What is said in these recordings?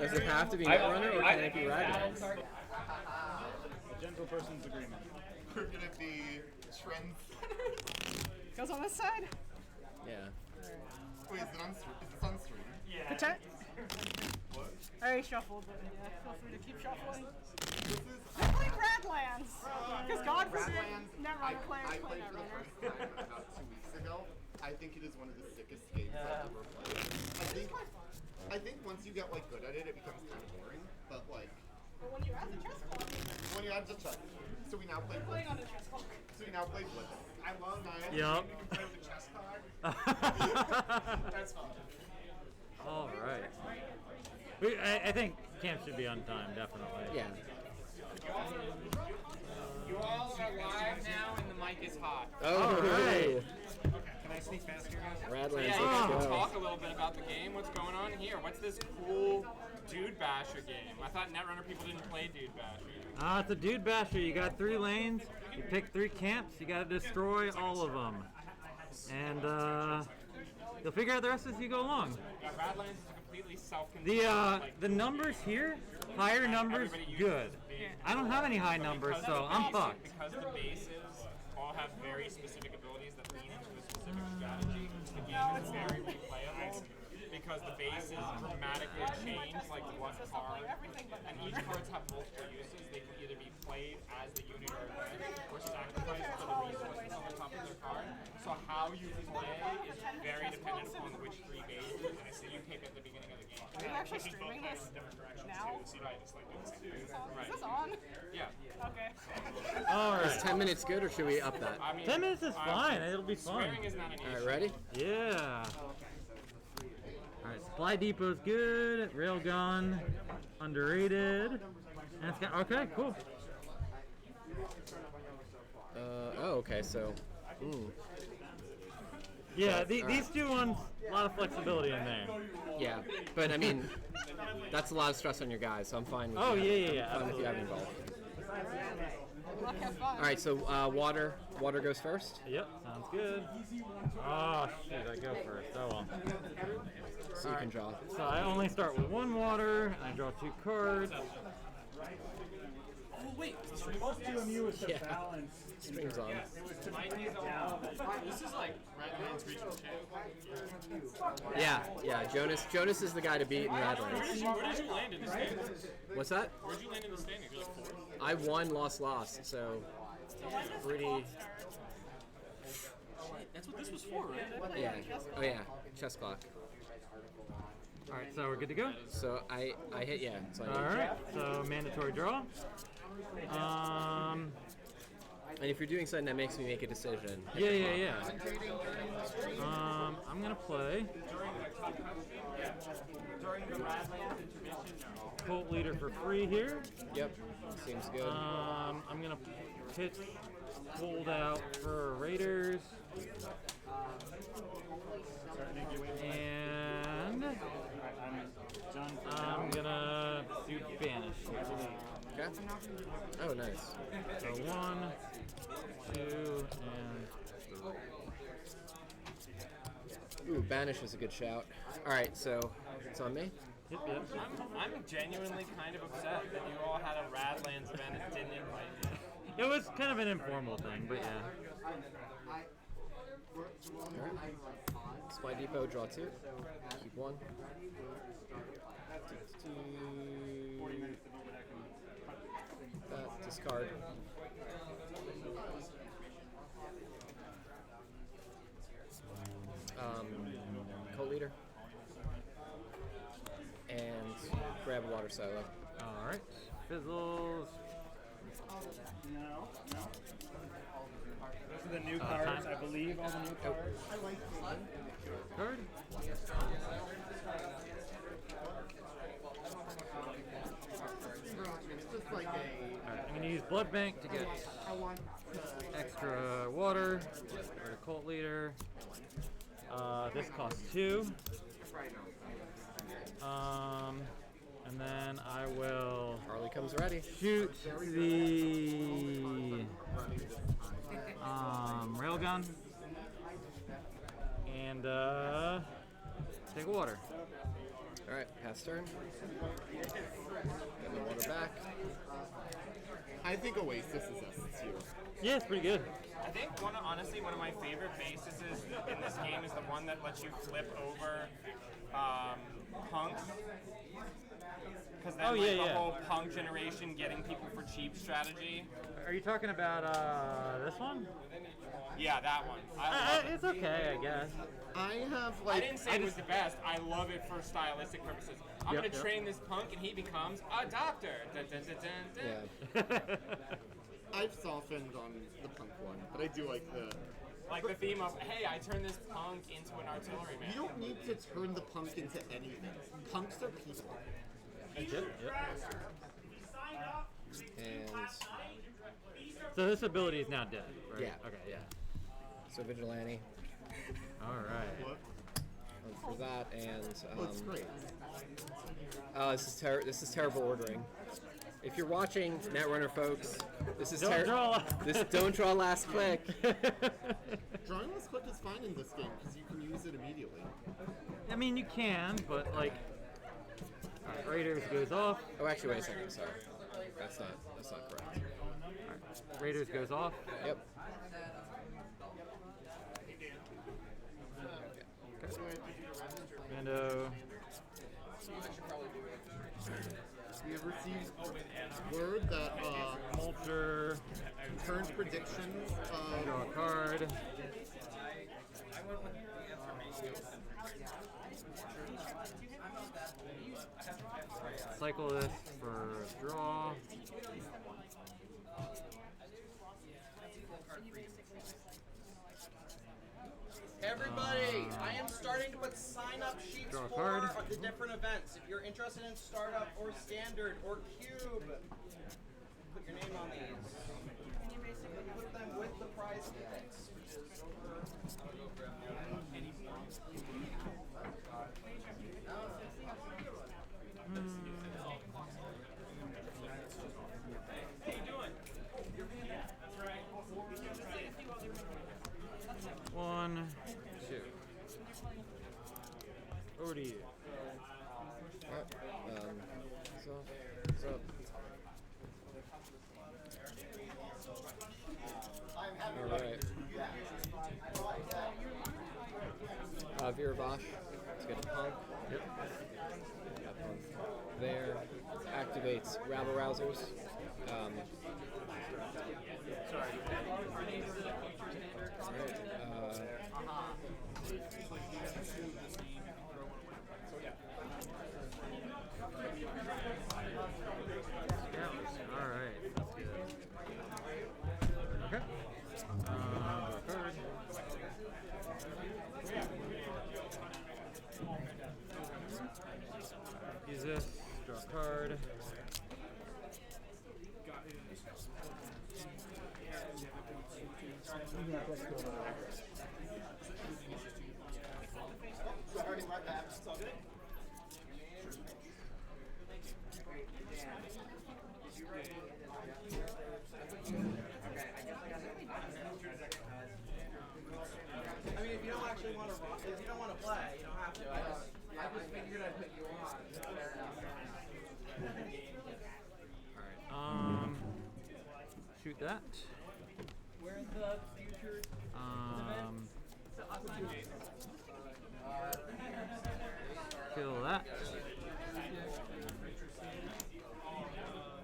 Does it have to be Netrunner or can it be Radlands? A gentle person's agreement. We're gonna be trends. Goes on this side? Yeah. Wait, is this on stream? Yeah. What? I already shuffled, but yeah, feel free to keep shuffling. This is I played Radlands! Because God forbid Radlands. Netrunner players I play played for the Netrunner. first time about 2 weeks ago. I think it is one of the sickest games I've ever played. I think once you get like good at it, it becomes kind of boring. But like But when you add the chess clock, when you add the chess, so we now play playing Blitz. on the chess clock. So we now play Blitz. I love that. Yup. You can play with the chess card. That's fun. All right. I think camp should be on time, definitely. Yeah. You all are live now, and the mic is hot. Oh, right. Can I sneak past here, guys? Radlands, Yeah, you let's guys can go. talk a little bit about the game. What's going on here? What's this cool Dude Basher game? I thought Netrunner people didn't play Dude Basher. It's a dude basher. You got 3 lanes. You pick 3 camps. You got to destroy all of them. And you'll figure out the rest as you go along. Yeah, Radlands is a completely self-contained. The numbers here, higher numbers, good. I don't have any high numbers, so I'm fucked. Because the bases all have very specific abilities that lean into a specific strategy, the game is very replayable. Because the bases dramatically change, like what card, and each cards have multiple uses. They can either be played as the unit or event, or sacrificed for the resources on the top of their card. So how you play is very dependent upon which 3 bases you pick at the beginning of the game. Are you actually streaming this now? So I just like do the same thing. Is this on? Yeah. Okay. All Is right. 10 minutes good or should we up that? I mean, 10 minutes is fine. It'll be swearing fun. is not an issue. All right, ready? Yeah. All right, Supply Depot's good. Railgun, underrated. And it's got, okay, cool. Okay, so. Yeah, these 2 ones, a lot of flexibility in there. Yeah, but I mean, that's a lot of stress on your guys, so I'm fine with Oh, you. yeah, Fine with you having absolutely. both. Luck, have fun. All right, so water goes first. Yep, sounds good. Oh, shoot, I go first. Oh, well. So you can draw. So I only start with 1 water, and I draw 2 cards. Oh, wait. Up to you was to Yeah. balance. Strings on. This is like Radlands Regional Champ. Yeah. Jonas is the guy to beat in Where Radlands. did you land in the standings? What's that? Where'd you land in the standings? You're like 4th? I won, lost, so pretty. That's what this was for, right? Yeah. Oh yeah, chess clock. All right, so we're good to go? So I hit so I All right, so mandatory draw. And if you're doing something that makes me make a decision. Yeah. I'm gonna play During the Radlands intermission, no. Cult Leader for free here. Yep, seems good. I'm gonna pitch Hold Out for Raiders. And I'm gonna do Banish. Okay. Oh, nice. So 1, 2, and Ooh, Banish is a good shout. All right, so it's on me. yep. I'm genuinely kind of upset that you all had a Radlands event and didn't invite me. It was kind of an informal thing, but yeah. Supply Depot, draw 2. Keep 1. Discard. Cult Leader. And grab a water silo. All right. Fizzles. No. Those are the new cards, I believe. All the new cards. Card. It's just like a. Alright, I'm gonna use Blood Bank to get extra water for the Cult Leader. This costs 2. And then I will Harley comes ready. shoot the railgun and take water. All right, pass turn. Get the water back. I think Oasis is S tier. Yeah, it's pretty good. I think honestly one of my favorite bases in this game is the one that lets you flip over punks. Because then the whole punk generation getting people for cheap strategy. Are you talking about this one? Yeah, that one. I love it. It's okay, I guess. I have I like didn't say it was the best. I love it for stylistic purposes. I'm Yep, gonna yep. train this punk and he becomes a doctor. Dun, dun, dun, dun, dun. Yeah. I've softened on the punk one, but I do like the. Like the theme of, hey, I turned this punk into an artilleryman. You don't need to turn the punk into anything. Punks are people. Yep. And So this ability is now dead, right? Yeah. Okay, yeah. so Vigilante. All right. What? For that, and Oh, it's great. this is terrible ordering. If you're watching Netrunner, folks, this is Don't draw. don't draw last click. Drawing this clip is fine in this game because you can use it immediately. I mean, you can, but like, all right, Raiders goes off. Oh, actually, wait a second. Sorry, that's not correct. All right, Raiders goes off. Yep. Mando. We have received word that Mulcher. turns predictions Draw of a card. Cycle this for draw. Everybody, I am starting to put sign-up sheets Draw a for card. the different events. If you're interested in startup or standard or cube, put your name on these. Put them with the prize tickets. One, two. Over to you. So all right. Viravash, let's get a punk. Yep. Got punk there. Activates rabble rousers. All right. That's good. Okay. Card. Use this. Draw a card. Sorry, my bad. It's all good. I mean, if you don't actually want to, if you don't want to play, you don't have to. I just figured I'd put you on. Fair enough. Shoot that. Where's the future? Kill that.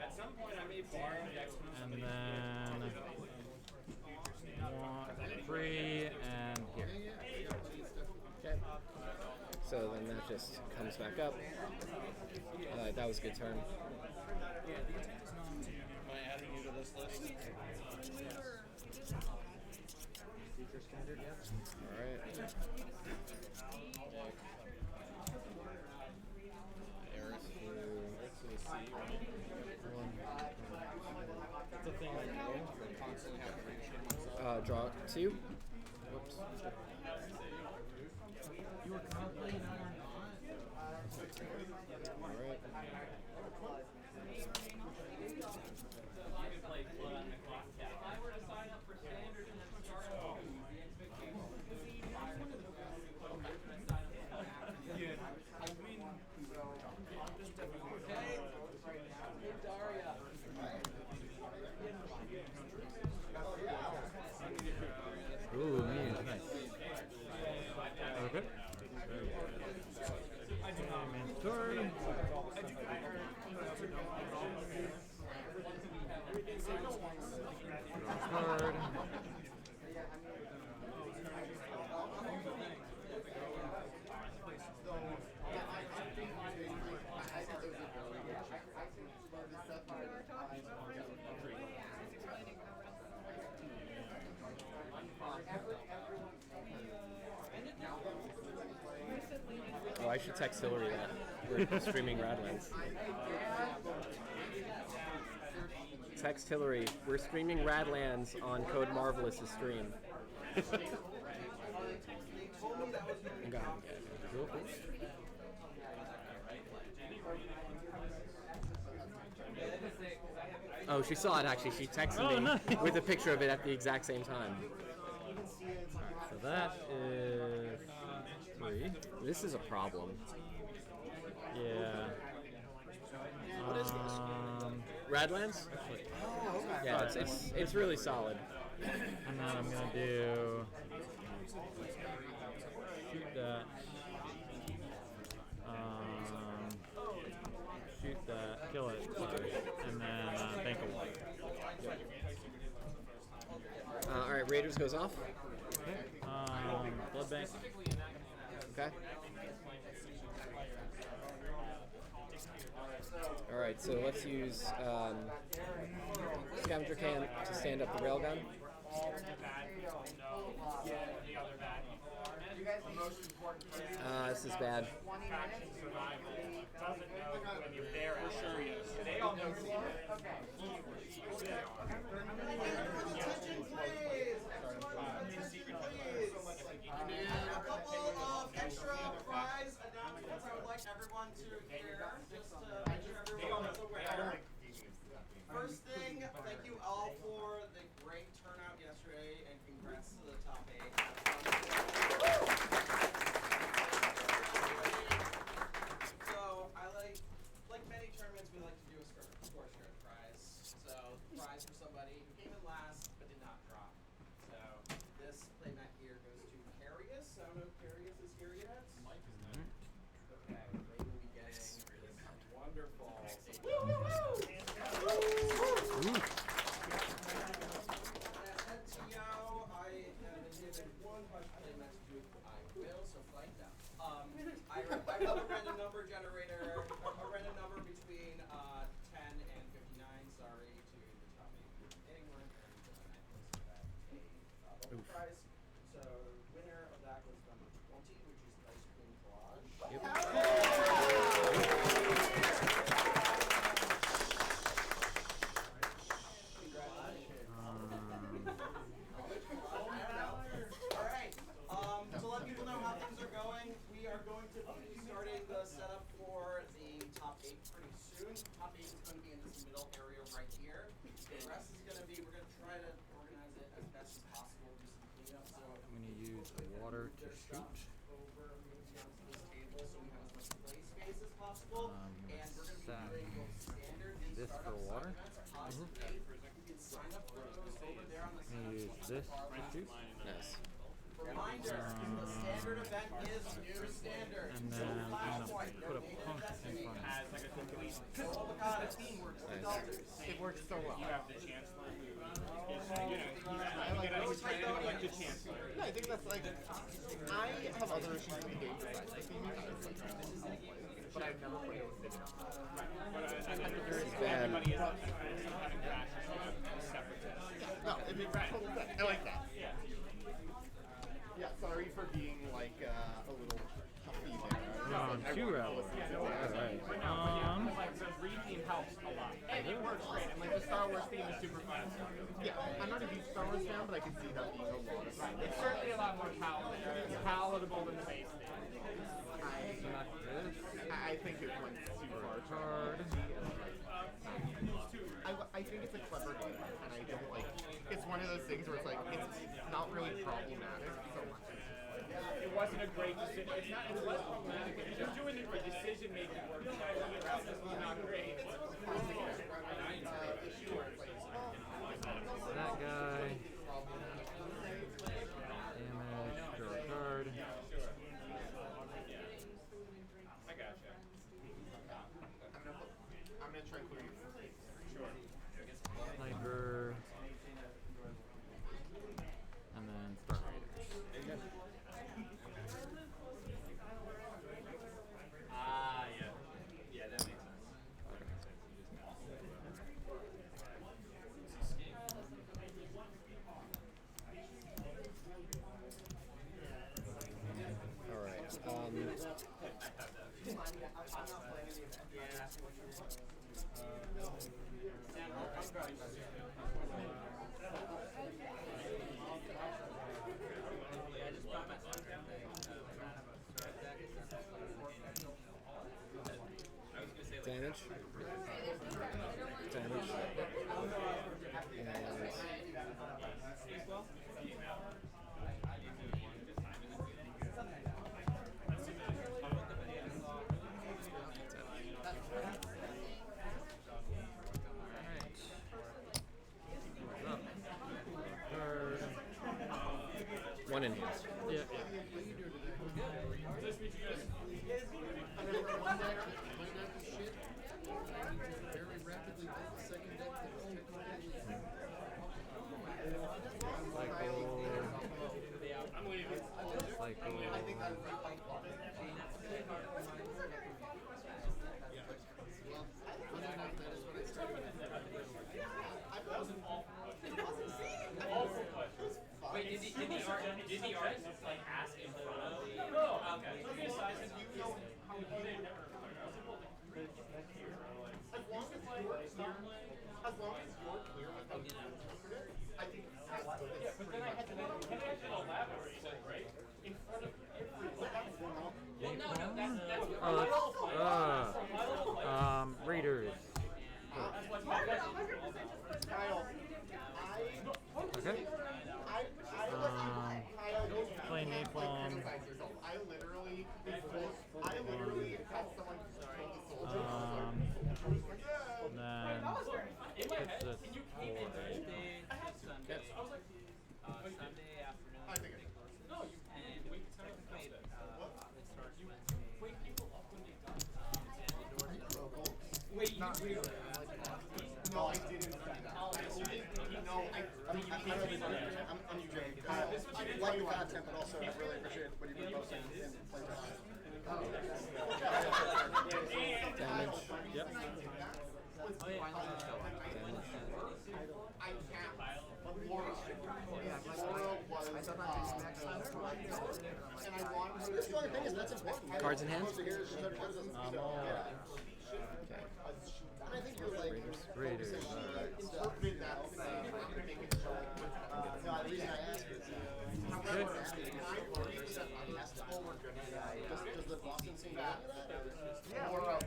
At some point I may borrow the And then 1, 3, and here. Okay. So then that just comes back up. That was a good turn. Am I adding you to this list? All right. Draw 2. Whoops. You were currently All right. Okay. Hey, Daria. Ooh, me, nice. Okay. Main story. Card. Oh, I should text Hillary that we're streaming Radlands. Text Hillary, we're streaming Radlands on Code Marvelous's stream. Got it. Cool. Oh, she saw it actually. She texted me nice. with a picture of it at the exact same time. So that is 3. This is a problem. Yeah. What is this? Radlands? Yeah, it's really solid. And then I'm gonna do shoot that. Shoot that. Kill it. Sorry. And then bank a white. All right, Raiders goes off. Okay. Blood bank. Okay. All right, so let's use Scavenger Can to stand up the railgun. This is bad. They all know. And a couple of extra prize announcements I would like everyone to hear, just to make sure everyone is aware. First thing, thank you all for the great turnout yesterday, and congrats to the top 8. So I like many tournaments, we like to do a score shared prize. So prize for somebody who came in last but did not drop. So this playmat here goes to Carius. I don't know if Carius is here yet. Mike is there. Okay, they will be getting this wonderful. At TO, I have been given one hush playmat to do. I will, so fight that. I wrote a random number generator, a random number between 10 and 59. Sorry to the top 8 anyone, and I posted that a bubble prize. So winner of that was number 20, which is Ice Cream Collage. Alright, to let people know how things are going, we are going to be starting the setup for the top 8 pretty soon. Top 8 is going to be in this middle area right here. The rest is going to be, we're going to try to organize it as best as possible, do some cleanup. So I'm gonna use water to shoot. over moving down to this table so we have as much play space as possible. And we're going to be Stack doing both standard and this startup for water. side events, positive 8. You can sign up for those over there on the I'm gonna use this to shoot. Nice. Reminder, the standard event is new standard. And then I'm gonna put a punk in front of it. Oh my god, the team works with others. It works so well. You have the chancellor who is, like the chancellor. No, I think that's like. I have other issues with the game besides the theme, but I've never played it with City. Bad. Everybody is having crashes, so you have separate. No, it makes total sense. I like that. Yeah, sorry for being like a little puffy there. Two rebels. Alright. Like the re-theme helps a lot. And it works great. And like the Star Wars theme is super fun. Yeah, I'm not a huge Star Wars fan, but I can see that being a lot of fun. It's certainly a lot more palatable than the base theme. I think it went too far. Card. I think it's a clever game, and I don't like. It's one of those things where it's like it's not really problematic so much. As just like, wasn't a great decision. It's less problematic. If you're doing it for decision making work, this is not great. That guy. Damage, draw a card. I gotcha. I'm gonna try clearing. Sure. Sniper. And then start raiders. Ah, yeah. Yeah, that makes sense. All right. Damage. Damage. One in hand. Yeah. Wait, did the artist like ask in front of the? No. Okay. As long as you're clear with how you interpret it, I think that's good. Yeah, but then I had to elaborate it, right? In front of everyone. Well, Oh, that's Raiders. Kyle, Okay. Play napalm. I literally had someone kill the soldier. Then hits this Sunday afternoon. I think it. No, you wake technically it starts wake people up when they got wait, No, I didn't. I'm joking. I like the content, but also I really appreciate what you've been posting in playtime. Damage. Yep. I can't. Laura was, and I want her to. The thing is, that's important. Cards in hand? Okay. I think you're like Raiders. interpreted that thing. No, the reason I ask is, however, does the Boston scene have that? Laura,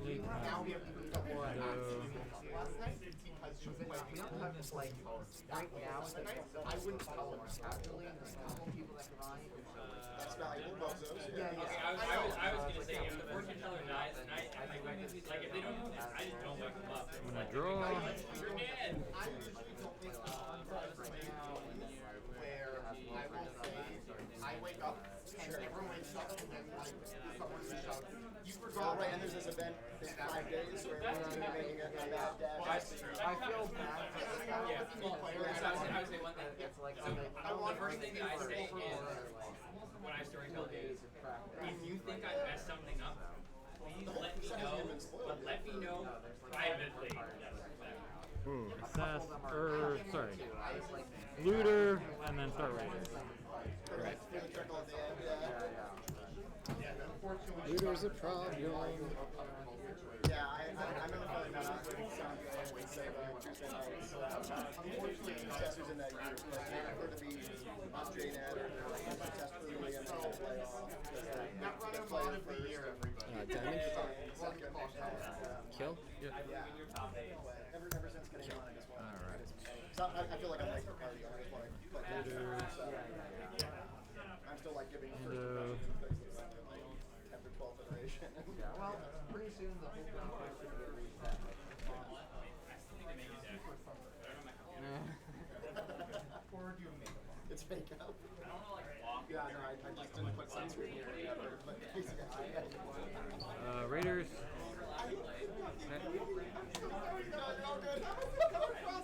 now we have to put Laura on last night because she was like, we don't have this like right now. I wouldn't tell them actually. That's valuable. Both those. Yeah. I was gonna say if the fortune teller dies tonight, like if they don't do this, I just don't wake them up. I'm gonna draw. I usually don't make where I will say I wake up and everyone wakes up and then like someone just shouts, you forgot, right? And there's this event in 5 days where everyone's gonna be making a bad dad. I feel bad. Yeah. I would say one thing. It's like The first thing that I say is when I storytell is if you think I messed something up, please let me know. But let me know privately. Assess, sorry. Looter, and then start raiders. Correct. For the trickle at the end. Looter's a problem. Yeah, I'm gonna find out. Tuesday nights. Unfortunately, Chester's in that year, but they're going to be on JNet or test for the playoff. Not running a lot of the year, everybody. Damage? Kill? Yeah. Ever since getting on, I just want to. Alright. So I feel like I'm like the party. I just want to play. I'm still like giving first impressions. intermission. Yeah, well, pretty soon the whole conference should be released that. Or do you make a box? It's makeup. Yeah, no, I just didn't put sunscreen here together. But Raiders.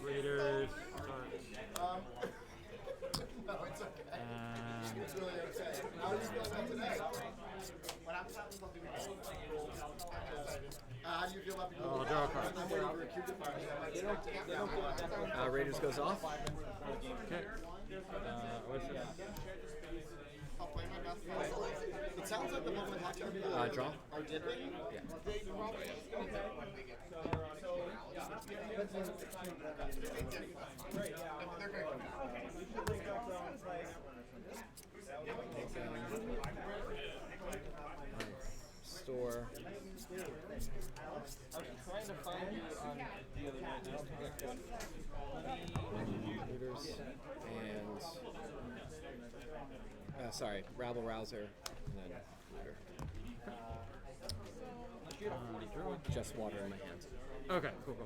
Raiders. No, it's okay. And It's really okay. How do you feel about today? When I'm talking about doing how do you feel about being I'll draw a card. Raiders goes off. Okay. What's this? I'll play my best. It sounds like the moment hot tub. Draw. Are dipping? Yeah. Store. I was trying to find you on the other night just to get good. Looters and sorry, Rabble Rouser and then looter. Just water in my hands. Okay, cool.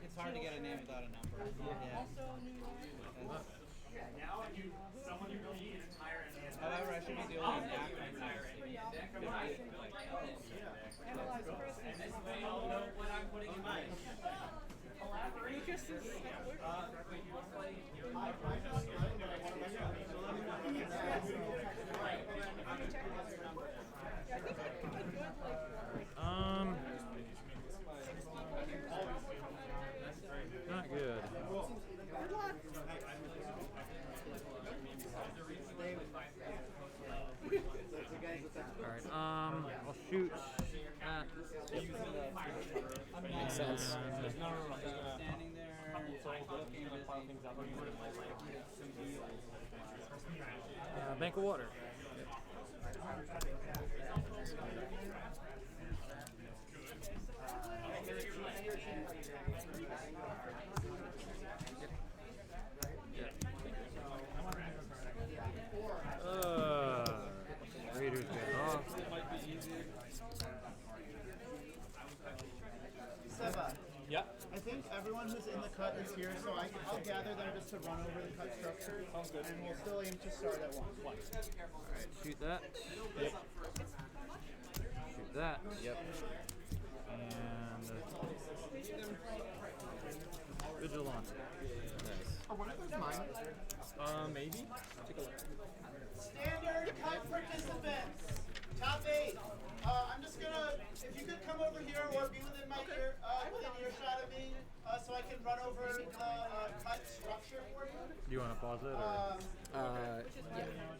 It's hard to get a name without a number. Yeah. However, I should be the only nap in entire Not good. Alright, I'll shoot at. Makes sense. standing there, looking Bank of water. Raiders get off. Seba, Yep. I think everyone who's in the cut is here, so I'll gather them just to run over the cut structure. Sounds good. And we'll still aim to start at 1. Alright, shoot that. Yep. Shoot that. Yep. And Vigilante. Nice. Oh, what are those mine? Maybe. Take a look. Standard cut participants. Top 8. I'm just gonna, if you could come over here or be within my within earshot of me, so I can run over the cut structure for you. Do you want to pause it? Or? Yeah.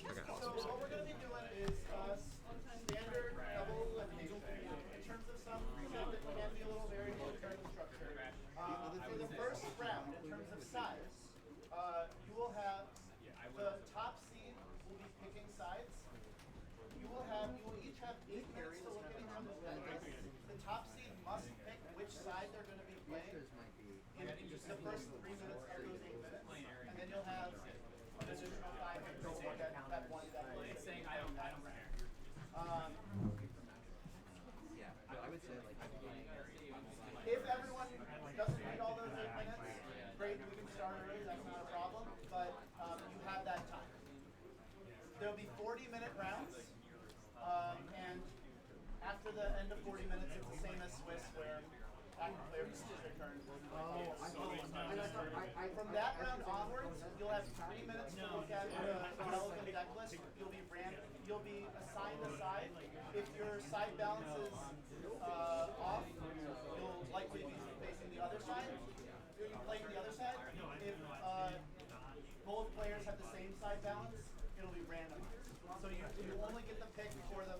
Okay. So what we're gonna be doing is standard double elimination. In terms of some stuff that can be a little variable in terms of structure. For the first round, in terms of size, you will have the top seed will be picking sides. You will each have 8 minutes to look at each other's deadlist. The top seed must pick which side they're going to be playing in the first 3 minutes of those 8 minutes. And then you'll have an additional 5 minutes to look at one deadlist. It's saying I don't care. I would say like If everyone doesn't need all those 8 minutes, great, we can start early, that's not a problem. But you have that time. There'll be 40-minute rounds. And after the end of 40 minutes, it's the same as Swiss, where active player chooses their turn. From that round onwards, you'll have 3 minutes to look at the relevant deck list. You'll be assigned a side. If your side balance is off, you'll likely be facing the other side. You're playing the other side. If both players have the same side balance, it'll be random. So you only get the pick for your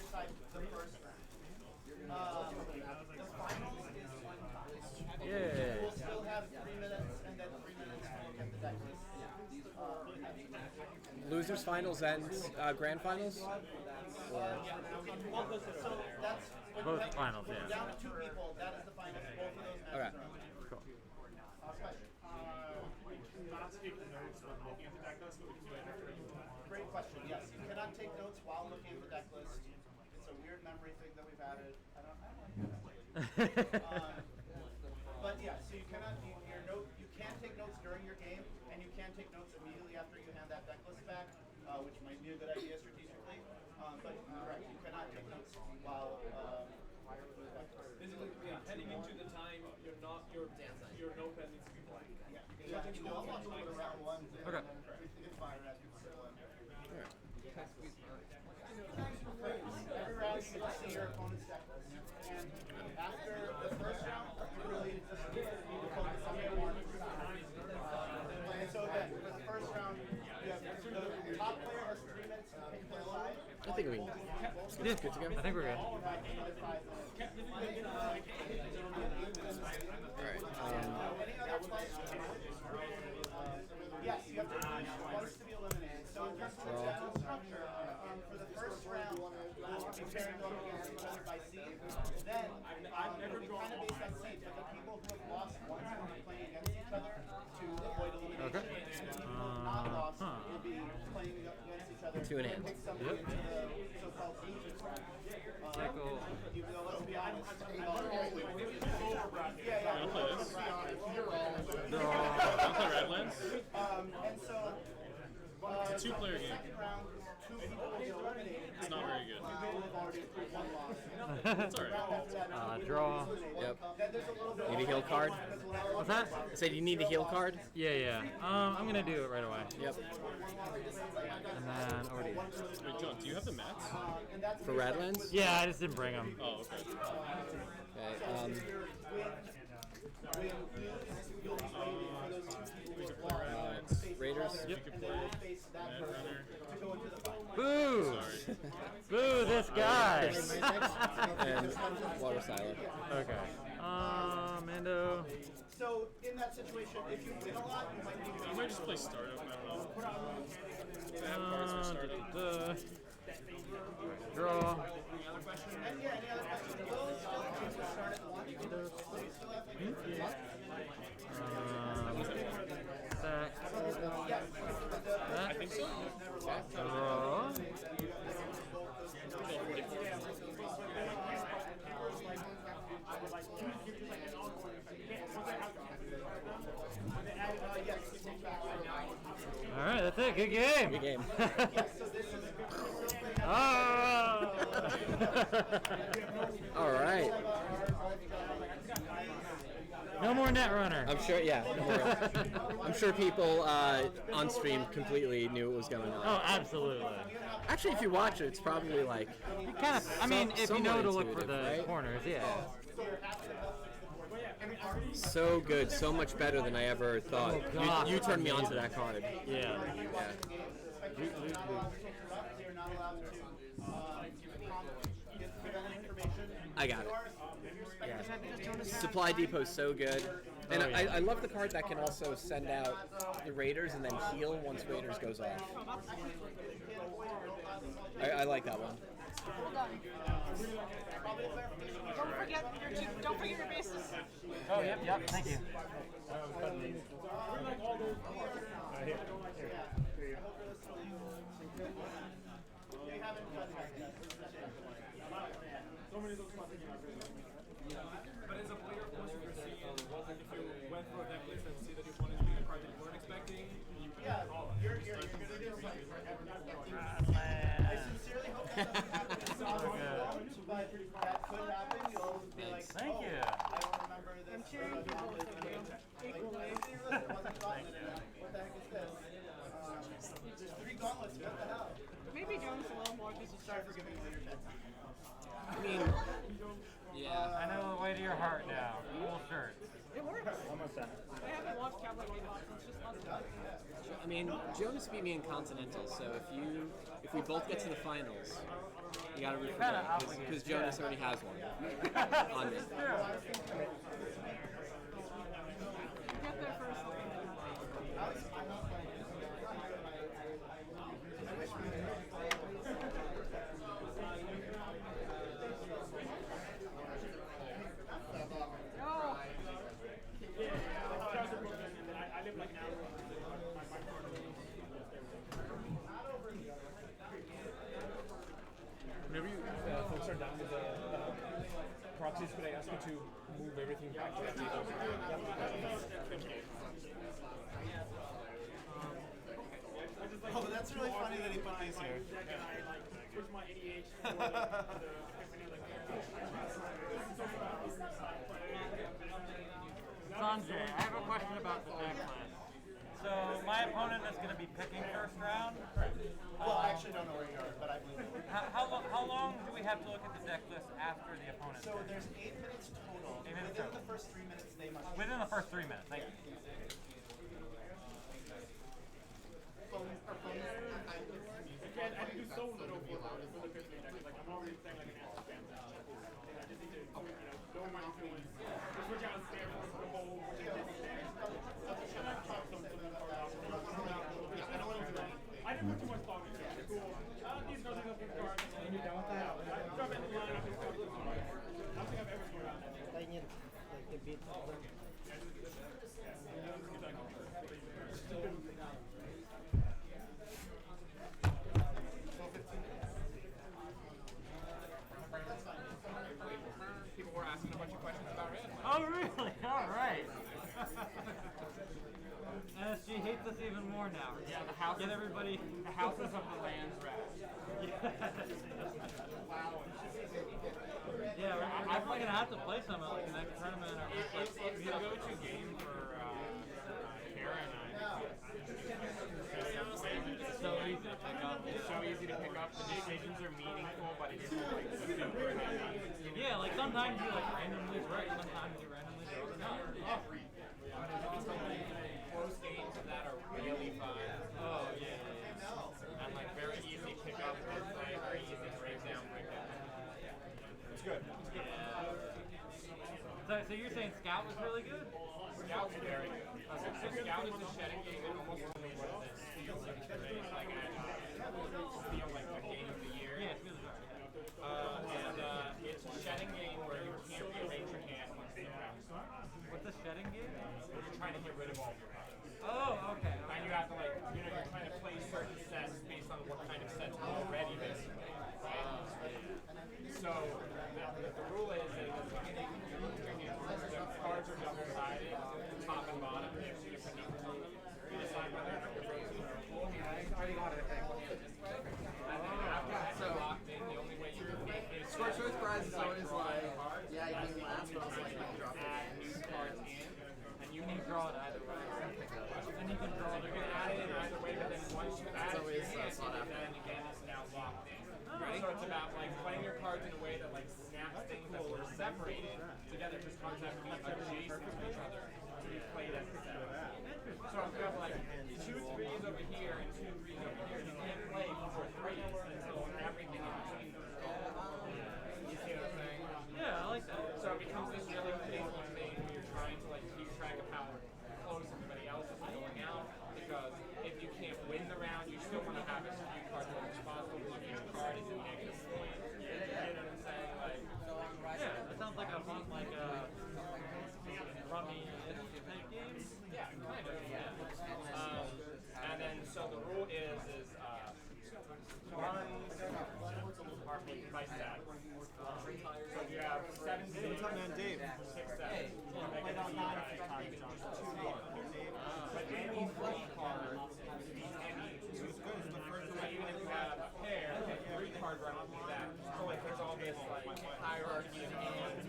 side the first round. The finals is 1 time. Yeah. We'll still have 3 minutes and then 3 minutes to look at the deck list. Losers finals and grand finals. So that's when Both you have, finals, when yeah. you're down to 2 people, that is the finals. Both of those matches Okay. are on. Cool. Question. Not speak the notes of looking at the deck list. take notes while looking at the deck list. It's a weird memory thing that we've added. I don't know. But yeah, so you cannot you can take notes during your game, and you can take notes immediately after you hand that deck list back, which might be a good idea strategically. But correct, you cannot take notes while. Basically, heading into the time, your notepad needs to be blank. Yeah, you can also go to round one. Okay. You can fire at people. Alright. Every round you must see your opponent's deck list. And after the first round, you really just need to focus on your one. And so again, for the first round, you have the top player has 3 minutes to pick their side. I think we can. Yeah, Good to go. I think we're good. Another 5 minutes. Alright. Any other questions? Yes, you have to finish twice to be eliminated. So in terms of the general structure, for the first round, we'll be pairing them against each other by seed. Then, it'll be kind of based on seed, but the people who have lost once will be playing against each other to avoid elimination. Okay. And the people who have not lost will be playing against each other Two in to hand. pick somebody into the so-called losers bracket. Cycle. Even though, let's be honest, I'll play this. Draw. I'll play Radlands. and so, It's a 2-player game. second round, 2 people will be eliminated. It's not very good. People have already played 1 loss. It's alright. Draw. Yep. Then there's a little bit Need a heal card? What's that? I said you need a heal card? Yeah. I'm gonna do it right away. Yep. And then over to you. Wait, John, do you have the mats? For Radlands? Yeah, I just didn't bring them. Oh, okay. Okay. Raiders? You could play Netrunner. Boo! Sorry. Boo, this guy! And Water Silo. Okay. Mando. So in that situation, if you win a lot, you might need to. I might just play Startup. I don't know. I have cards for Startup. Draw. And yeah, any other questions? Will still choose to start at 1. So you still have like Stack. I think so. Draw. All right, that's it. Good game. Good game. Oh! All right. No more Netrunner. I'm sure, yeah. I'm sure people on stream completely knew what was going on. Oh, absolutely. Actually, if you watch it, it's probably like Kind of. I mean, if you know to look for intuitive, the right? corners, yeah. So good, so much better than I ever thought. God. You turned me on to that card. Yeah. I got it. Supply Depot's so good. And Oh, yeah. I love the card that can also send out the Raiders and then heal once Raiders goes off. I like that one. Don't forget your bases. Oh, yep. Thank you. But as a player, of course, if you're seeing, if you went for a deck list and see that your opponent is being a card that you weren't expecting, you can call it. You're gonna do something for everyone. I sincerely hope that doesn't happen. But that could happen. You'll be like, Thank you. I don't remember this. I'm cheering for you. What the heck is this? There's 3 gauntlets. What the hell? Maybe Jones a little more because you Sorry started for giving you your chat. I mean, yeah. I know the way to your heart now. Cool shirt. It works. Almost done. I haven't watched Cowboy Bebop. It's just fun. I mean, Jonas beat me in Continental, so if we both get to the finals, you gotta root for Kinda him obligated, because Jonas already has one on me. Get there first. No. I live like an hour. are done with the proxies, could I ask you to move everything back to the table? Oh, that's really funny that he put these here. Switch my ADH Sanjay, I have a question about the deck list. So my opponent is going to be picking first round. Well, I actually don't know where you are, but I believe it. How long do we have to look at the deck list after the opponent? So there's 8 minutes total. 8 minutes Within total. the first 3 minutes, they must. Within the first 3 minutes, thank you. I can do so little for the fifth deck. Like I'm already playing like an ass spam. And I just need to, know my feelings. Just switch out spam for the whole, which is just there. And I've talked some to them cards off. I didn't put too much thought into it. Cool. These cards are good cards. And you're done with that? I drop it in the line. I just got this one. I don't think I've ever scored out that. Like the beat. People were asking a bunch of questions about Radlands. Oh, really? All right. NSG hates us even more now. Yeah, the houses. Get everybody. The houses of the lands rat. Yeah, we're definitely gonna have to play some at like the next tournament. Or It's the go-to game for Kara and I. It's so easy to pick up. It's so easy to pick up. The decisions are meaningful, but it isn't like super heavy. Yeah, like sometimes you like randomly right, sometimes you randomly go to not. Close games of that are really fun. Oh yeah. And like very easy pick up and play, very easy break down, break down. It's good. So you're saying Scout was really good? Scout's very good. So Scout is a shedding game that almost only what this feels like today. It's like feel like the game of the year. Yeah, it's really good. And it's a shedding game where you can't rearrange your hand once the round starts. What's a shedding game? Where you're trying to get rid of all your cards. Oh, okay. And you have to like, you're trying to play certain sets based on what kind of sets are already basically. So the rule is that the cards are double-sided, top and bottom. You have two different numbers on them. You decide whether or not you're rotating or full. And then after that, you're locked in. The only way you can make it is Scorched Earth Prize is always like, yeah, you that's can the last, only but also time like you you can drop can add it. new cards in. And you can Draw it either way. And you can draw it You can add it in either way, but then once you add it, always, your hand, sought after. then again it's now locked in. So it's about like playing your cards in a way that like snaps things that were separated together, just cards that be adjacent to each other to be played as a set. So if you have like 2 3s over here and 2 3s over here, you can't play 4 3s until everything in between goes gone. You see what I'm saying? Yeah, I like that. So it becomes this really painful thing where you're trying to like keep track of how close everybody else is going out, because if you can't win the round, you still want to have as few cards as possible, because each card is a negative point. You know what I'm saying? Like, Yeah, that sounds like a fun, like rummy type game. yeah, kind of. Yeah. And then so the rule is RP by set. So you have 7 days. What's up, man, Dave? 6 7. You make it 2 guys. But any 3 card beats any 2. So even if you have a pair, a 3 card run will be that. So like there's all this like hierarchy of hands.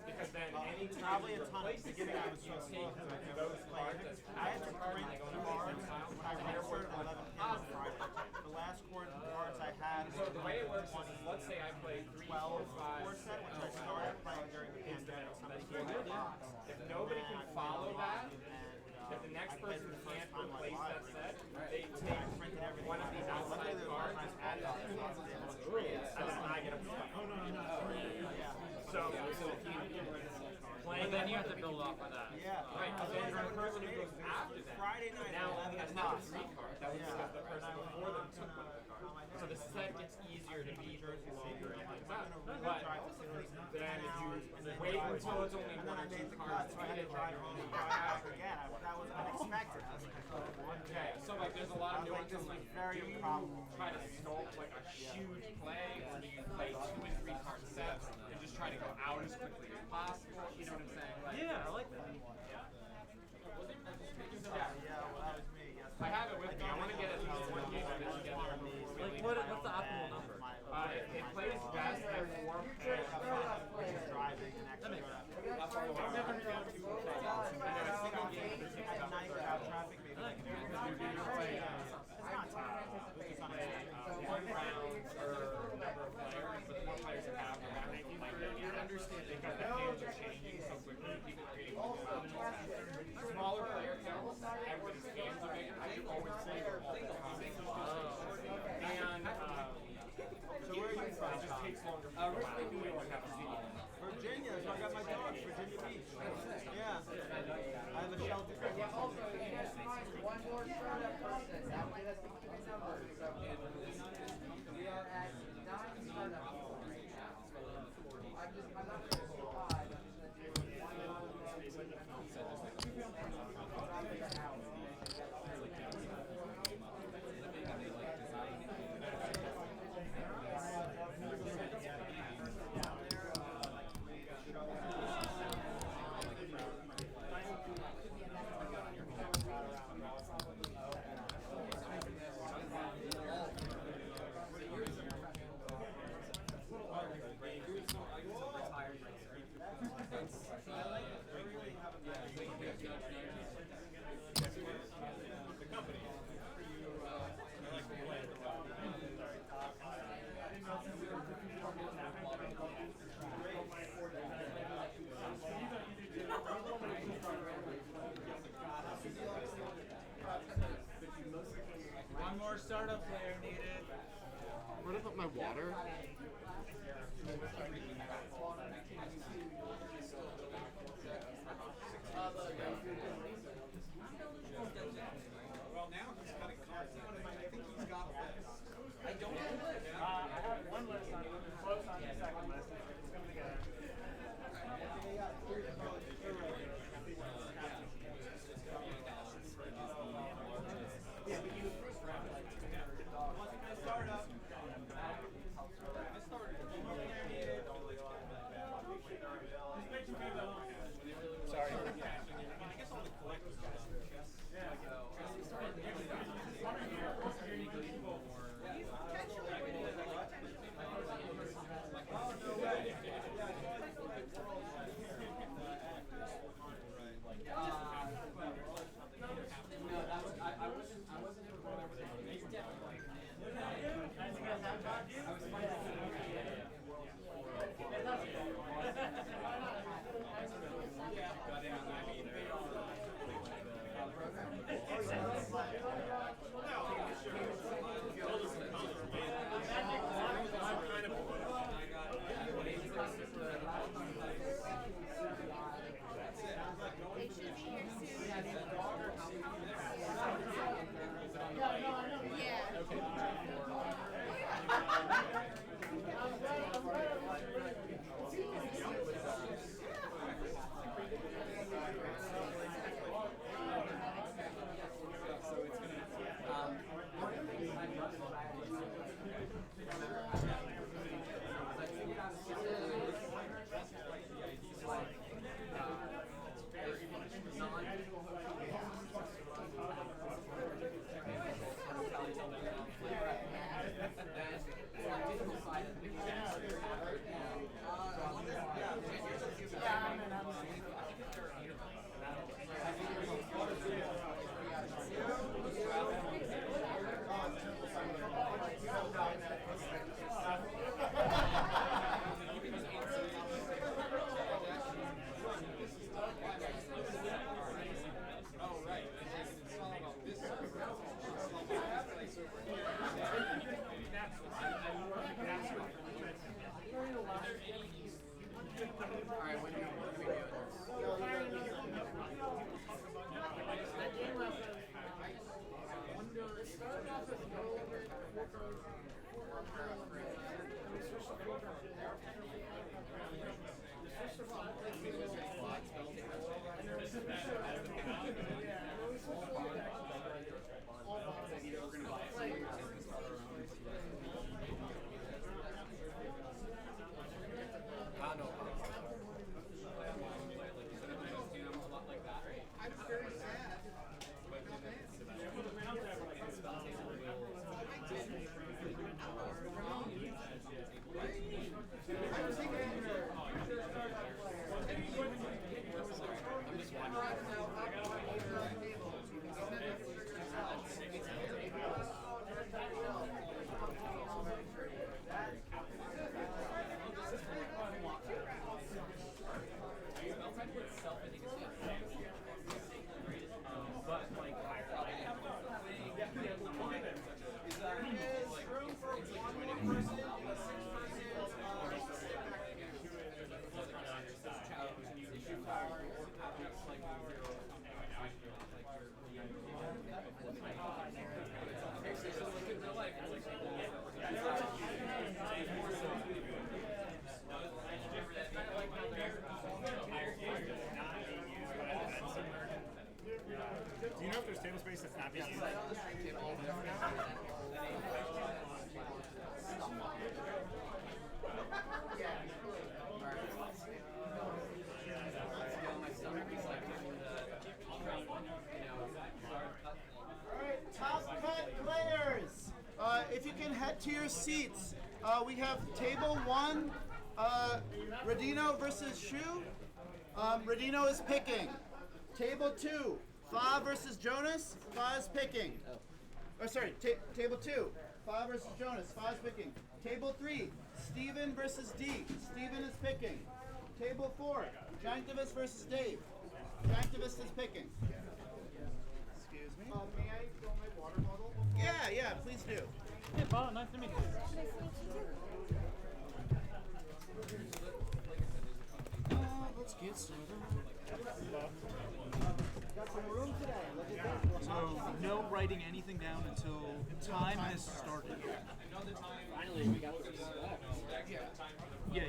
Because then any time you replace the set, you take those cards as power cards and they go into different piles. And they're worth like positive. The last cards I had. So the way it works is, let's say I play 3, 4, 5, set, which I started playing during the pandemic. if nobody can follow that, if the next person can't replace that set, they take one of these outside cards and add it to the and then I get a point. So But then you have to build off of that. Yeah. right, but then the person who goes after that Friday night, now 11 has not a 3 card. That was because the person before them took one of the cards. So the set gets easier to beat the longer it gets out. But then if you wait until it's only 1 or 2 cards to beat it, then you're really again. That was unexpected. Okay, So like there's a lot of nuances like very do you improbable. try to sculpt like a huge play or do you play 2 and 3 card sets and just try to go out as quickly as possible? You know what I'm saying? Like, Yeah, I like that. I have it with me. I want to get at least one game of it together. Like, what's the optimal number? It plays best at 4 players. Driving an extra. I've never found two players. I know a single game that takes At up night without traffic, maybe. one round or number of players, but the more players you have, the more people might get. You understand because the games are changing so quickly, people are creating smaller player counts, everybody's hands are bigger. I should always say they're all the time. And so where are you from? It just takes longer for people to do it. You have a seat. Virginia, so I got my dog, Virginia Beach. Yeah. I have a shelter. Also, you guys find one more startup person. That way, that's the key number. So we are at 9 startup people right now. I'm not going to do 5. I'm just going to do 1 One more startup player needed. Where did I put my water? Well, now he's cutting cards. I think he's got a list. I don't have a list. I have one list on close on the second list. It's coming together. Yeah, but you first round. I start up. I started. Sorry. I guess all the collectors guys are chess. Oh, no way. No, that was, I wasn't prepared. It's definitely. I was can head to your seats. We have table 1, Radino versus Shu. Radino is picking. Table 2, Fa versus Jonas. Fa is picking. Oh, sorry, table 2, Fa versus Jonas. Fa is picking. Table 3, Steven versus D. Steven is picking. Table 4, Janktivist versus Dave. Janktivist is picking. Excuse me. May I fill my water bottle? Yeah, please do. Hey, Paul, nice to meet you. Let's get started. Got some room today. Look at this. So, no writing anything down until time has started. Finally, we got this. Yeah.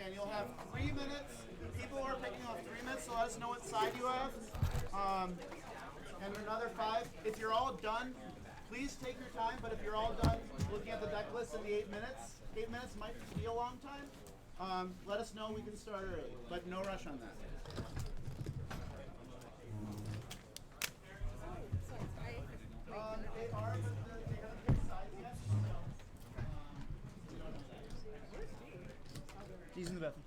And you'll have 3 minutes. People are picking off 3 minutes, so let us know what side you have. And another 5. If you're all done, please take your time, but if you're all done looking at the deck list in the 8 minutes, 8 minutes might be a long time. Let us know, we can start early, but no rush on that. They are, but they haven't picked sides yet. He's in the bathroom.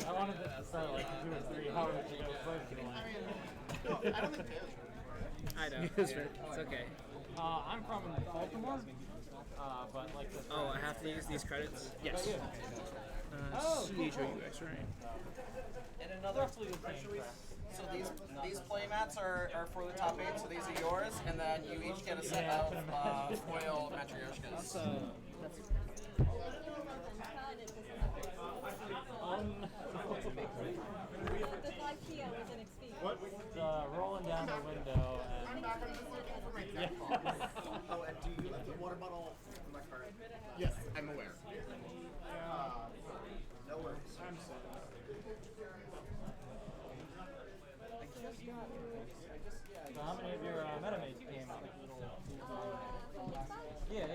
I wanted to start like 2 or 3 hours ago first. No, I don't think they have. I know. It's okay. I'm from Baltimore, but like the Oh, I have to use these credits? Yes. CHOUX, right? And another roughly the same. So these play mats are for the top 8, so these are yours, and then you each get a set of foil matryoshkas. What? Rolling down the window and Oh, and do you have the water bottle in my cart? Yes, I'm aware. No worries. I'm sorry. so how many of your metamates came out? Yeah.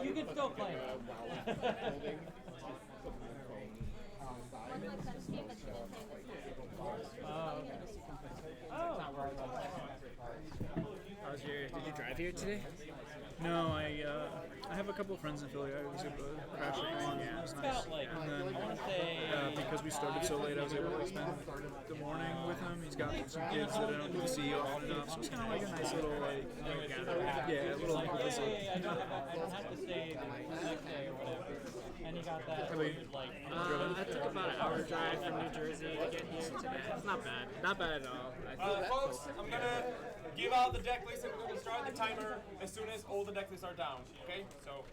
You can still play it. Did you drive here today? No, I have a couple of friends in Philly. I was able to crash it on. Yeah, It was It's nice. about like, And I then want to say, because we started so late, I was able to spend the morning with him. He's got some kids that I don't get to see often enough, so it's kind of like a nice little like yeah, a little visit. I don't have to stay the next day or whatever. And you got that, like, I took about an hour drive from New Jersey to get here today. It's not bad. Not bad at all. Folks, I'm gonna give out the deck list and we're gonna start the timer as soon as all the deck lists are down. Okay? So.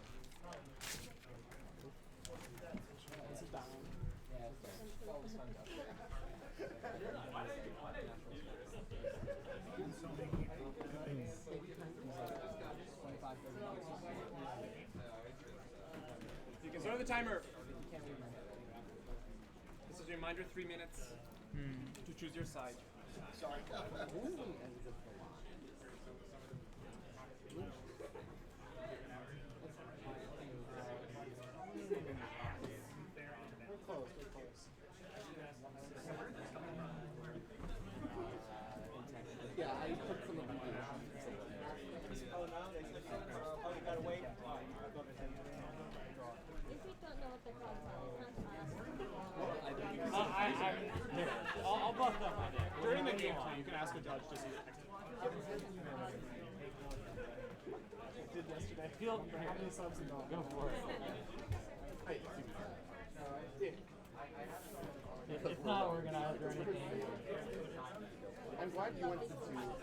You can start the timer. This is a reminder, 3 minutes to choose your side. Sorry. Yeah, I put some of them on. Oh, no, they said, oh, you gotta wait. I'll bust up my deck. During the game time, you can ask a judge to see it. Did yesterday. Feel How many subs and all? Go for it. It's not organized or anything. I'm glad you went to Giovanni.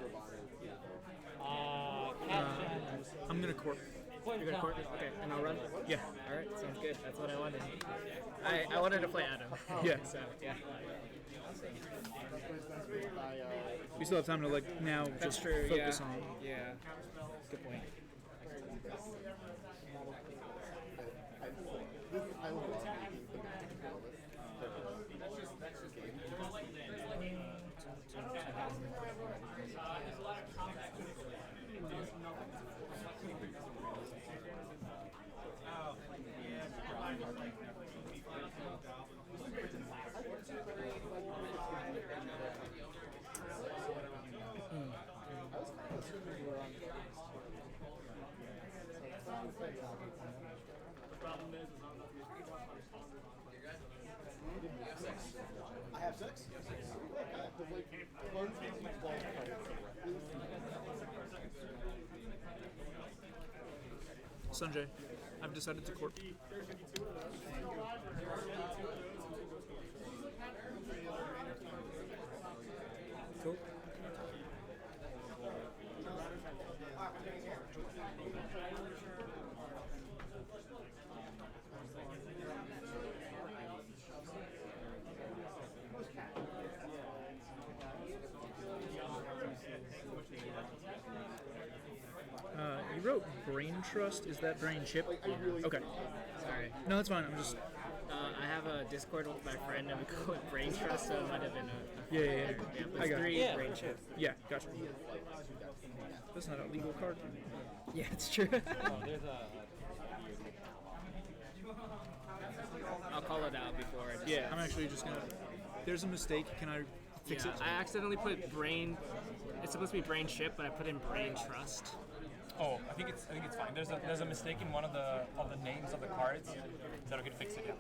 I'm gonna court. You're gonna court? Okay, and I'll run? Yeah. Alright, sounds good. That's what I wanted. I wanted to play Adam. Yeah. So, yeah. still have time to like now That's just true. focus Yeah. on. Yeah. Good point. I love making the I have 6? Sanjay, I've decided to court. Cool. You wrote brain trust. Is that brain chip? Okay. Sorry. No, that's fine. I'm just. I have a Discord with my friend and we call it Brain Trust, so it might have been a. Yeah. But I it's got 3 it. brain chip. Yeah, gotcha. That's not a legal card. Yeah, it's true. I'll call it out before I just. Yeah, I'm actually just gonna. There's a mistake. Can I fix Yeah, it? I accidentally put brain. It's supposed to be brain chip, but I put in brain trust. Oh, I think it's fine. There's a mistake in one of the names of the cards, so I can fix it.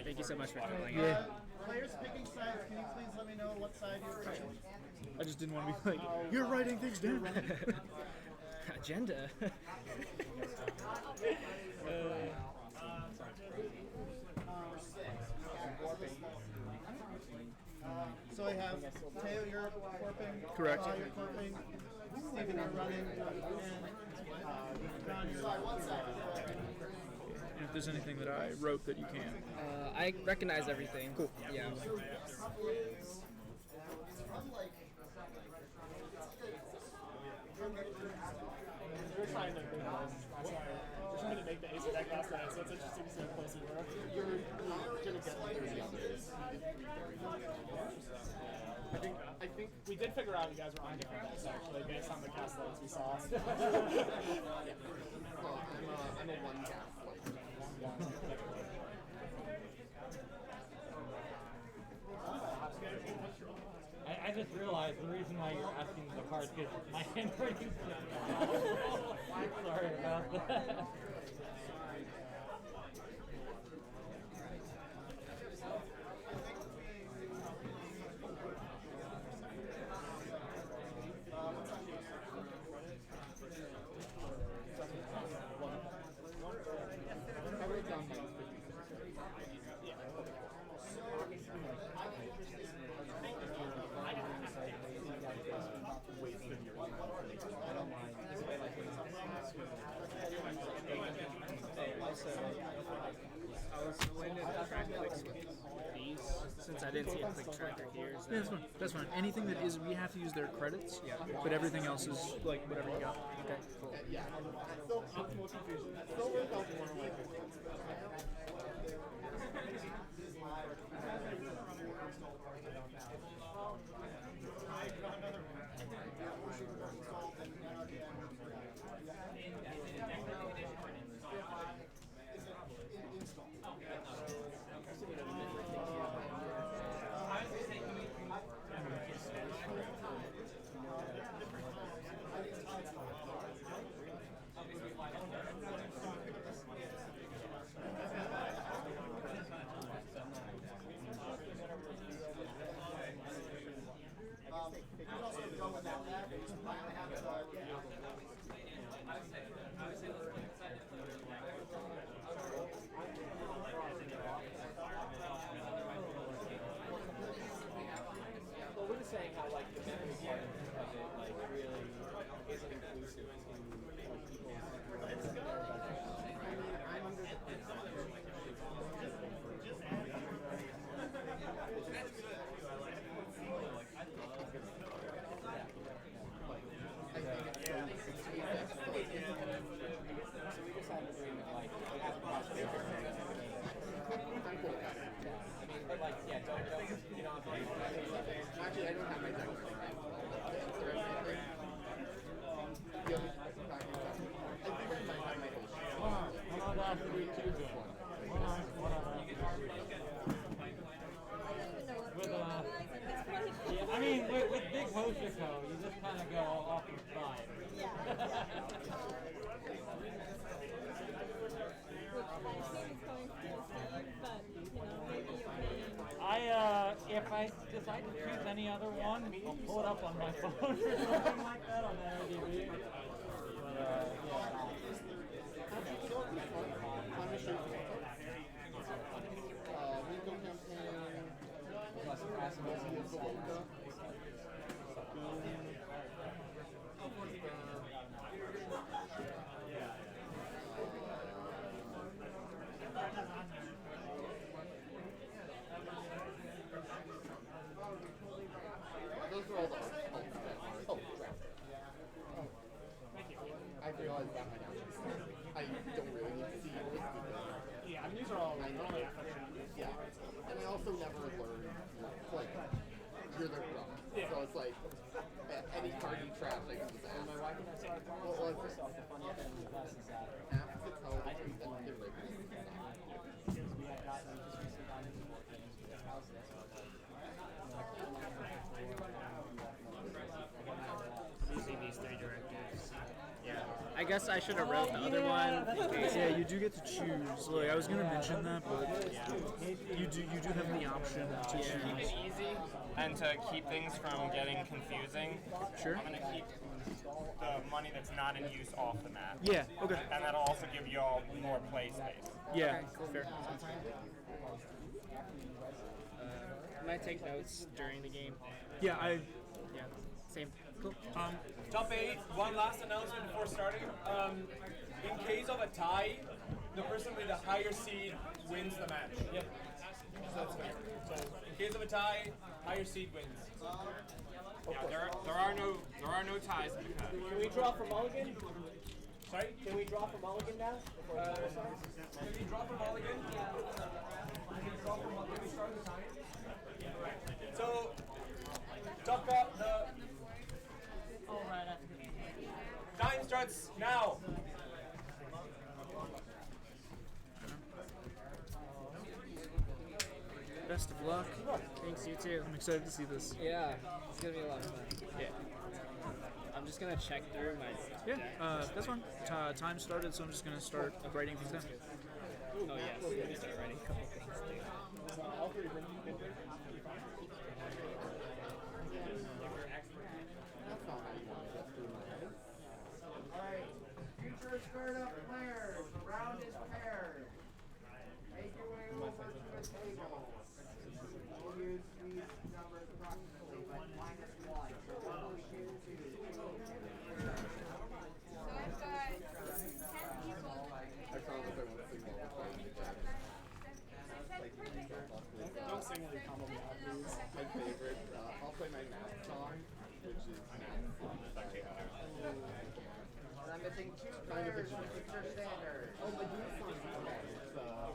Thank you so much for calling. Yeah. Players picking sides, can you please let me know what side you're picking? I just didn't want to be like, you're writing things down. Agenda. So I have Teo, you're corping. Correct. You're corping. Steven, you're running. And John, you're on one side. And if there's anything that I wrote that you can. I recognize everything. Cool. Yeah. We're trying to make the ace deck last night, so it's interesting to see how close we were. You're gonna get I think we did figure out you guys were on different decks actually, based on the cast loads we saw. I'm a one gap. I just realized the reason why you're asking the cards because my handwriting's sorry about that. I was going to track clicks with these since I didn't see a click tracker here. So. Yeah, that's fine. That's fine. Anything that is, we have to use their credits. Yeah. But everything else is like whatever you got. Okay, cool. Still optimal confusion. Still really helpful. Well, we're just saying how like the memory part of it like really isn't inclusive to like people's. with Big Hoshiko, you just kind of go off the side. If I decide to choose any other one, I'll pull it up on my phone or something like that on NRDB. Those are all the oh, crap. I realized that my I don't really need to see yours because Yeah, I mean, these are all I know. Yeah. And I also never learned like you're the rough. Yeah. So it's like any card you trash I can just ask. My wife and I started talking about myself. The funny thing with us is that Ask to tell the truth and get rid of it. we had gotten, we just recently got into board games with this house. Using these 3 directives. Yeah. I guess I should have wrote the other one in case. Yeah, you do get to choose. Like I was gonna mention that, but you do have the option to Keep it choose. easy and to keep things from getting confusing. Sure. I'm gonna keep the money that's not in use off the map. Yeah. Okay. And that'll also give you all more play space. Yeah. Fair. Can I take notes during the game? Yeah. Yeah. Same. Cool. Top 8, one last announcement before starting. In case of a tie, the person with the higher seed wins the match. Yep. So that's fair. So in case of a tie, higher seed wins. Yeah, there are no ties in the pack. Can we draw for Mulligan? Sorry? Can we draw for Mulligan now? Before we start? Can we draw for Mulligan? Can we draw for Mulligan? Can we start the time? So, top up the time starts now. Best of luck. Thanks, you too. I'm excited to see this. Yeah, it's gonna be a lot of fun. Yeah. I'm just gonna check through my. Yeah. That's fine. Time started, so I'm just gonna start writing things down. Oh yes, let me start writing a couple things too. Alright, future startup players, the round is paired. Make your way over to a table. We'll use these numbers approximately, but minus 1. So 1 we do 2. So I've got 10 people. I promise I won't sing while we're playing the game. Don't sing when you combo me out, please. My favorite, I'll play my math song, which is Math Song by I'm missing 2 players from future standard. Oh, but you song is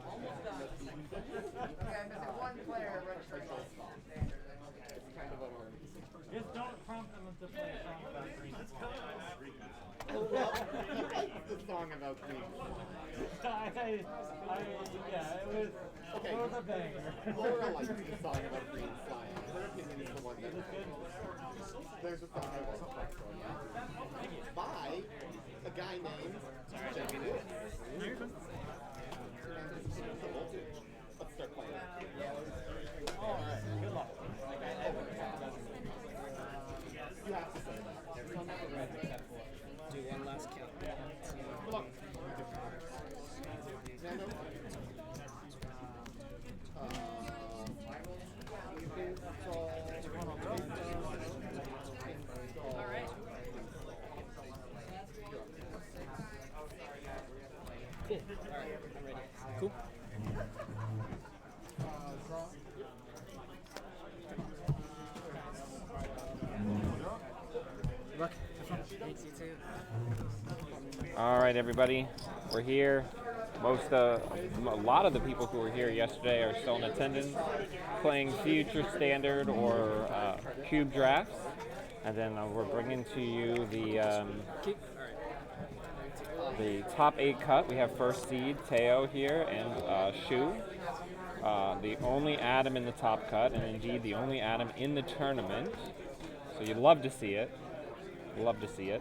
almost done. Okay, I'm missing 1 player ready for future standard. It's kind of a Just don't prompt them to play a song about green. Oh, well, he likes the song about green. Yeah, it was a banger. Laura likes the song about green flying. Her opinion is the one that matters. There's a song I like by a guy named Jamie Lewis. Let's start playing. Alright, good luck. You have to say that. Do one last count. Good luck. Alright. Cool. Alright, I'm ready. Cool. Good luck. Have fun. Thanks, you too. All right, everybody, we're here. A lot of the people who were here yesterday are still in attendance, playing future standard or cube drafts, and then we're bringing to you the top 8 cut. We have first seed Teo here and Shu, the only Adam in the top cut, and indeed the only Adam in the tournament. So you'd love to see it. Love to see it.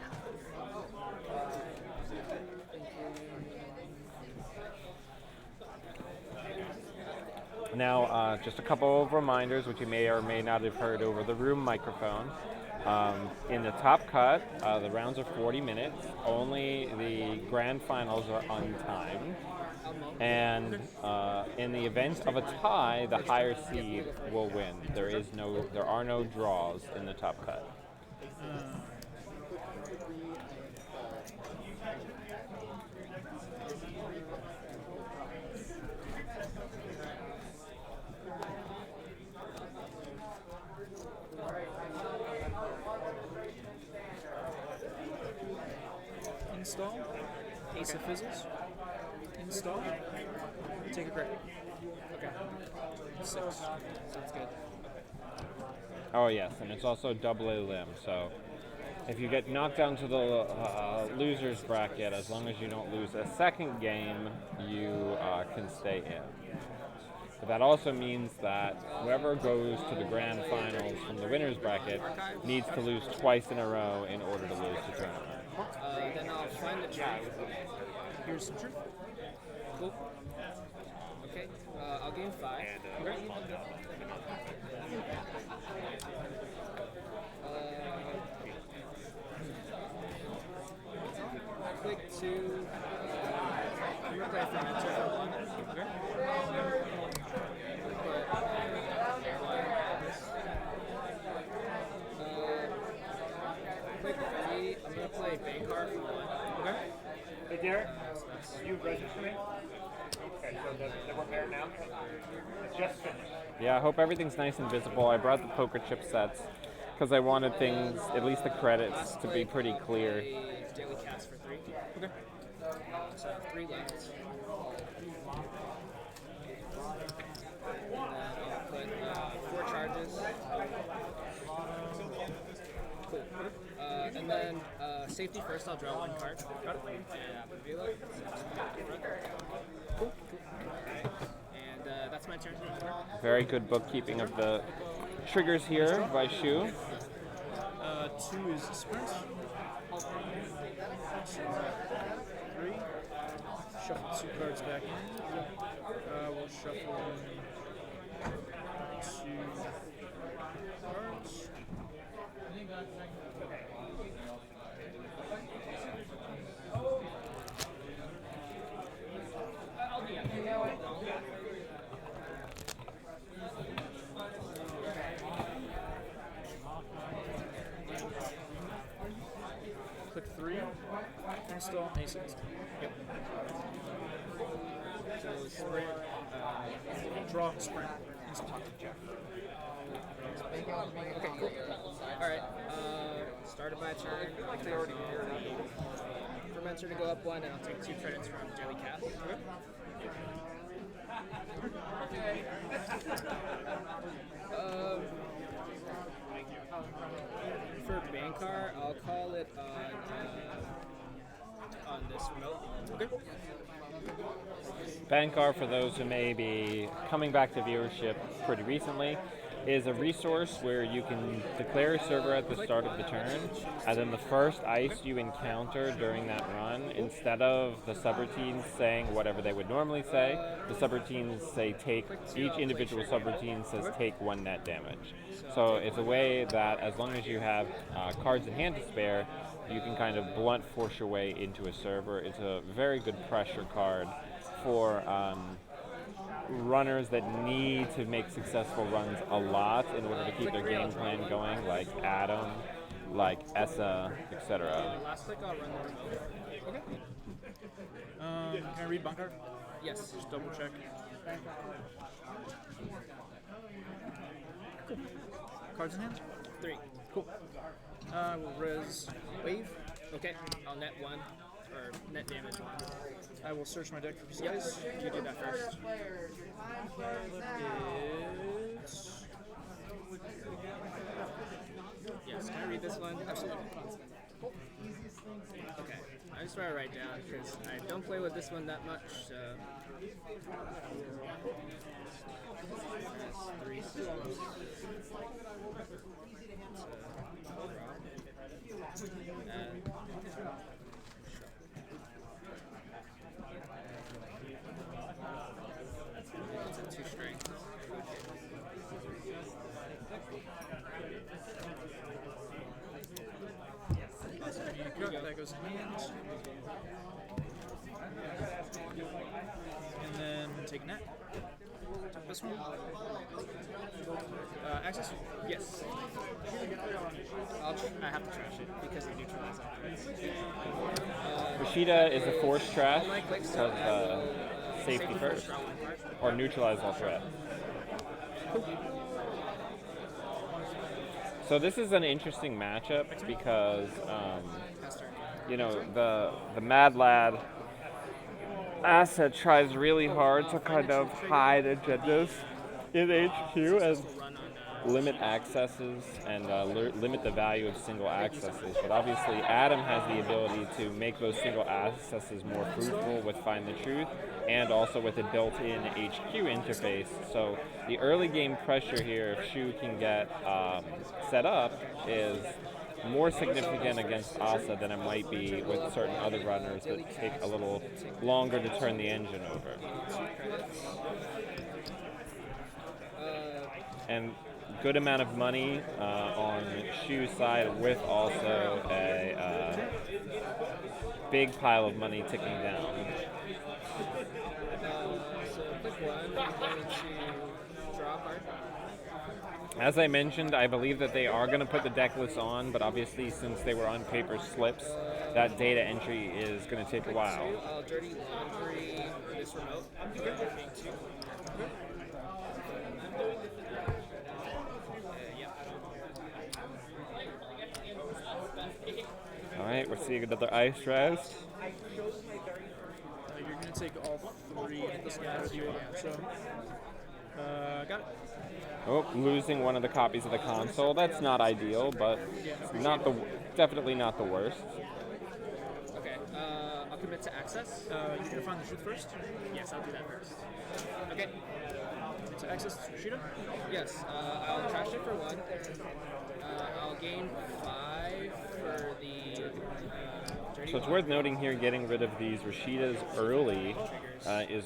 Now, just a couple of reminders, which you may or may not have heard over the room microphone. In the top cut, the rounds are 40 minutes. Only the grand finals are untimed. And in the event of a tie, the higher seed will win. There are no draws in the top cut. Install. Ace of Fizzles. Install. Take a credit. Okay. 6. Sounds good. Oh yes, and it's also double A limb, so if you get knocked down to the loser's bracket, as long as you don't lose a second game, you can stay in. But that also means that whoever goes to the grand finals from the winner's bracket needs to lose twice in a row in order to lose the tournament. Then I'll find the track. Here's some truth. Cool. Okay, I'll gain 5. Okay. Click 2. I'm gonna play for mentor for 1. Okay. Click 3. I'm gonna play Bankar for 1. Okay. Hey, Derek, you register me? Okay, so we're paired now? Just finished. Yeah, I hope everything's nice and visible. I brought the poker chip sets because I wanted things, at least the credits, to be pretty clear. Daily cast for 3. Okay. So 3 left. And then I'll put 4 charges. Cool. And then safety first, I'll draw 1 card. Got it. And reveal it. Cool. And that's my turn. Very good bookkeeping of the triggers here by Shu. 2 is sprint. 3. Shuffle 2 cards back in. We'll shuffle in 2 cards. Click 3. Install. Ace of Fizzles. Yep. So sprint. Draw. Sprint. Install. Okay, cool. Alright, started my turn. For mentor to go up 1, and I'll take 2 credits from daily cast. For Bankar, I'll call it on this remote. Okay. Bankar, for those who may be coming back to viewership pretty recently, is a resource where you can declare a server at the start of the turn, and then the first ice you encounter during that run, instead of the subroutines saying whatever they would normally say, the subroutines say each individual subroutine says take 1 net damage. So it's a way that as long as you have cards in hand to spare, you can kind of blunt force your way into a server. It's a very good pressure card for runners that need to make successful runs a lot in order to keep their game plan going, like Adam, like Essa, etc. Last click, I'll run the remote. Okay. Can I read Bankar? Yes. Just double check. Cool. Cards in hand? 3. Cool. We'll res wave. Okay. I'll net 1. Or net damage 1. I will search my deck for size. You do that first. It's... Yes, can I read this one? Absolutely. Okay, I just want to write down because I don't play with this one that much, so... That's 3 steps. this hand. And then take net. Take this one. Access? Yes. I have to trash it because I neutralize all threats. Rashida is a force trash because safety first, or neutralize all threat. So this is an interesting matchup because, you know, the Mad Lad asset tries really hard to kind of hide agendas in HQ and limit accesses and limit the value of single accesses. But obviously Adam has the ability to make those single accesses more fruitful with Find the Truth and also with a built-in HQ interface. So the early game pressure here, if Shu can get set up, is more significant against Asa than it might be with certain other runners that take a little longer to turn the engine over. And good amount of money on Shu's side with also a big pile of money ticking down. So click one, I'm going to draw a card. As I mentioned, I believe that they are going to put the deck list on, but obviously since they were on paper slips, that data entry is going to take a while. I'll dirty laundry this remote. Alright, we're seeing another ice rest. You're going to take all three and hit this guy with you. So, got it. Oh, losing one of the copies of the console. That's not ideal, but definitely not the worst. Okay, I'll commit to access. You're going to Find the Truth first? Yes, I'll do that first. Okay. Commit to access Rashida? Yes, I'll trash it for one. I'll gain 5 for the dirty So it's worth noting here, getting rid of these Rashidas early is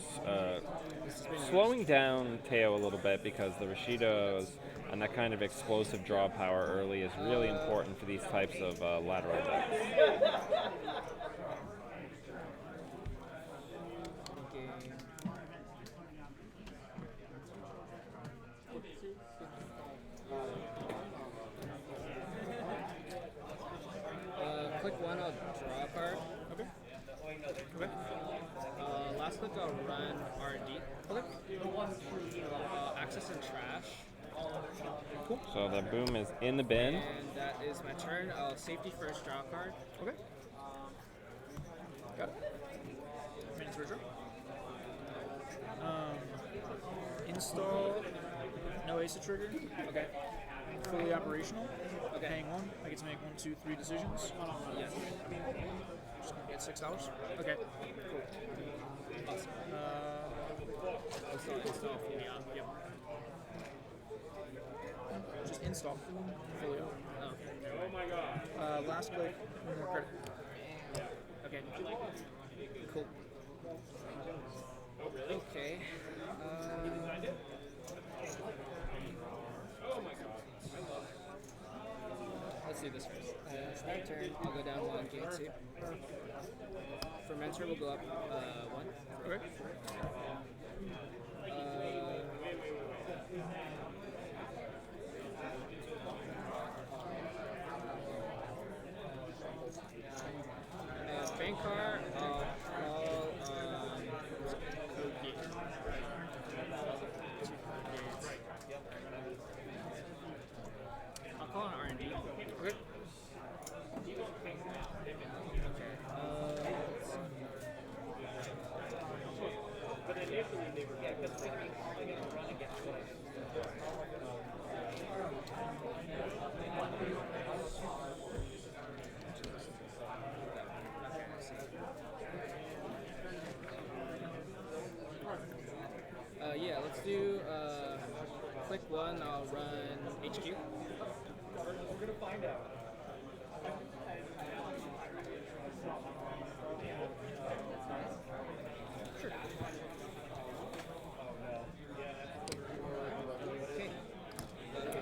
slowing down Teo a little bit, because the Rashidas and that kind of explosive draw power early is really important for these types of lateral decks. Click one, I'll draw a card. Okay. Last click, I'll run R&D. Okay. Access and trash. Cool. So the boom is in the bin. And that is my turn. I'll safety first, draw a card. Okay. Got it. Minutes for a draw. Install. No ACE trigger. Okay. Fully operational. Okay. Paying 1. I get to make 1, 2, 3 decisions. Yes. Just gonna get $6. Okay. Cool. Awesome. Install fully on. Yep. Just install. Fully on. Oh my god. Last click. 1 more credit. Okay. Cool. Okay. Let's do this first. It's my turn. I'll go down 1, gain 2. Fermenter will go up 1. Okay. Bankar, I'll call I'll call an R&D. Okay.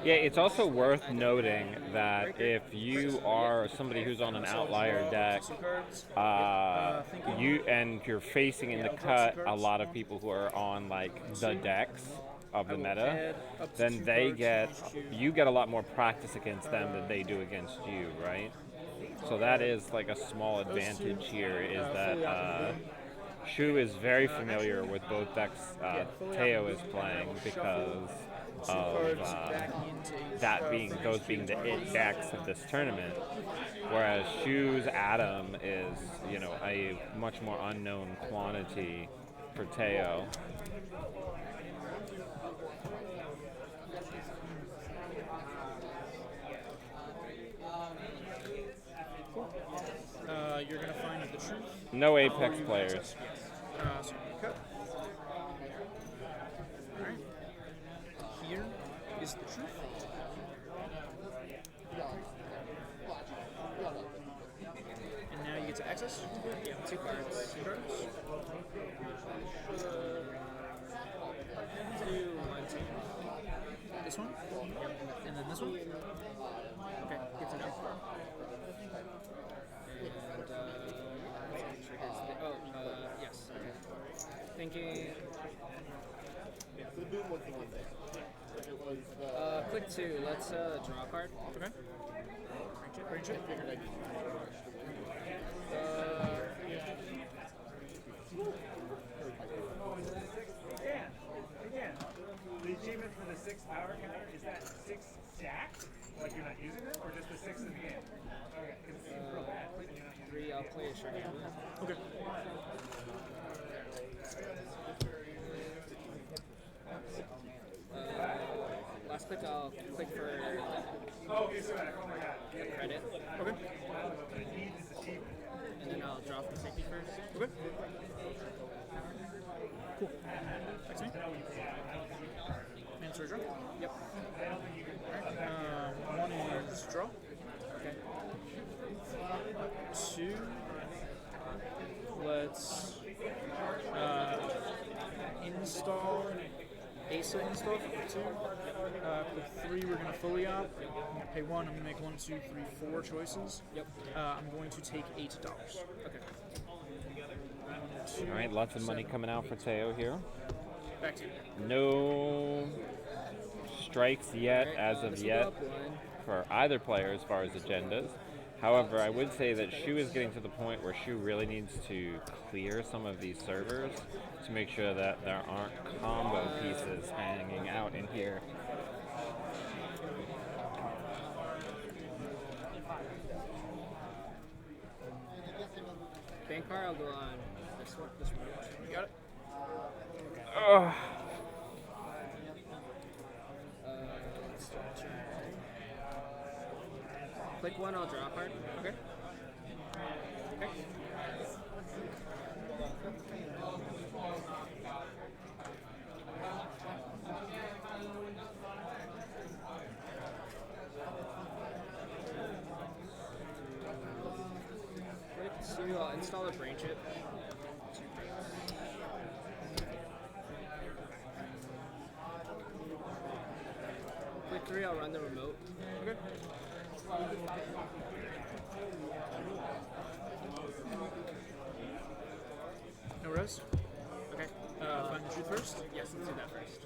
Yeah, it's also worth noting that if you are somebody who's on an outlier deck, you're facing in the cut a lot of people who are on like the decks of the meta, then you get a lot more practice against them than they do against you, right? So that is like a small advantage here, is that Shu is very familiar with both decks Teo is playing because of those being the it decks of this tournament, whereas Shu's Atom is, you know, a much more unknown quantity for Teo. You're gonna find the truth. No Apex players. So cut. Alright. Here is the truth. And now you get to access. Yeah, 2 cards. 2 cards. 2, 1, 2. This one. And then this one. Okay, good to know. Yes. Okay. Thinking. The boom was the one thing. It was Click 2. Let's draw a card. Okay. Range it. Again, the achievement for the 6 power counter, is that 6 stacked? Like you're not using them, or just the 6 in the game? Okay, because it seems real bad. 3, I'll play a short game. Okay. Last click, I'll click for credit. Okay. And then I'll draw from safety first. Okay. Cool. Next me. Answer draw? Yep. Alright. 1 is draw. Okay. 2. Let's install ASA install for 2. For 3, we're going to fully op. I'm going to pay 1. I'm going to make 1, 2, 3, 4 choices. Yep. I'm going to take $8. Okay. All right, lots of money coming out for Teo here. Back to you. No strikes yet, as of yet, for either player as far as agendas. However, I would say that Shu is getting to the point where Shu really needs to clear some of these servers to make sure that there aren't combo pieces hanging out in here. Bank card, I'll go on this one. You got it? Ugh. Click 1, I'll draw a card. Okay. Okay. Click 2, I'll install a brain chip. Click 3, I'll run the remote. Okay. No res? Okay. Find the truth first? Yes, let's do that first.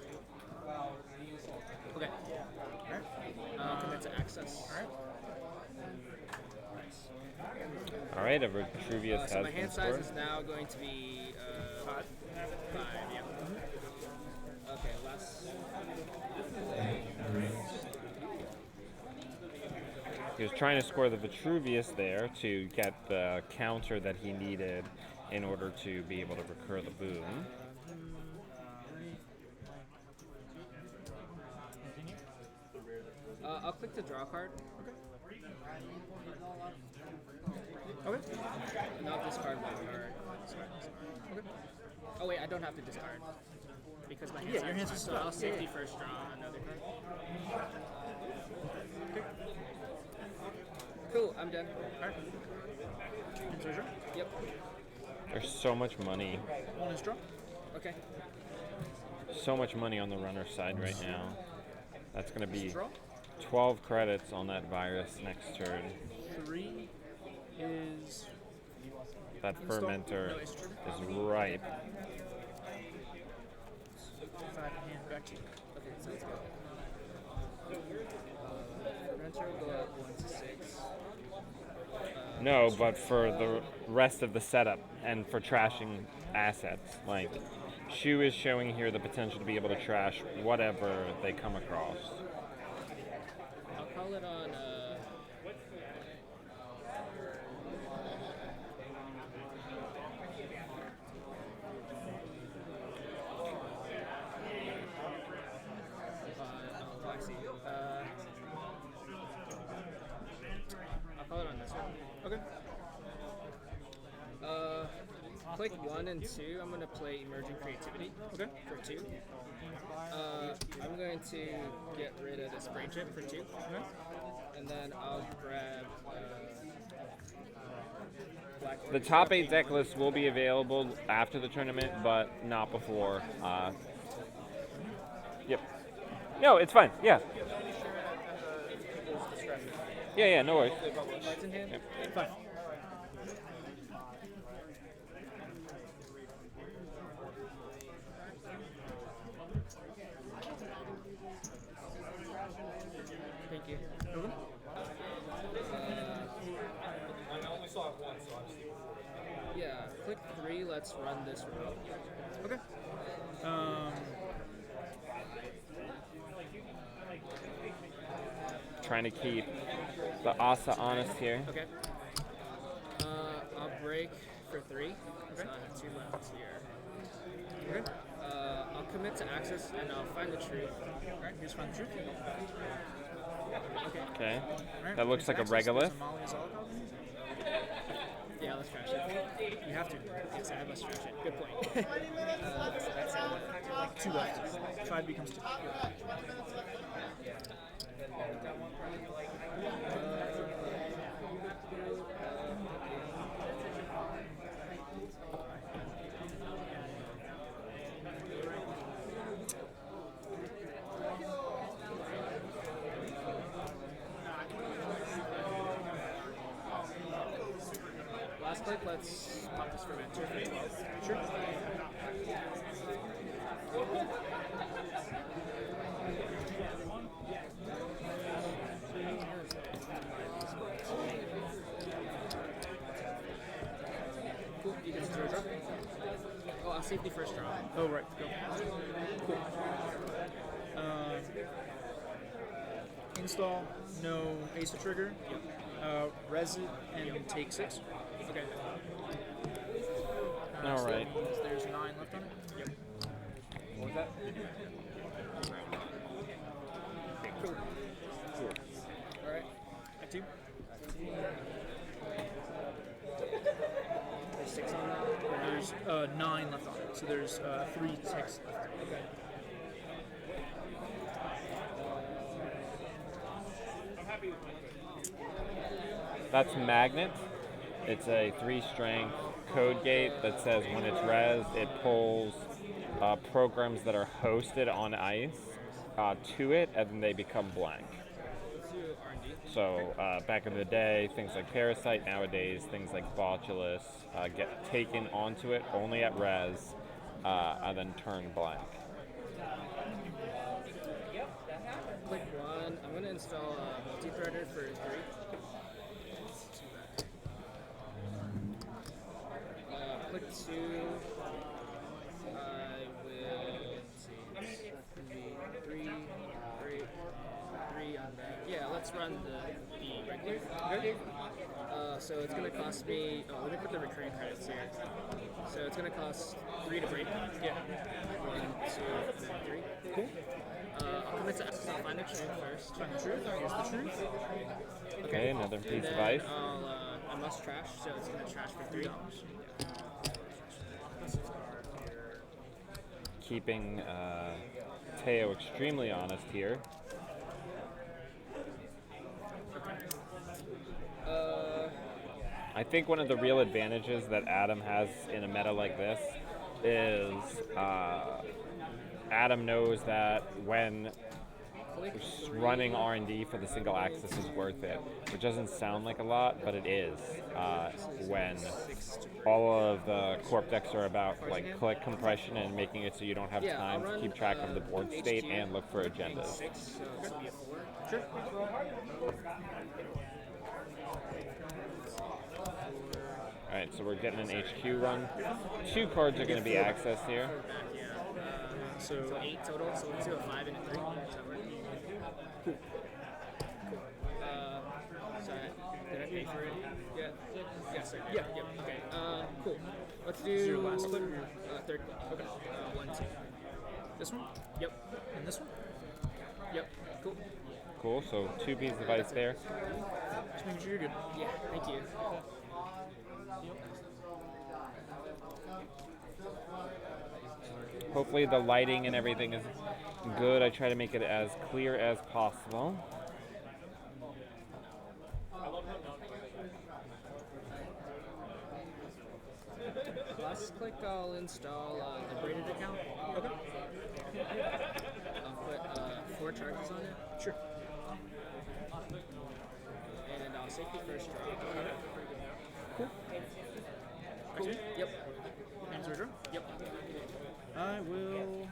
Okay. Alright. Commit to access. Alright. All right, a Vitruvius So has my been hand size scored. is now going to be 5. 5, yeah. Okay, last. He was trying to score the Vitruvius there to get the counter that he needed in order to be able to recur the boom. I'll click the draw card. Okay. And I'll discard 1 card. Okay. Oh wait, I don't have to discard. Because my hand Yeah, size your hand's is is so fine. I'll safety first draw another card. Cool, I'm done. Alright. Answer draw? Yep. There's so much money. 1 is draw. Okay. So much money on the runner side right now. That's going to be Draw. 12 credits on that virus next turn. 3 is That install? fermenter No, it's trigger? is ripe. 5 hand back to you. Okay, sounds good. Fermenter will go at 1 to 6. No, but for the rest of the setup and for trashing assets. Like, Shu is showing here the potential to be able to trash whatever they come across. I'll call it on. I see. I'll call it on this one. Okay. Click 1 and 2. I'm going to play Emerging Creativity. Okay. For 2. I'm going to get rid of this brain chip for 2. Okay. And then I'll grab Black The top 8 deck list will be available after the tournament, but not before. Yep. No, it's fine. Yeah. Yeah, no worries. Cards in hand? Yep. Fine. Thank you. Okay. Yeah, click 3. Let's run this row. Okay. Trying to keep the Asa honest here. Okay. I'll break for 3. Okay. So I have 2 left here. Okay. I'll commit to access and I'll find the truth. Alright, here's find the truth. Okay. Okay. Alright, That looks like a access, there's regolith. Molly Azalakov. Yeah, let's trash it. You have to. Yes, I must trash it. Good point. That's 2 left. 5 becomes 2. Last click, let's pop this fermenter for 12. Sure. Cool, you can zero drop. Oh, I'll save the first draw. Oh, right. Go. Cool. Install, no Ace trigger. Res it and take 6. Okay. All So right. that means there's 9 left on it. Yep. What was that? Okay, cool. Alright. At 2. There's 6 on that. There's 9 left on it. So there's 3 ticks left. Okay. That's Magnet. It's a 3-strength code gate that says when it's res, it pulls programs that are hosted on ice to it, and then they become blank. Let's do R&D. So back in the day, things like Parasite, nowadays, things like Botulus get taken onto it only at res, and then turn blank. Click 1. I'm going to install a multi-threader for 3. Click 2. I will, let's see, 3 on that. Yeah, let's run the regular. Okay. So it's going to cost me, let me put the recurring credits here. So it's going to cost 3 to break. Yeah. 1, 2, 3. Cool. I'll commit to access. I'll find the truth first. Find the truth. Here's the truth. Okay, another And piece then of ice. I must trash, so it's going to trash for 3. Keeping Teo extremely honest here. I think one of the real advantages that Adam has in a meta like this is Adam knows that when running R&D for the single axis is worth it, which doesn't sound like a lot, but it is when all of the corp decks are about like click compression and making it so you don't have time to keep track of the board state and look for agendas. Sure. Alright, so we're getting an HQ run. 2 cards are going to be accessed here. So 8 total, so let's do a 5 and a 3. Cool. Sorry, did I pay for it? Yeah. Yes, I did. Yeah. Okay. Cool. Let's do Is your last clip? Third clip. Okay. 1, 2. This one? Yep. And this one? Yep. Cool. Cool, so 2 pieces of ice there. Just making sure you're good. Yeah, thank you. Hopefully the lighting and everything is good. I try to make it as clear as possible. Last click, I'll install the braided account. Okay. I'll put 4 charges on it. Sure. And I'll safety first draw. Cool. Cool. Yep. Hands are draw? Yep. I will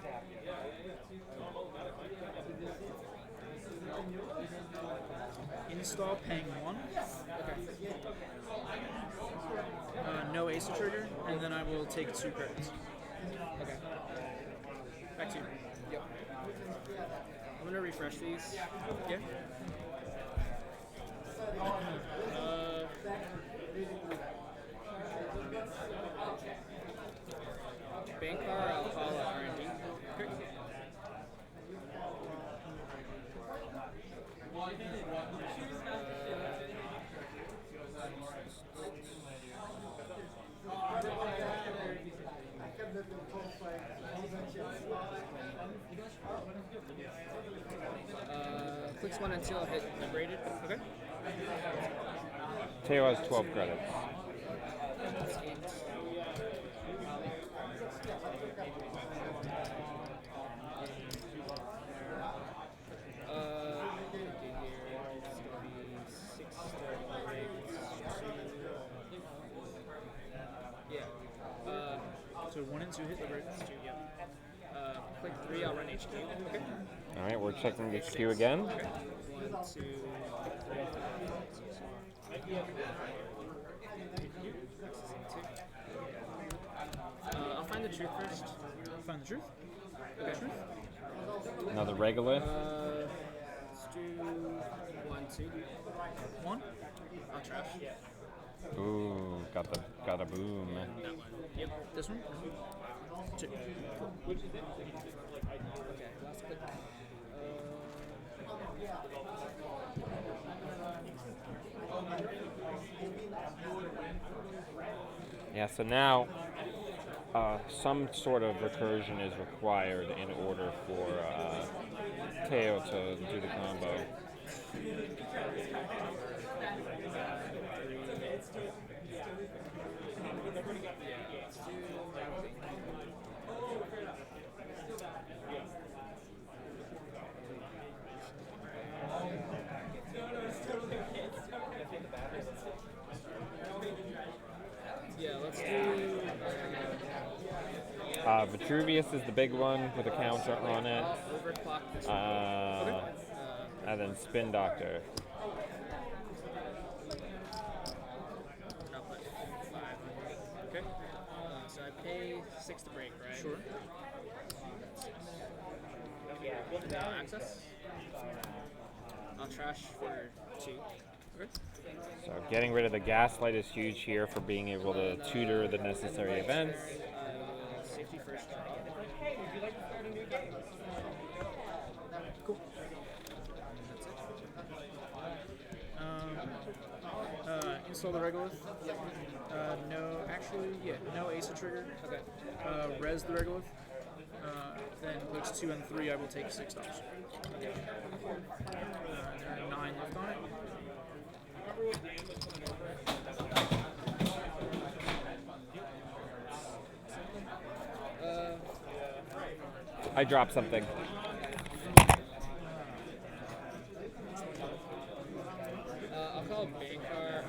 install Pang 1. Okay. No ace to trigger, and then I will take 2 credits. Okay. Back to you. Yep. I'm gonna refresh these. Yeah. Bankar, I'll call R&D. Okay. Clicks 1 and 2, I'll hit the braided. Okay. Teo has 12 credits. So 1 and 2 hit the braid. Click 3, I'll run HQ. Okay. Alright, we're checking HQ again. Okay. 1, 2, 3. I'll find the truth first. Find the truth? Okay. Another regolith. Let's do 1, 2. 1. I'll trash. Ooh, got a boom. That one. Yep. This one? 2. Okay, last click. Yeah, so now some sort of recursion is required in order for Teo to do the combo. Yeah, let's do. Vitruvius is the big one with a counter on it. Overclock this one. And then Spin Doctor. I'll put 5 on here. Okay. So I pay 6 to break, right? Sure. Access. I'll trash for 2. Okay. So getting rid of the Gaslight is huge here for being able to tutor the necessary events. Safety first draw. Cool. Install the regolith. No ace to trigger. Okay. Res the regolith. Then clicks 2 and 3, I will take $6. There are 9 left on it. I dropped something. Bankar.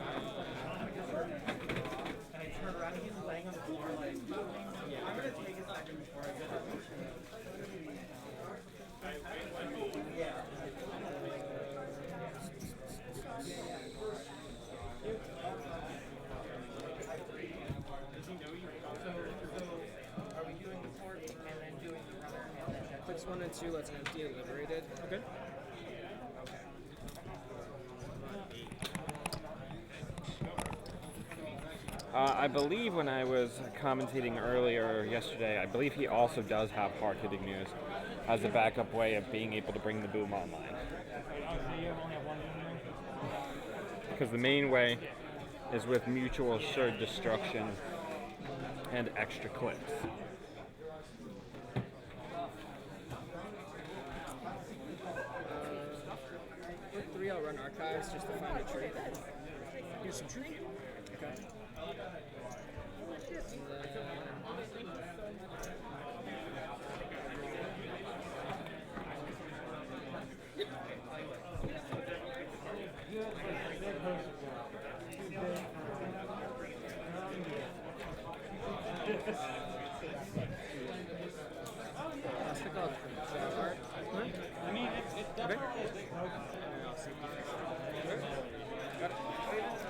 Clicks 1 and 2, let's empty it, liberated. Okay. I believe when I was commentating earlier yesterday, I believe he also does have hard-hitting news as a backup way of being able to bring the boom online. Because the main way is with mutual assured destruction and extra clicks. With 3, I'll run archives just to find a tree. Here's some tree. Okay.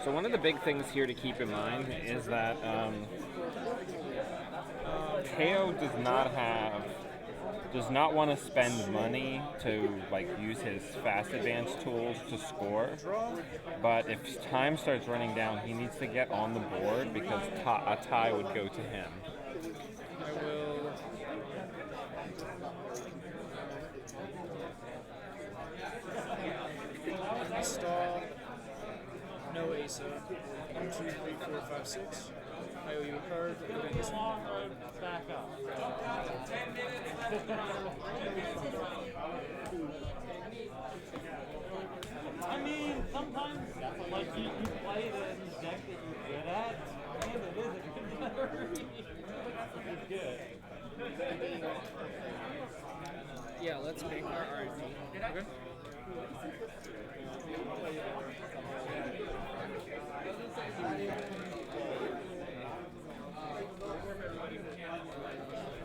So one of the big things here to keep in mind is that Teo does not want to spend money to use his fast advance tools to score, but if time starts running down, he needs to get on the board because a tie would go to him. I will Install. No ASA. 1, 2, 3, 4, 5, 6. I owe you a card. Put in this one. Back up. I mean, sometimes you play the deck that you're good at, and it is a good memory. It's good. Yeah, let's make our RNG. Okay.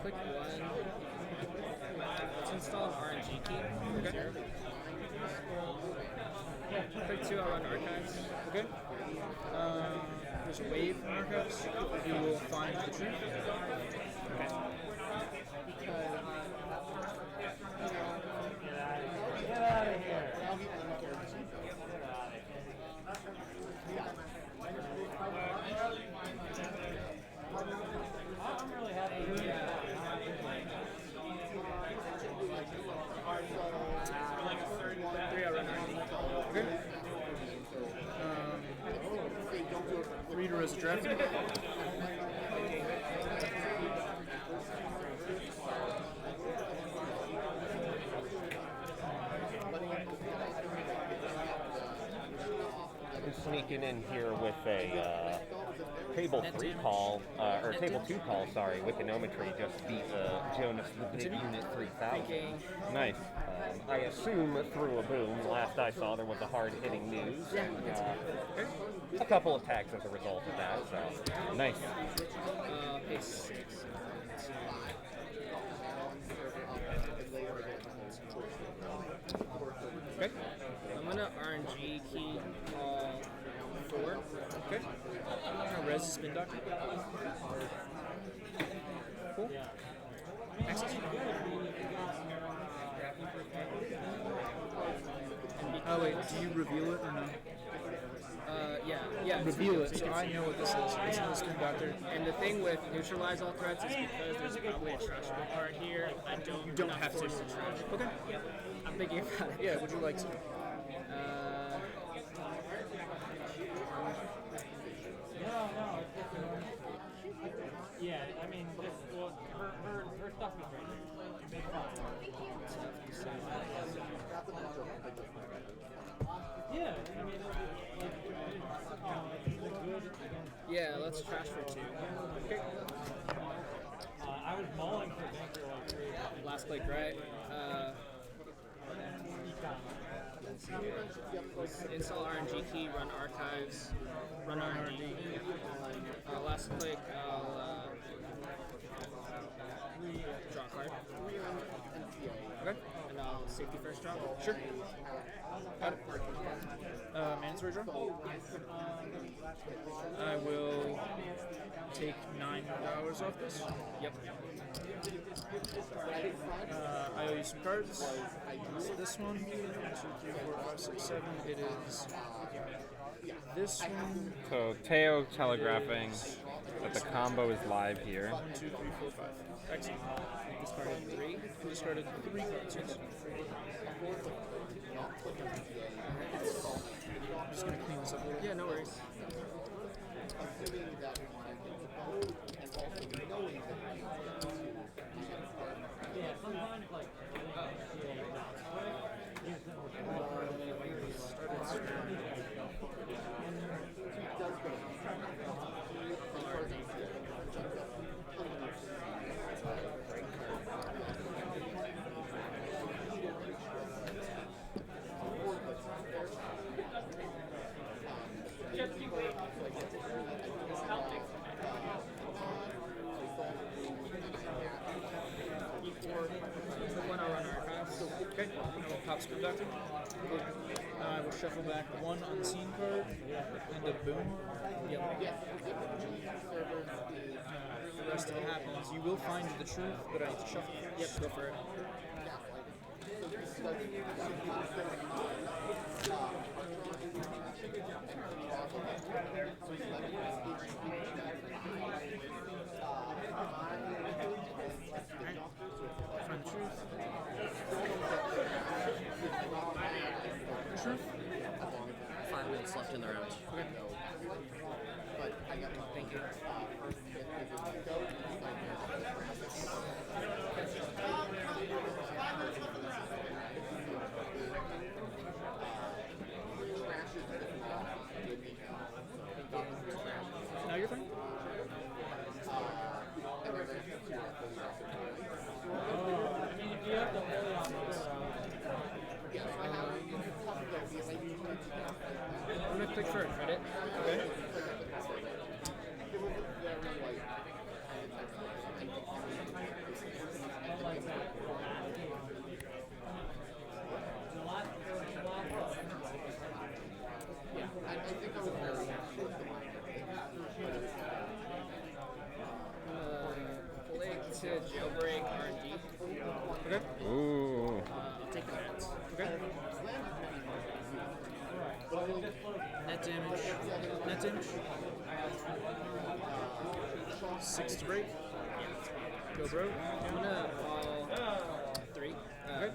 Click 1. Let's install an RNG key. Okay. Click 2, I'll run archives. Okay. There's a wave in archives. You will find the tree. Okay. Get out of here. I'm really happy with that. 3, I'll run RNG. Okay. 3 to res a draft. Sneaking in here with a table 3 call, or table 2 call, sorry, with Inometry just beat Jonas the Big Unit 3000. Nice. I assume through a boom. Last I saw there was a hard-hitting news. And, a couple of tags as a result of that, so. Nice. Pace 6. Okay. I'm gonna RNG key all 4. Okay. I'm gonna res the spin doctor. Cool. Access. Oh wait, do you reveal it or no? Yeah. Reveal it, so I know what this is. It's not a spin doctor. And the thing with neutralize all threats is because there's probably a trashable card here. You don't have to. Trash. Okay. I'm thinking about it. Yeah, would you like to? Yeah, I mean, her stuff is right there. It's fine. Yeah, I mean, yeah, let's trash for 2. Okay. I was mulling for Banker like 3. Last click, right? Install RNG key, run archives, run RNG. Last click, I'll draw a card. Okay. And I'll safety first draw. Sure. Got it. Mandatory draw. I will take $9 off this. Yep. I owe you some cards. It's this one. 1, 2, 3, 4, 5, 6, 7. It is this one. So Teo telegraphing that the combo is live here. 1, 2, 3, 4, 5. Excellent. Discarded 3. You discarded 3 cards. Yes. I'm just gonna clean this up a little. Yeah, no worries. When I run archives. Okay. I will pop Screw Doctor. I will shuffle back 1 unseen card and a boom. Yep. The rest of it happens. You will find the truth, but I need to shuffle. Yep, go for it. Find the truth. Truth. 5 minutes left in the round. Okay. Thank you. Now you're fine. I'm gonna click for a credit. Okay. Click to jailbreak RNG. Okay. Ooh. I'll take the mats. Okay. Net damage. Net damage. 6 to break. Go broke. I'm gonna call 3. Okay.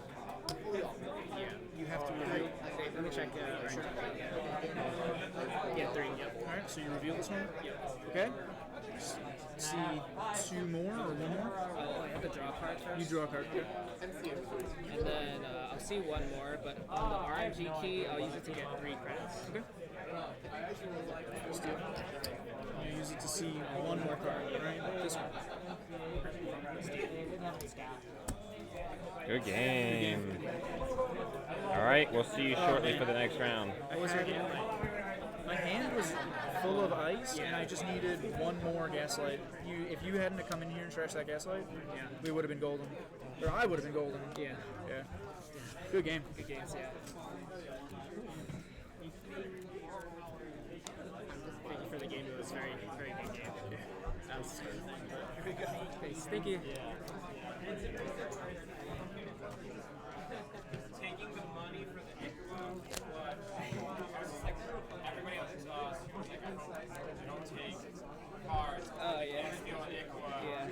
You have to reveal. Okay, let me check. Sure. Yeah, 3. Yep. Alright, so you reveal this one? Yep. Okay. See 2 more or 1 more? I have to draw a card first. You draw a card. Okay. And then I'll see 1 more, but on the RNG key, I'll use it to get 3 credits. Okay. Let's do it. You use it to see 1 more card, right? This one. Good game. All right, we'll see you shortly for the next round. What was your hand? My hand was full of ice, and I just needed 1 more gaslight. If you hadn't come in here and trashed that gaslight, we would have been golden. Or I would have been golden. Yeah. Yeah. Good game. Good games, yeah. Thank you for the game. It was very, very good game. That was sort of thing. Thanks. Thank you. Taking the money for the Ikuo, but I was just like, everybody else is lost. I don't take cards. Oh, yeah. I steal an Ikuo. Yeah.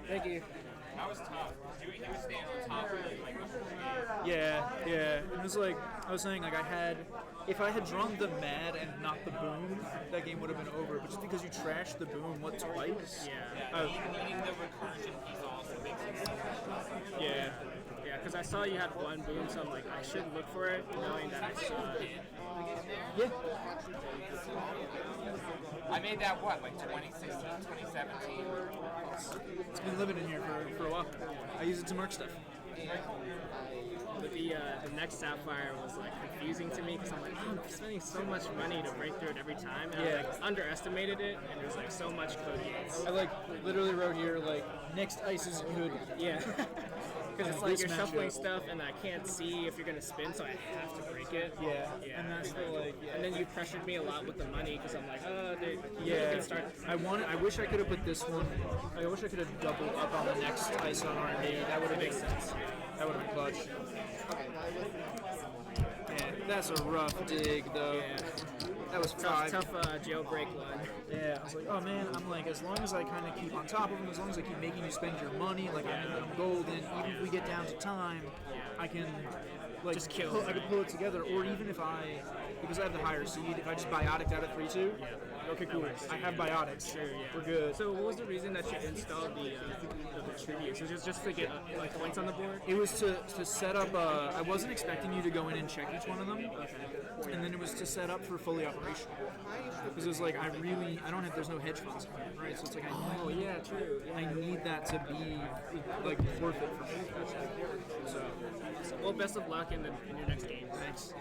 Thank you. That was tough. He was staying on top of it, like, Yeah, yeah. It was like, I was saying, like, if I had drawn the mad and not the boom, that game would have been over. But just because you trashed the boom, what, twice? Yeah. needing the recursion piece also makes it so Yeah. Yeah, because I saw you had one boom, so I'm like, I should look for it, knowing that I should. Yeah. I made that what, like 2016, 2017? It's been living in here for a while. I use it to mark stuff. But the next Sapphire was like confusing to me because I'm like, oh, I'm spending so much money to break through it every time, and I like underestimated it, and there's like so much code gates. I like literally wrote here like next ice is good. Yeah. Because it's like This you're shuffling matchup. stuff, and I can't see if you're gonna spin, so I have to break it. Yeah. Yeah. And that's the like. Yeah. And then you pressured me a lot with the money because I'm like, oh, dude, you Yeah, can start. I wish I could have put this one. I wish I could have doubled up on the next ice on R&D. That would have made sense. That would have been clutch. Man, that's a rough dig though. Yeah. That was five. Tough jailbreak one. Yeah, I was like, oh man, I'm like, as long as I kind of keep on top of them, as long as I keep making you spend your money, like I'm golden. Even if we get down to time, I can like Just kill. I can pull it together. Or even if because I have the higher seed, if I just biotic out at 3-2. Okay, cool. I have biotics. Sure, yeah. We're good. So what was the reason that you installed the tributes? Was it just to get like points on the board? It was to set up. I wasn't expecting you to go in and check each one of them, and then it was to set up for fully operational. Because it was like there's no hedge funds, right? So it's like True. I need that to be like worth it for me. So Well, best of luck in your next game. thanks.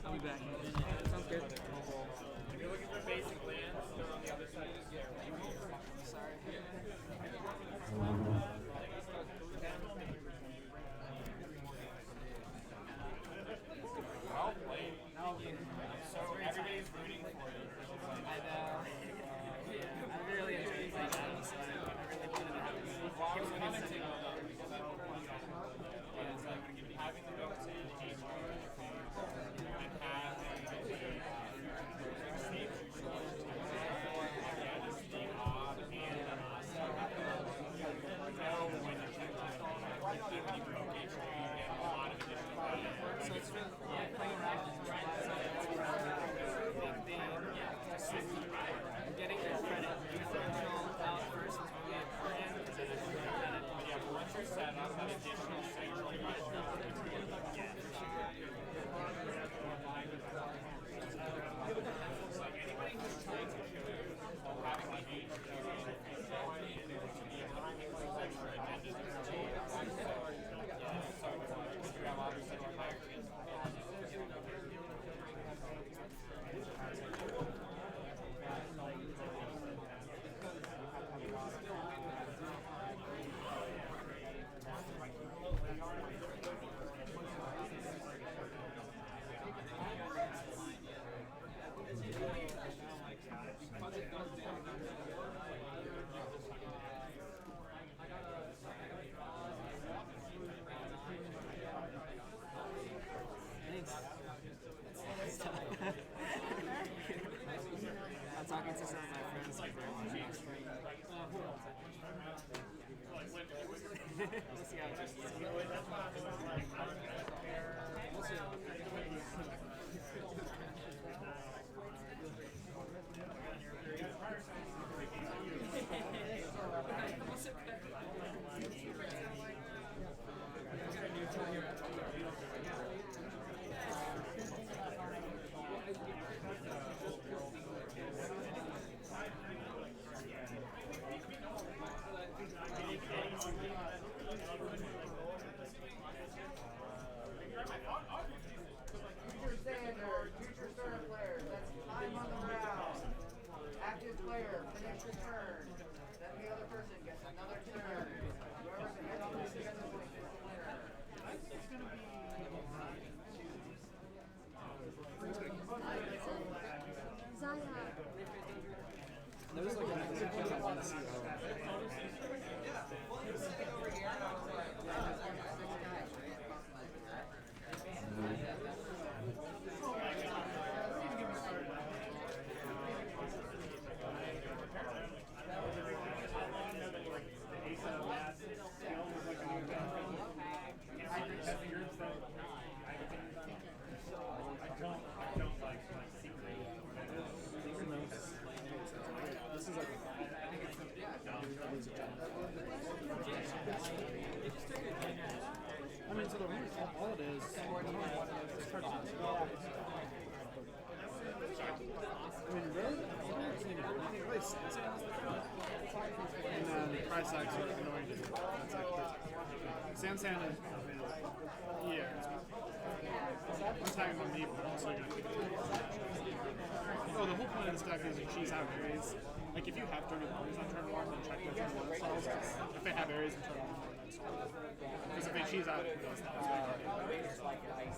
I'll be back in a minute. Sounds good. If you're looking for basic lands, they're on the other side of the scale. Sorry. Well played. So everybody's rooting for you. I know. I really enjoyed playing that. So I really wanted to have it. Well, I was commenting on that because I don't want to having to go to HR and have So it's really playing Radlands, right? So it's getting your credit differential out first is really important because then it's your credit. But yeah, but once you're set up, that additional central like anybody who's trying to kill you while having the age extra agendas so you have obviously a higher chance of I'm talking to some of my friends because they're watching the stream. We'll see how it goes. Future Xander, future There's like a count I want to see. This is like I mean, so the room, all it is cartoons. I mean, really? Really sense it. And then price tags are annoying. That's like Sansan is, yeah. I'm tagging on me, but I'm also going to the whole point of this deck is you cheese out areas. Like if you have turn of areas on turn 1, then check their turn 1 spells. If they have areas on turn 1, then install. Because if they cheese out, it goes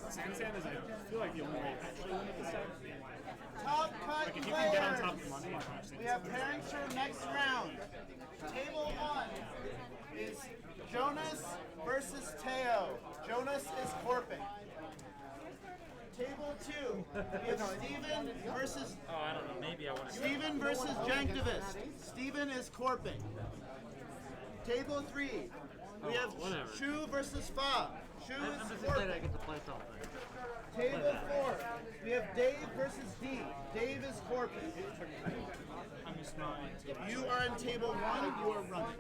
Sansan is, I feel like, the only way to actually win with this deck. Top cut Like if you can get on top players. of money, We have pairings for next round. Table 1 is Jonas versus Teo. Jonas is Corping. Table 2, we have Steven versus I don't know. Maybe I want to. Steven versus Janktivist. Steven is Corping. Table 3, we have whatever. Shu versus Fa. Shu I'm is just excited I Corping. get to play something. Table 4, we have Dave versus D. Dave is Corping. You are in table 1, you are running.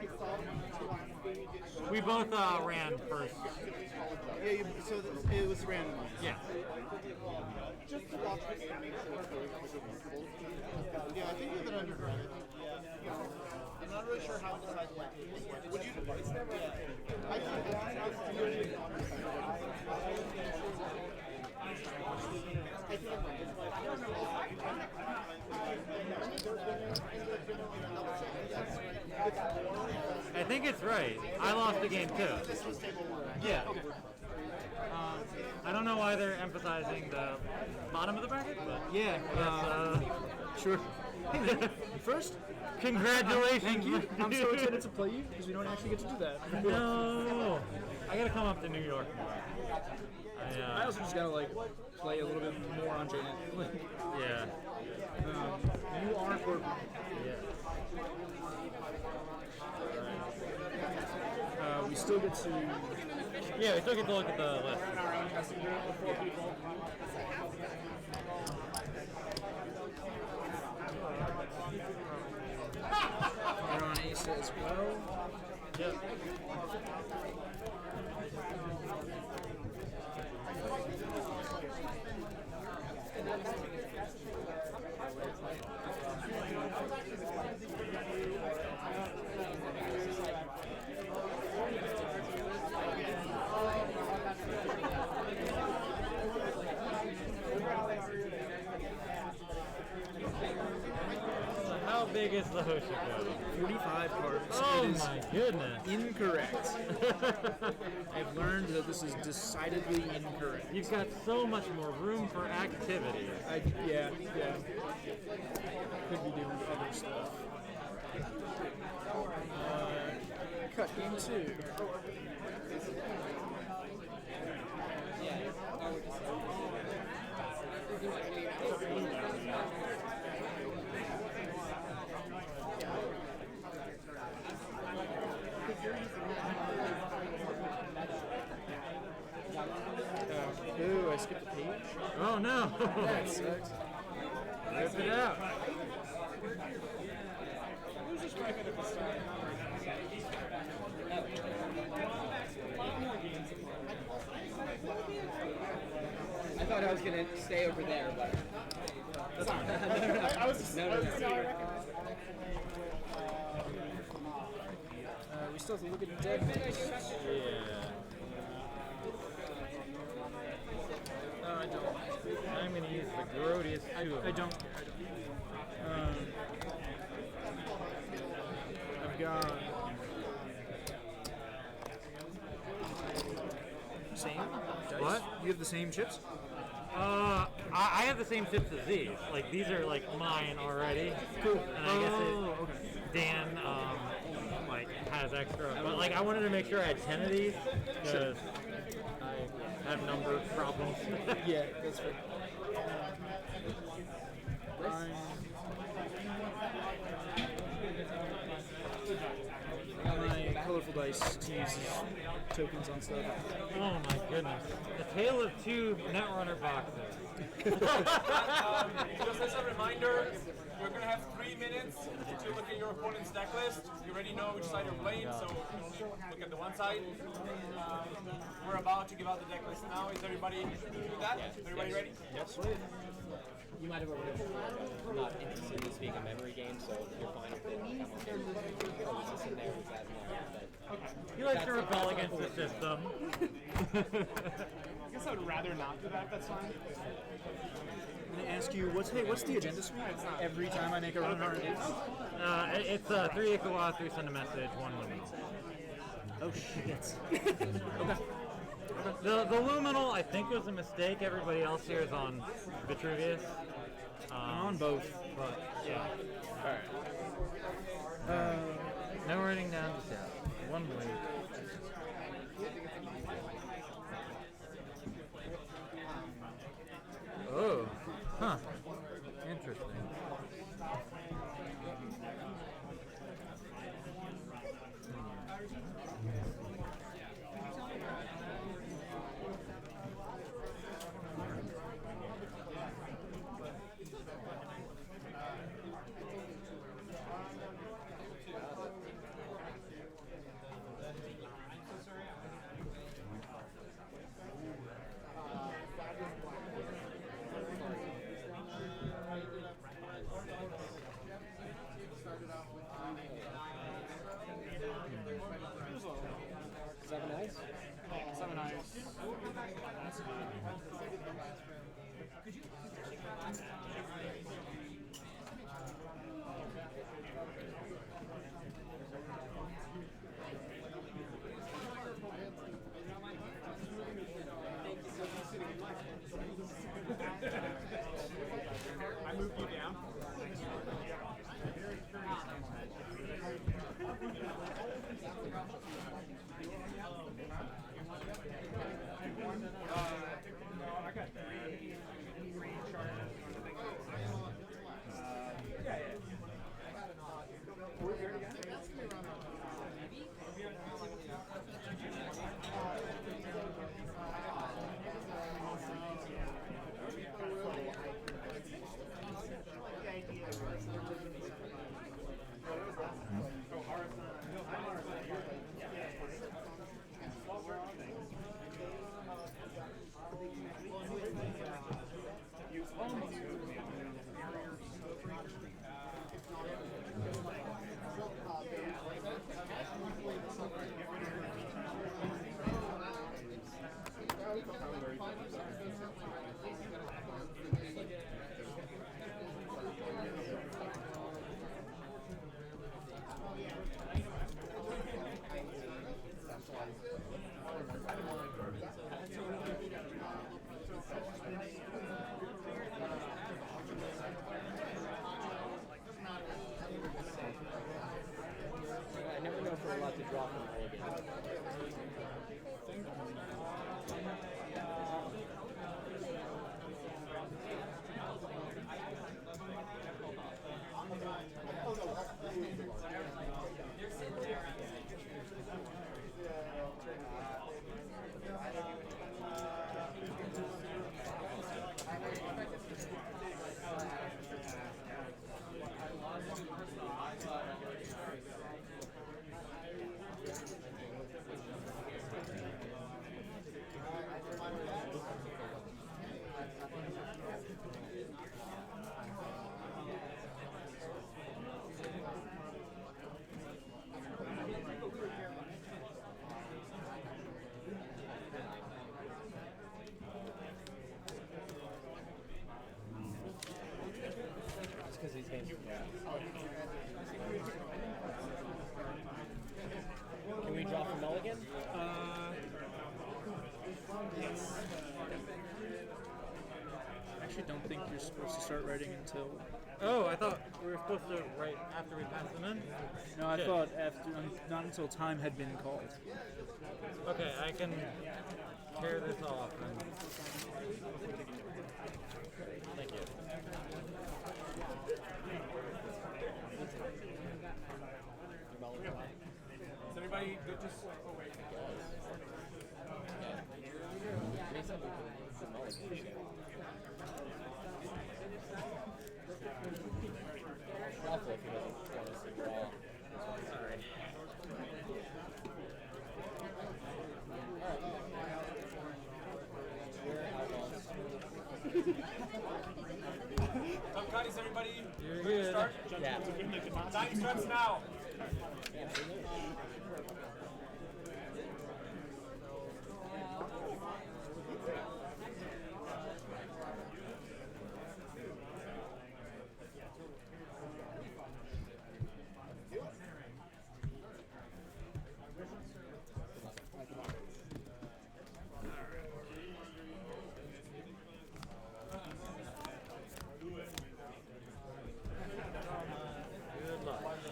We both ran first. Yeah, so it was random. Yeah. Just to watch the animation. Yeah, I think we have it under credit. I'm not really sure how it decides what. Would you? I I think it's right. I lost the game too. This was table 1. Yeah. I don't know why they're emphasizing the bottom of the bracket, but Yeah, sure. Hey man, first, congratulations. thank you. I'm so excited to play you because we don't actually get to do that. No, I gotta come up to New York more. I also just gotta like play a little bit more on Janet. Yeah. You are for. We still get to. Yeah, we still get to look at the list. We're on Ace as well. Yep. How big is the Hoshiko? 45 cards. Oh It is my goodness. incorrect. I've learned that this is decidedly incorrect. You've got so much more room for activity. Yeah. Could be doing other stuff. Cut game 2. Ooh, I skipped a page. Oh no! That sucks. Rip it out. Who's just right at the start? I thought I was gonna stay over there, but I was just. no. We still have to look at deck. Yeah. No, I don't. I'm gonna use the Grodius too. I don't. I've got same dice. What? You have the same chips? I have the same ships as these. Like these are like mine already. Cool. And I guess Dan like has extra, but like I wanted to make sure I had 10 of these because I have number problems. Yeah, that's fair. I got my colorful dice to use as tokens on stuff. Oh my goodness. The Tale of Two Netrunner boxes. Just as a reminder, you're going to have 3 minutes to look at your opponent's deck list. You already know which side you're playing, so look at the one side. We're about to give out the deck list now. Is everybody doing that? Everybody ready? Yes. You might have overheard. I'm not interested in this being a memory game, so if you're fine with it, I'm okay. Who's this in there? Who's that in there? He likes to rebel against the system. I guess I would rather not do that. That's fine. I'm gonna ask you, what's the agenda screen? Every time I make a run, It's 3 Ikawa, 3 send a message, 1 luminal. Oh shit. Okay. The luminal I think was a mistake. Everybody else here is on Vitruvius. I'm on both. But yeah. Alright. Now we're heading down to south. 1 week. Oh. Huh. Interesting. Seven eyes? 7 eyes. I moved you down. I got three charges. I never know if we're allowed to draw from all again. Because these games Can we draw from mulligan? Yes. actually don't think you're supposed to start writing until. Oh, I thought we were supposed to write after we passed them in. No, I Shit. thought after, not until time had been called. Okay, I can tear this off. Thank you. Is anybody good to oh wait. Cut, is everybody ready to start? Yeah. Time starts now.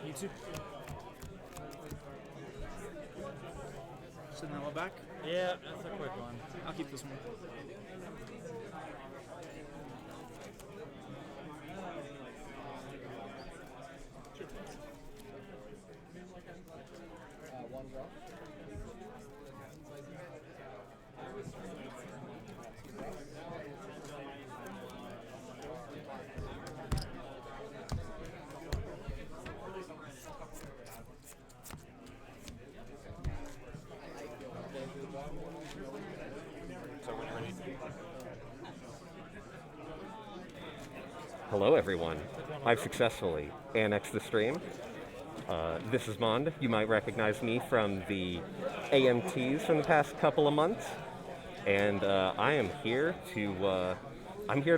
You too. Send that one back. Yeah, that's a quick one. I'll keep this one. One rough. So when you're ready. Hello, everyone. I've successfully annexed the stream. This is Mond. You might recognize me from the AMTs from the past couple of months, and I am here to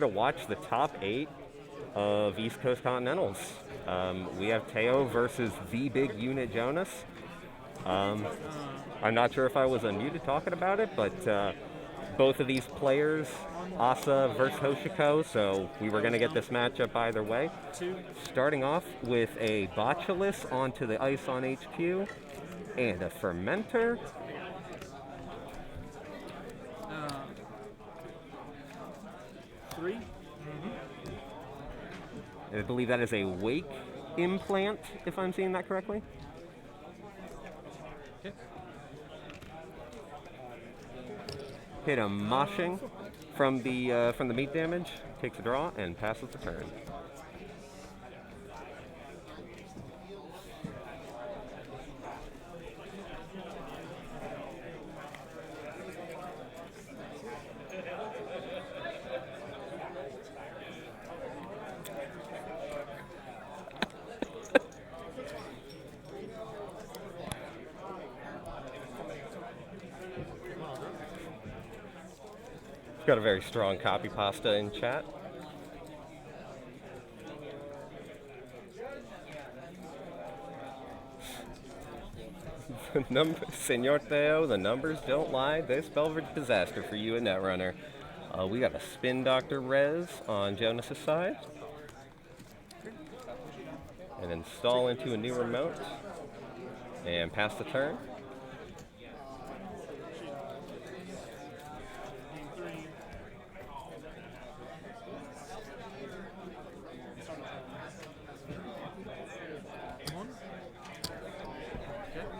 watch the top 8 of East Coast Continentals. We have Teo versus the big unit Jonas. I'm not sure if I was unmuted talking about it, but both of these players, Asa versus Hoshiko, so we were going to get this matchup either way. Starting off with a Botulus onto the ice on HQ, and a Fermenter. 3. And I believe that is a Wake implant, if I'm seeing that correctly. Okay. Hit a moshing from the meat damage, takes a draw, and passes the turn. Got a very strong copy pasta in chat. Senor Theo, the numbers don't lie. They spell disaster for you in Netrunner. We got a Spin Doctor Res on Jonas's side. And install into a new remote. And pass the turn.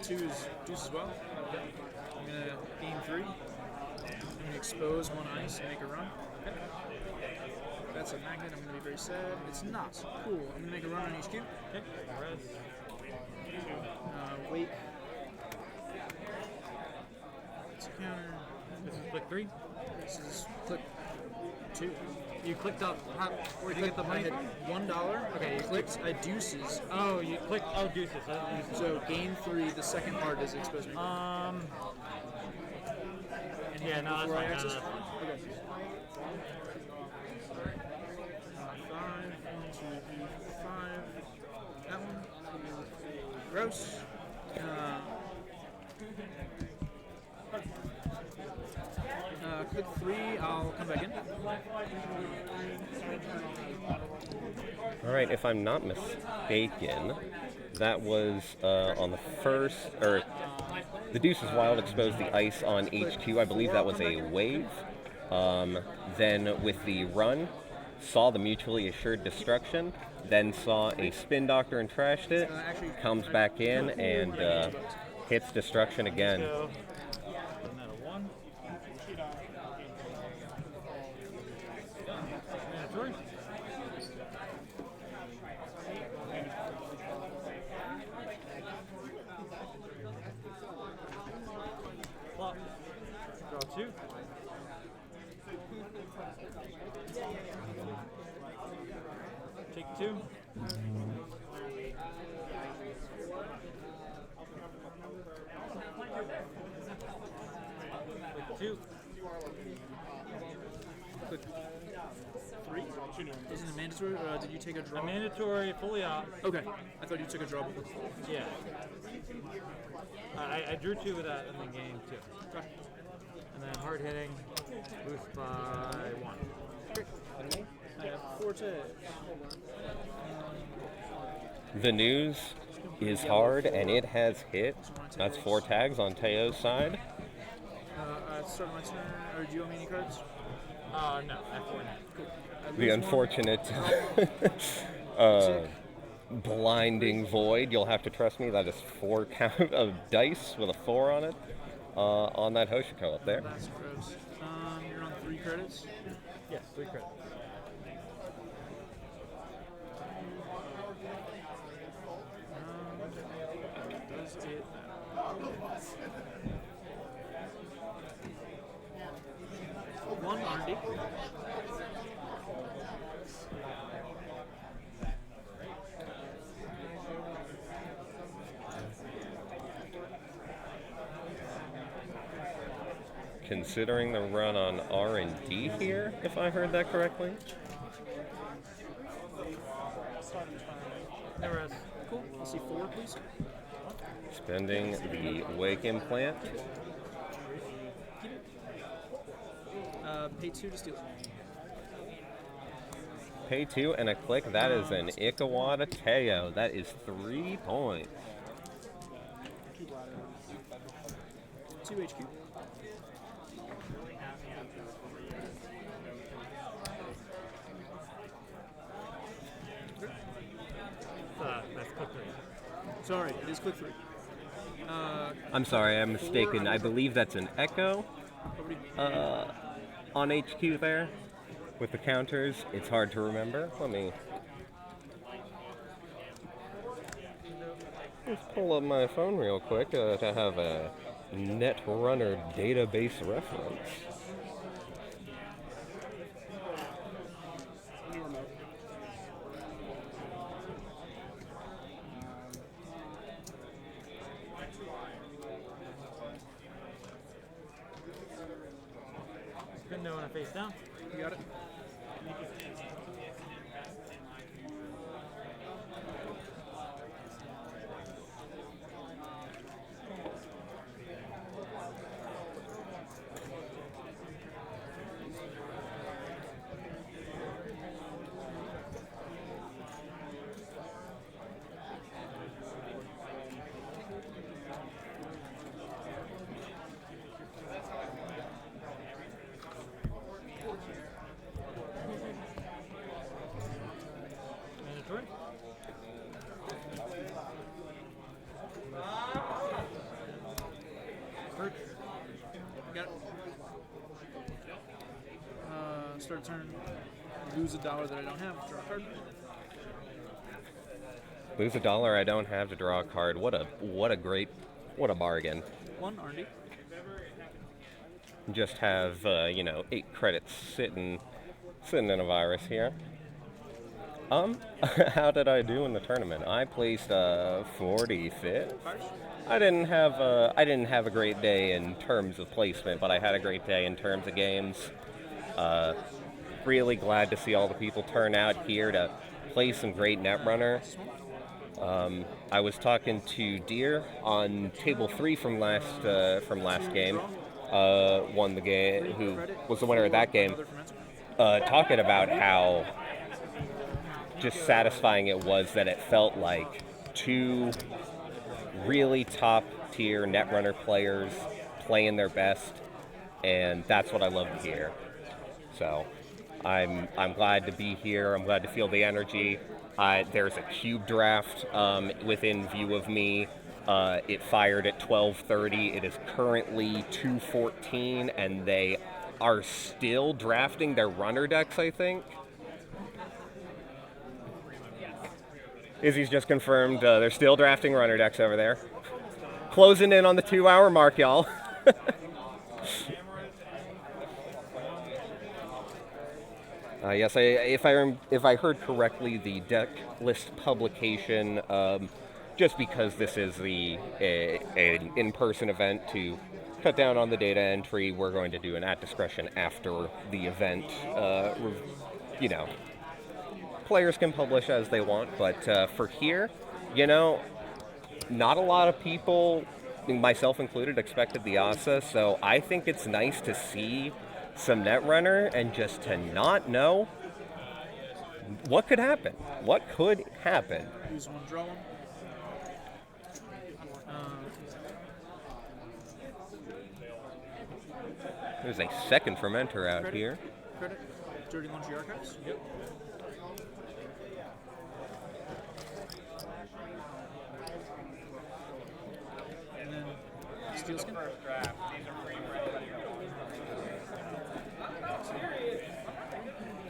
Two is deuce as well. I'm gonna gain 3. I'm gonna expose 1 ice and make a run. Okay. That's a magnet. I'm gonna be very sad. It's not. Cool. I'm gonna make a run on HQ. Okay. Wait. It's a counter. This is click 3. This is click 2. You clicked up. Where'd you get the money from? $1. Okay, you clicked deuces. Oh, you clicked. Oh, deuces. So gain 3. The second part does expose me. Yeah, no, that's Before I fine. access? No, that's fine. Okay. 5, 1, 2, 3, 5. That one. Gross. click 3, I'll come back in. All right, if I'm not mistaken, that was on the first, or the Deuce's Wild exposed the ice on HQ. I believe that was a wave. Then with the run, saw the mutually assured destruction, then saw a spin doctor and trashed it, comes back in and hits destruction again. Draw 2. Take 2. Take 2. Click 3. Isn't it mandatory, or did you take a draw? A mandatory, fully out. Okay, I thought you took a draw before. Yeah. I drew 2 with that in the game too. Okay. And then hard hitting, boost by 1. I have 4 tags. The news is hard, and it has hit. That's 4 tags on Teo's side. I start my turn, or do you owe me any cards? No, I have 4 now. Cool. The unfortunate blinding void. You'll have to trust me. That is 4 count of dice with a 4 on it on that Hoshiko up there. That's gross. You're on 3 credits? Yes, 3 credits. Does it One R&D. Considering the run on R&D here, if I heard that correctly. Never has. Cool. I'll see 4, please. Spending the wake implant. Pay 2 to steal. Pay 2 and a click. That is an Ikawada Teo. That is 3 points. 2 HQ. That's click 3. Sorry, it is click 3. I'm sorry, I'm mistaken. I believe that's an Echo on HQ there with the counters. It's hard to remember. Let me just pull up my phone real quick to have a Netrunner database reference. Spin no on a face down. You got it. Mandatory. Hurt. Got it. Start turn. Lose $1 that I don't have. Draw a card. Lose $1 I don't have to draw a card. What a bargain. 1 R&D. Just have 8 credits sitting in a virus here. How did I do in the tournament? I placed 45th. I didn't have a great day in terms of placement, but I had a great day in terms of games. Really glad to see all the people turn out here to play some great Netrunner. I was talking to Deer on table 3 from last game. won the game, who was the winner of that game, talking about how just satisfying it was that it felt like two really top-tier Netrunner players playing their best, and that's what I love to hear. So I'm glad to be here. I'm glad to feel the energy. There's a cube draft within view of me. It fired at 12:30. It is currently 2:14, and they are still drafting their runner decks, I think. Izzy's just confirmed they're still drafting runner decks over there. Closing in on the 2-hour mark, y'all. Yes, if I heard correctly, the deck list publication, just because this is an in-person event to cut down on the data entry, we're going to do an at discretion after the event. You know, players can publish as they want, but for here, you know, not a lot of people, myself included, expected the ASA, so I think it's nice to see some Netrunner and just to not know what could happen. What could happen? Use one, draw one. There's a second fermenter out Credit. here. Credit. Dirty Laundry Archives. Yep. And then Steelskin. First draft. These are free for anybody. 2,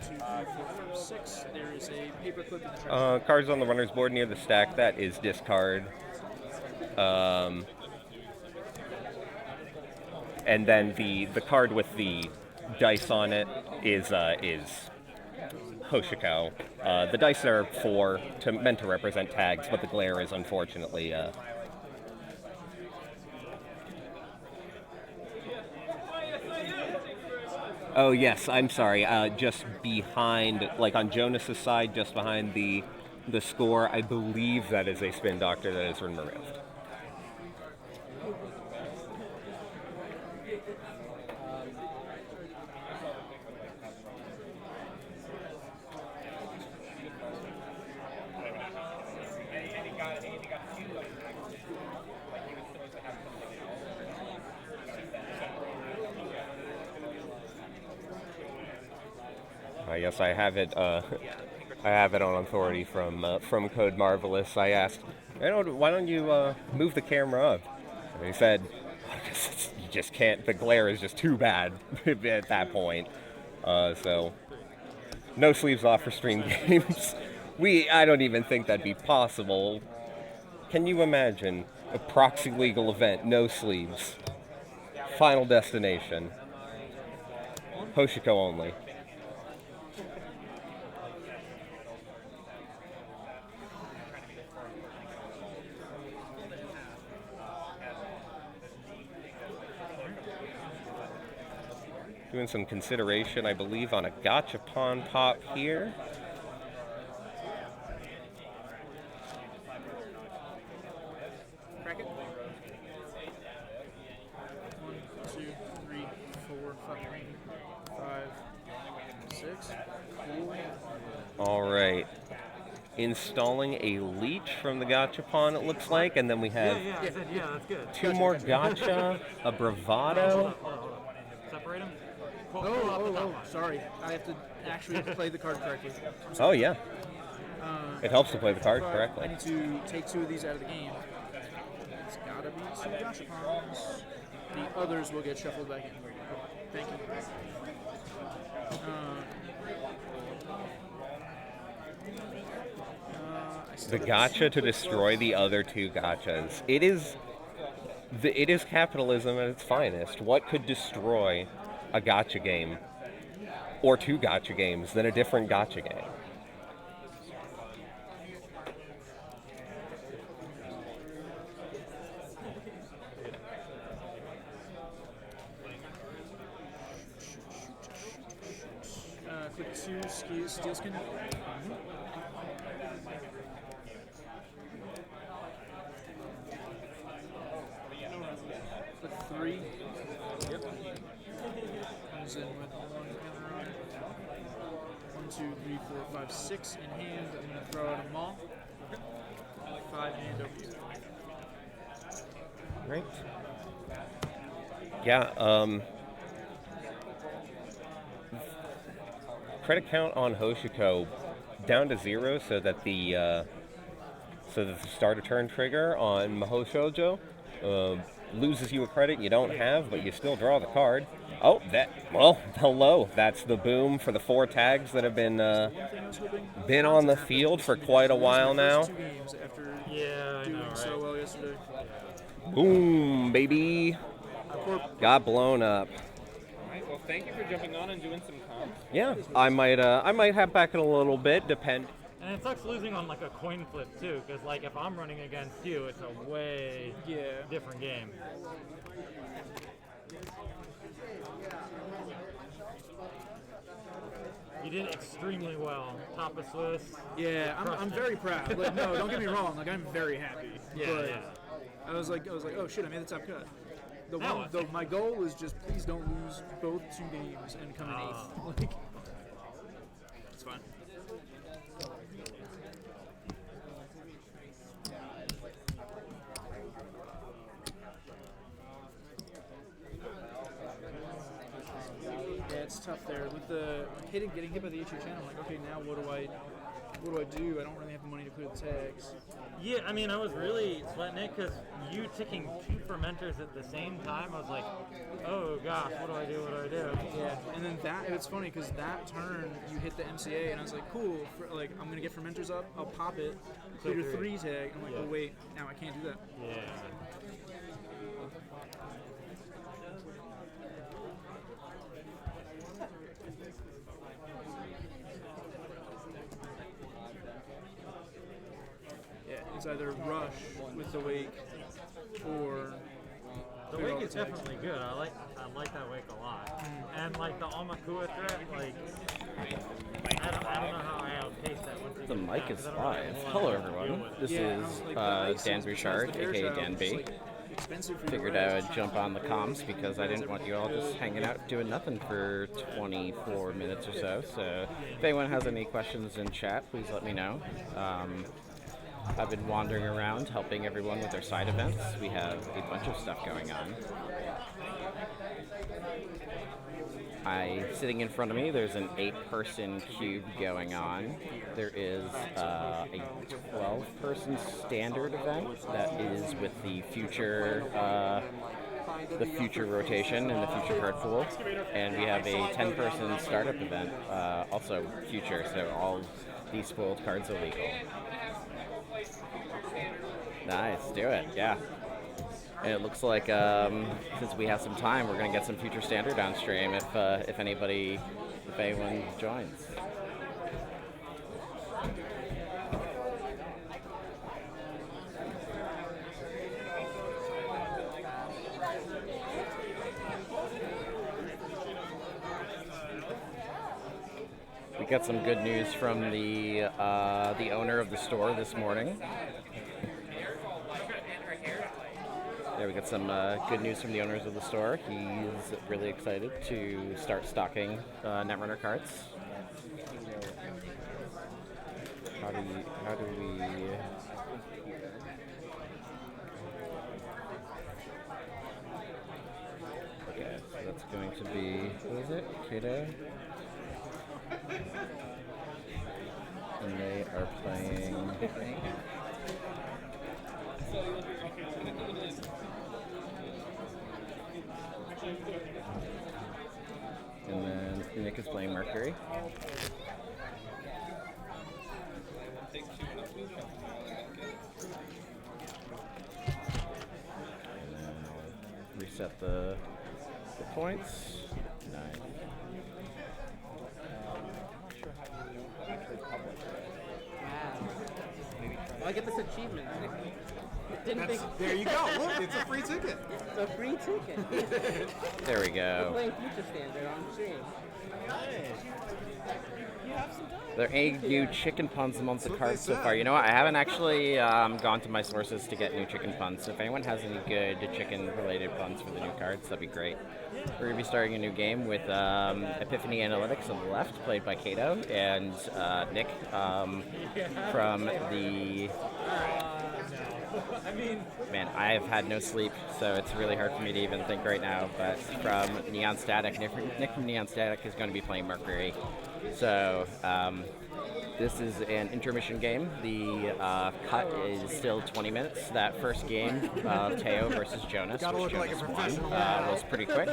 3, 4, 5, 6. There is a paperclip in the trash. Cards on the runner's board near the stack. That is discard. And then the card with the dice on it is Hoshiko. The dice are meant to represent tags, but the glare is unfortunately. Oh yes, I'm sorry. Just behind, like on Jonas's side, just behind the score, I believe that is a Spin Doctor that is removed. Yes, I have it. I have it on authority from Code Marvelous. I asked, why don't you move the camera up? And he said, you just can't. The glare is just too bad at that point. So, no sleeves off for stream games. I don't even think that'd be possible. Can you imagine a proxy legal event, no sleeves, Final Destination, Hoshiko only? Doing some consideration, I believe, on a Gachapon pop here. Bracket. 1, 2, 3, 4, 5, 6. All right. Installing a leech from the Gachapon, it looks like, and then we have that's good. two more Gacha, a Bravado. Separate them. Oh, sorry. I have to actually play the card correctly. Oh, yeah. It helps to play the card I correctly. need to take 2 of these out of the game. It's gotta be 2 Gachapons. The others will get shuffled back in. Thank you. The Gacha to destroy the other 2 Gachas. It is capitalism at its finest. What could destroy a Gacha game, or 2 Gacha games, than a different Gacha game? Click 2, Steelskin. Click 3. Yep. 4, 5, 6 in hand. I'm going to throw out a Maw. 5 and over you. Great. Yeah, credit count on Hoshiko down to 0 so that the start a turn trigger on Mahoshojo loses you a credit you don't have, but you still draw the card. Oh, hello. That's the boom for the 4 tags that have been on the field for quite a while now. Yeah, I know, right? So well yesterday. Boom, baby. Got blown up. Alright, well thank you for jumping on and doing some comps. Yeah, I might have back in a little bit, depend. And it sucks losing on like a coin flip too, because like if I'm running against you, it's a way different game. You did extremely well. Top of Swiss. Yeah, I'm very proud. Like, no, don't get me wrong. Like, I'm very happy. Yeah, but yeah. I was like, oh shit, I made the top cut. My goal is just please don't lose both 2 games and come in 8th. Like, it's fine. Yeah, it's tough there with the getting hit by the HHN. I'm like, okay, now what do I do? I don't really have the money to clear the tags. Yeah, I mean, I was really sweating it because you ticking 2 fermenters at the same time, I was like, oh gosh, what do I do? Yeah, and then it's funny because that turn you hit the MCA and I was like, cool, I'm going to get fermenters up, I'll pop it, clear your 3 tag. I'm like, oh wait, now I can't do that. Yeah. It's either rush with the wake or the wake is definitely good. I like that wake a lot. And like the Omakua threat, like I don't know how I outpace that once you The get mic down, is 'cause I don't really live. know Hello how to deal everyone. with it. This is Dan Bouchard, aka Dan B. Figured I would jump on the comms because I didn't want you all just hanging out doing nothing for 24 minutes or so. So if anyone has any questions in chat, please let me know. I've been wandering around helping everyone with their side events. We have a bunch of stuff going on. Sitting in front of me, there's an 8-person cube going on. There is a 12-person standard event that is with the future rotation and the future card pool, and we have a 10-person startup event, also future. So all these spoiled cards are legal. Nice, do it, yeah. And it looks like since we have some time, we're gonna get some future standard on stream if anyone joins. We got some good news from the owner of the store this morning. Yeah, we got some good news from the owners of the store. He's really excited to start stocking Netrunner cards. How do we? Okay, so that's going to be, who is it? Kato. And they are playing. And then Nick is playing Mercury. And then I'll reset the points. Nice. Well, I get this achievement. There you go. Look, it's a free ticket. It's a free ticket. There we We're go. playing Future Standard on stream. You have some time. Are there any new chicken puns amongst the cards so far? You know what? I haven't actually gone to my sources to get new chicken puns. So if anyone has any good chicken-related puns for the new cards, that'd be great. We're going to be starting a new game with Epiphany Analytics on the left, played by Kato, and Nick from the... Man, I have had no sleep, so it's really hard for me to even think right now, but from Neon Static, Nick from Neon Static is going to be playing Mercury. So, this is an intermission game. The cut is still 20 minutes. That first game, Teo versus Jonas, which Jonas won, was pretty quick.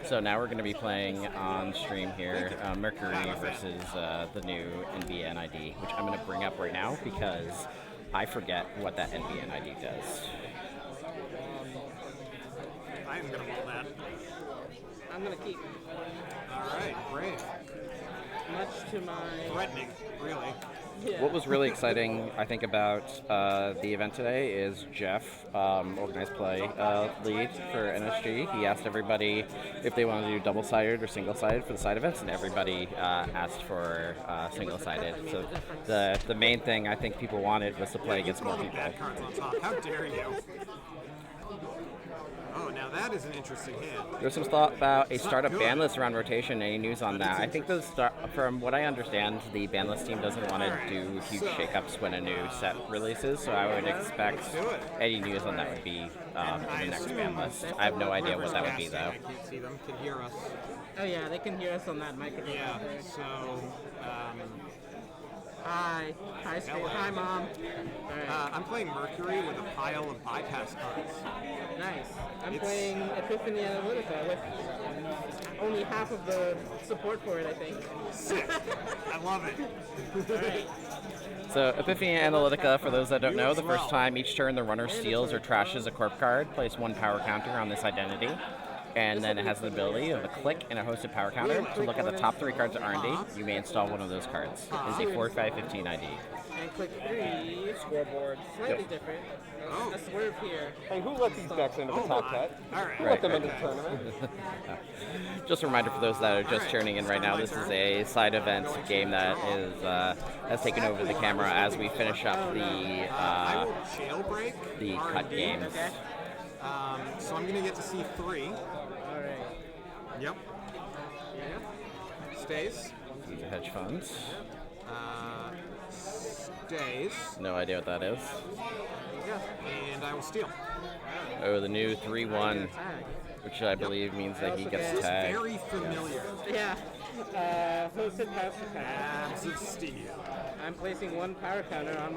So now we're going to be playing on stream here, Mercury versus the new NBN ID, which I'm going to bring up right now because I forget what that NBN ID does. I am going to roll that. I'm gonna keep. All right, great. Much to my... Threatening, really. Yeah. What was really exciting, I think, about the event today is Jeff, organized play lead for NSG. He asked everybody if they wanted to do double-sided or single-sided for the side events, and everybody asked for single-sided. So the main thing I think people wanted was to play against more people. Bad cards on top. How dare you? Oh, now that is an interesting hand. There's some thought about a startup ban list around rotation. Any news on that? I think from what I understand, the ban list team doesn't want to do huge shakeups when a new set releases, so I would expect any news on that would be in the next ban list. I have no idea what that would be, though. I can't see them. Can hear us. Oh yeah, they can hear us on that microphone. Yeah, so... Hi. Hi, Street. Hi, Mom. Right. I'm playing Mercury with a pile of bypass cards. Nice. I'm playing Epiphany Analytica with only half of the support for it, I think. Sick. I love it. Right. So, Epiphany Analytica, for those that don't know, the first time each turn the runner steals or trashes a corp card, place one power counter on this identity. And then it has the ability of a click and a hosted power counter to look at the top 3 cards of R&D. You may install one of those cards. It's a 4-5-15 ID. And click 3, scoreboard, slightly different. A swerve here. Hey, who let these decks into the top cut? Alright. Who let them into the tournament? Just a reminder for those that are just tuning in right now, this is a side event game that is has taken over the camera as we finish up the cut games. So I'm going to get to see 3. Alright. Yep. Stays. These are hedge funds. Stays. No idea what that is. Yeah. And I will steal. Oh, the new 3-1, which I believe means that he gets tagged. Very familiar. Yeah. Hosted power counter. As of steel. I'm placing one power counter on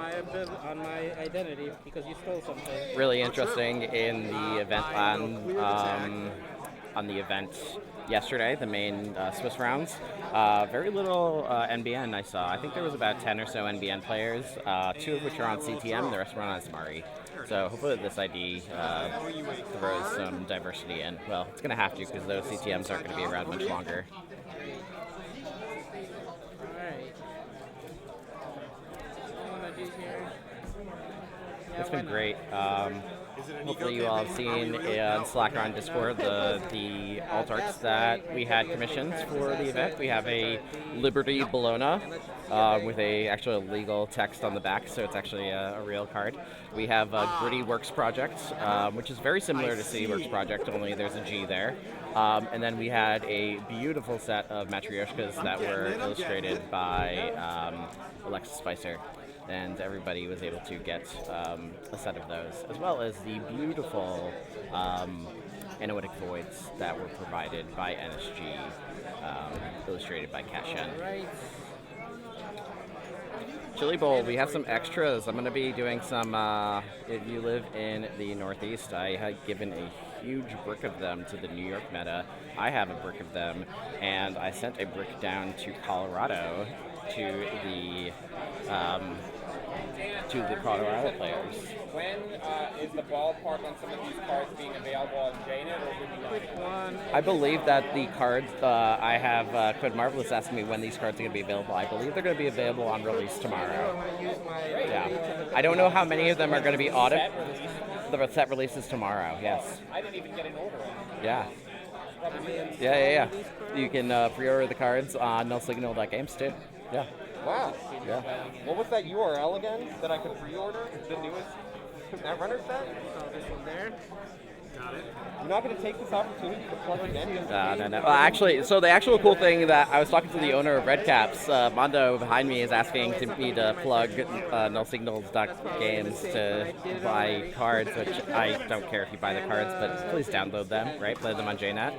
my identity because you stole something. Really interesting in the event on the event yesterday, the main Swiss rounds. Very little NBN I saw. I think there was about 10 or so NBN players, 2 of which are on CTM, the rest were on Asmari. So hopefully this ID throws some diversity in. Well, it's going to have to because those CTMs aren't going to be around much longer. It's been great. Hopefully you all have seen in Slack or on Discord the alt arts that we had commissioned for the event. We have a Liberty Bologna with actually a legal text on the back, so it's actually a real card. We have a Gritty Works Project, which is very similar to City Works Project, only there's a G there. And then we had a beautiful set of Matryoshkas that were illustrated by Alexis Spicer. And everybody was able to get a set of those, as well as the beautiful analytic voids that were provided by NSG, illustrated by Kashen. Chili Bowl, we have some extras. I'm going to be doing some, if you live in the Northeast, I had given a huge brick of them to the New York meta. I have a brick of them, and I sent a brick down to Colorado to the to the Colorado players. When is the ballpark on some of these cards being available on JNet, or would you not? I believe that the cards, I have Quid Marvelous asking me when these cards are going to be available. I believe they're going to be available on release tomorrow. Yeah. I don't know how many of them are going to be audit. The set releases tomorrow, yes. I didn't even get an order. Yeah. Yeah. You can pre-order the cards on nullsignal.games too. Yeah. Wow. Yeah. What was that URL again that I could pre-order? The newest Netrunner set? So this one there. Got it. You're not going to take this opportunity to plug again into No. Well, actually, so the actual cool thing that I was talking to the owner of Redcaps, Mondo behind me is asking me to plug nullsignals.games to buy cards, which I don't care if you buy the cards, but please download them, right? Play them on JNet.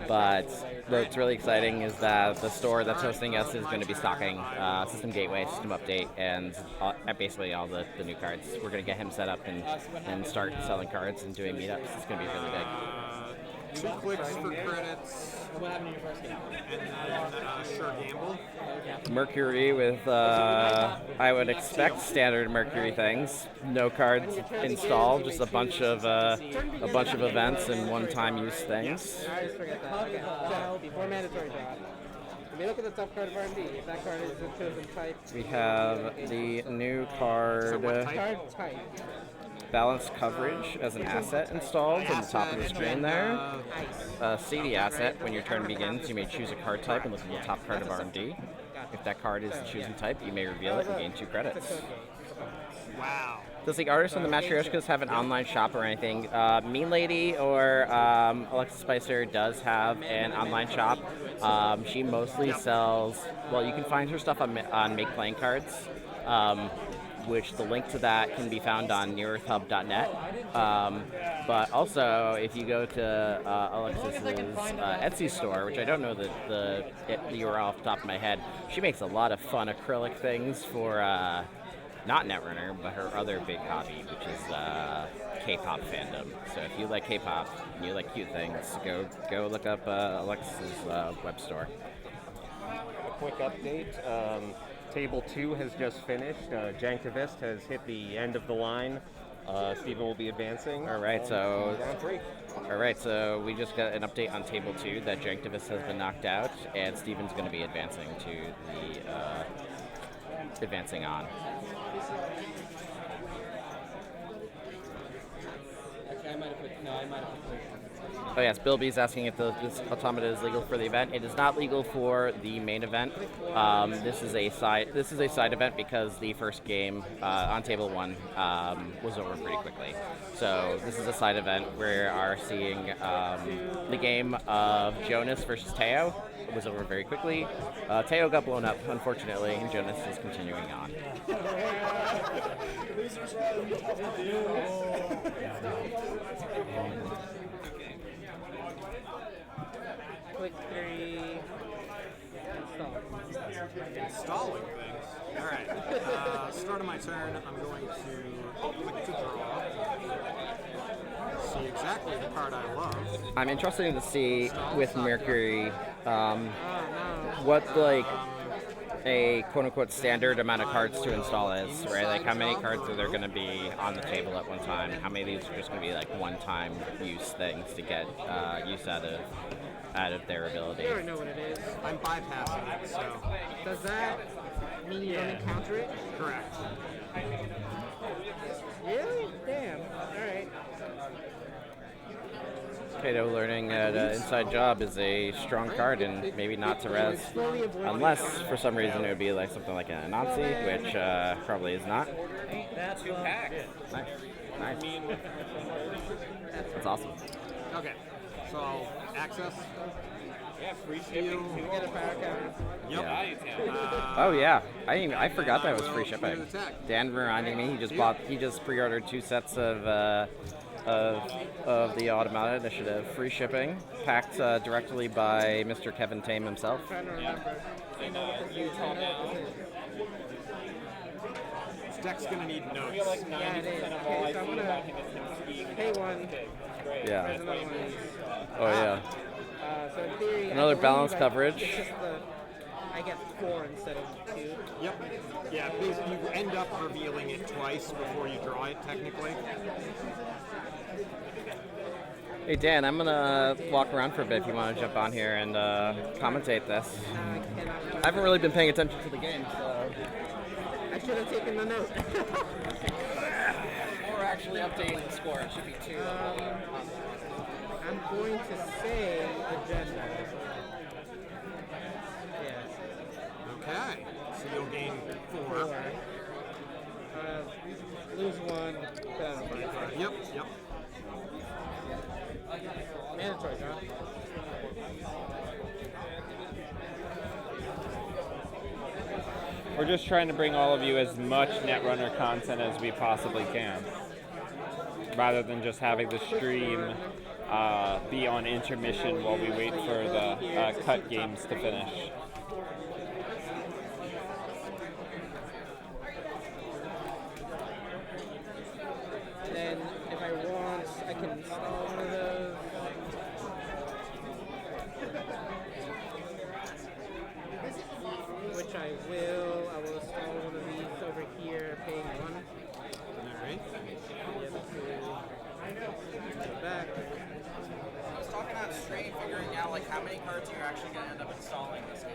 But what's really exciting is that the store that's hosting us is going to be stocking System Gateway, System Update, and basically all the new cards. We're going to get him set up and start selling cards and doing meetups. It's going to be really big. 2 clicks for credits. What happened in your first game? And then Sure Gamble. Mercury with, I would expect standard Mercury things. No cards installed, just a bunch of events and one-time use things. I always forget that. Okay. So before mandatory draw, if we look at the top card of R&D, if that card is a chosen type. We have the new card. Card type. Balanced coverage as an asset installed on the top of the screen there. CD asset, when your turn begins, you may choose a card type and look at the top card of R&D. If that card is the chosen type, you may reveal it and gain 2 credits. Wow. Does the artist and the Matryoshkas have an online shop or anything? Mean Lady or Alexa Spicer does have an online shop. She mostly sells, well, you can find her stuff on Make Playing Cards. Which the link to that can be found on nearEarthHub.net. But also, if you go to Alexis's Etsy store, which I don't know the URL off the top of my head, she makes a lot of fun acrylic things for not Netrunner, but her other big hobby, which is K-pop fandom. So if you like K-pop and you like cute things, go look up Alexis's web store. A quick update. Table 2 has just finished. Janktivist has hit the end of the line. Stephen will be advancing. All right, so we just got an update on Table 2 that Janktivist has been knocked out, and Stephen's going to be advancing to the advancing on. Actually, I might have put. Oh yes, Bill B's asking if this automata is legal for the event. It is not legal for the main event. This is a side event because the first game on Table 1 was over pretty quickly. So this is a side event. We are seeing the game of Jonas versus Teo. It was over very quickly. Teo got blown up, unfortunately, and Jonas is continuing on. Click 3. Install. Installing things. All right. Start of my turn. I'm going to click to draw. See exactly the card I love. I'm interested to see with Mercury what a quote-unquote standard amount of cards to install is, right? Like how many cards are there going to be on the table at one time? How many of these are just going to be like one-time use things to get use out of their ability? I already know what it is. I'm bypassing it, so. Does that mean you don't encounter it? Correct. Really? Damn. Alright. Kato learning that Inside Job is a strong card and maybe not to res, unless for some reason it would be like something like an Anansi, which probably is not. That's 2 packs. Nice. That's awesome. Okay. So, access. Yeah, free shipping. Get a power counter. Yep. Oh yeah, I forgot that was free shipping. Dan reminding me he just pre-ordered 2 sets of the Automata Initiative, free shipping, packed directly by Mr. Kevin Tame himself. In Utah now. This deck's gonna need notes. I feel like 90% of all I see about him is him skiing. Pay 1. Great. Yeah. There's another one. Oh yeah. So in theory, Another I balanced believe coverage. It's just I get 4 instead of 2. Yep. Yeah, basically you end up revealing it twice before you draw it, technically. Hey Dan, I'm gonna walk around for a bit if you want to jump on here and commentate this. I haven't really been paying attention to the game, so. I should have taken the note. Or actually updating the score. It should be 2. I'm going to say agenda. Yes. Okay. So you'll gain 4. Lose 1. Yep, yep. Mandatory draw. We're just trying to bring all of you as much Netrunner content as we possibly can, rather than just having the stream be on intermission while we wait for the cut games to finish. Then, if I want, I can install one of those. Which I will. I will install one of these over here, paying 1. Alright. Back. I was talking on stream, figuring out like how many cards you're actually going to end up installing this game.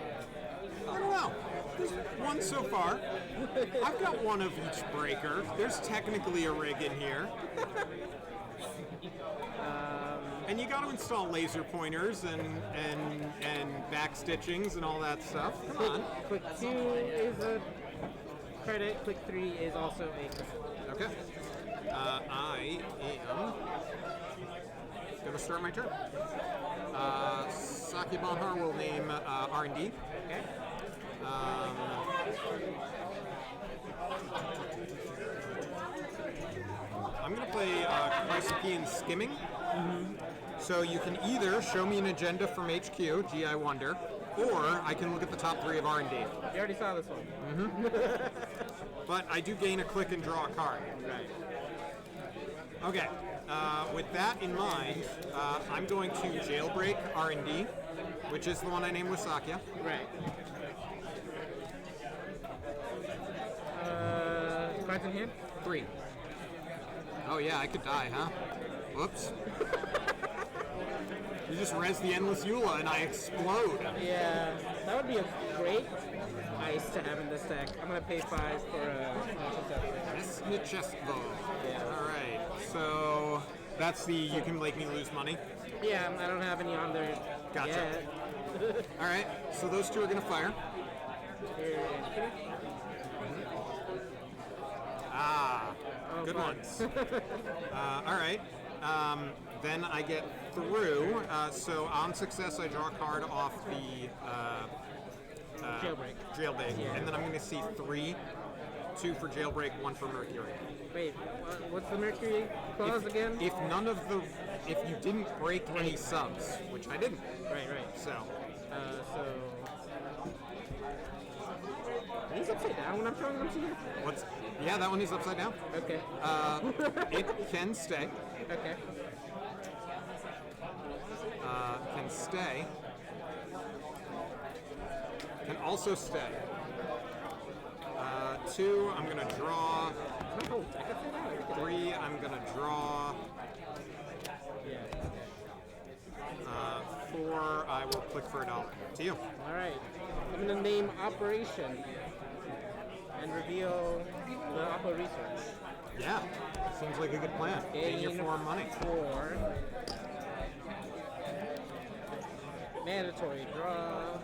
I don't know. There's one so far. I've got one of each breaker. There's technically a rig in here. And you got to install laser pointers and back stitchings and all that stuff. Come on. Click 2 is a credit. Click 3 is also a credit. Okay. I am going to start my turn. Sakya Bonhar will name R&D. Okay. I'm going to play Chrysopean Skimming. So you can either show me an agenda from HQ, gee I wonder, or I can look at the top 3 of R&D. You already saw this one. But I do gain a click and draw a card. Right. Okay. With that in mind, I'm going to jailbreak R&D, which is the one I named with Sakya. Right. Cards in hand? 3. Oh yeah, I could die, huh? Whoops. You just res the Endless Eula and I explode. Yeah, that would be a great ice to have in this deck. I'm going to pay 5 for a Nesnichestvo. Yeah. Alright, so that's the you can make me lose money? Yeah, I don't have any on there. Gotcha. Yet. Alright, so those 2 are going to fire. Ah, good ones. Alright. Then I get through. So on success, I draw a card off the jailbreak. Yeah. And then I'm going to see 3. 2 for jailbreak, 1 for Mercury. Wait, what's the Mercury clause again? If you didn't break any subs, which I didn't. Right. So. He's upside down when I'm showing them to you? Yeah, that one is upside down. Okay. It can stay. Okay. Can stay. Can also stay. 2, I'm going to draw. 3, I'm going to draw. 4, I will click for $1. To you. All right. I'm going to name Operation and reveal the Oppo research. Yeah, seems like a good plan. Gain your 4 money. 4. Mandatory draw.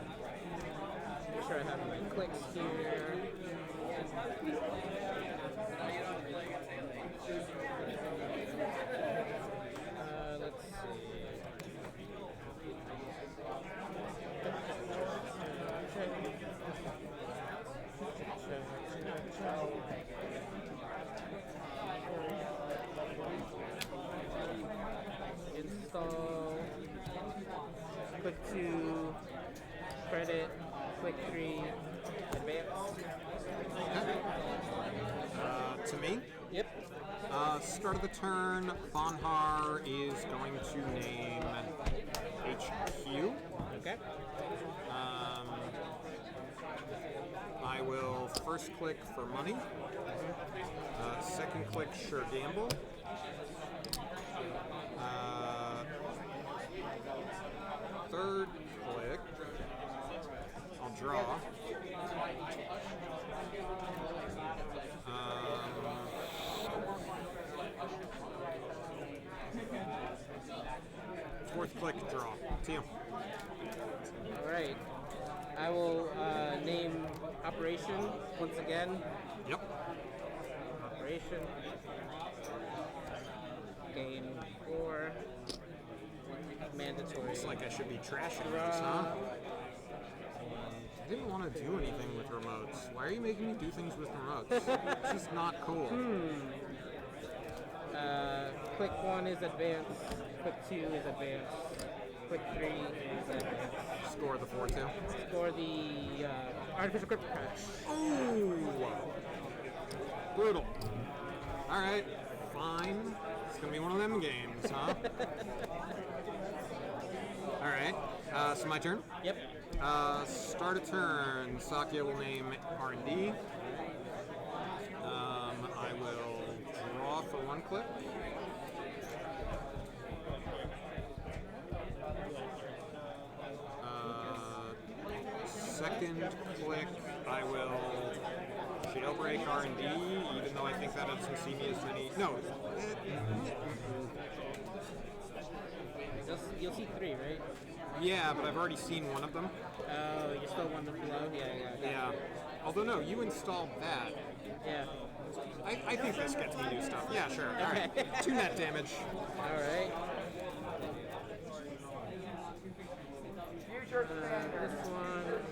Make sure I have my clicks here. Let's see. Install. Click 2. Credit. Click 3. Advance. To me? Yep. Start of the turn, Bonhar is going to name HQ. Okay. I will first click for money. Second click, sure gamble. Third click, I'll draw. Fourth click, draw. To you. Alright. I will name Operation once again. Yep. Operation. Gain 4. Mandatory. Looks like I should be trashing this, huh? I didn't want to do anything with remotes. Why are you making me do things with remotes? It's just not cool. Click 1 is advanced. Click 2 is advanced. Click 3 is advanced. Score the 4-2. Score the artificial crypto crash. Ooh! Brutal. Alright, fine. It's gonna be one of them games, huh? Alright, so my turn? Yep. Start a turn. Sakya will name R&D. I will draw for one click. Second click, I will jailbreak R&D, even though I think that doesn't see me as many. No. You'll see 3, right? Yeah, but I've already seen one of them. Oh, you're still one below? Yeah. Although, no, you installed that. Yeah. I think this gets me new stuff. Yeah, sure. All right. 2 net damage. All right.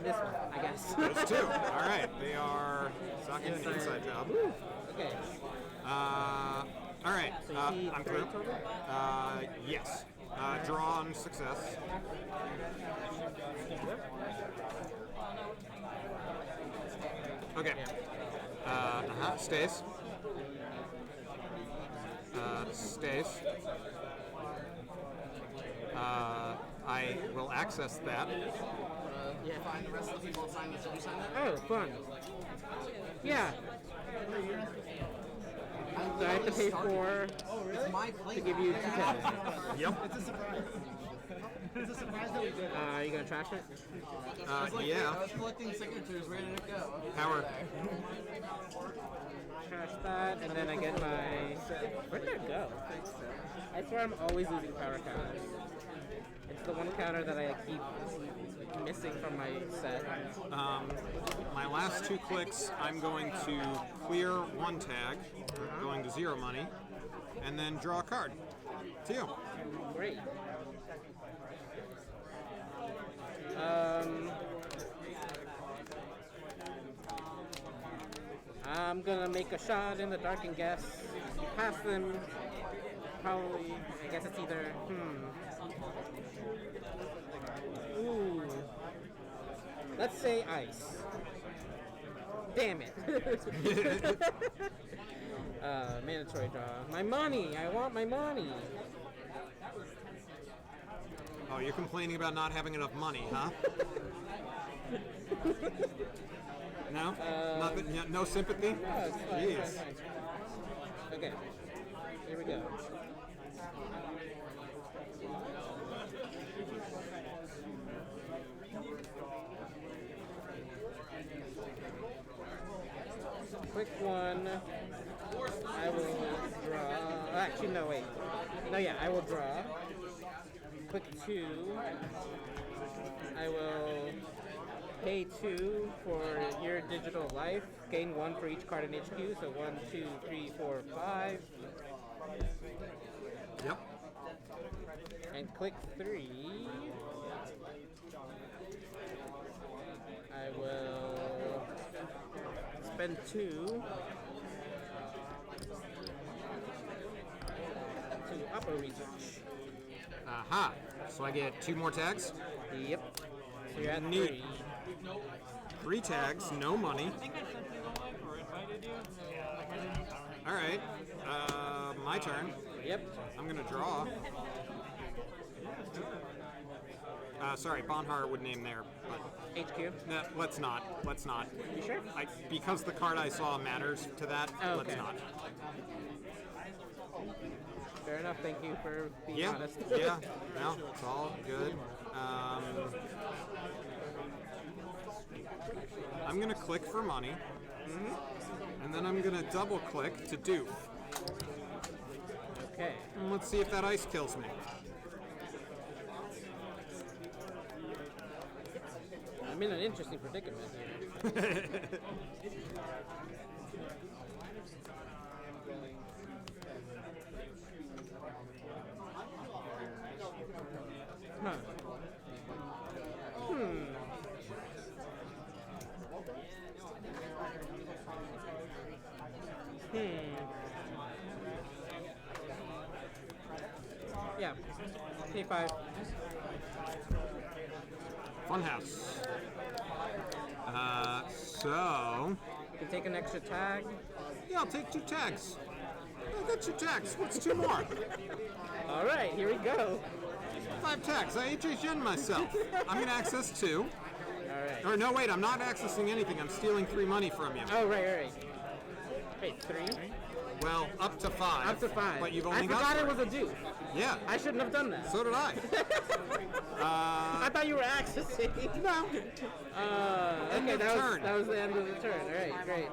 This one, I guess. Those 2. All right. They are Sakya's inside job. Okay. All right. So you I'm through. Yes. Draw on success. Okay. Stays. Stays. I will access that. Yeah. Find the rest of the people sign this. Did you sign that? Oh, fun. Yeah. So I have to pay 4 to give you 2 tags. Yep. It's a surprise. It's a surprise that we did. Are you gonna trash it? Yeah. I was collecting signatures, ready to go. Power. Trash that, and then I get my... Where'd that go? I swear I'm always losing power counters. It's the one counter that I keep missing from my set. My last 2 clicks, I'm going to clear 1 tag, going to 0 money, and then draw a card. To you. Great. I'm gonna make a shot in the dark and guess. You pass them. Probably. I guess it's either. Ooh. Let's say ice. Damn it. Mandatory draw. My money. I want my money. Oh, you're complaining about not having enough money, huh? No? Nothing? No sympathy? No, it's fine. Jeez. It's fine. Okay. Here we go. Quick 1. I will draw. Actually, no, wait. No, yeah, I will draw. Quick 2. I will pay 2 for your digital life. Gain 1 for each card in HQ. So 1, 2, 3, 4, 5. Yep. And click 3. I will spend 2 to upper research. Aha. So I get 2 more tags? Yep. So you're at Neat. 3. 3 tags, no money. Alright. My turn. Yep. I'm gonna draw. Sorry, Bonhar would name there, but HQ. no, let's not. Let's not. You sure? Because the card I saw matters to that. Oh, Let's okay. not. Fair enough. Thank you for being honest. Yeah. No, it's all good. I'm gonna click for money, and then I'm gonna double click to doof. Okay. And let's see if that ice kills me. I'm in an interesting predicament here. Huh. Yeah. K5. Funhouse. So... You can take an extra tag. Yeah, I'll take 2 tags. I got 2 tags. What's 2 more? All right, here we go. 5 tags. I HHN myself. I'm going to access 2. All right. Or no, wait, I'm not accessing anything. I'm stealing 3 money from you. Oh, right. Wait, 3? Well, up to 5. Up to 5. But you've only I got forgot 3. it was a doof. Yeah. I shouldn't have done that. So did I. I thought you were accessing. No. Okay, that was the end of the turn. All right, great.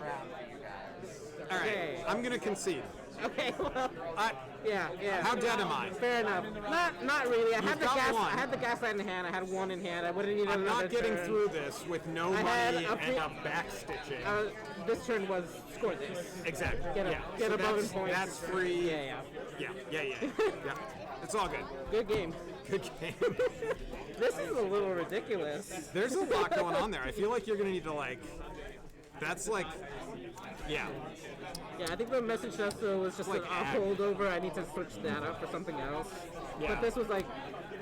All right, Okay. I'm going to concede. Okay, well, yeah. How dead am I? Fair enough. Not really. I had the got gas. one. I had the gaslight in hand. I had 1 in hand. I wouldn't need another I'm not getting turn. through this with no I had money a and pre- a backstitching. This turn was score this. Exactly. Get So above in that's, points. That's free. Yeah. Yeah. It's all good. Good game. Good game. This is a little ridiculous. There's a lot going on there. I feel like you're gonna need to that's yeah. Yeah, I think the message also was just Like a holdover. I need to switch that up for something else. Yeah. But this was like,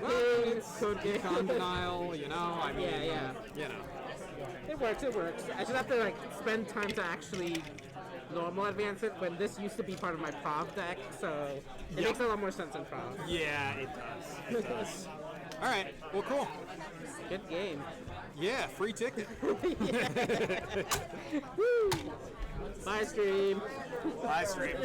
Well, hey, it's code game. econ denial, I mean, Yeah. you know. It works. I just have to spend time to actually normal advance it when this used to be part of my prov deck, so it makes a lot more sense in prov. Yeah, it does. It does. All right. Well, cool. Good game. Yeah, free ticket. Woo! Bye, stream. Bye, stream.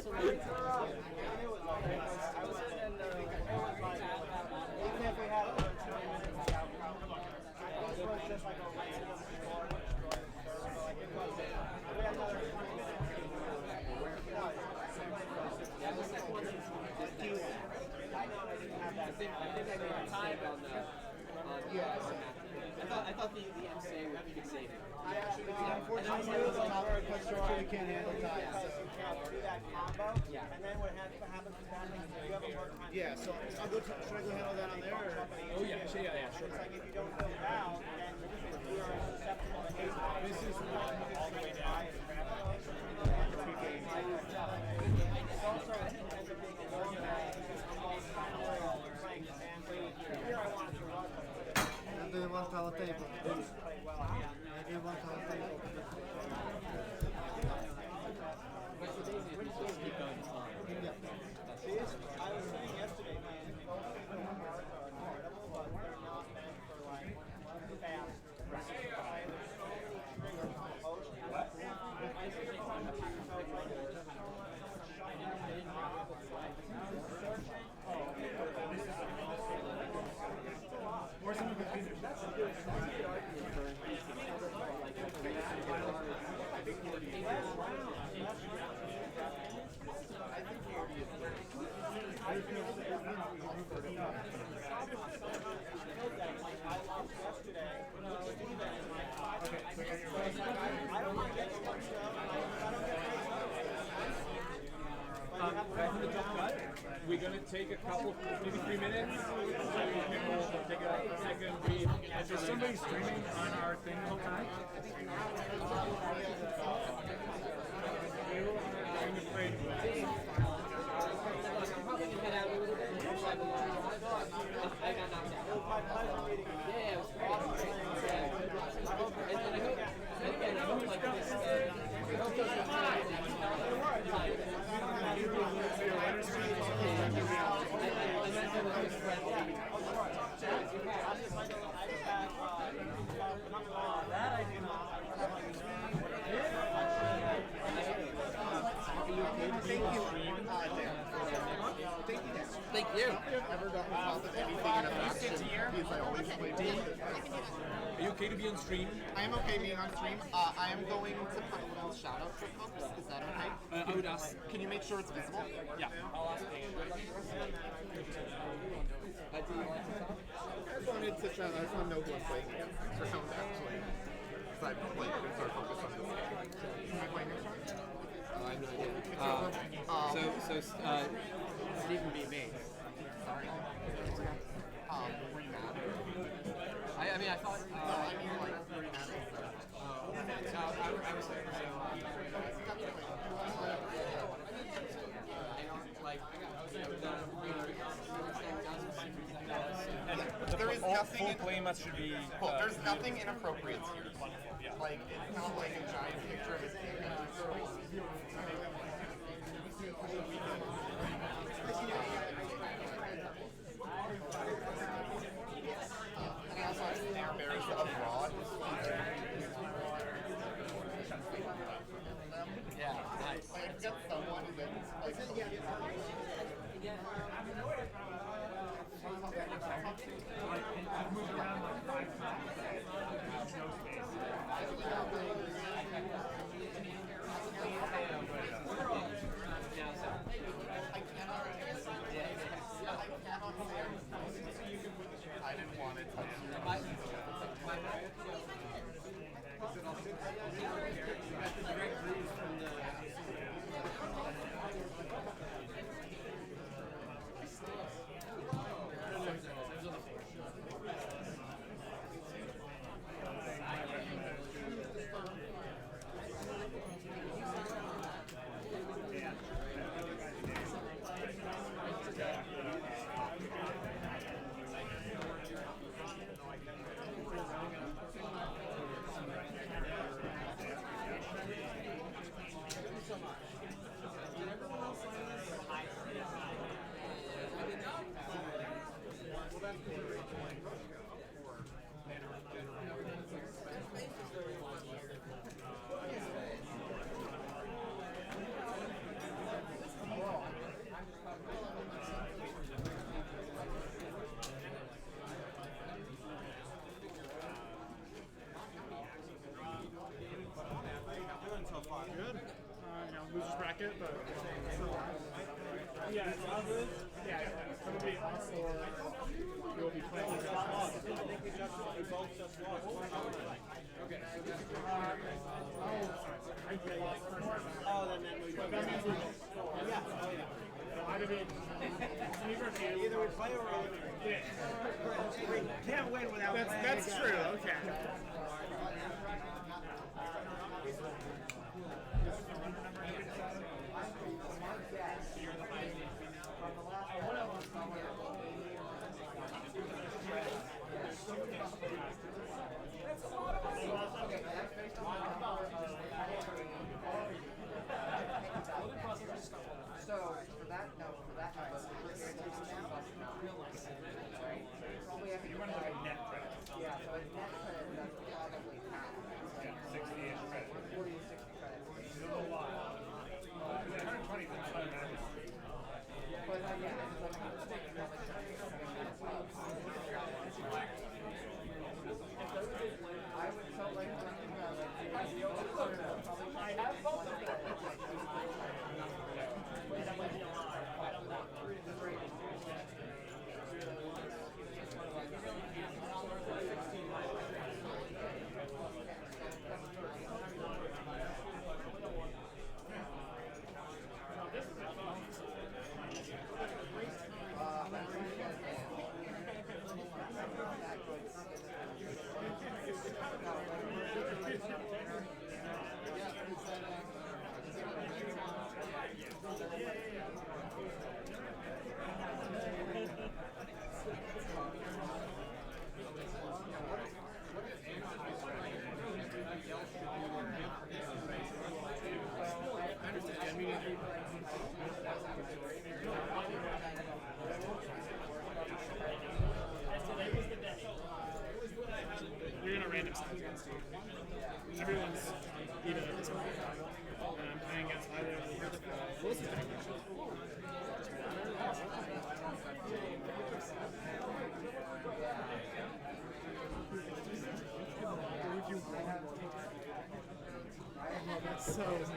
I thought the MCA would be saving. Unfortunately, it was a tolerant construction. We can't handle ties. You can't do that combo. Yeah. And then what happens is that you have a hard time. Yeah. So I'll go. Should I go handle that on there? Or? Oh yeah, sure. It's like if you don't fill it out, then you are susceptible to hate. This is all the way down. It's also a big format. Here I want to run. Do you want our table? Do you want our table? I was saying yesterday, man, but they're not meant for fast. We're gonna take a couple, maybe 3 minutes. We'll take a second read. Is somebody streaming on our thing the whole time? I'm afraid. Thank you. Thank you. Ever gotten caught with anything in a faction because I always play D? Are you okay to be on stream? I am okay being on stream. I am going to put a little shout out for folks. Is that okay? I would ask. Can you make sure it's visible? Yeah. I'll ask Dan. I just wanted to shout out. I just want to know who I'm playing against for someone to actually. Because I've played and so focused on this game. Am I playing next round? I have no idea. Stephen beat me. Sorry. Were you mad? I mean, I thought. No, I mean, like, were you mad? I was saying, There is nothing. Full playmat should be. Cool. There's nothing inappropriate here. Like, it's not like a giant picture of his dick. And I also have Snareberries abroad. Yeah, nice. Like, I've got someone that's like. I didn't want to touch Good. Losers bracket, but yeah, it's all good. Yeah, it's going to be us or you'll be playing with us. Okay. Oh, then we go. That means we go. Yeah. Either we play or we can't win without playing. That's true. Okay. So for that number, right? Probably have to You want to look at net credit. yeah, so a net credit, that's probably half. Yeah, 60-ish credit. 40 to 60 credits. It's a little while.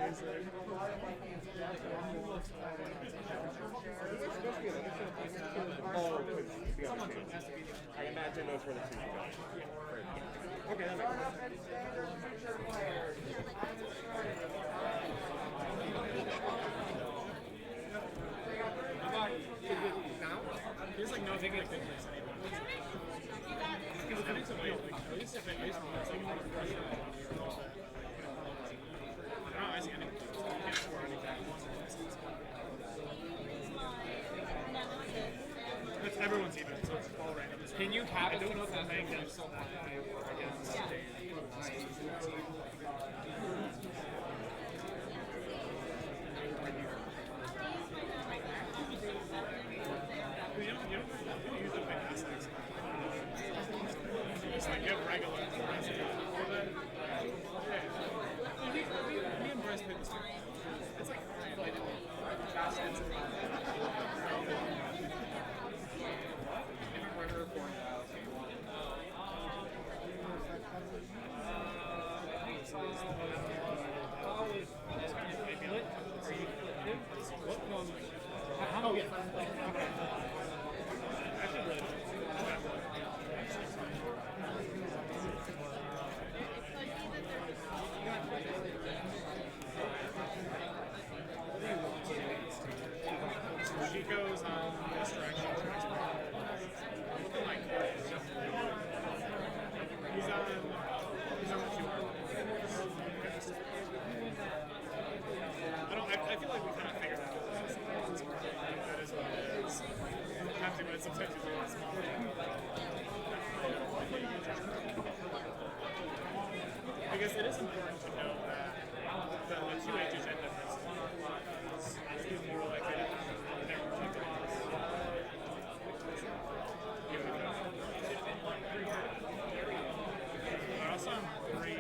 I imagine those were the two. Okay, that makes now? There's like no thing like this anymore. Because I think so, at least if it is someone with pressure on I see anything. Can't score anything. That's everyone's even, so it's all random. Can you have I don't know if I'm playing against You don't use it by classics. It's like you have regular me and Bryce played this game. It's like Oh, yeah. She goes on this direction. He's on the two. I feel like we kind of figured out that is what it is. Sometimes it is, sometimes it's a little small. I guess it is important to know that the two ages end difference is more likely to happen in their class. They're also on 3.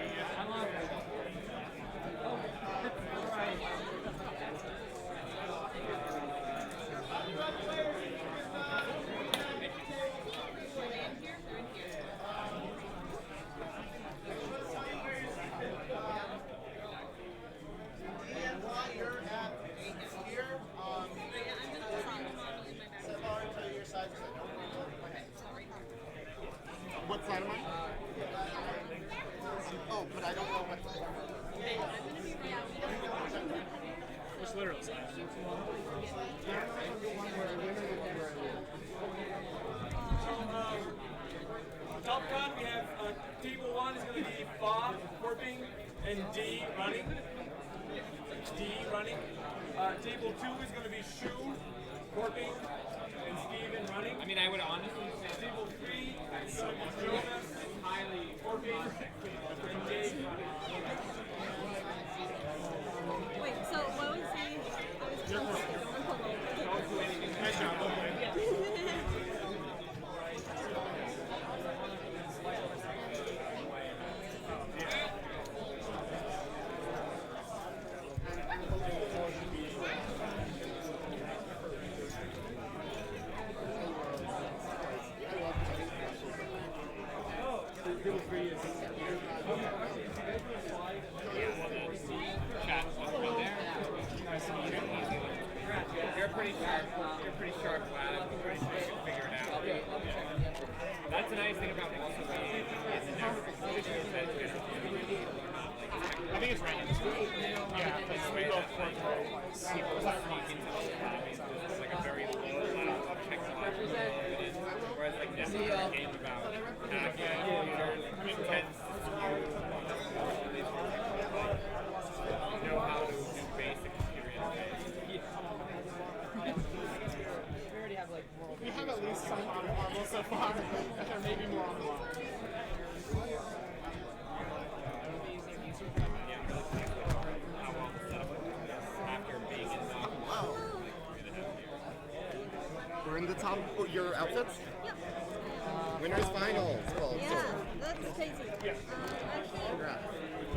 What side am I? Oh, but I don't know what side. Which literal side? Top gun, we have table 1 is going to be Bob, Corping, and D running. Table 2 is going to be Shu, Corping, and Steven running. I mean, I would honestly say table 3 is Jonas, Kylie, Corping, and Dave running. Wait, so what was the... Nice job, You're pretty sharp lad. I'm pretty sure you can figure it out. That's the nice thing about multiplayer. I think it's random. Yeah, we both people sneak into those lobbies. It's like a very low objective. Whereas like this is a game about hacking, intense, know how to do basic experience. We have at least some on Marvel so far, and there may be more on the line. We're in the top. Oh, your outfits? Yep. Winners finals. Well, Yeah, that's crazy.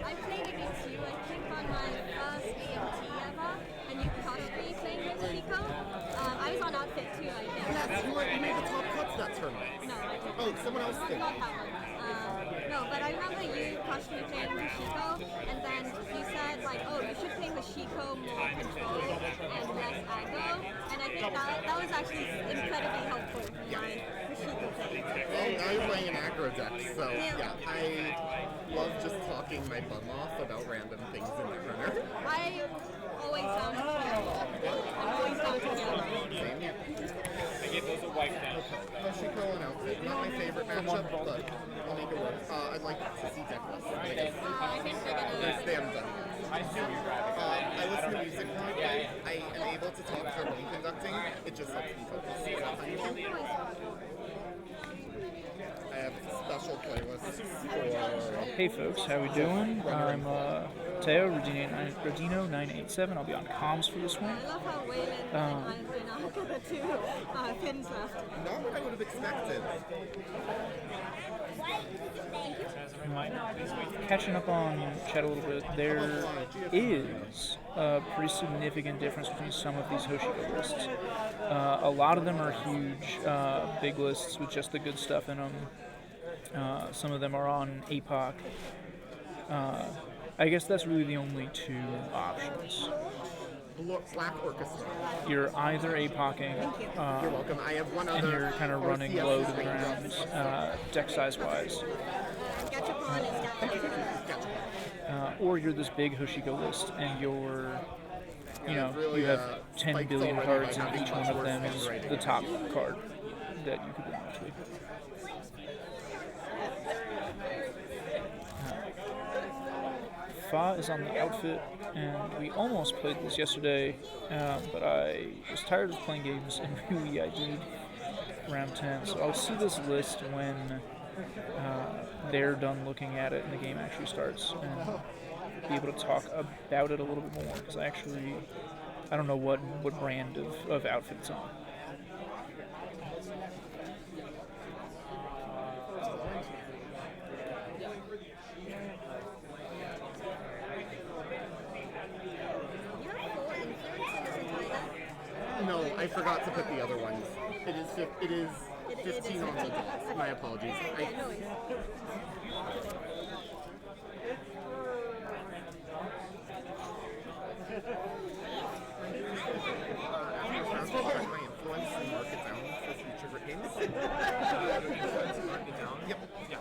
I played against you, I think, on my first AMT ever, and you cost me playing against Chico. I was on outfit too, I think. Yes, you made the top cuts that tournament. No, I Oh, someone else did. Not that one. No, but I remember you pushed me playing Hashiko, and then you said like, oh, you should play Hashiko more control and less aggro, and I think that was actually incredibly helpful for my Hashiko play. Well, now you're playing an aggro deck, so yeah, I love just talking my bum off about random things in Netrunner. I always down to I'm always down to Same here. I give those a wipe down. Hashiko and Outfit, not my favorite matchup, but I'll make it work. I'd like to see deck lists. They haven't done it. I listen to music when I play. I am able to talk for bone conducting. It just helps me focus. I have special playlists for... Hey folks, how we doing? I'm Teo, Radino987. I'll be on comms for this one. I love how Waylon and I have the two pins left. Not what I would have expected. Catching up on chat a little bit, there is a pretty significant difference between some of these Hoshiko lists. A lot of them are huge, big lists with just the good stuff in them. Some of them are on APOC. I guess that's really the only two options. Black Orchestra. You're either APOCing, You're welcome. I have one other. and you're kind of running low to the ground, deck size wise. Or you're this big Hoshiko list, and you're, you have 10 billion cards, and each one of them is the top card that you could win actually. Fa is on the outfit, and we almost played this yesterday, but I was tired of playing games, and really I did round 10, so I'll see this list when they're done looking at it and the game actually starts, and be able to talk about it a little bit more, because I don't know what brand of outfit it's on. No, I forgot to put the other ones. It is 15 on the dot. My apologies. My influence and mark it down for future games. Yep. Yeah,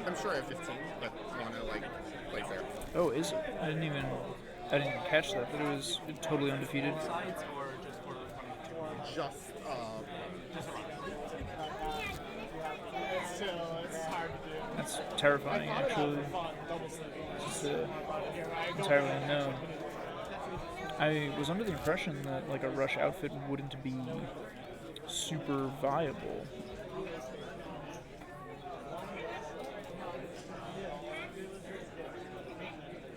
I'm sure I have 15, but want to play fair. Oh, is it? I didn't even catch that. But it was totally undefeated. Just it's hard to do. That's terrifying, actually. It's just entirely unknown. I was under the impression that like a rush outfit wouldn't be super viable.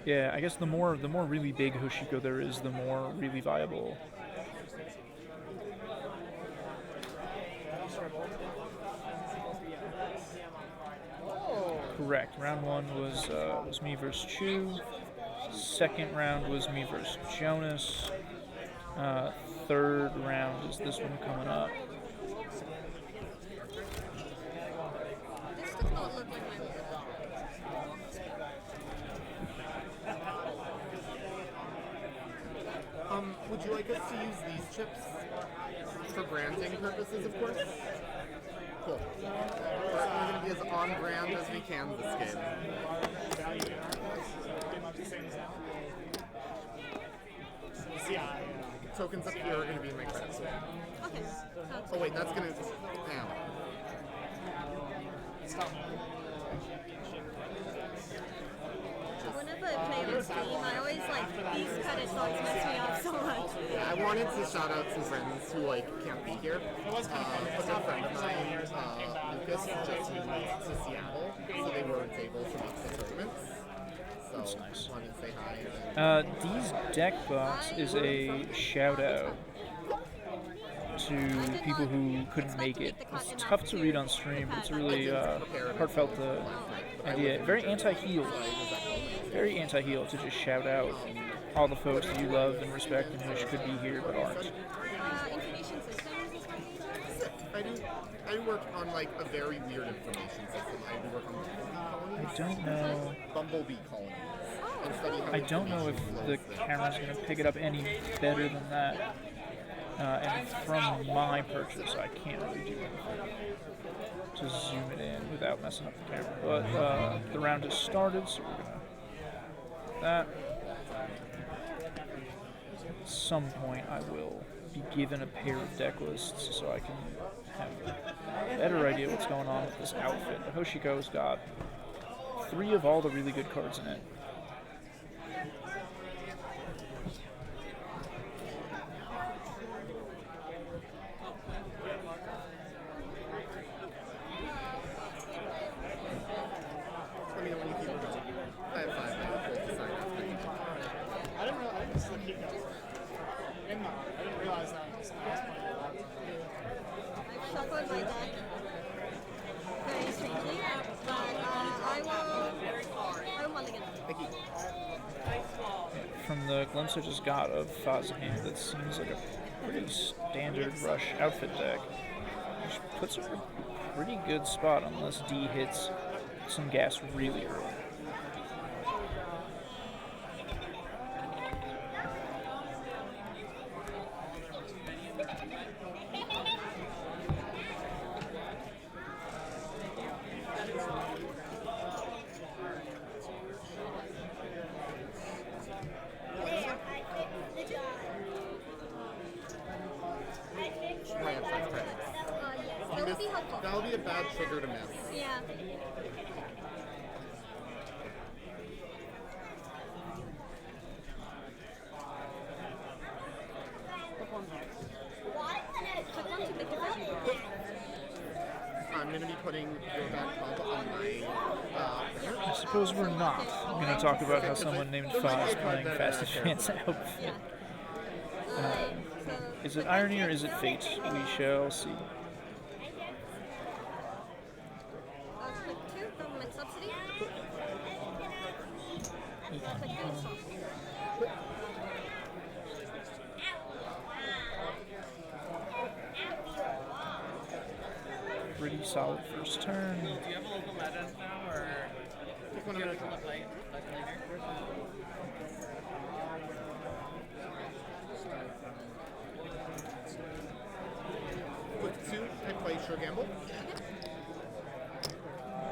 Yeah, I guess the more really big Hoshiko there is, the more really viable. Correct. Round 1 was me versus Chu. Second round was me versus Jonas. Third round is this one coming up. This does not look like would you like us to use these chips for branding purposes, of course? Cool. We're going to be as on brand as we can this game. Tokens up here are going to be in my credits. Okay. Oh wait, that's going to... Damn. Whenever I play on stream, I always these credit slots mess me up so much. Yeah, I wanted to shout out some friends who can't be here. But a friend of mine, Lucas, just moved to Seattle, so they weren't able to make the tournaments. So That's nice. wanted to say hi. D's deck box is a shout out to people who couldn't make it. It's tough to read on stream, but it's a really heartfelt idea. Very anti-heal. Very anti-heal to just shout out all the folks that you love and respect and wish could be here but aren't. Information systems is what you I I work on like a very weird information system. I work on I don't know. bumblebee colonies. And study how I don't know if the camera's going to pick it up any better than that. And from my purchase, I can't really do anything to zoom it in without messing up the camera. But the round has started, so we're going to that. At some point, I will be given a pair of deck lists so I can have a better idea what's going on with this outfit. The Hoshiko's got 3 of all the really good cards in it. Let me know when you keep it. I have 5 minutes to sign up. I didn't see the key notes. I didn't realize that until I was playing a lot. I've shuffled my deck very strangely, but I will mulligan. Thank you. From the glimpse I just got of Faz's hand, that seems like a pretty standard rush outfit deck, which puts her in a pretty good spot unless D hits some gas really early. I have 5 credits. That would be helpful. That'll be a bad trigger to miss. Yeah. I'm going to be putting your back bump on my I suppose we're not. I'm going to talk about how someone named Faz playing Fast Advance outfit. Is it irony or is it fate? We shall see. Click 2, government subsidy. Click 3, install. Pretty solid first turn. Do you have a local Radlands now, or do you have to come up later? Click 2, I play Sure Gamble.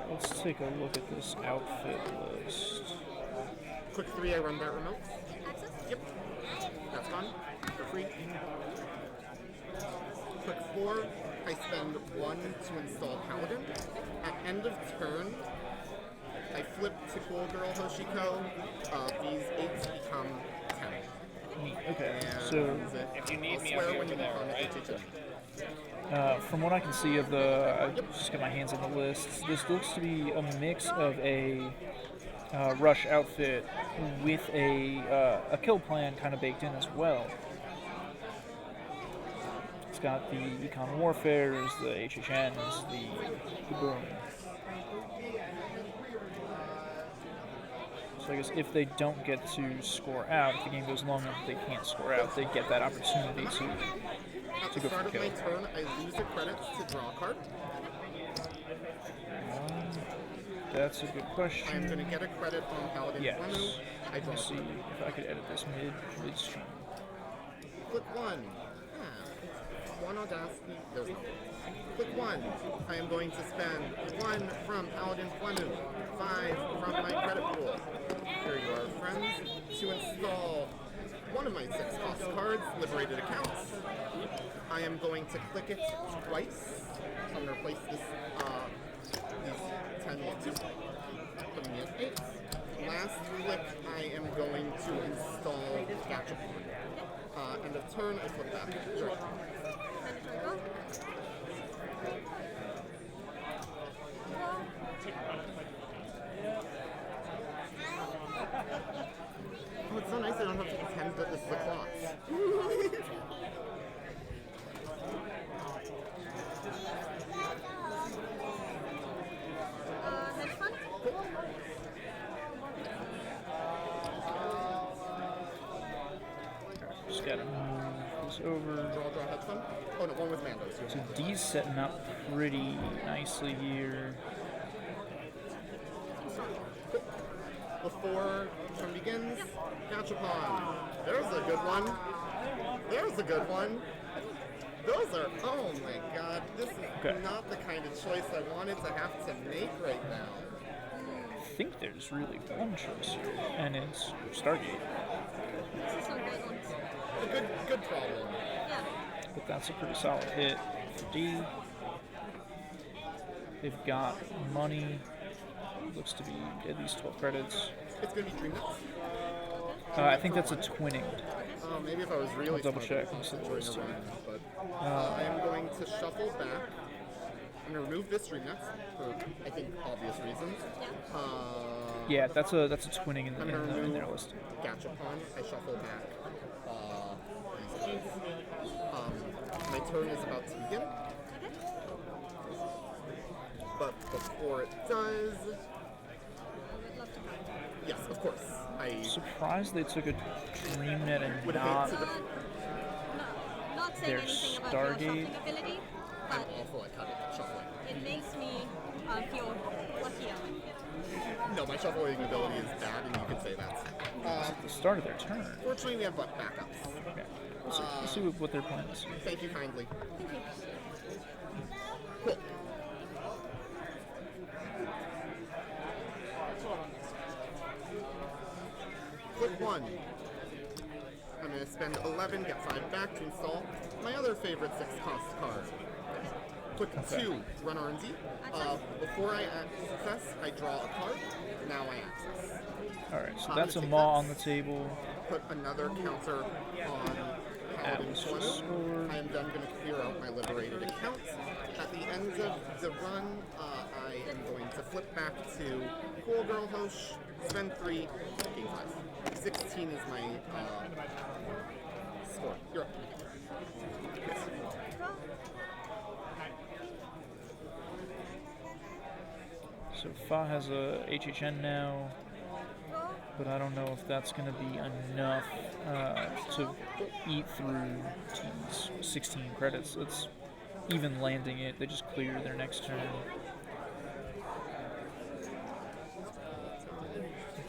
Let's take a look at this outfit list. Click 3, I run that remote. Access? Yep. That's gone. For free. Click 4, I spend 1 to install Paladin. At end of turn, I flip to Cool Girl Hoshiko. These 8s become 10. Okay, And so if you need me, I'll swear when you become right? from what I can see of the, I just got my hands on the lists. This looks to be a mix of a rush outfit with a kill plan kind of baked in as well. It's got the Econ Warfares, the HHNs, the boom. So I guess if they don't get to score out, if the game goes long enough they can't score out, they get that opportunity to At go the for start of kill. my turn, I lose a credit to draw a card. That's a good question. I'm going to get a credit on Paladin Yes. Flemu. I Let draw me a see card. if I could edit this midstream. Click 1. One audacity. There's no. Click 1. I am going to spend 1 from Paladin Flemu, 5 from my credit pool. Here you are, friends. To install one of my 6 cost cards, Liberated Accounts. I am going to click it twice. I'm going to replace this, these 10 with 2, putting me at 8. Last click, I am going to install Gotcha. End of turn, I flip back. Sure. Oh, it's so nice I don't have to pretend that this is a clock. Hedge fund? Just gotta move this this over. Draw hedge fund. Oh no, one with Mandos. So D's setting up pretty nicely here. Before turn begins, Gachapon. There's a good one. There's a good one. Those are, oh my god, this is not the kind of choice I wanted to have to make right now. I think there's really one choice here, and it's Stargate. A good problem. Yeah. But that's a pretty solid hit for D. They've got money. Looks to be at least 12 credits. It's going to be Dreamnets. I think that's a twinning. Maybe if I was really I'll double check. But I am going to shuffle back. I'm going to remove this Dreamnets for, I think, obvious reasons. Yeah, that's a twinning in their list. Gachapon. I shuffle back. My turn is about to begin. But before it does, yes, of course. Surprised they took a Dreamnet and would not Not saying their anything about your Stargate. shuffling ability, I'm but awful at shuffling. it makes me feel luckier. No, my shuffling ability is bad, and you could say that. It's at the start of their turn. Fortunately, we have backups. Okay. Let's see what their plan is. Thank you kindly. Cool. Click 1. I'm going to spend 11, get 5 back to install my other favorite 6-cost card. Click 2, run R&D. Before I access, I draw a card. Now I access. Alright, so that's a maw on the table. Put another counter on Paladin's Sword. I am then going to clear out my liberated account. At the end of the run, I am going to flip back to Cool Girl Hosh, spend 3, gain 5. 16 is my score. You're up. Yes. So Fa has a HHN now, but I don't know if that's going to be enough to eat through T's 16 credits. It's even landing it. They just clear their next turn.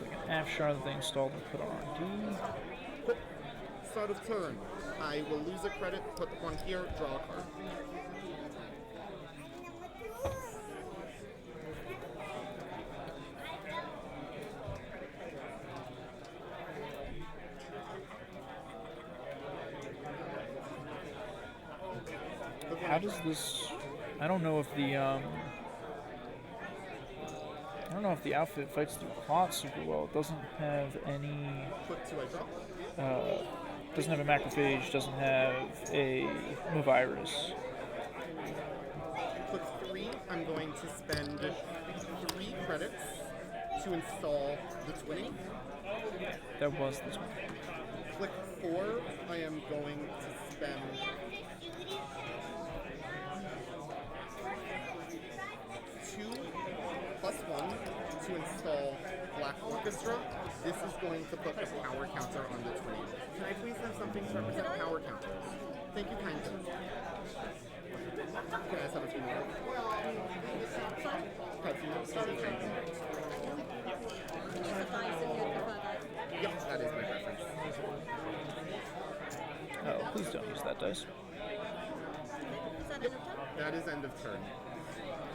Like an Afshar that they installed and put on D. Start of turn. I will lose a credit, put one here, draw a card. How does this? I don't know if the outfit fights through plot super well. It doesn't have any. Doesn't have a macrophage. Doesn't have a Movirus. Click 3. I'm going to spend 3 credits to install the twinning. That was this one. Click 4. I am going to spend 2 plus 1 to install Black Orchestra. This is going to put a power counter on the twinning. Can I please have something to represent power counters? Thank you kindly. Can I just have a few more? Yep, that is my preference. Oh, please don't use that dice. Yep, that is end of turn.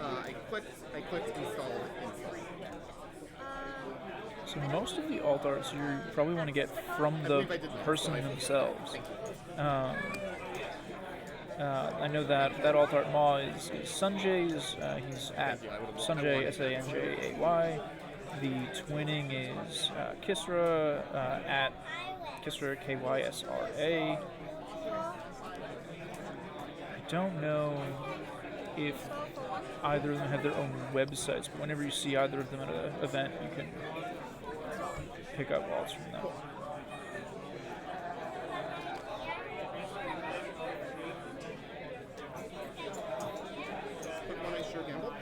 I clicked install. So most of the alt arts you probably want to get from the person themselves. I know that alt art maw is Sanjay's. He's at Sanjay Sanjay. The twinning is Kisra at Kisra Kysra. I don't know if either of them have their own websites, but whenever you see either of them at an event, you can pick up alts from them. Quick one, I sure gamble.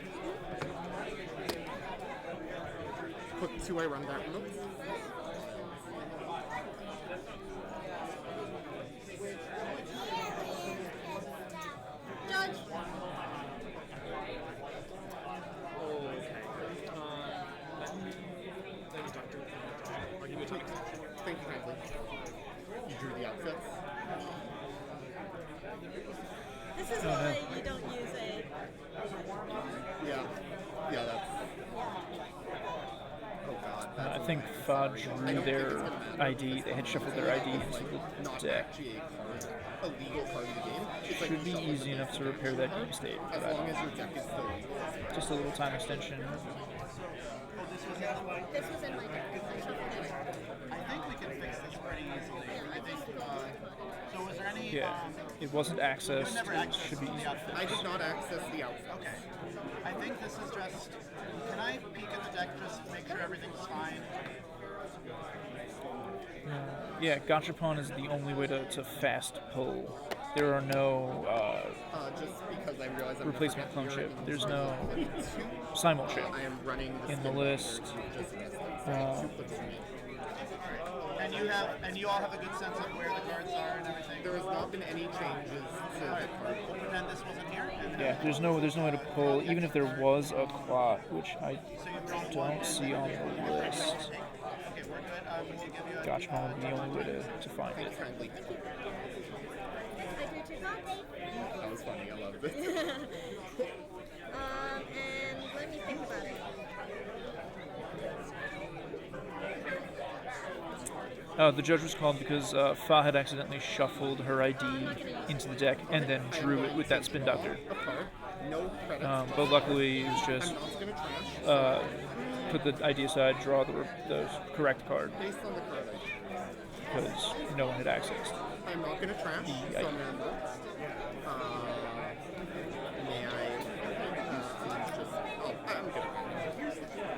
Quick 2, I run that remote. This is why you don't use a. Yeah. Yeah, that's. Oh god. I think Fa drew their ID. They had shuffled their ID into the Not deck. actually a legal card of the game. It's like Should be you shuffle easy the enough to repair that game state. As but long as your deck is still legal. just a little time extension. This was in my deck. I think we can fix this pretty easily. I think, so was there any... Yeah, it wasn't accessed. never It should be easy. I did not access the outfit. Okay. I think this is just... Can I peek at the deck just to make sure everything's fine? Yeah, Gachapon is the only way to fast pull. There are no just because I realize I'm replacement clone chip. There's no two. simul chip I am running in the list. And you all have a good sense of where the cards are and everything? There has not been any changes to the card. And this wasn't here? Yeah, there's no way to pull. Even if there was a clot, which I don't see on the list. Okay, we're good. Gachapon would be the only way to find it. That was funny. I loved it. And let me think about it. The judge was called because Fa had accidentally shuffled her ID into the deck and then drew it with that spin doctor. But luckily, it was just put the ID aside, draw the correct card Based on the card because no one had accessed. I'm not going to trash, so I'm going to look. May I just... Oh, I'm good.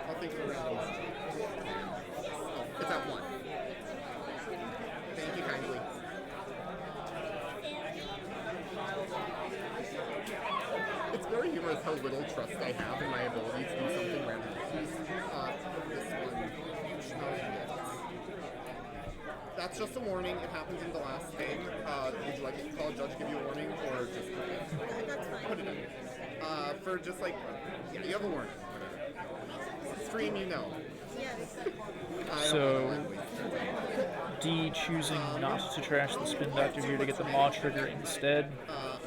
I'll think for round. Oh, it's at 1. Thank you kindly. It's very humorous how little trust I have in my ability to do something random. This one. That's just a warning. It happens in the last game. Would you like to call a judge, give you a warning, or just That's fine. put it in? For just like, yeah, you have a warning. Stream, you know. Yes. So, D choosing not to trash the spin doctor here to get the maw trigger instead. I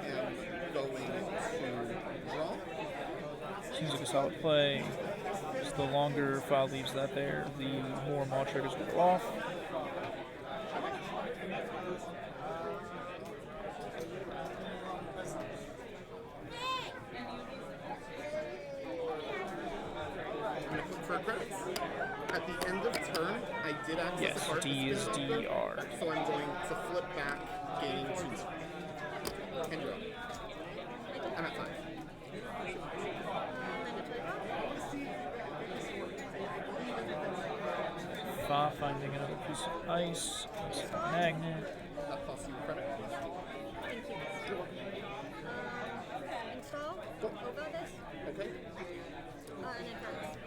am going to draw. Seems like a solid play. Just the longer Fa leaves that there, the more maw triggers will go off. For credits. At the end of turn, I did access Yes, the card. D is DR. So I'm going to flip back, gaining 2. And draw. I'm at 5. Fa finding another piece of ice, piece of magnet. That costs you credit. Thank you. Install over this. Okay. And advance.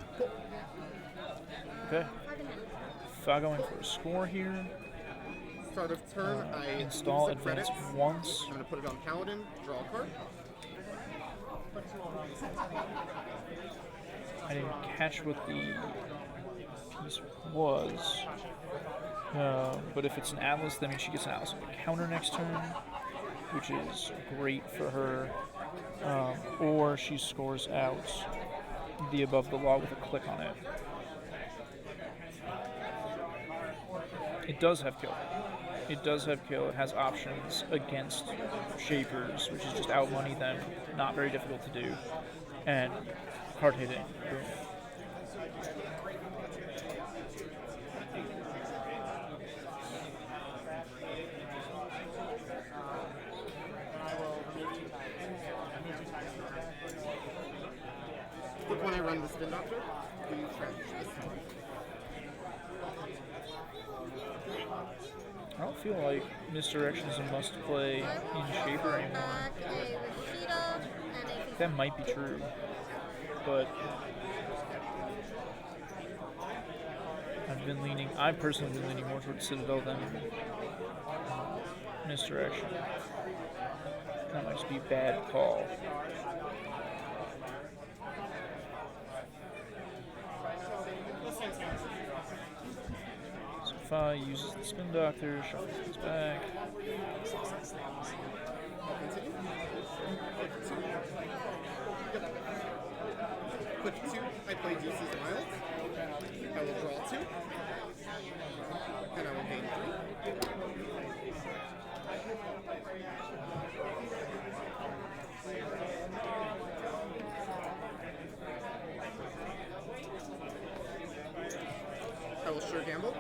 Okay. Fa going for a score here. Start of turn, I install use the advance credits. once. I'm going to put it on Paladin, draw a card. I didn't catch what the piece was. But if it's an Atlas, that means she gets an Atlas with a counter next turn, which is great for her. Or she scores out the above the law with a click on it. It does have kill. It does have kill. It has options against Shapers, which is just outmoney them. Not very difficult to do. And hard hitting. Boom. But when I run the spin doctor, will you trash this one? I don't feel like Misdirection is a must play in Shaper anymore. That might be true, but I've personally been leaning more towards Citadel than Misdirection. That might just be a bad call. So Fa uses the Spin Doctor, shuffles his back. I'll continue. play Deuces Wild. I will draw 2. And I will gain 3. I will sure gamble.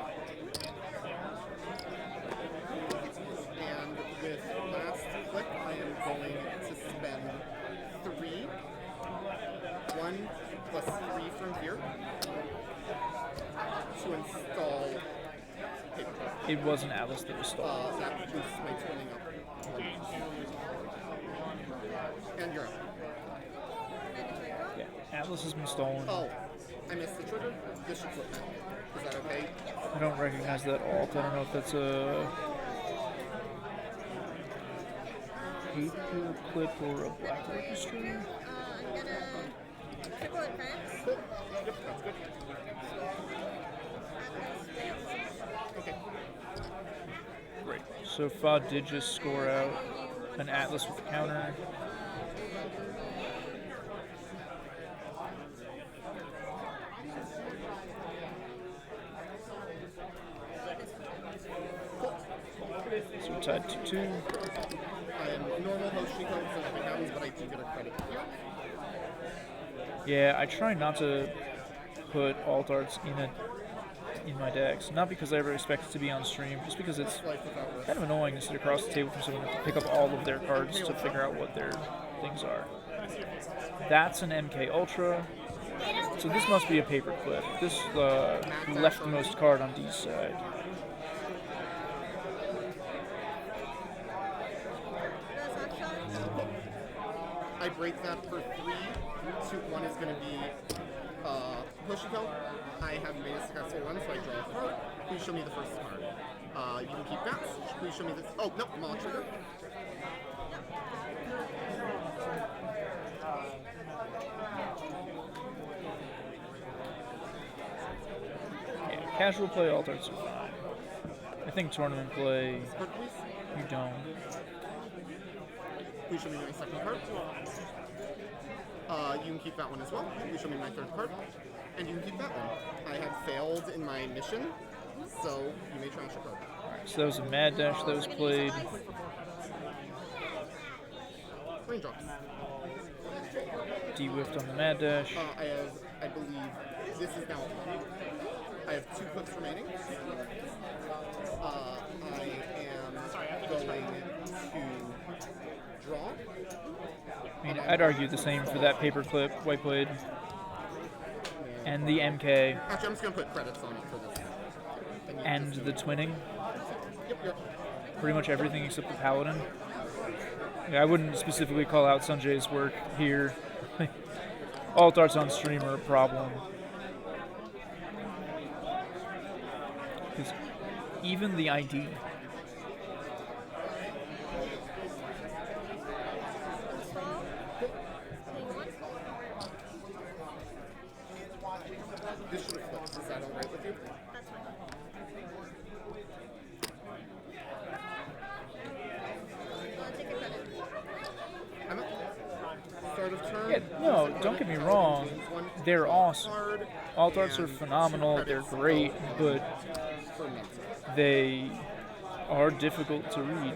And with last click, I am going to spend 3. 1 plus 3 from here to install paper. It was an Atlas that was stalled. That boosts my twinning up. And you're up. Yeah, Atlas has been stolen. Oh, I missed the trigger. This should flip now. Is that okay? I don't recognize that alt. I don't know if that's a paper clip or a black orchestra. I'm gonna triple advance. Cool. Yep, that's good. Okay. Great. So Fa did just score out an Atlas with a counter. So we're tied 2-2. I am normal host Chico, so nothing happens, but I do get a credit here. Yeah, I try not to put alt arts in my decks. Not because I ever expect it to be on stream, just because it's kind of annoying to sit across the table from someone and have to pick up all of their cards to figure out what their things are. That's an MK Ultra. So this must be a paper clip. This is the leftmost card on D's side. I break that for 3. 2-1 is going to be Hoshiko. I have made a successful run, so I draw a card. Please show me the first card. You can keep that. Please show me this. Oh, no, I'm on trigger. Yeah, casual play alt arts are fine. I think tournament play, you don't. Please show me my second card. You can keep that one as well. Please show me my third card. And you can keep that one. I have failed in my mission, so you may trash a card. Alright, so that was a Mad Dash that was played. Raindrops. D-whiffed on the Mad Dash. I believe, this is now, I have 2 clicks remaining. I am going to draw. I mean, I'd argue the same for that paper clip, white blade, and the MK. Actually, I'm just going to put credits on it for this. And the twinning. Yep. Pretty much everything except the Paladin. Yeah, I wouldn't specifically call out Sanjay's work here. Alt arts on stream are a problem. Because even the ID. This should have flipped. Is that alright with you? That's fine. I'll take a credit. I'm up. Start of turn. Yeah, no, don't get me wrong. They're awesome. Alt arts are phenomenal. They're great, but they are difficult to read.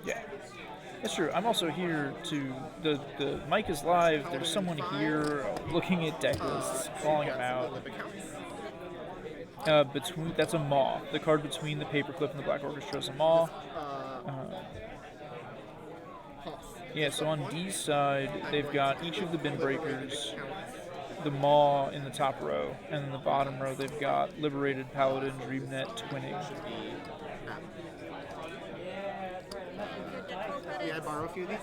Yeah, that's true. I'm also here to the mic is live. There's someone here looking at deck lists, calling them out. Between that's a maw. The card between the paperclip and the Black Orchestra is a maw. Yeah, so on D's side, they've got each of the bin breakers, the maw in the top row, and in the bottom row they've got Liberated, Paladin, Dreamnet, Twinning. May I borrow a few of these?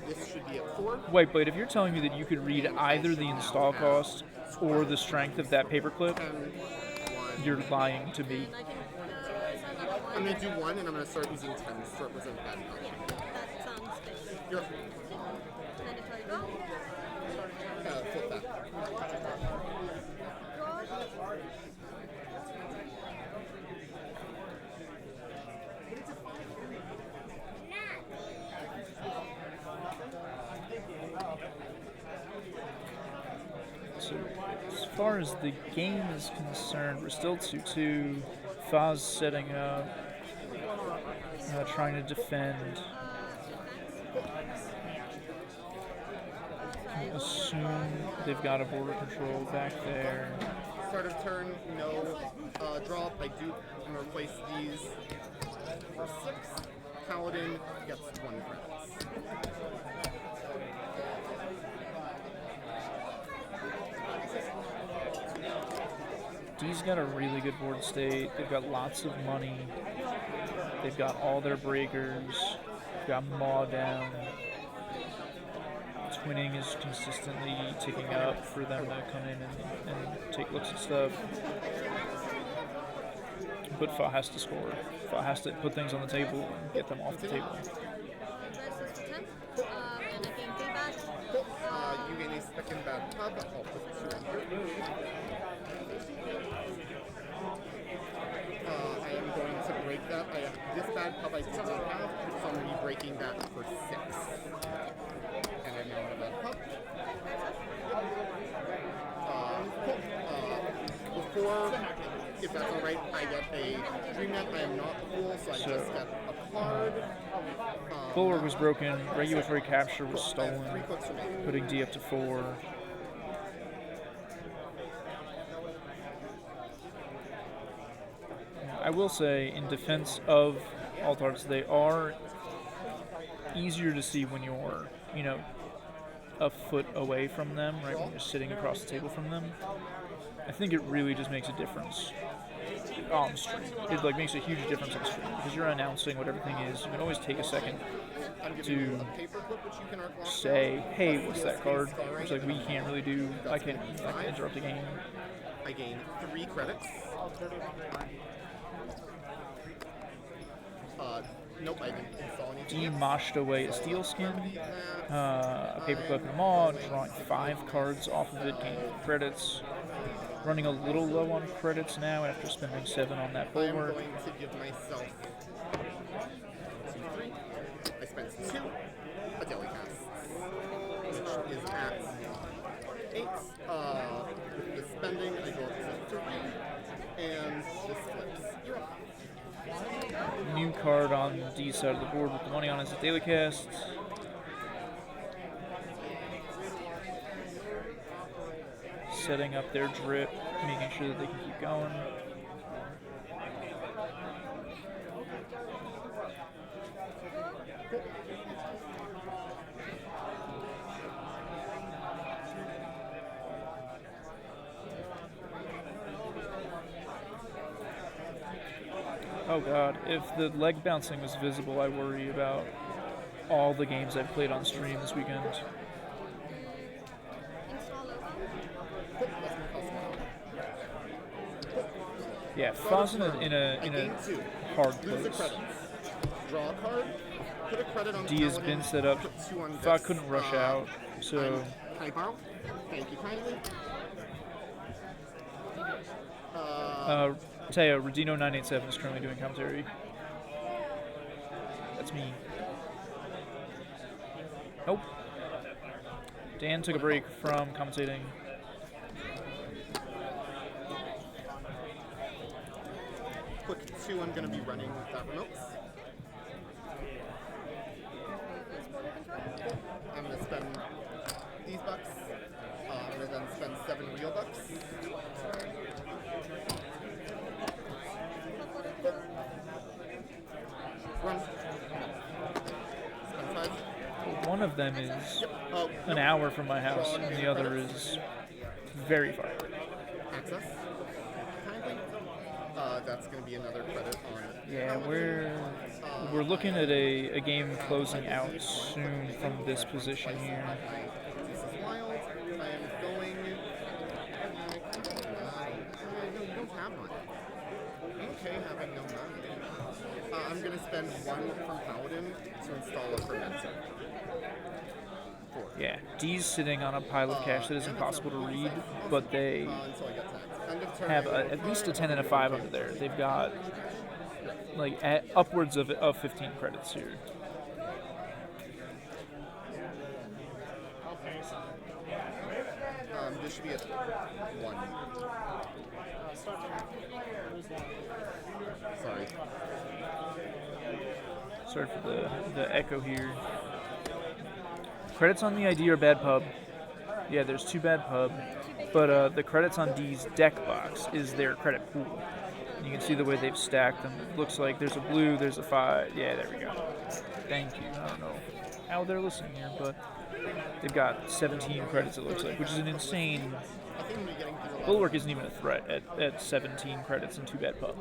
This should be at 4. Wait, but if you're telling me that you could read either the install cost or the strength of that paperclip, you're lying to me. I'm going to do 1, and I'm going to start using 10s to represent that. That sounds good. You're up. Mandatory go. Flip that. Draw. far as the game is concerned, we're still 2-2. Faz setting up, trying to defend. I assume they've got a border control back there. Start of turn, no drop. I do replace these for 6. Paladin gets 1 credits. D's got a really good board state. They've got lots of money. They've got all their breakers. They've got Maw down. Twinning is consistently ticking up for them to come in and take looks at stuff. But Fa has to score. Fa has to put things on the table and get them off the table. You gain a second bad pub. I'll put 2 on here. I am going to break that. This bad pub I did not have, so I'm going to be breaking that for 6. And I now have a bad pub. Before, if that's alright, I get a dream net. I am not cool, so I just get a card. Bulwark was broken, regulatory capture was stolen, putting D up to 4. I will say, in defense of Altards, they are easier to see when you're, a foot away from them, right, when you're sitting across the table from them. I think it really just makes a difference on stream. It makes a huge difference on stream because you're announcing what everything is. You can always take a second to say, "Hey, what's that card?" Which we can't really do. I can interrupt the game. I gain 3 credits. Nope, I didn't install anything. Demoshed away a steel skin, a paperclip and a maw, drawing 5 cards off of it, gaining credits. Running a little low on credits now after spending 7 on that bulwark. I'm going to give myself 2, 3. I spent 2 a Delicast, which is at 8. With the spending, I go up to 3, and this flips. You're up. New card on D side of the board with the money on is a Delicast. Setting up their drip, making sure that they can keep going. Oh god, if the leg bouncing was visible, I worry about all the games I've played on stream this weekend. Yeah, Faz in a hard place. Draw a card, put a credit on D has been set up. Fa couldn't rush out, so. Can I borrow? Thank you kindly. Teo, Redino987 is currently doing commentary. That's me. Nope. Dan took a break from commentating. Quick 2, I'm going to be running with that remote. I'm going to spend these bucks. I'm going to then spend 7 real bucks. Run. Spend 5. One of them is an hour from my house, and the other is very far. Access. That's going to be another credit on it. Yeah, we're looking at a game closing out soon from this position here. This is wild. I am going. You don't have one. Okay, having no money. I'm going to spend 1 from Paladin to install a fermenter. 4. Yeah, D's sitting on a pile of cash that is impossible to read, but they have at least a 10 and a 5 under there. They've got upwards of 15 credits here. This should be at 1. Sorry. Sorry for the echo here. Credits on the ID are bad pub. Yeah, there's 2 bad pub, but the credits on D's deck box is their credit pool. And you can see the way they've stacked them. It looks like there's a blue, there's a 5. Yeah, there we go. Thank you. I don't know how they're listening here, but they've got 17 credits, it looks like, which is an insane. Bulwark isn't even a threat at 17 credits and 2 bad pub.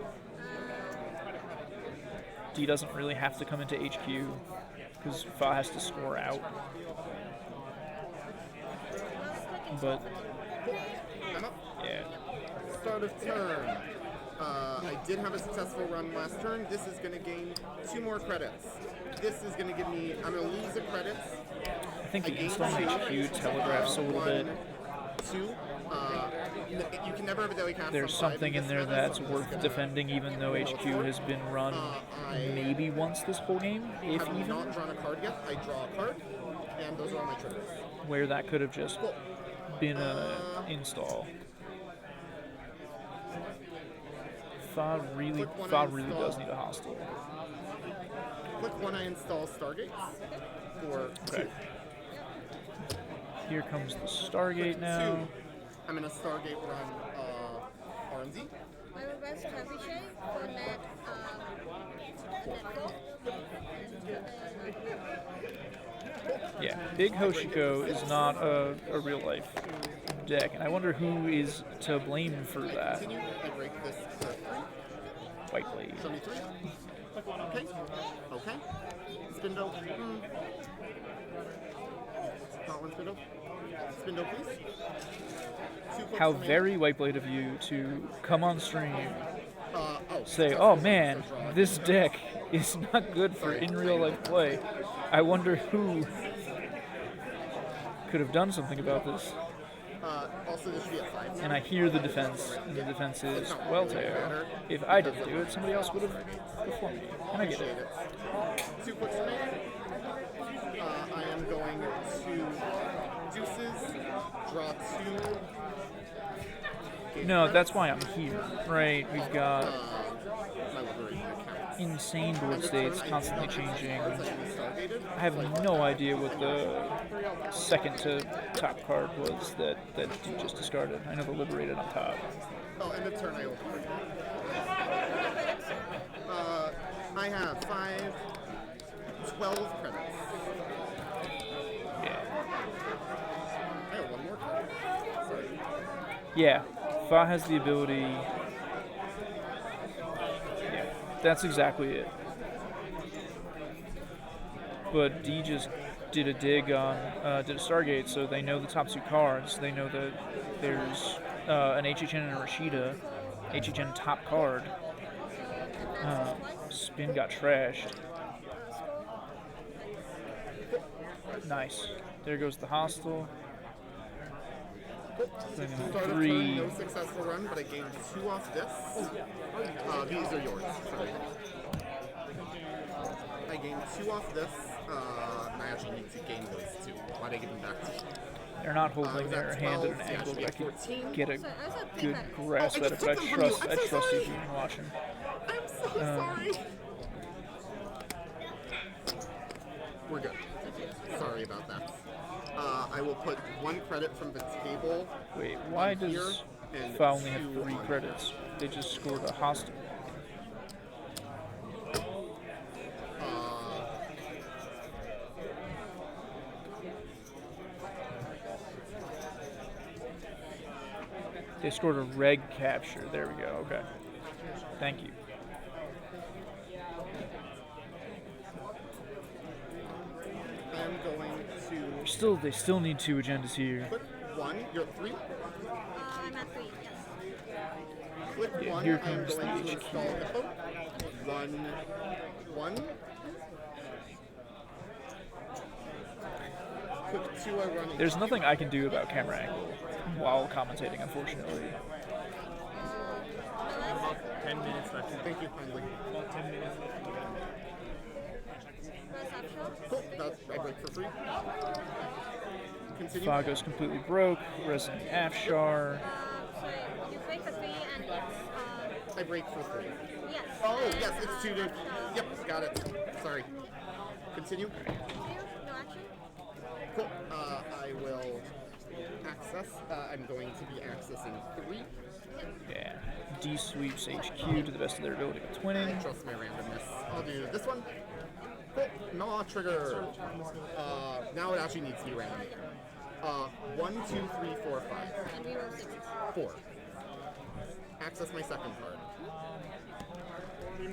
D doesn't really have to come into HQ because Fa has to score out. But yeah. Start of turn. I did have a successful run last turn. This is going to gain 2 more credits. This is going to give me. I'm going to lose the credits. I think the install HQ telegraphs a little bit. 2. You can never have a daily cast. There's something in there that's worth defending, even though HQ has been run maybe once this whole game, if even. I have not drawn a card yet. I draw a card, and those are all my triggers. Where that could have just been an install. Fa really does need a hostile. Click 1, I install Stargates for 2. Here comes the Stargate now. 2, I'm in a Stargate run RMZ. My reverse trebuchet for net Yeah, Big Hoshiko is not a real life deck, and I wonder who is to blame for that. I break this for 3. White Blade. Show me 3. Okay. Okay. Spindle. Not one spindle. Spindle, please. 2 clicks How for me. very White Blade of you to come on stream, say, oh man, this deck is not good for in real life play. I wonder who could have done something about this. Also, this should be at 5. And I hear the defense, and the defense is, well, Teo, if I didn't do it, somebody else would have before me. And I get it. 2 clicks for me. I am going to deuces, draw 2. No, that's why I'm here, right? We've got My library account. insane board states constantly changing. I have no idea what the second to top card was that you just discarded. I know the Liberated on top. Oh, end of turn I open. I have 5, 12 credits. Yeah. I have 1 more card. Sorry. Yeah, Fa has the ability. Yeah, that's exactly it. But D just did a dig on, did a Stargate, so they know the top 2 cards. They know that there's an HHN and a Rashida. HHN top card. Spin got trashed. Nice. There goes the hostile. Start of turn, 3. no successful run, but I gained 2 off this. These are yours. Sorry. I gained 2 off this, and I actually need to gain those 2. Why'd I give them back to you? They're not holding their hand at an angle that I could get a good grasp at it, but I trust you being watching. I'm so sorry. We're good. Sorry about that. I will put 1 credit from the table. Wait, why does Fa only have 3 credits? They just scored a hostile. They scored a reg capture. There we go. Okay. Thank you. I'm going to. They still need 2 agendas here. Click 1. You're at 3. I'm at 3. Yes. Click Yeah, 1. here I'm comes the going to HQ. install Hippo. 1. Click 2. I run. There's nothing I can do about camera angle while commentating, unfortunately. 10 minutes left. Thank you kindly. About 10 minutes left. Cool. That's I break for free. Continue. Fa goes completely broke. Resident Afshar. So you break for 3 and it's I break for 3. yes. Oh, and, yes, it's 2 to. Yep, got it. Sorry. Continue. No action. Cool. I will access. I'm going to be accessing 3. Yeah. D sweeps HQ to the best of their ability with twinning. I trust my randomness. I'll do this one. Cool. No trigger. Now it actually needs to be random. 1, 2, 3, 4, 5. And we roll 6. 4. Access my second card.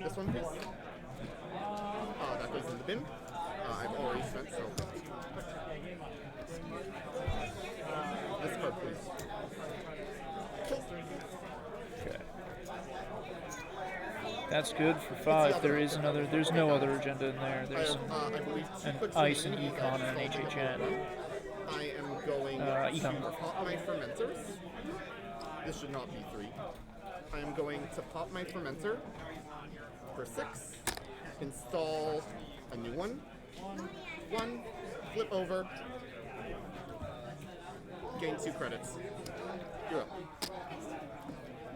This one, please. That goes in the bin. I've already spent, so. This card, please. Cool. Okay. That's good for 5. There is another. There's no other agenda in there. There's an ice and econ and an HHN. I am going econ. to pop my fermenters. This should not be 3. I am going to pop my fermenter for 6. Install a new one. 1. Flip over. Gain 2 credits. You're up.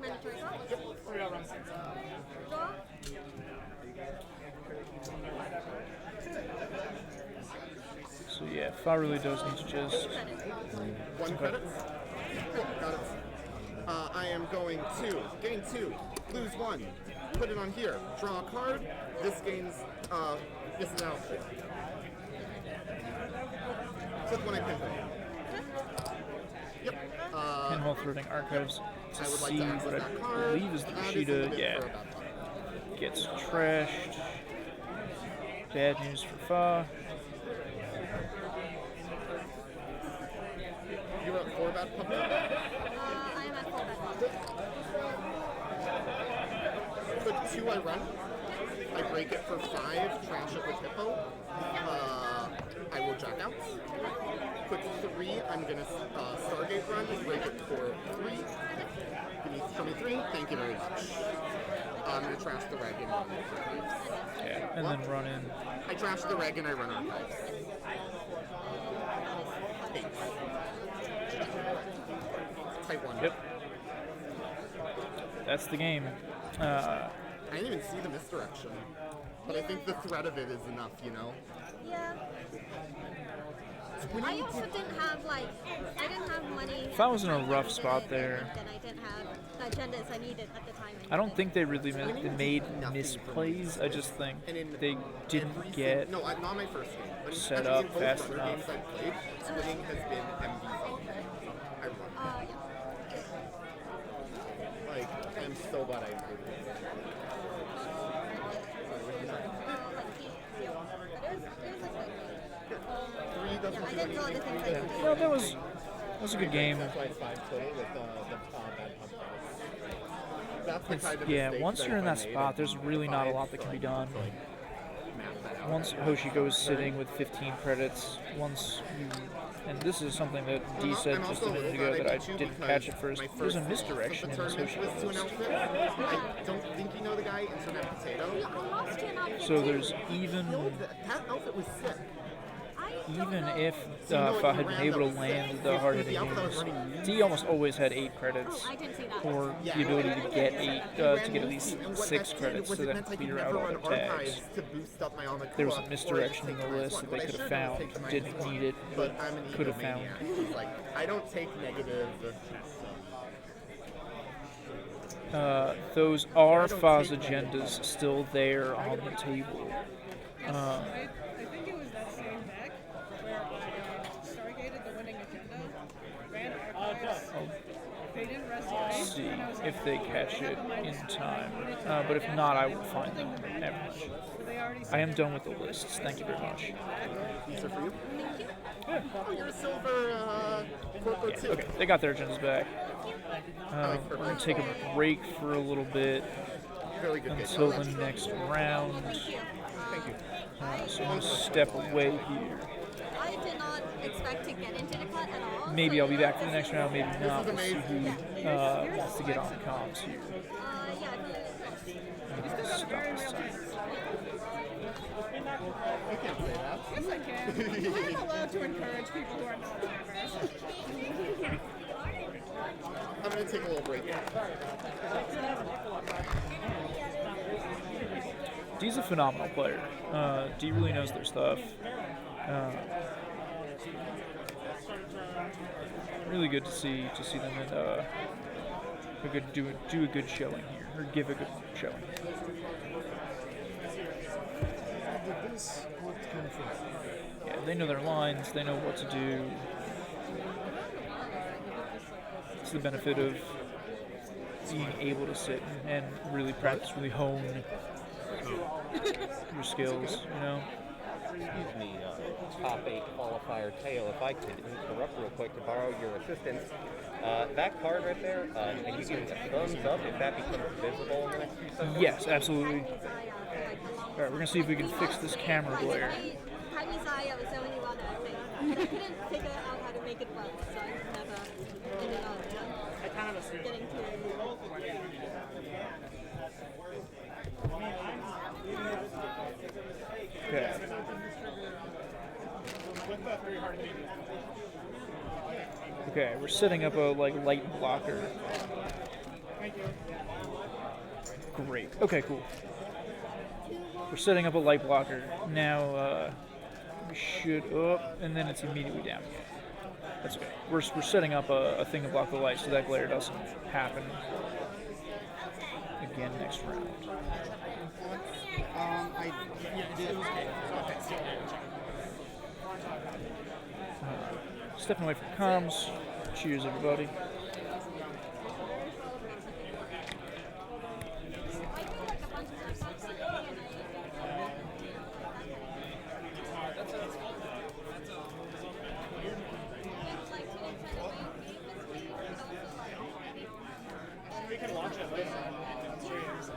Mandatory draw? Yep. Draw? So yeah, Fa really does need to just. 1 credit. Cool, got it. I am going to gain 2, lose 1, put it on here, draw a card. This gains. This is out. Click when I pin it. Yep. Pinhole threading archives to I would like see to access what I that card. believe is the That is in the Kushida. bin Yeah. for about 5. Gets trashed. Bad news for Fa. You're at 4 bad puppet. I am at 4 bad. Click 2, I run. I break it for 5, trash it with Hippo. I will jack out. Click 3, I'm gonna Stargate run, break it for 3. Show me 3, thank you very much. I'm gonna trash the reg and run. Yeah, and then run in. I trash the reg and I run archives. 8. Type 1. Yep. That's the game. I didn't even see the misdirection. But I think the threat of it is enough, you know? Yeah. I also didn't have I didn't have money. Fa was in a rough spot there. And I didn't have the agendas I needed at the time. I don't think they really made misplays. I just think they didn't get No, not my first game. But set actually, up in both fast other enough. games I've played, splitting has been MVP. I run. Like, I'm so glad I included it. I didn't know the things I could do. No, that was a good game. That's why it's 5 total with the bad pump dice. That's the kind of Yeah, mistake once you're in that if I made spot, it, there's really not a lot that can be done. Once Hoshiko is sitting with 15 credits, and this is something that Dee said just a minute ago that I didn't catch at first. There's a misdirection in this Hoshiko list. I don't think you know the guy, Internet Potato. So there's even That outfit was sick. if Fa had been able to land the hard-hitting moves, Dee almost always had 8 credits, or the ability to get 8, to get at least 6 credits to then clear out all their tags. There was a misdirection in the list that they could have found, didn't need it, but could have found. Like, I don't take negative. Those are Fa's agendas still there on the table. I think it was that same deck where Stargated the winning agenda, ran archives. They didn't rest Let's see if they catch it in time. But if not, I will find them after much. I am done with the lists. Thank you very much. These are for you? Yeah. Oh, you're a silver Corpo Yeah, too. okay, they got their agendas back. We're going to take a break for a little bit until the next round. Thank you. So I'm going to step away here. I did not expect to get into the cut at all. Maybe I'll be back for the next round, maybe not. We'll see who wants to get on comms here. Stop this time. You can't say that. Yes, I can. I'm allowed to encourage people who are not members. I'm gonna take a little break. Dee's a phenomenal player. Dee really knows their stuff. Really good to see them in do a good showing here, or give a good showing. Yeah, they know their lines. They know what to do. It's the benefit of being able to sit and really practice, really hone your skills, you know? Excuse me, top 8 qualifier Teo, if I could interrupt real quick to borrow your assistance. That card right there, can you give me a thumbs up if that becomes visible in the next few seconds? Yes, absolutely. Alright, we're going to see if we can fix this camera glare. Tiny Zaya was the only one that I think. And I couldn't figure out how to make it work, so I never ended up getting to it. Okay. Okay, we're setting up a light blocker. Great. Okay, cool. We're setting up a light blocker. Now we should up, and then it's immediately down again. That's okay. We're setting up a thing to block the light so that glare doesn't happen again next round. I did. Stepping away from comms. Cheers, everybody. We can launch it later on streams.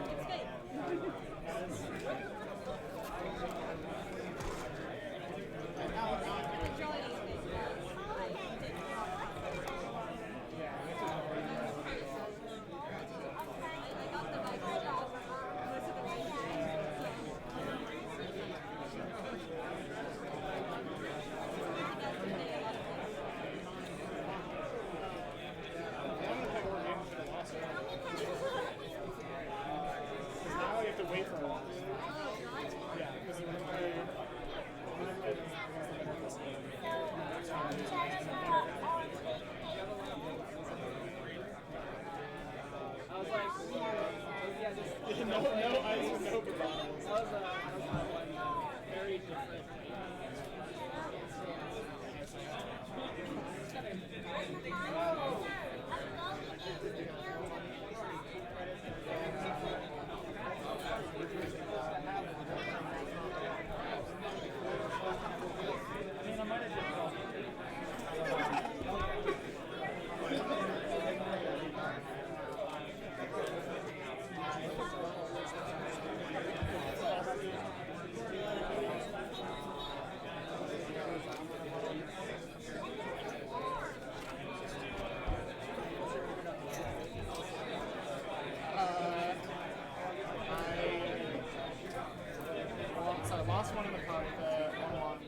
Lost one in the park, one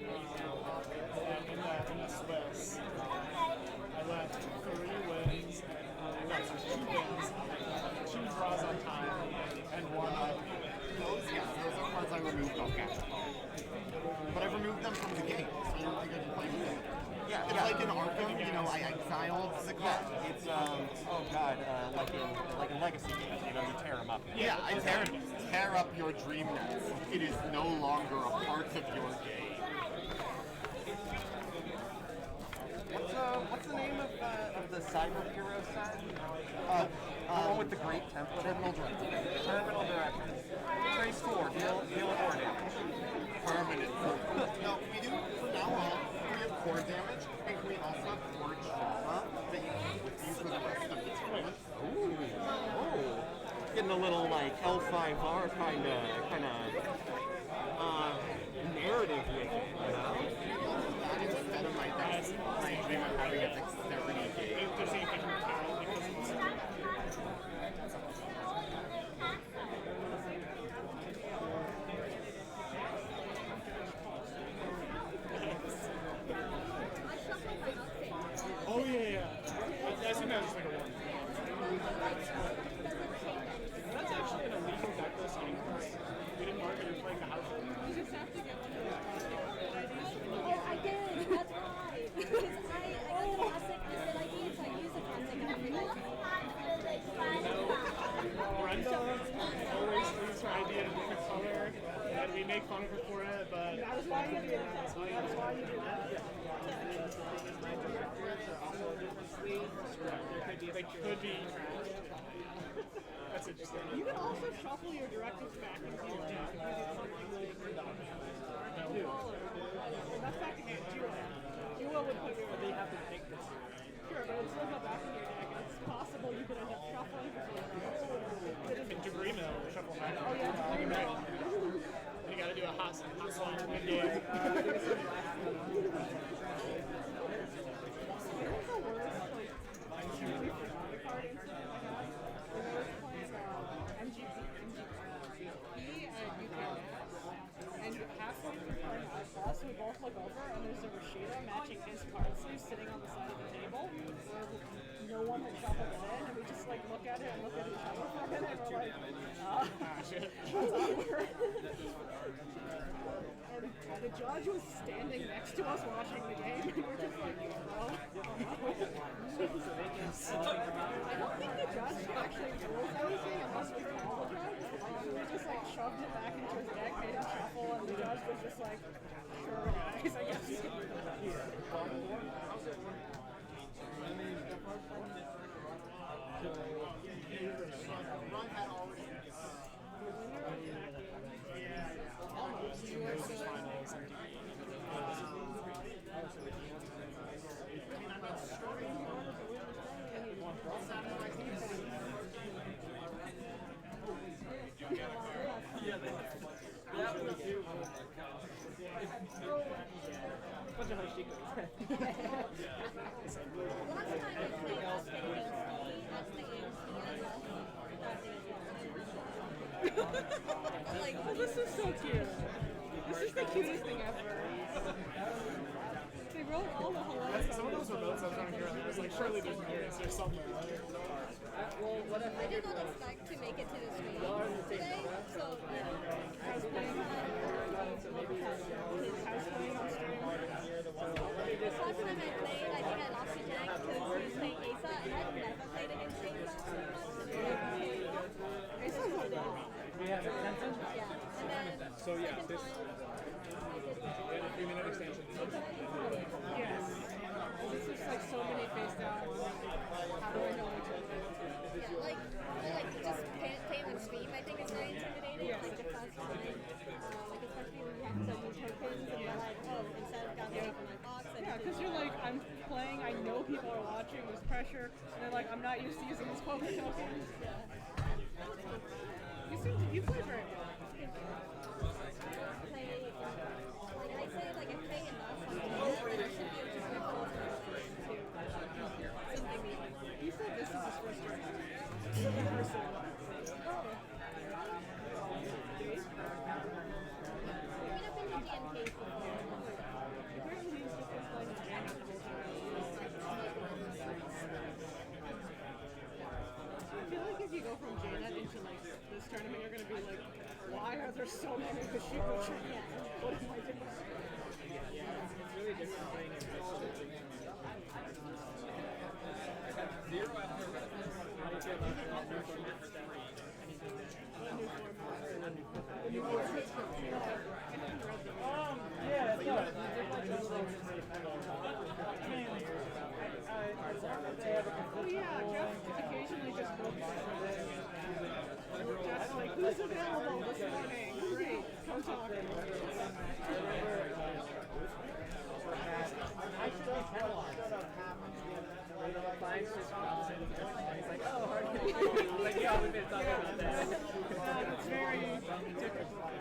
and in the Swiss. I left 3 wins, 2 wins, 2 draws on time, and 1 up. Those are cards I removed off Gacha. But I removed them from the game, so I don't think I can play with them. Yeah, it's like in Arkham, you know, I exiled the card. It's oh god, like in Legacy games, you know, you tear them up. Yeah, I tear up your dream nest. It is no longer a part of your game. What's the name of the cyber hero set? The one with the great template. Terminal Directive. Terminal Directive. Trace 4, deal 4 damage. Permanent. No, we do from now on. We have core damage, and we also have core trauma that you can use for the rest of the tournament. Oh, getting a little like L5R kind of narrative with it, you know? That instead of my dream of having a dexterity game. make fun of her for it, but That is why you do that. That's why you do that. They could be trash. That's interesting. You can also shuffle your directives back into your deck if you do something like that's back to hand. Duo would put your. They have to take this. Sure, but it's still not back in your deck, and it's possible you could end up shuffling for In Debris Mill, shuffle back. Oh yeah, Debris Mill. You gotta do a hot slide mid-game. And halfway through playing Boss, we both look over and there's a Rashida matching his card sleeve sitting on the side of the table where no one had shuffled it in, and we just like look at it and look at each other for a minute and we're like, shit. That's awkward. And the judge was standing next to us watching the game, and we're just like, oh. I don't think the judge actually rules anything unless we call the judge. We just like shoved it back into his deck, made him shuffle, and the judge was just like, sure guys, I guess you can do that. Bunch of Hashikos. Like, oh, this is so cute. This is the cutest thing ever. They wrote all the hilarious. Some of those were notes I was trying to figure out. I was like, surely there's notes there somewhere. I did not expect to make it to the stream today, so House playing on stream. the first time I played, I think I lost to Jack because he was playing Asa, and I've never played against Asa so much. Asa's really good. We have Tenson? Yeah, and then So yeah, this we had a 3-minute extension. Yes. It's just like so many face downs. How do I know which one? Yeah, like just playing on stream, I think is very intimidating. Yes. Like the first time, like especially when you have so many tokens and you're like, oh, instead of downloading from my box, I Yeah, because you're like, I'm playing, I know people are watching, there's pressure, and then like, I'm not used to using this poker token. You play very well. I say like I play enough on the and I should be able to play full He said this is his first turn. I feel like if you go from JNet into like this tournament, you're gonna be like, why are there so many Hashiko champions? What am I doing? It's really different playing in high school. Zero after how do you feel about new format stuff? Yeah, that's good. Oh yeah, Jeff occasionally just looks Jeff's like, who's available this morning? Great, come talk. I still have clients just comes in and he's like, oh, hard to like, yeah, we've been talking about that. It's very typical.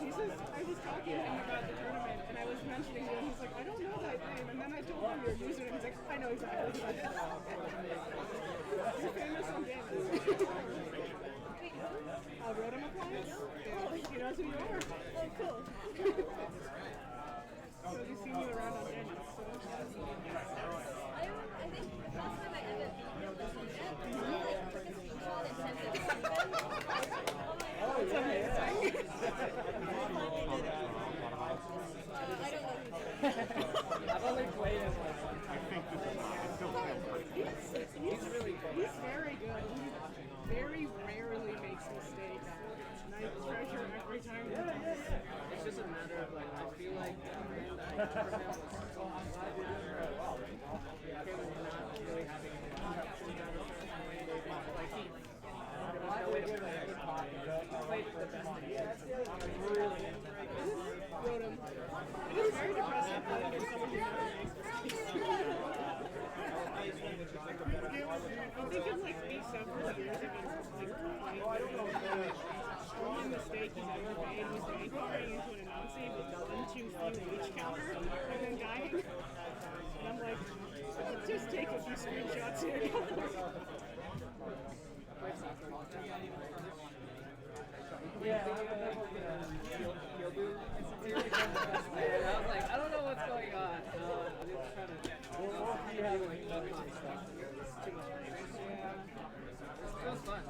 He says, I was talking to him about the tournament, and I was mentioning you, and he's like, I don't know that name, and then I told him your username, he's like, I know exactly who that is. You're famous on Daniels. Rotom Appliance? Oh, he knows who you are. Oh, cool. So he's seen you around on Daniels. So. I think the first time I ever beat him was on Jet. I like took a screenshot and sent it to Steven. Oh, it's amazing. I don't know who did it. I've only played as like, I think this is still He's really good. He's very good. Wrote him. It is very depressing playing against someone who's never I think in like me several years against like the only mistake he's ever made was inquiring into an announce with 1, 2, 3 reach counter and then dying. And I'm like, just take a few screenshots here. Yeah, I was like, I don't know what's going on. I'm just trying to. You have like no construct. It's too much space. Yeah. It was fun.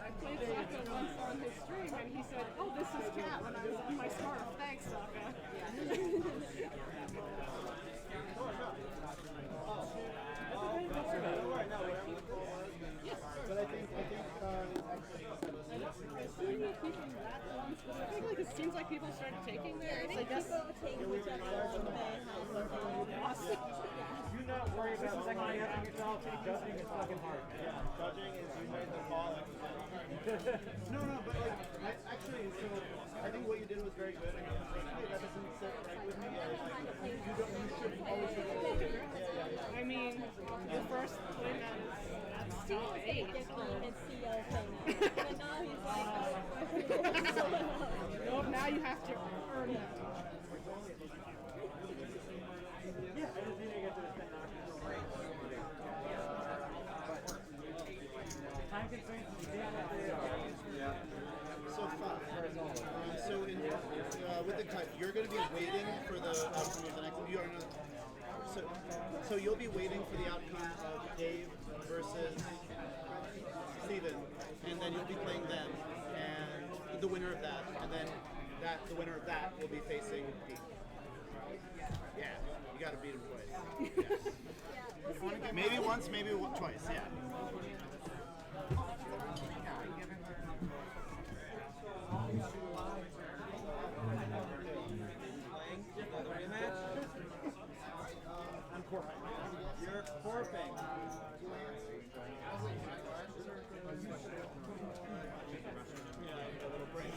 I played soccer once on his stream and he said, "Oh, this is Cat," when I was on my Scarf. Thanks, Sokka. But I think I've seen people Radlands, but I think like it seems like people started taking theirs. I guess people take whichever one they have. Awesome. Do not worry about second guessing yourself. Judging is fucking hard. yeah, judging is you made the call. No, but like actually, so I think what you did was very good. And I was like, hey, that doesn't sit right with me. You should always do that. I mean, the first play that's still 8. It's CO thing. But now he's like, Nope, now you have to earn it. Yeah, I just need to get to the 10 time constraints. So fun. So with the cut, you're going to be waiting for the outcome of the next. You are gonna, so you'll be waiting for the outcome of Dave versus Steven, and then you'll be playing them, and the winner of that, and then the winner of that will be facing Pete. Yeah, you got to beat him twice. Yeah. Maybe once, maybe twice. Yeah. I'm corping. You're corping. Yeah, a little break.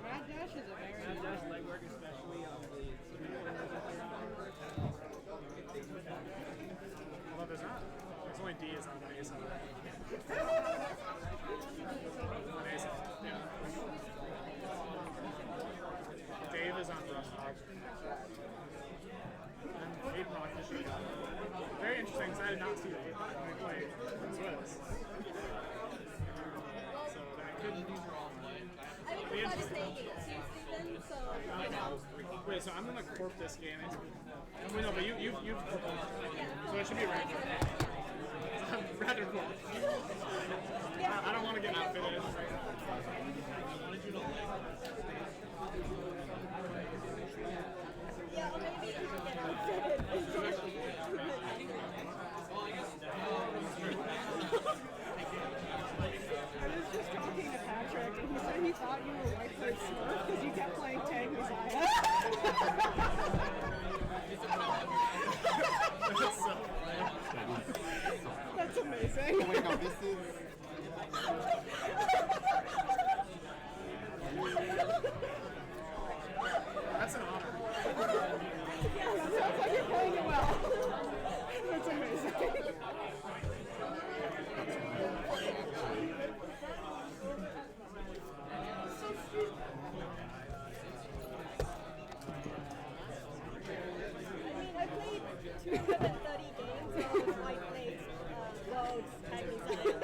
Mad Dash is a very Mad Dash legwork, especially on the. Although there's not. There's only D is on the base of it. Amazing. Yeah. Dave is on Rush Hog. And Ape Rock is shooting. Very interesting, because I did not see Ape Rock when we played Swiss. So that could be I mean, I'm playing it too, Steven, so. Wait, so I'm gonna corp this game. Wait, no, but you've corped it. So it should be random. I'm rather corp. I don't want to get outfitted. Yeah, or maybe you can get outfitted. I was just talking to Patrick, and he said he thought you were Whiteford Smurf because you kept playing Tag Messiah. That's amazing. Oh, wait, no, this is. That's an honor. Yeah, that sounds like you're playing it well. That's amazing. I played 230 games on White Plains Worlds Tag Messiah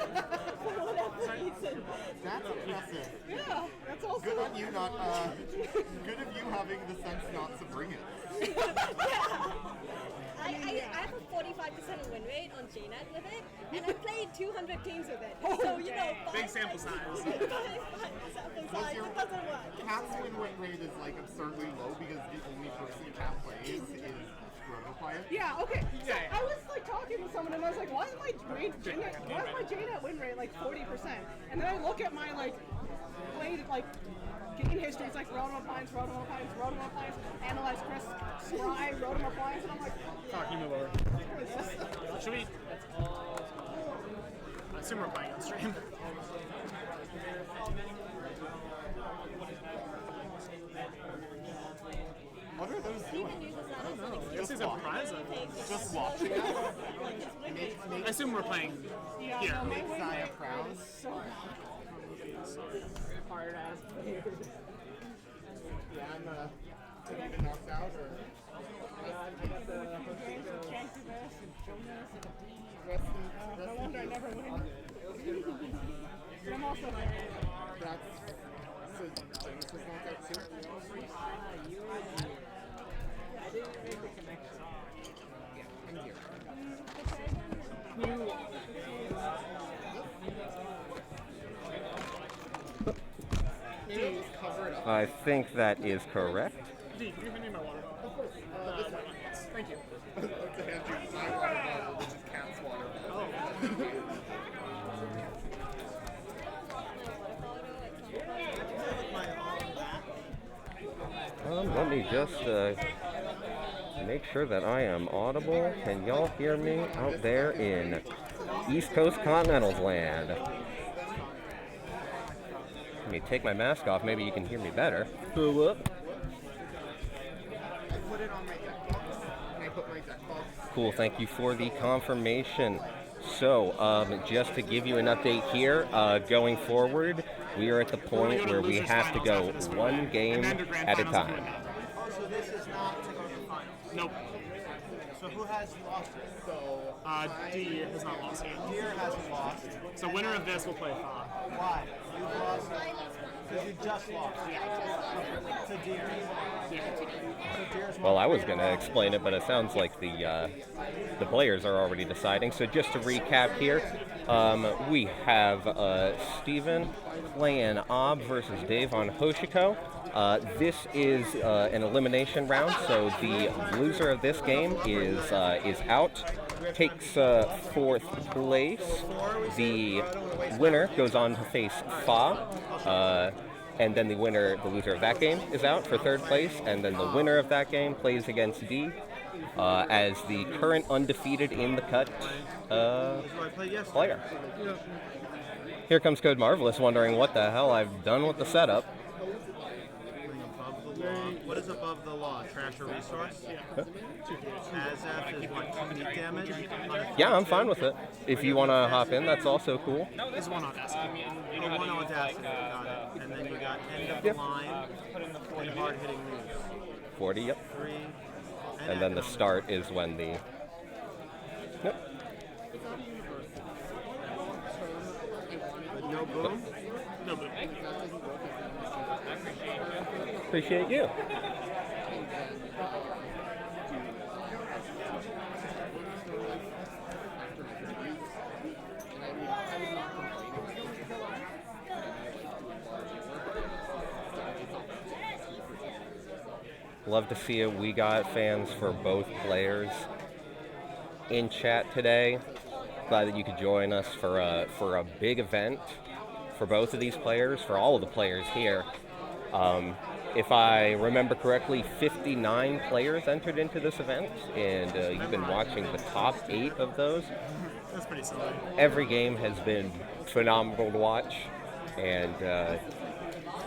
for whatever reason. That's impressive. Yeah, that's awesome. Good on you, not good of you having the sense not to bring it. Yeah. I have a 45% win rate on JNet with it, and I played 200 games with it. So, you know, Big sample size. sample size, it doesn't work. Cat's win rate is like absurdly low because the only person Cat plays is Roto Quiet. Yeah, okay. So Yeah. I was like talking to someone and I was like, why am I my Jaina win rate like 40%? And then I look at my like played like game history. It's like Rotom Appliance, Analyze Chris, Scry, Rotom Appliance, and I'm like, Fuck, you move over. what is this? Should we? I assume we're playing on stream. What are those doing? I don't know. I guess he's a prize. Just watching us? I assume we're playing here. Make Zaya proud. Hard ass. Yeah, I'm getting knocked out or. I got the Cantivus and Jonas and no wonder I never win. But I'm also So Jonas was knocked out too? I didn't make the connection. Yeah, I'm here. Maybe just cover it up. I think that is correct. D, can you hand me my water bottle? Of course. This one. Thank you. I'd like to hand you my water bottle, which is cat's water. Let me just make sure that I am audible. Can y'all hear me out there in East Coast Continentals land? Let me take my mask off. Maybe you can hear me better. Whoop. I put it on my deck box, and I put my deck box. Cool, thank you for the confirmation. So, just to give you an update here, going forward, we are at the point where we have to go one game at a time. Oh, so this is not to go to the finals? Nope. So who has lost it? So D has not lost yet. Deer hasn't lost. So winner of this will play Fa. Why? You've lost because you just lost. To Deer. So Deer's Well, I was going to explain it, but it sounds like the players are already deciding. So just to recap here, we have Steven playing Ob versus Dave on Hoshiko. This is an elimination round, so the loser of this game is out, takes fourth place. The winner goes on to face Fa. And then the loser of that game is out for third place, and then the winner of that game plays against D as the current undefeated in the cut player. Here comes Code Marvelous, wondering what the hell I've done with the setup. What is above the law? Trash a resource? As F is what? 2 meat damage? Yeah, I'm fine with it. If you want to hop in, that's also cool. There's one audacity. Oh, one audacity. Got it. And then you got end of the line and hard hitting moves. 40, yep. 3. And then the start is when the... Yep. But no boom? No boom. Appreciate you. Love to see it. We got fans for both players in chat today. Glad that you could join us for a big event for both of these players, for all of the players here. If I remember correctly, 59 players entered into this event, and you've been watching the top 8 of those. That's pretty silly. Every game has been phenomenal to watch, and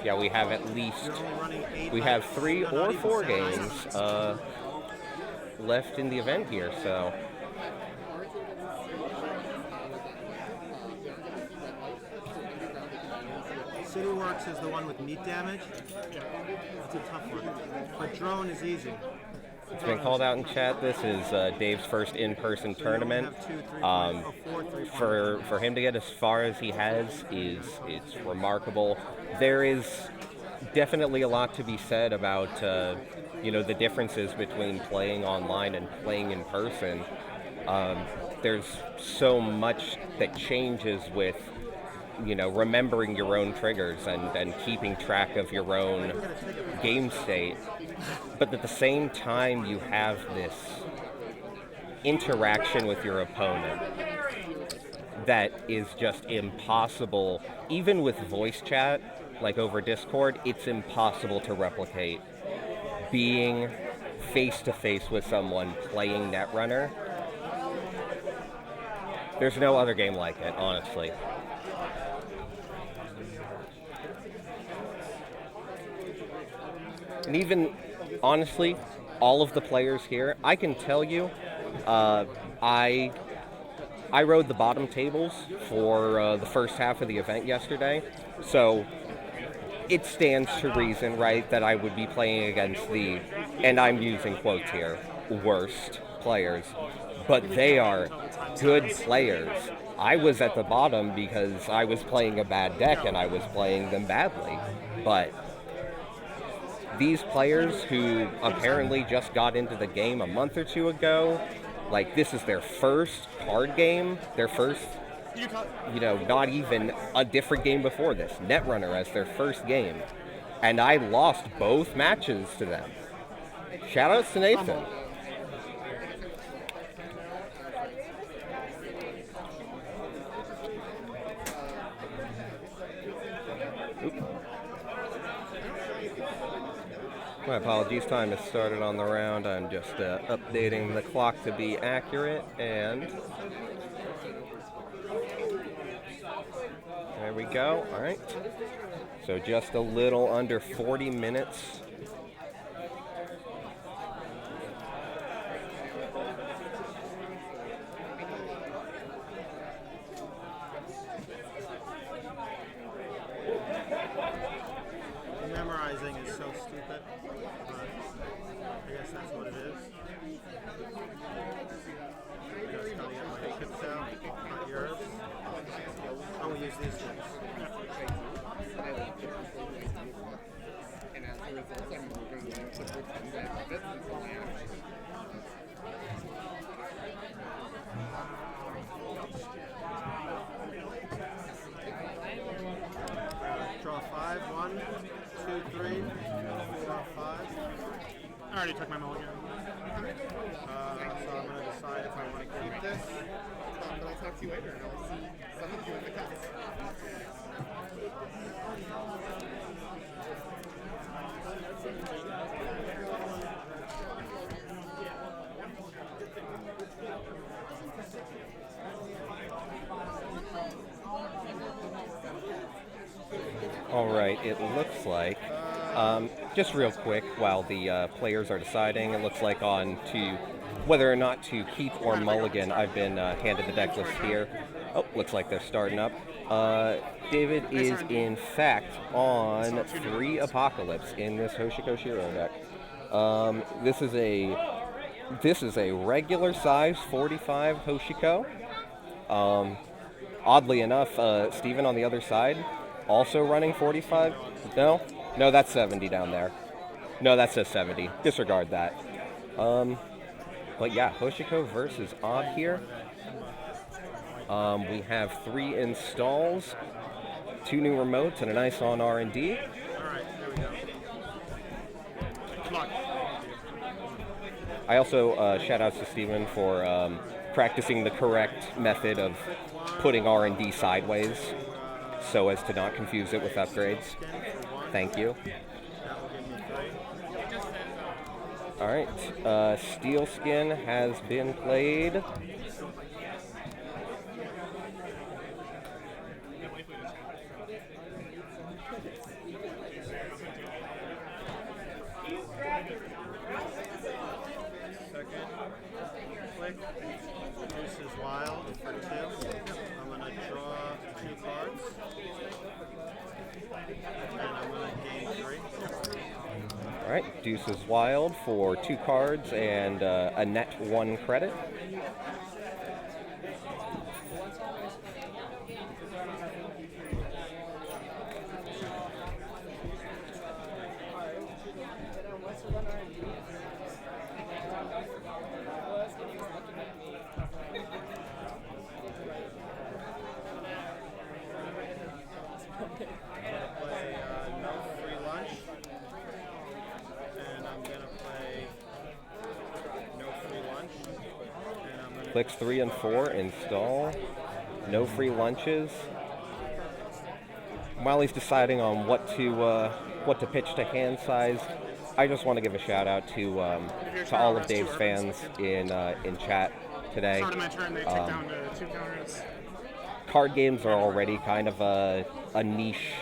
yeah, we have at least 3 or 4 games left in the event here, so. CityWorks is the one with meat damage. It's a tough one. But drone is easy. It's been called out in chat. This is Dave's first in-person tournament. For him to get as far as he has it's remarkable. There is definitely a lot to be said about the differences between playing online and playing in person. There's so much that changes with remembering your own triggers and keeping track of your own game state. But at the same time, you have this interaction with your opponent. that is just impossible. Even with voice chat, like over Discord, it's impossible to replicate. Being face-to-face with someone playing Netrunner, there's no other game like it, honestly. And even, honestly, all of the players here, I can tell you, I rode the bottom tables for the first half of the event yesterday, so it stands to reason, right, that I would be playing against the, and I'm using quotes here, worst players. But they are good players. I was at the bottom because I was playing a bad deck and I was playing them badly. But these players who apparently just got into the game a month or two ago, like this is their first card game, their first, you know, not even a different game before this. Netrunner as their first game. And I lost both matches to them. Shoutouts to Nathan. My apologies, time has started on the round. I'm just updating the clock to be accurate, and there we go. All right. So just a little under 40 minutes. Memorizing is so stupid, but I guess that's what it is. Just gotta get my chips out, not yours. Oh, we use these things. Draw 5, 1, 2, 3, 4, 5. I already took my mulligan. So I'm going to decide if I want to keep this. But I'll talk to you later and I'll see some of you in the cuts. All right, it looks like, just real quick, while the players are deciding, it looks like on to whether or not to keep or mulligan, I've been handed the deck list here. Oh, looks like they're starting up. David is, in fact, on 3 Apocalypse in this Hoshiko Shiro deck. This is a regular size 45 Hoshiko. Oddly enough, Steven on the other side, also running 45? No, that's 70 down there. No, that says 70. Disregard that. But yeah, Hoshiko versus Odd here. We have 3 installs, 2 new remotes, and a nice on R&D. Alright, there we go. Come on. I also shout outs to Steven for practicing the correct method of putting R&D sideways so as to not confuse it with upgrades. Thank you. Alright, Steel Skin has been played. Second click. This is wild for 2. I'm going to draw 2 cards. And I'm going to gain 3. Alright, Deuce is Wild for 2 cards and a net 1 credit. Clicks 3 and 4, install. no free lunches. While he's deciding on what to pitch to hand size, I just want to give a shout out to all of Dave's fans in chat today. Start of my turn, they take down to 2 counters. Card games are already kind of a niche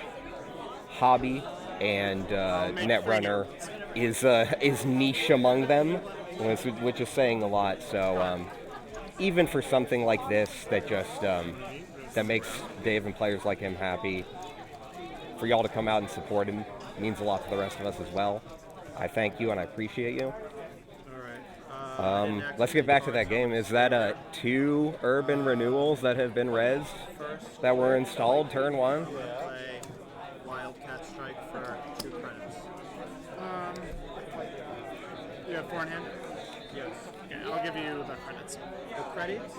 hobby, and Netrunner is niche among them, which is saying a lot. So even for something like this that just that makes Dave and players like him happy, for y'all to come out and support him means a lot to the rest of us as well. I thank you and I appreciate you. Let's get back to that game. Is that 2 urban renewals that have been rezzed that were installed turn 1? Play Wildcat Strike for 2 credits. You have 4 in hand? Yes. Okay, I'll give you the credits. The credits?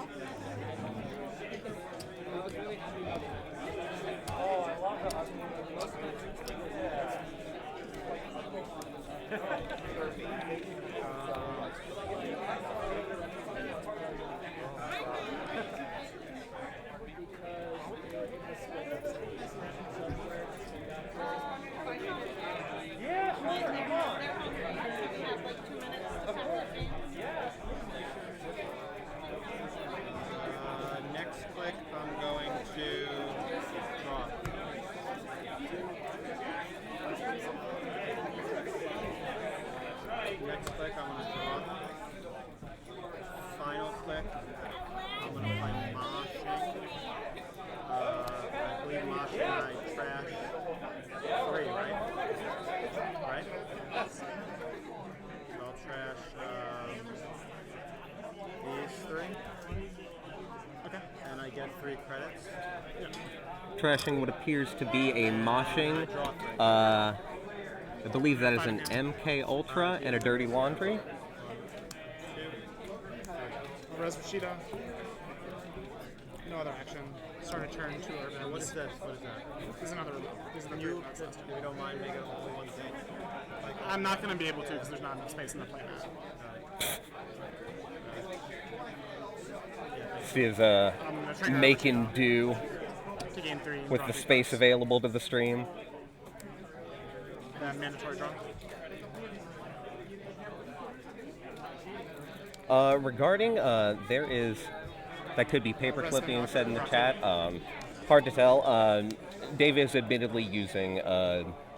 Next click, I'm going to draw. Next click, I'm going to draw. Final click, I'm going to play Moshing. I believe Moshing I trash 3, right? Right? So I'll trash these 3. Okay. And I get 3 credits. Yeah. Trashing what appears to be a moshing. I believe that is an MK Ultra and a Dirty Laundry. Res Rashida. No other action. Start a turn 2 urban. What is this? What is that? This is another remote. This is the You, third box. if you don't mind, make it only one thing. I'm not going to be able to because there's not enough space in the playmat. This is making do To gain 3. with the space available to the stream. Then mandatory draw. Regarding, there is, that could be paperclip being said in the chat. Hard to tell. Dave is admittedly using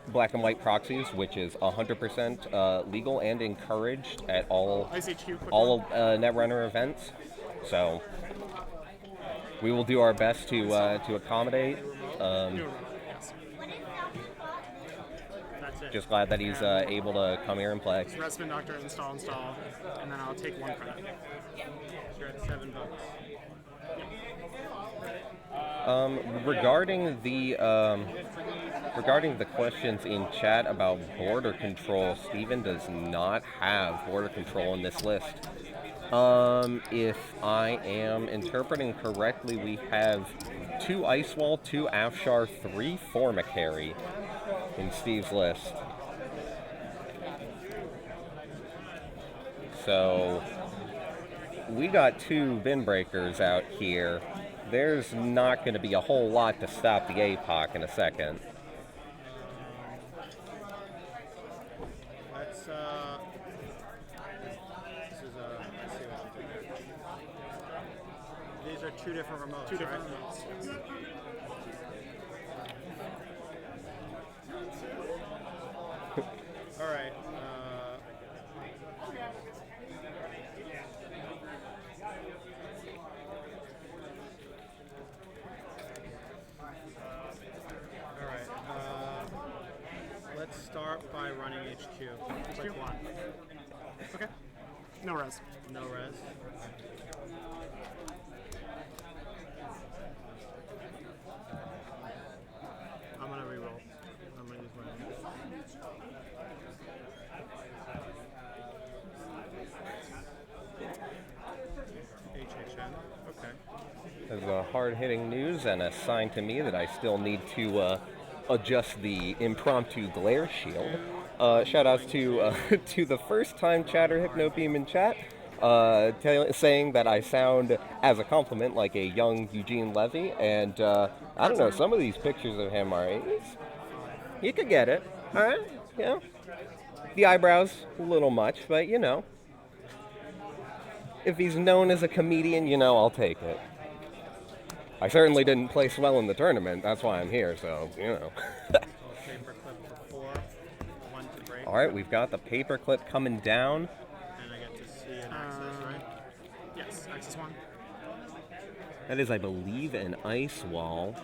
black and white proxies, which is 100% legal and encouraged at all Netrunner events. So we will do our best to accommodate. Just glad that he's able to come here and play. So Red Spin Doctor, install, and then I'll take 1 credit. You're at $7. Regarding the questions in chat about border control, Steven does not have border control in this list. If I am interpreting correctly, we have 2 Ice Wall, 2 Afshar, 3 Formicary in Steve's list. So we got 2 bin breakers out here. There's not going to be a whole lot to stop the APOC in a second. Let's, this is let's see what you do. These are 2 different remotes, 2 different right? remotes. All right. Let's start by running HQ. HQ? Okay. No res. No res. I'm gonna reroll. I'm gonna use my. HHN. Okay. There's a hard-hitting news and a sign to me that I still need to adjust the impromptu glare shield. Shout outs to to the first-time chatter Hypnobeam in chat, saying that I sound as a compliment like a young Eugene Levy, and I don't know, some of these pictures of him are, you could get it, all right, you know. The eyebrows, a little much, but you know. If he's known as a comedian, you know, I'll take it. I certainly didn't place well in the tournament, that's why I'm here, so, you know. Paperclip for 4, 1 to break. All right, we've got the paperclip coming down. And I get to see an access, right? Yes, access 1. That is, I believe, an ice wall.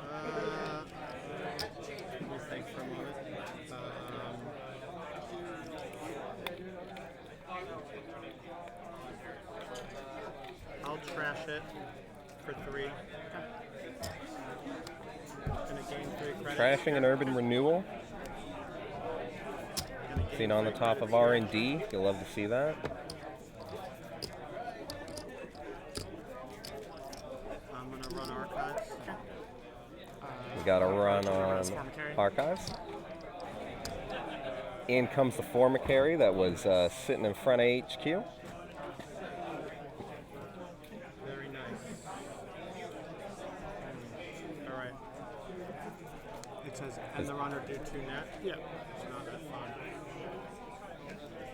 Let me think for a moment. I'll trash it for 3. Gonna gain 3 credits. Trashing an urban renewal. Seen on the top of R&D. You'll love to see that. I'm gonna run archives. We got a run on archives. In comes the Formicary that was sitting in front of HQ. Very nice. All right. It says, and the runner do 2 net? Yeah. It's not that fun.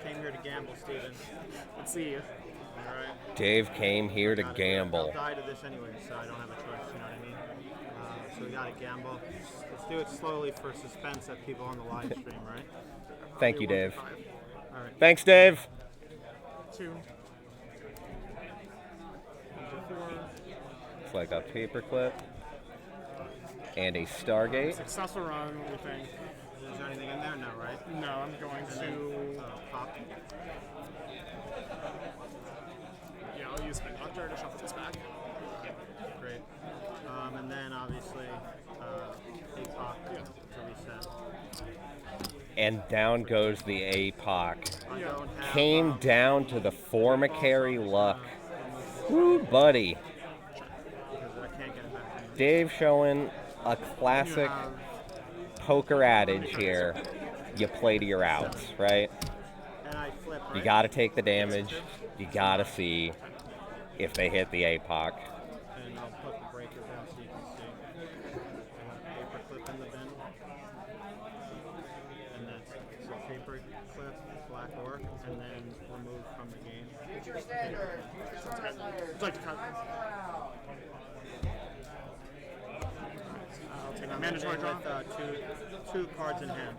Came here to gamble, Steven. Let's see. All right. Dave came here to gamble. I'll die to this anyway, so I don't have a choice, you know what I mean? So we gotta gamble. Let's do it slowly for suspense at people on the live stream, right? Thank you, Dave. All right. Thanks, Dave. 2. It's like a paperclip and a Stargate. Successful run, what do you think? Is there anything in there? No, right? No, I'm going to... pop. Yeah, I'll use Spin Doctor to shuffle this back. Great. And then obviously, APOC to reset. And down goes the APOC. I don't have, Came down to the Formicary luck. Woo, buddy. because I can't get it back. Dave showing a classic poker adage here. You play to your outs, right? And I flip, right? You got to take the damage. You got to see if they hit the APOC. And I'll put the breaker down so you can see. Paper clip in the bin. And that's so paper clip, black orc, and then remove from the game. Future standard. Would like to cut. I'll take a mandatory draw. With two cards in hand.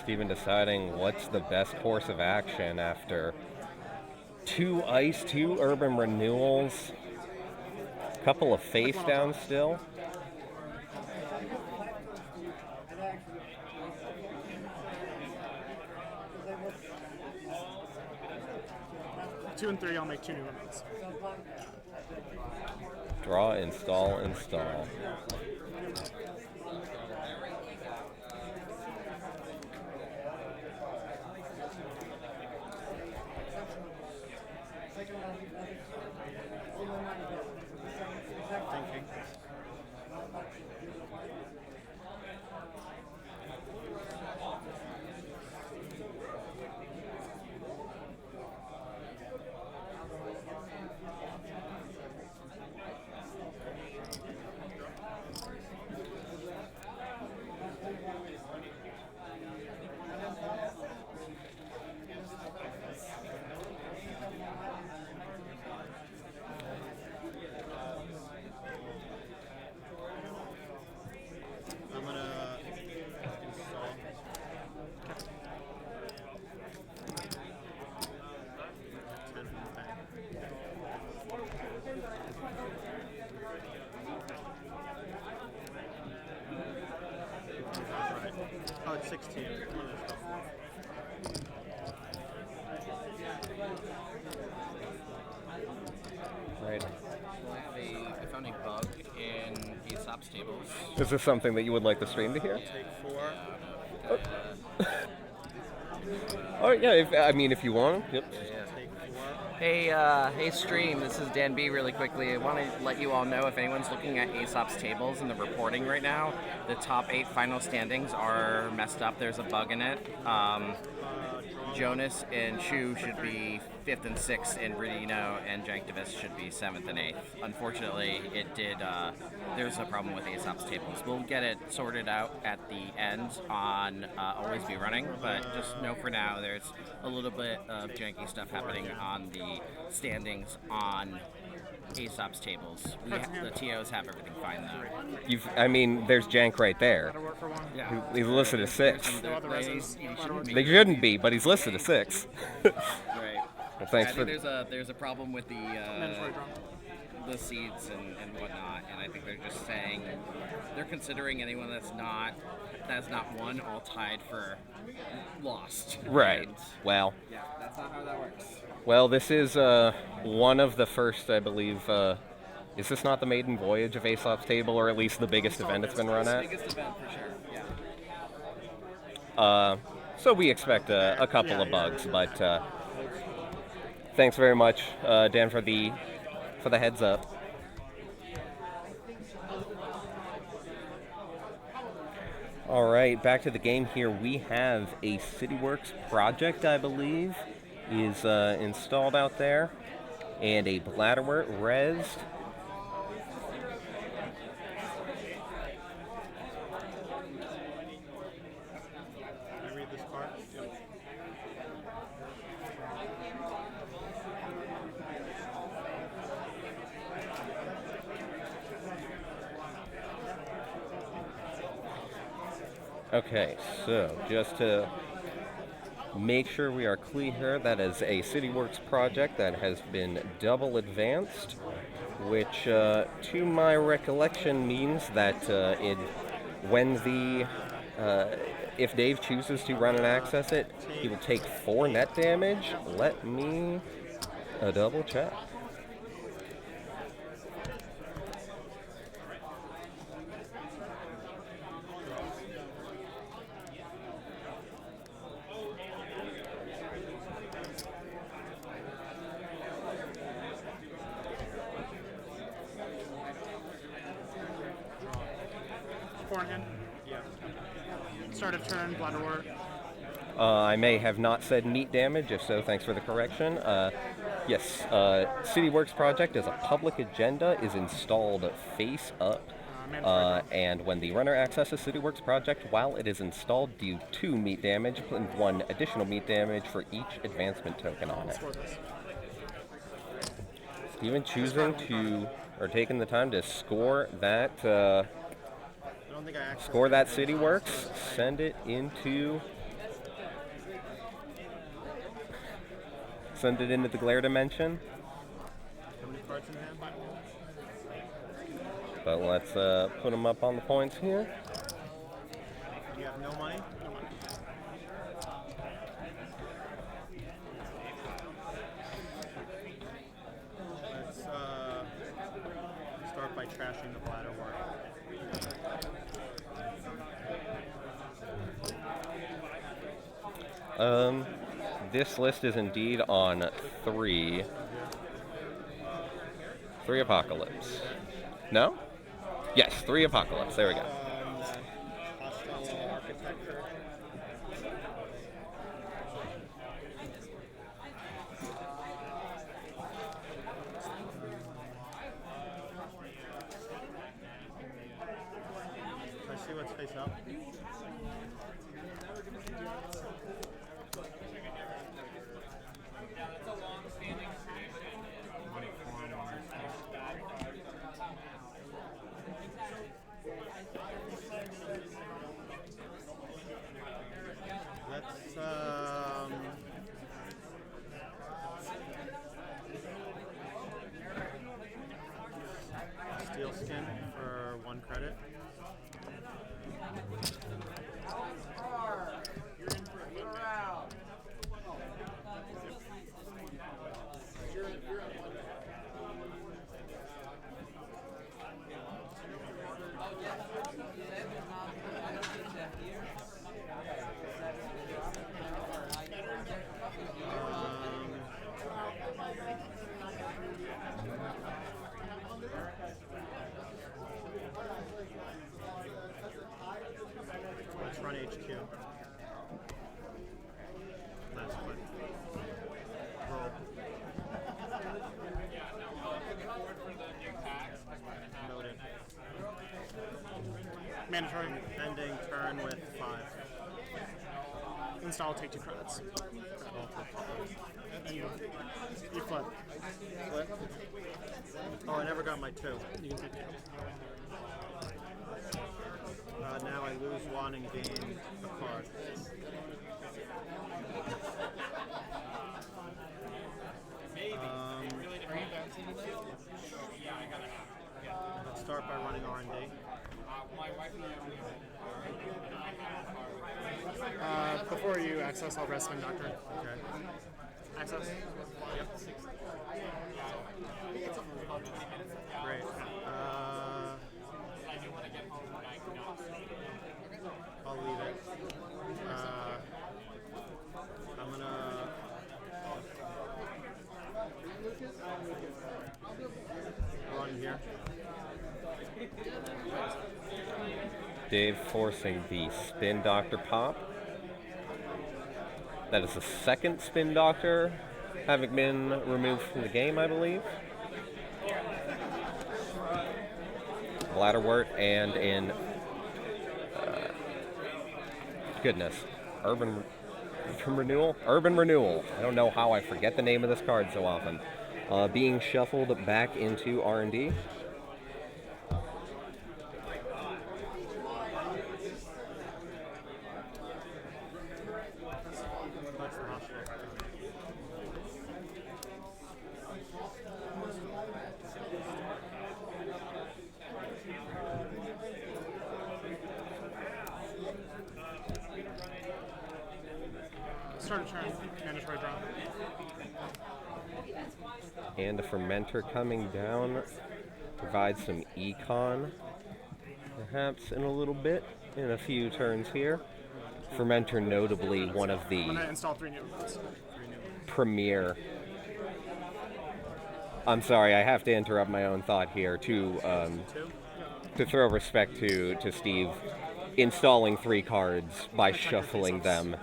Steven deciding what's the best course of action after 2 ice, 2 urban renewals, couple of face downs still. Two and 3, I'll make 2 new limits. Draw, install, install. Thinking. I'm gonna install. Oh, it's 16. Right. I found a bug in Aesop's tables. Is this something that you would like the stream to hear? Take 4. Oh yeah, if you want. Yep. Yeah, Hey stream, this is Dan B really quickly. I want to let you all know if anyone's looking at Aesop's tables and the reporting right now, the top 8 final standings are messed up. There's a bug in it. Jonas and Chu should be 5th and 6th, and Redino and Janktivist should be 7th and 8th. Unfortunately, there's a problem with Aesop's tables. We'll get it sorted out at the end on Always Be Running, but just know for now there's a little bit of janky stuff happening on the standings on Aesop's tables. The TOs have everything fine though. There's jank right there. Yeah. He's listed as 6. He shouldn't be. They shouldn't be, but he's listed as 6. Right. Well, thanks I think there's a problem with the seeds and whatnot, and I think they're just saying they're considering anyone that's not won all tied for lost. Right. And, well. Yeah, that's not how that works. Well, this is one of the first, I believe. Is this not the maiden voyage of Aesop's Table, or at least the biggest event it's been run at? Biggest event for sure. Yeah. So we expect a couple of bugs, but thanks very much, Dan, for the heads up. All right, back to the game here. We have a CityWorks project, I believe, is installed out there, and a Bladderwort rezzed. Can I read this part? Okay, so just to make sure we are clear, that is a CityWorks project that has been double advanced, which to my recollection means that if Dave chooses to run and access it, he will take 4 net damage. Let me double check. Beforehand? Yeah. Start of turn, Bladderwort. I may have not said meat damage. If so, thanks for the correction. Yes, CityWorks project as a public agenda is installed face up. And when the runner accesses CityWorks project, while it is installed, do 2 meat damage and 1 additional meat damage for each advancement token on it. Even choosing to, or taking the time to score that CityWorks, send it into the glare dimension. How many cards in hand? But let's put them up on the points here. You have no money? No money. Let's start by trashing the Bladderwort. This list is indeed on 3 Apocalypse. No? Yes, 3 Apocalypse. There we go. Hostile architecture. Can I see what's face up? Let's steel skin for 1 credit. 1 HQ. Last click. Roll. Noted. Mandatory. Ending turn with 5. Install, take 2 credits. You flip. Flip. Oh, I never got my 2. You can take 2. Now I lose 1 and gain a card. Let's start by running R&D. Before you access, I'll press Spin Doctor. Okay. Access. Yep. Great. I'll leave it. I'm gonna run here. Dave forcing the Spin Doctor pop. That is the second Spin Doctor having been removed from the game, I believe. Bladderwort and in goodness, Urban Renewal. I don't know how I forget the name of this card so often. Being shuffled back into R&D. Start a turn. Mandatory draw. And a Fermenter coming down provides some econ, perhaps in a little bit, in a few turns here. Fermenter notably one of the I'm going to install 3 new ones. premier. I'm sorry, I have to interrupt my own thought here to throw respect to Steve installing 3 cards by shuffling them.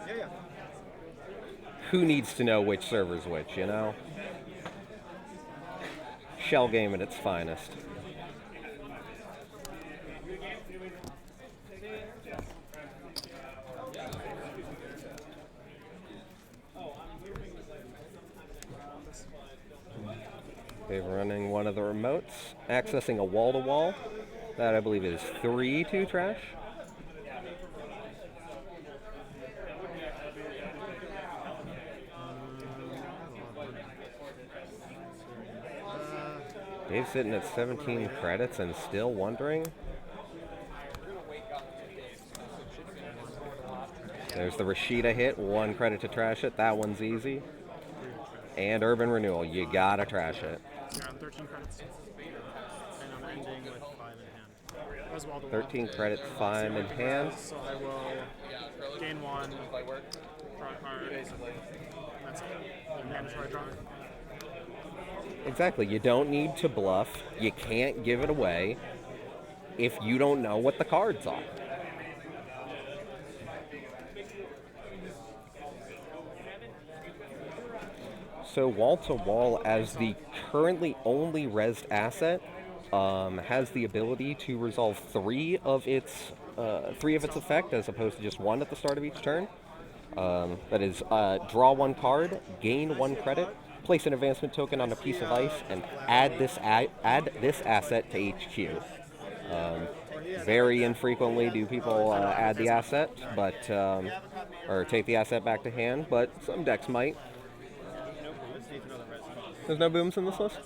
Who needs to know which server's which, you know? Shell game at its finest. They're running one of the remotes, accessing a wall-to-wall. That, I believe, is 3 to trash. Dave's sitting at 17 credits and still wondering. There's the Rashida hit, 1 credit to trash it. That one's easy. And Urban Renewal, you gotta trash it. You're on 13 credits. And I'm ending with 5 in hand. That was wall to wall. 13 credits, 5 in hand. So I will gain 1, draw a card. That's it. Mandatory draw. Exactly, you don't need to bluff. You can't give it away if you don't know what the cards are. So wall-to-wall, as the currently only rezzed asset, has the ability to resolve 3 of its effect as opposed to just 1 at the start of each turn. That is, draw 1 card, gain 1 credit, place an advancement token on a piece of ice, and add this asset to HQ. Very infrequently do people add the asset, but or take the asset back to hand, but some decks might. There's no booms in this list?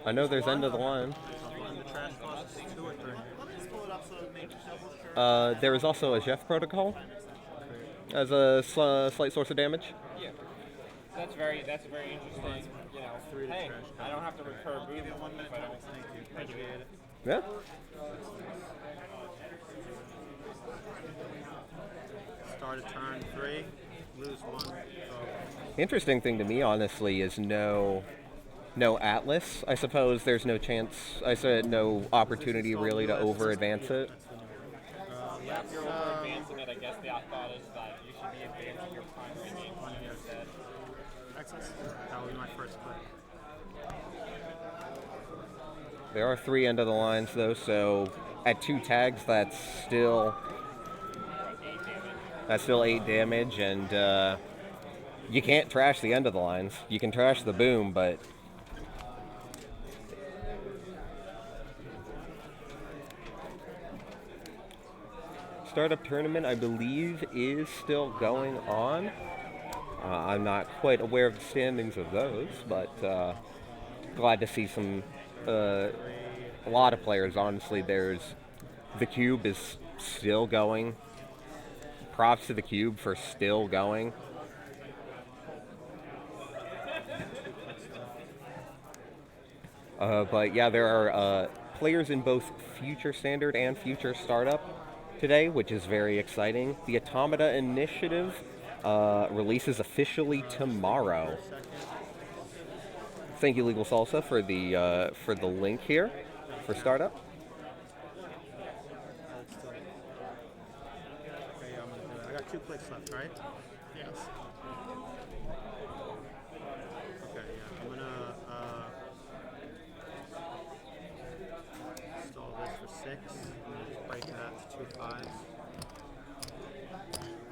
I know there's End of the Line. There is also a Jeff Protocol as a slight source of damage. Yeah, that's very interesting. You know, hey, I don't have to recur boom if I don't. Yeah. Start at turn 3, lose 1. Interesting thing to me, honestly, is no Atlas. I suppose there's no chance. I said no opportunity really to over advance it. If you're over advancing it, I guess the thought is that you should be advancing your primary game plan instead. Access. That will be my first click. There are 3 end of the lines though, so at 2 tags, that's still 8 damage, and you can't trash the end of the lines. You can trash the boom, but startup tournament, I believe, is still going on. I'm not quite aware of the standings of those, but glad to see a lot of players. Honestly, the Cube is still going. Props to the Cube for still going. But yeah, there are players in both Future Standard and Future Startup today, which is very exciting. The Automata Initiative releases officially tomorrow. Thank you, Legal Salsa, for the link here for Startup. Okay, I'm gonna do it. I got 2 clicks left, right? Yes. Okay, yeah. I'm gonna install this for 6. I'm gonna just break that to 2 5s.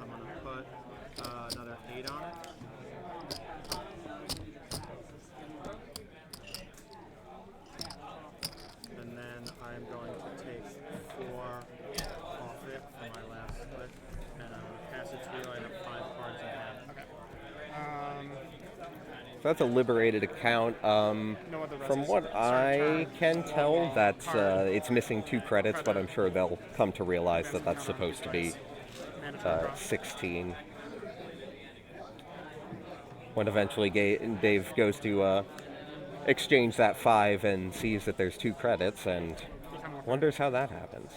I'm gonna put another 8 on it. And then I'm going to take 4 off it for my last click, and I'm going to pass it to you. I have 5 cards in hand. Okay. So that's a liberated account. From what I can tell, that's it's missing 2 credits, but I'm sure they'll come to realize that that's supposed to be 16. When eventually Dave goes to exchange that 5 and sees that there's 2 credits and wonders how that happens.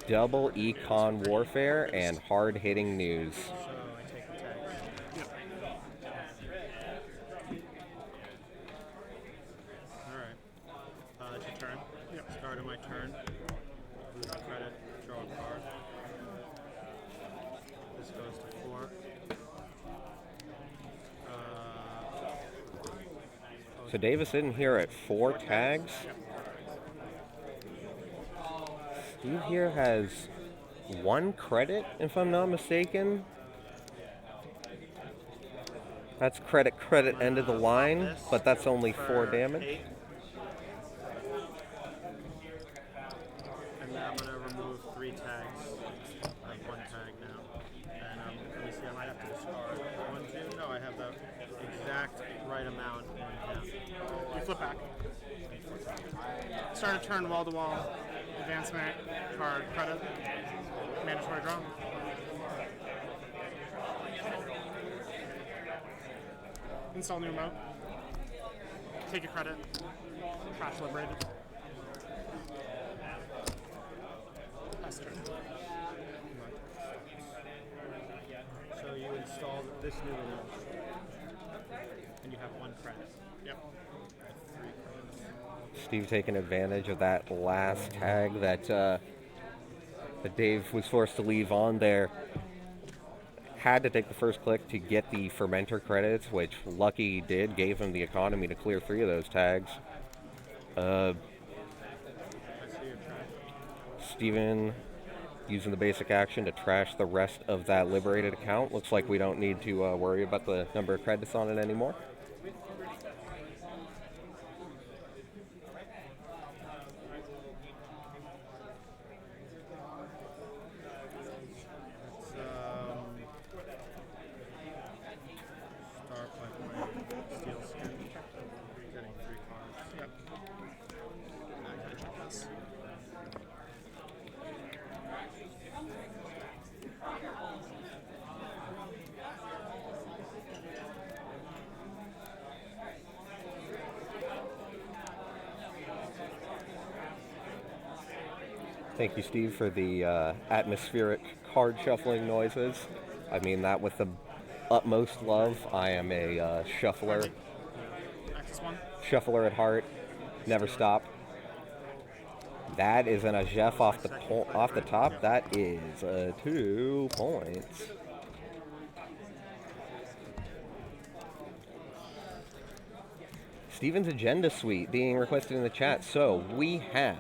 Double Econ Warfare and hard-hitting news. So I take the tags. Yep. Alright. It's your turn. Yep. Start of my turn. Lose a credit. Draw a card. This goes to 4. So Davis in here at 4 tags. Steve here has 1 credit, if I'm not mistaken. That's credit, end of the line, but that's only 4 damage. And then I'm going to remove 3 tags. I have 1 tag now. And let me see, I might have to discard 1, 2. No, I have the exact right amount in hand. You flip back. Start a turn wall to wall. Advancement, card, credit, mandatory draw. Install new remote. Take a credit. Trash liberated. Pass turn. So you installed this new remote. And you have 1 credit. Yep. Steve taking advantage of that last tag that Dave was forced to leave on there. Had to take the first click to get the fermenter credits, which lucky he did, gave him the economy to clear 3 of those tags. Steven using the basic action to trash the rest of that liberated account. Looks like we don't need to worry about the number of credits on it anymore. Thank you, Steve, for the atmospheric card shuffling noises. I mean that with the utmost love. I am a shuffler. Shuffler at heart, never stop. That is an Ajef off the top. That is 2 points. Steven's Agenda Suite being requested in the chat. So we have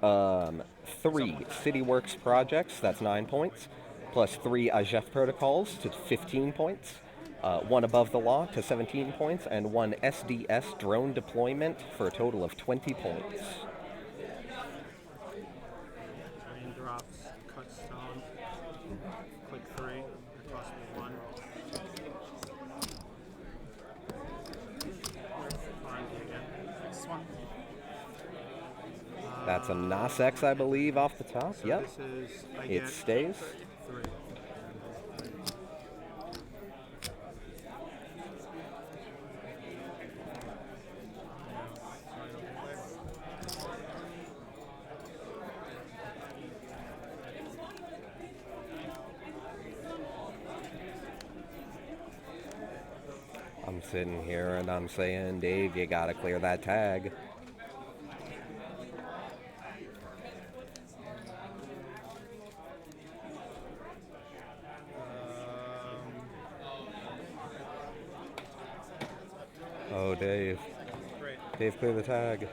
3 CityWorks projects, that's 9 points, plus 3 Ajef protocols to 15 points, 1 Above the Law to 17 points, and 1 SDS drone deployment for a total of 20 points. Raindrops, cut stone, click 3, it costs me 1. That's a Nasex, I believe, off the top. So Yep. this is, It stays. 3. I'm sitting here and I'm saying, Dave, you gotta clear that tag. Oh, Dave. Great. Dave, clear the tag.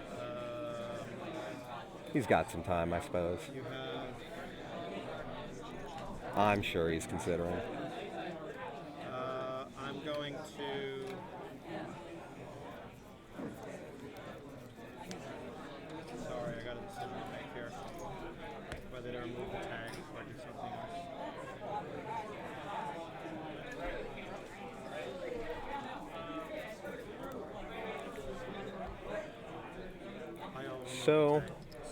He's got some time, I suppose. You have I'm sure he's considering. I'm going to sorry, I got a decision to make here. Whether to remove the tag or do something else. So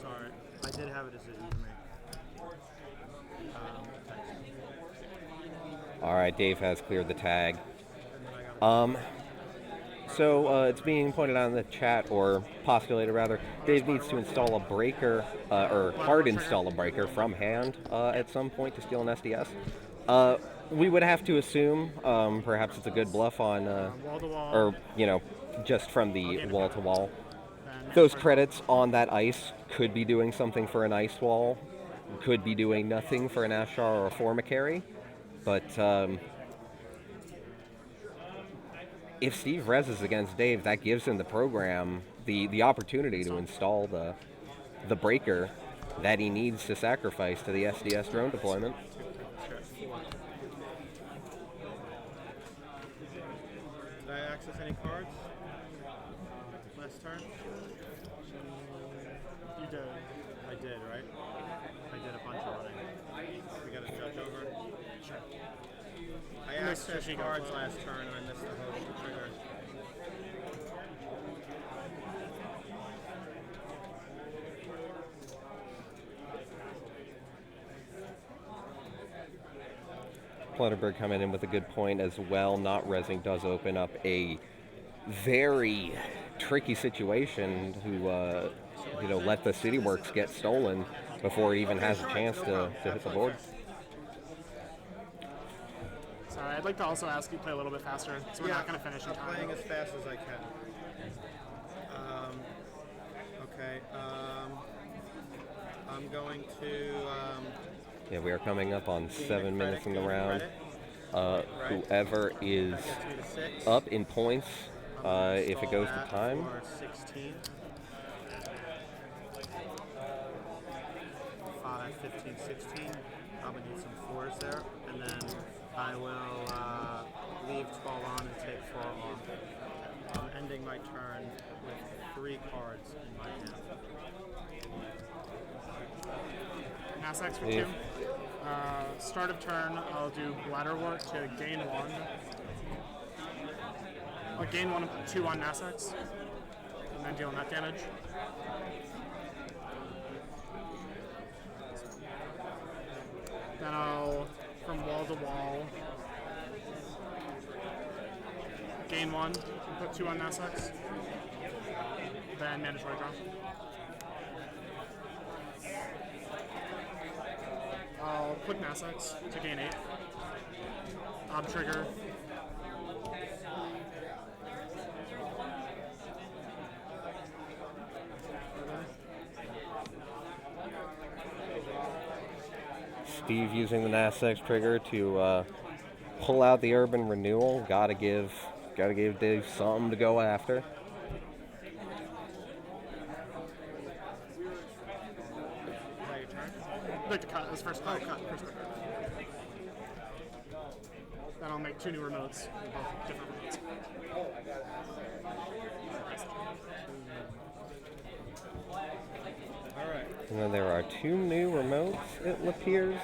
Sorry, I did have a decision to make. all right, Dave has cleared the tag. So it's being pointed out in the chat, or postulated rather, Dave needs to install a breaker, or hard install a breaker from hand at some point to steal an SDS. We would have to assume, perhaps it's a good bluff on, or, you know, just from the wall-to-wall. Those credits on that ice could be doing something for an ice wall, could be doing nothing for an Ashar or a Formicary, but if Steve reses against Dave, that gives him the program, the opportunity to install the breaker that he needs to sacrifice to the SDS drone deployment. Did I access any cards last turn? You did. I did, right? I did a bunch of running. We got a judge over. Sure. I accessed cards last turn and I missed the host to trigger. Clutterberg coming in with a good point as well. Not resing does open up a very tricky situation to you know, let the CityWorks get stolen before it even has a chance to hit the board. Sorry, I'd like to also ask you to play a little bit faster, so we're not going to finish in time. I'm playing as fast as I can. Okay. I'm going to. Yeah, we are coming up on 7 minutes in the round. Whoever is up in points, if it goes to time. 16. 5, 15, 16. Probably need some 4s there. And then I will leave 12 on and take 4 off. I'm ending my turn with 3 cards in my hand. Nasex for 2. Start of turn, I'll do Bladderwort to gain 1. I'll gain 1, 2 on Nasex, and then deal net damage. Then I'll, from wall to wall, gain 1, and put 2 on Nasex. Then mandatory draw. I'll click Nasex to gain 8. Ob trigger. Steve using the NASX trigger to pull out the urban renewal. Gotta give Dave something to go after. I'd like to cut this first card. Cut first card. Then I'll make 2 new remotes, both different remotes. Alright. And then there are 2 new remotes, it appears.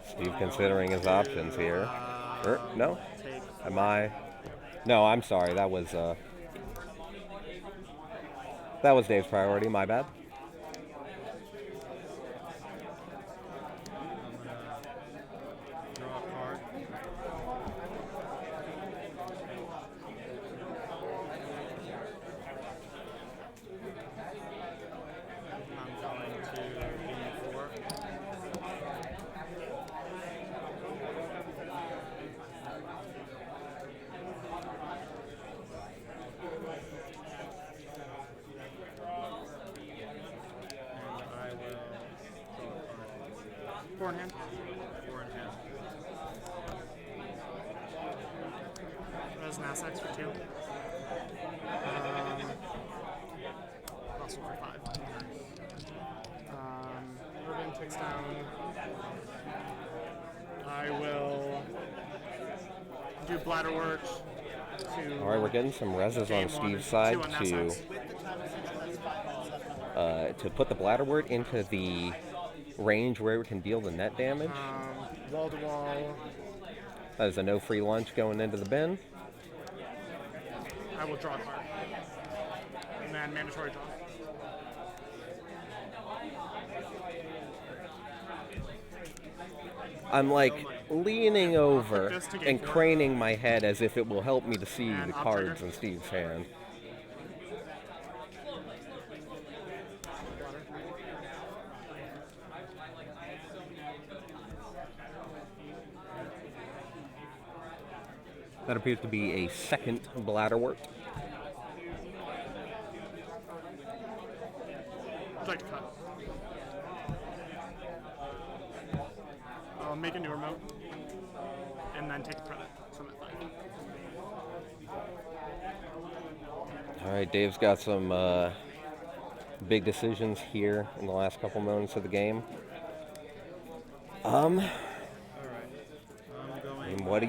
Steve considering his options here. No? Am I? No, I'm sorry. That was Dave's priority. My bad. Draw a card. I'm going to B4. Four in hand. 4 in hand. That's an ass X for 2. Also for 5. Urban takes down. I will do bladder work to. All right, we're getting some reses on Steve's side to put the bladderwort into the range where it can deal the net damage. Wall to wall. That is a no free lunch going into the bin. I will draw a card. And then mandatory draw. I'm like leaning over and craning my head as if it will help me to see the cards in Steve's hand. That appears to be a second bladderwort. I'd like to cut. I'll make a new remote and then take the credit. So I'm at 5. All right, Dave's got some big decisions here in the last couple moments of the game. I mean, what do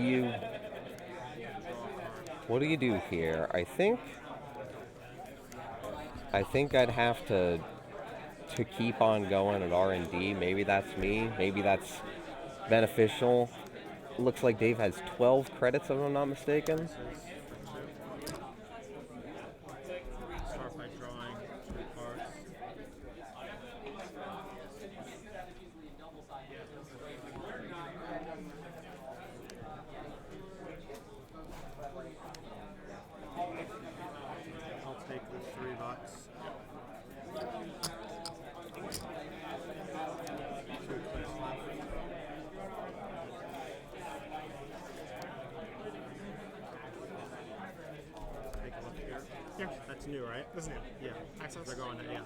you do here? I think I'd have to keep on going at R&D. Maybe that's me. Maybe that's beneficial. Looks like Dave has 12 credits, if I'm not mistaken. Start by drawing 2 cards. I'll take the $3. Take a look here. Yeah. That's new, right? This is new. Yeah. Access. They're going to, yeah.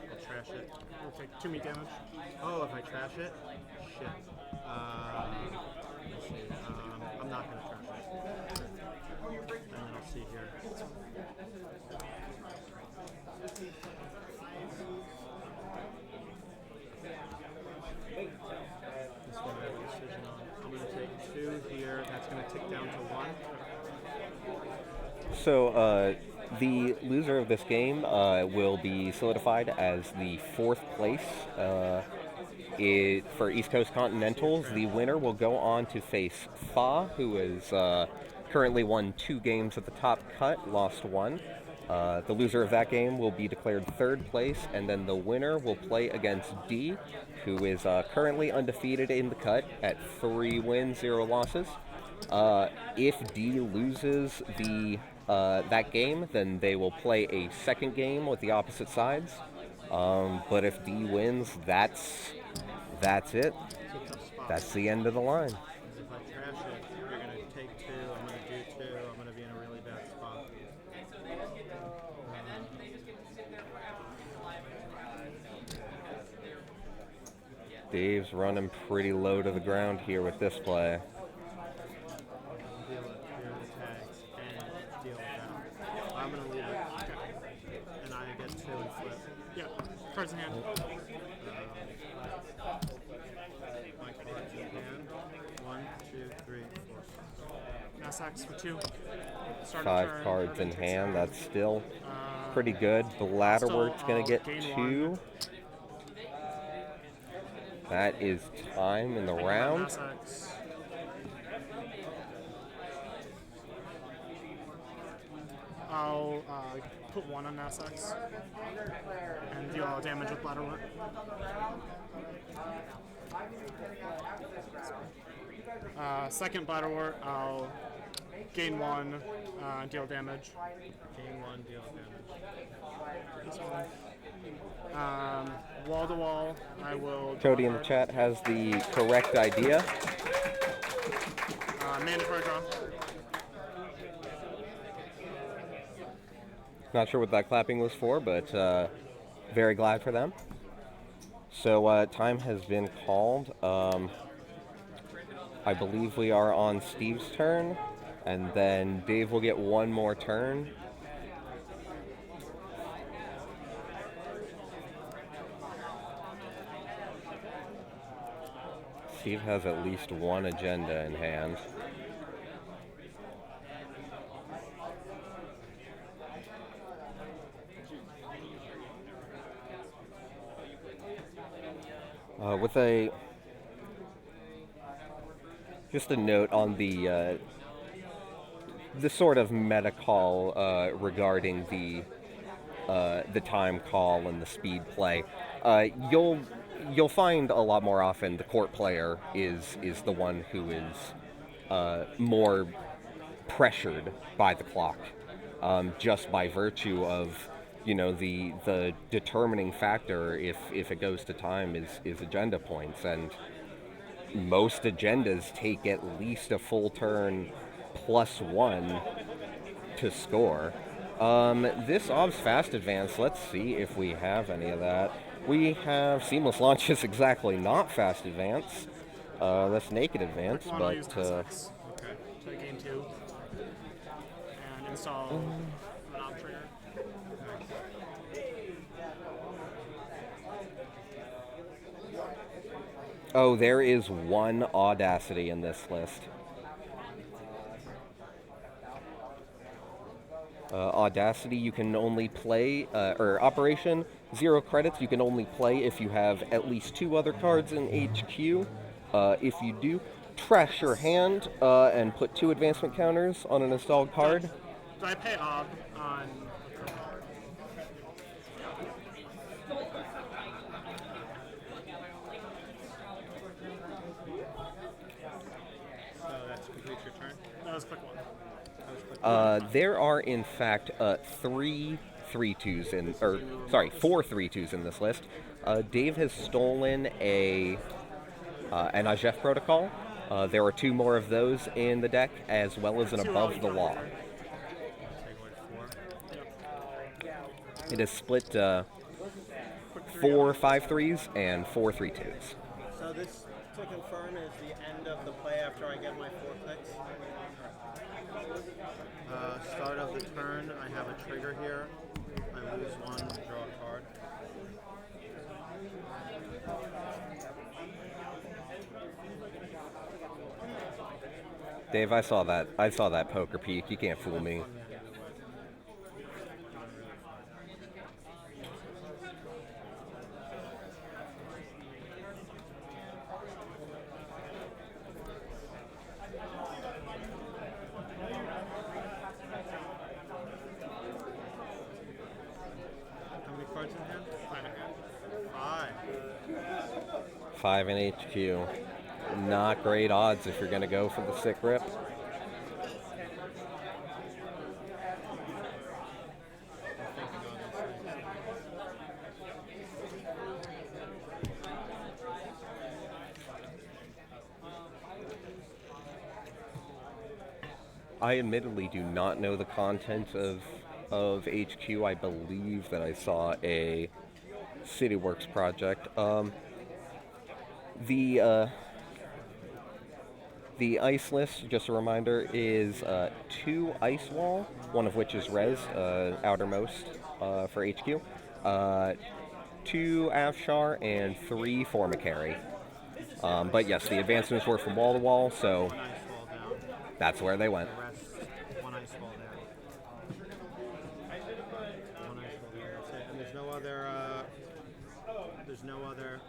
I'll trash it. We'll take 2 meat damage. Oh, if I trash it? Shit. Let's see. I'm not going to trash it. And then I'll see here. This one I have a decision on. I'm going to take 2 here. That's going to tick down to 1. So the loser of this game will be solidified as the 4th place. For East Coast Continentals, the winner will go on to face Fa, who is currently won 2 games at the top cut, lost 1. The loser of that game will be declared 3rd place, and then the winner will play against D, who is currently undefeated in the cut at 3 wins, 0 losses. If D loses the that game, then they will play a second game with the opposite sides. But if D wins, that's it. That's the end of the line. If I trash it, you're going to take 2, I'm going to do 2, I'm going to be in a really bad spot. Dave's running pretty low to the ground here with this play. Deal it, clear the tags, and deal it down. I'm going to leave it, and I get 2 and flip. Yeah, cards in hand. My cards in hand. 1, 2, 3, 4. Mass axe for 2. Start 5 turn. cards in hand. That's still pretty good. The ladder work's going to get 2. That is time in the round. Mass axe. I'll put 1 on Mass axe and deal damage with ladder work. Second bladder work, I'll gain 1, deal damage. Gain 1, deal damage. Wall to wall, I will. Cody in the chat has the correct idea. Mandatory draw. Not sure what that clapping was for, but very glad for them. So time has been called. I believe we are on Steve's turn, and then Dave will get 1 more turn. Steve has at least 1 agenda in hand. With just a note on the sort of meta call regarding the time call and the speed play. You'll find a lot more often the court player is the one who is more pressured by the clock, just by virtue of the determining factor if it goes to time is agenda points, and most agendas take at least a full turn plus 1 to score. This ob's fast advance, let's see if we have any of that. We have seamless launches, exactly not fast advance. That's naked advance, but Okay, so gain 2 and install an op trigger. oh, there is 1 Audacity in this list. Audacity you can only play, or Operation, 0 credits, you can only play if you have at least 2 other cards in HQ. If you do, trash your hand and put 2 advancement counters on an installed card. Do I pay ob on? So that's complete your turn? That was quick 1. There are in fact 3 3-2s in, or sorry, 4 3-2s in this list. Dave has stolen an Ajef protocol. There are 2 more of those in the deck, as well as an above the law. It is split 4 5-3s and 4 3-2s. So this, to confirm, is the end of the play after I get my 4 clicks. Start of the turn, I have a trigger here. I lose 1, draw a card. Dave, I saw that poker peek. You can't fool me. How many cards in hand? 5. 5 in HQ. Not great odds if you're going to go for the sick rip. I admittedly do not know the content of HQ. I believe that I saw a CityWorks project. The ice list, just a reminder, is 2 ice wall, one of which is res, outermost for HQ, 2 Afshar, and 3 Formicary. But yes, the advancements were from wall to wall, so that's where they went. One ice wall there. One ice wall there. That's it. And there's no other. There's no other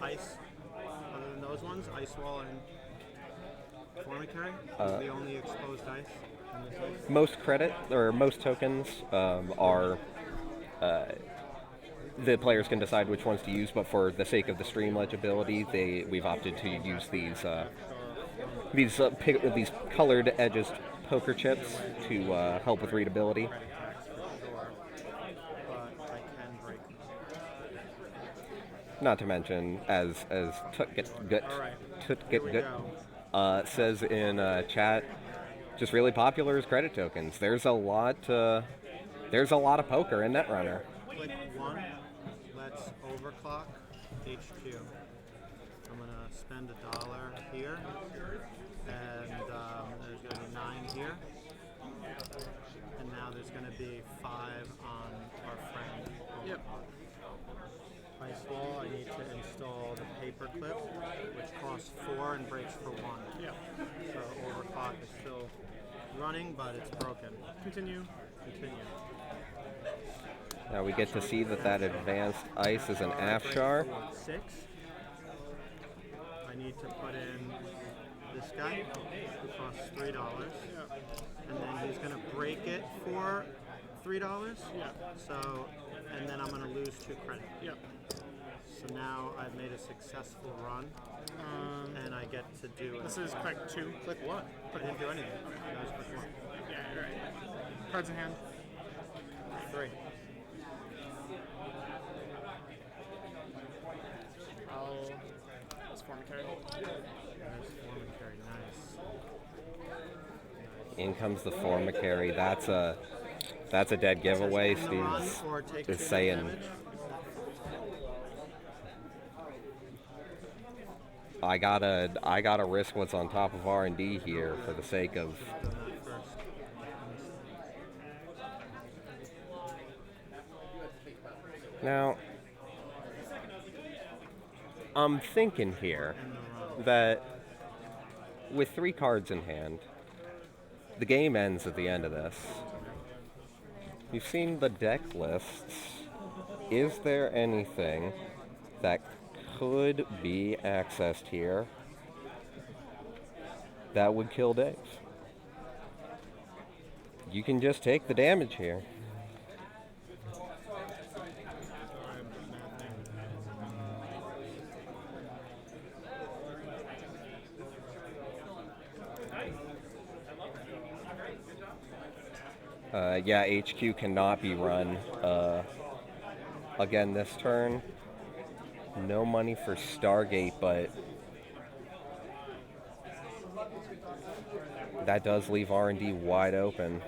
ice other than those ones. Ice wall and Formicary. The only exposed ice. On this ice. Most credit or most tokens are. The players can decide which ones to use, but for the sake of the stream legibility, we've opted to use these colored edges poker chips to help with readability. Not to mention, as says in chat, just really popular as credit tokens. There's a lot of poker in Netrunner. Click 1. Let's overclock HQ. I'm gonna spend $1 here, and there's gonna be 9 here, and now there's gonna be 5 on our friend. Yep. Ice wall. I need to install the paper clip, which costs 4 and breaks for 1. Yeah. So overclock is still running, but it's broken. Continue. Now we get to see that advanced ice is an Afshar. 6. I need to put in this guy, who costs $3, and then he's gonna break it for $3. Yeah. So, and then I'm gonna lose 2 credit. Yeah. So now I've made a successful run, and I get to do it. This is click 2. Click 1. I didn't do anything. That was click 1. Yeah, you're right. Cards in hand. 3. That's Formicary. There's Formicary, nice. In comes the Formicary. That's a dead giveaway. Steve is saying. I gotta risk what's on top of R&D here for the sake of. Now, I'm thinking here that with 3 cards in hand, the game ends at the end of this. You've seen the deck lists. Is there anything that could be accessed here that would kill Dave? You can just take the damage here. Yeah, HQ cannot be run again this turn. No money for Stargate, but that does leave R&D wide open.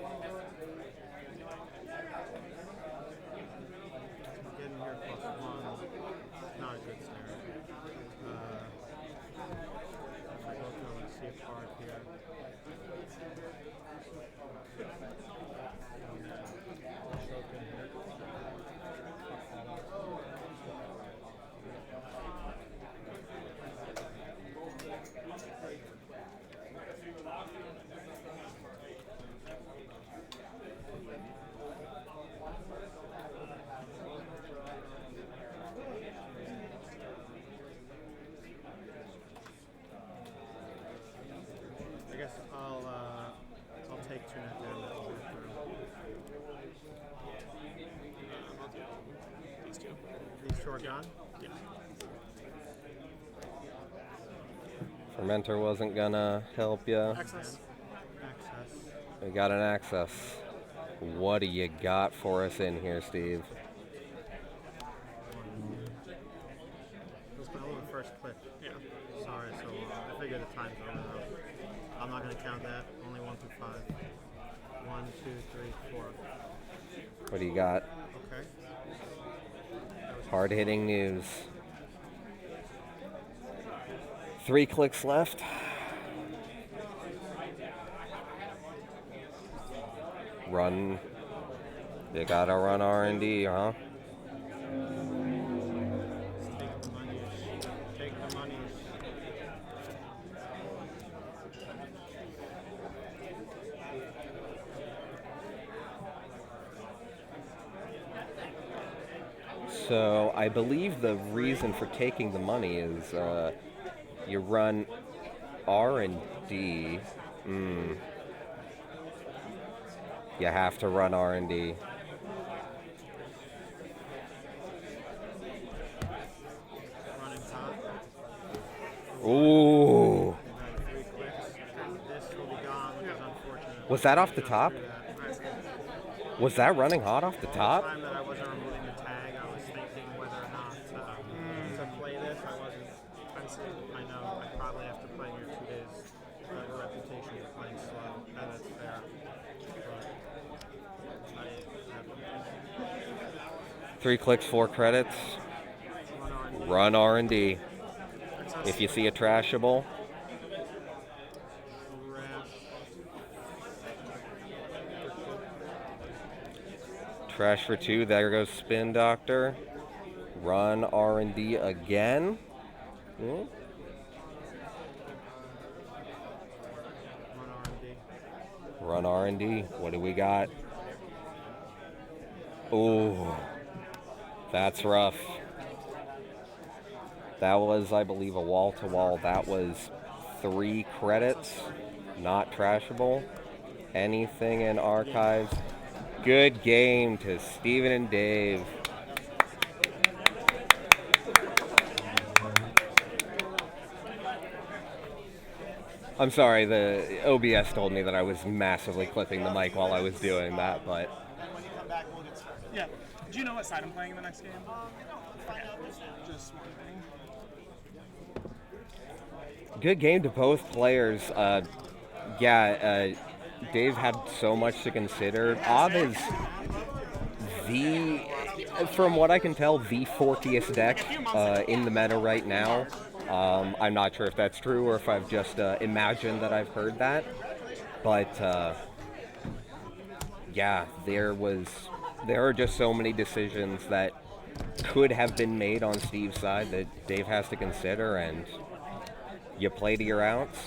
Getting here +1. Not a good scenario. If I go through and see a card here. I guess I'll take 2 net damage. These 2. These 2 are gone? Yeah. Fermenter wasn't gonna help you. Access. We got an access. What do you got for us in here, Steve? Let's put a little first clip. Yeah. Sorry, so I figure the time's over though. I'm not going to count that. Only 1 through 5. 1, 2, 3, 4. What do you got? Okay. Hard-hitting news. 3 clicks left. Run. You gotta run R&D, huh? Take the money. Take the money. So I believe the reason for taking the money is you run R&D. You have to run R&D. Running top. Ooh. 3 clicks. This will be gone, which is unfortunate. Was that off the top? Was that running hot off the top? At the time that I wasn't removing the tag, I was thinking whether or not to play this. I wasn't. I know I probably have to play here 2 days. I have a reputation for playing slow. That's fair. But I 3 clicks, 4 credits. Run R&D. If you see a trashable, trash for 2. There goes Spin Doctor. Run R&D again. Run R&D. What do we got? Ooh, that's rough. That was, I believe, a wall-to-wall. That was 3 credits, not trashable. Anything in archives. Good game to Steven and Dave. I'm sorry, the OBS told me that I was massively clipping the mic while I was doing that, but... When you come back, we'll get started. Yeah. Do you know what side I'm playing in the next game? Okay. Just one thing. Good game to both players. Dave had so much to consider. Ob is from what I can tell, the forkiest deck in the meta right now. I'm not sure if that's true or if I've just imagined that I've heard that. But there are just so many decisions that could have been made on Steve's side that Dave has to consider, and you play to your outs.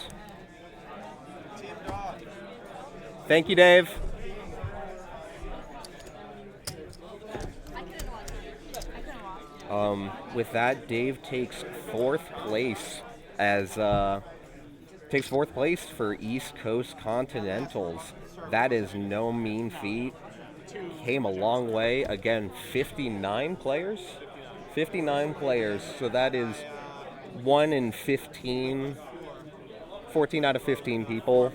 Thank you, Dave. With that, Dave takes 4th place for East Coast Continentals. That is no mean feat. Came a long way. Again, 59 players. 59 players. So that is 1 in 15. 14 out of 15 people.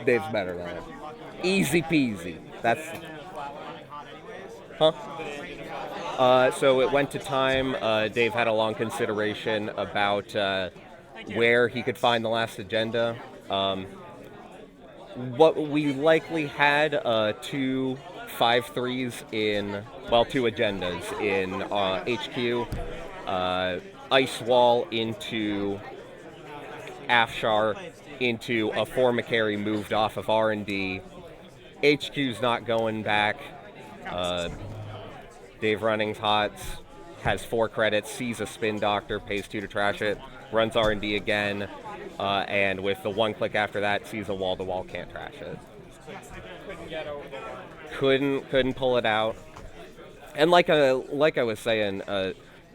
Dave's better than it. Easy peasy. That's... Huh? So it went to time. Dave had a long consideration about where he could find the last agenda. What we likely had 2 5-3s in, well, 2 agendas in HQ. Ice Wall into Afshar into a Formicary moved off of R&D. HQ's not going back. Dave Runnings Hots has 4 credits, sees a Spin Doctor, pays 2 to trash it, runs R&D again, and with the 1 click after that, sees a wall-to-wall, can't trash it. Couldn't pull it out. And like I was saying,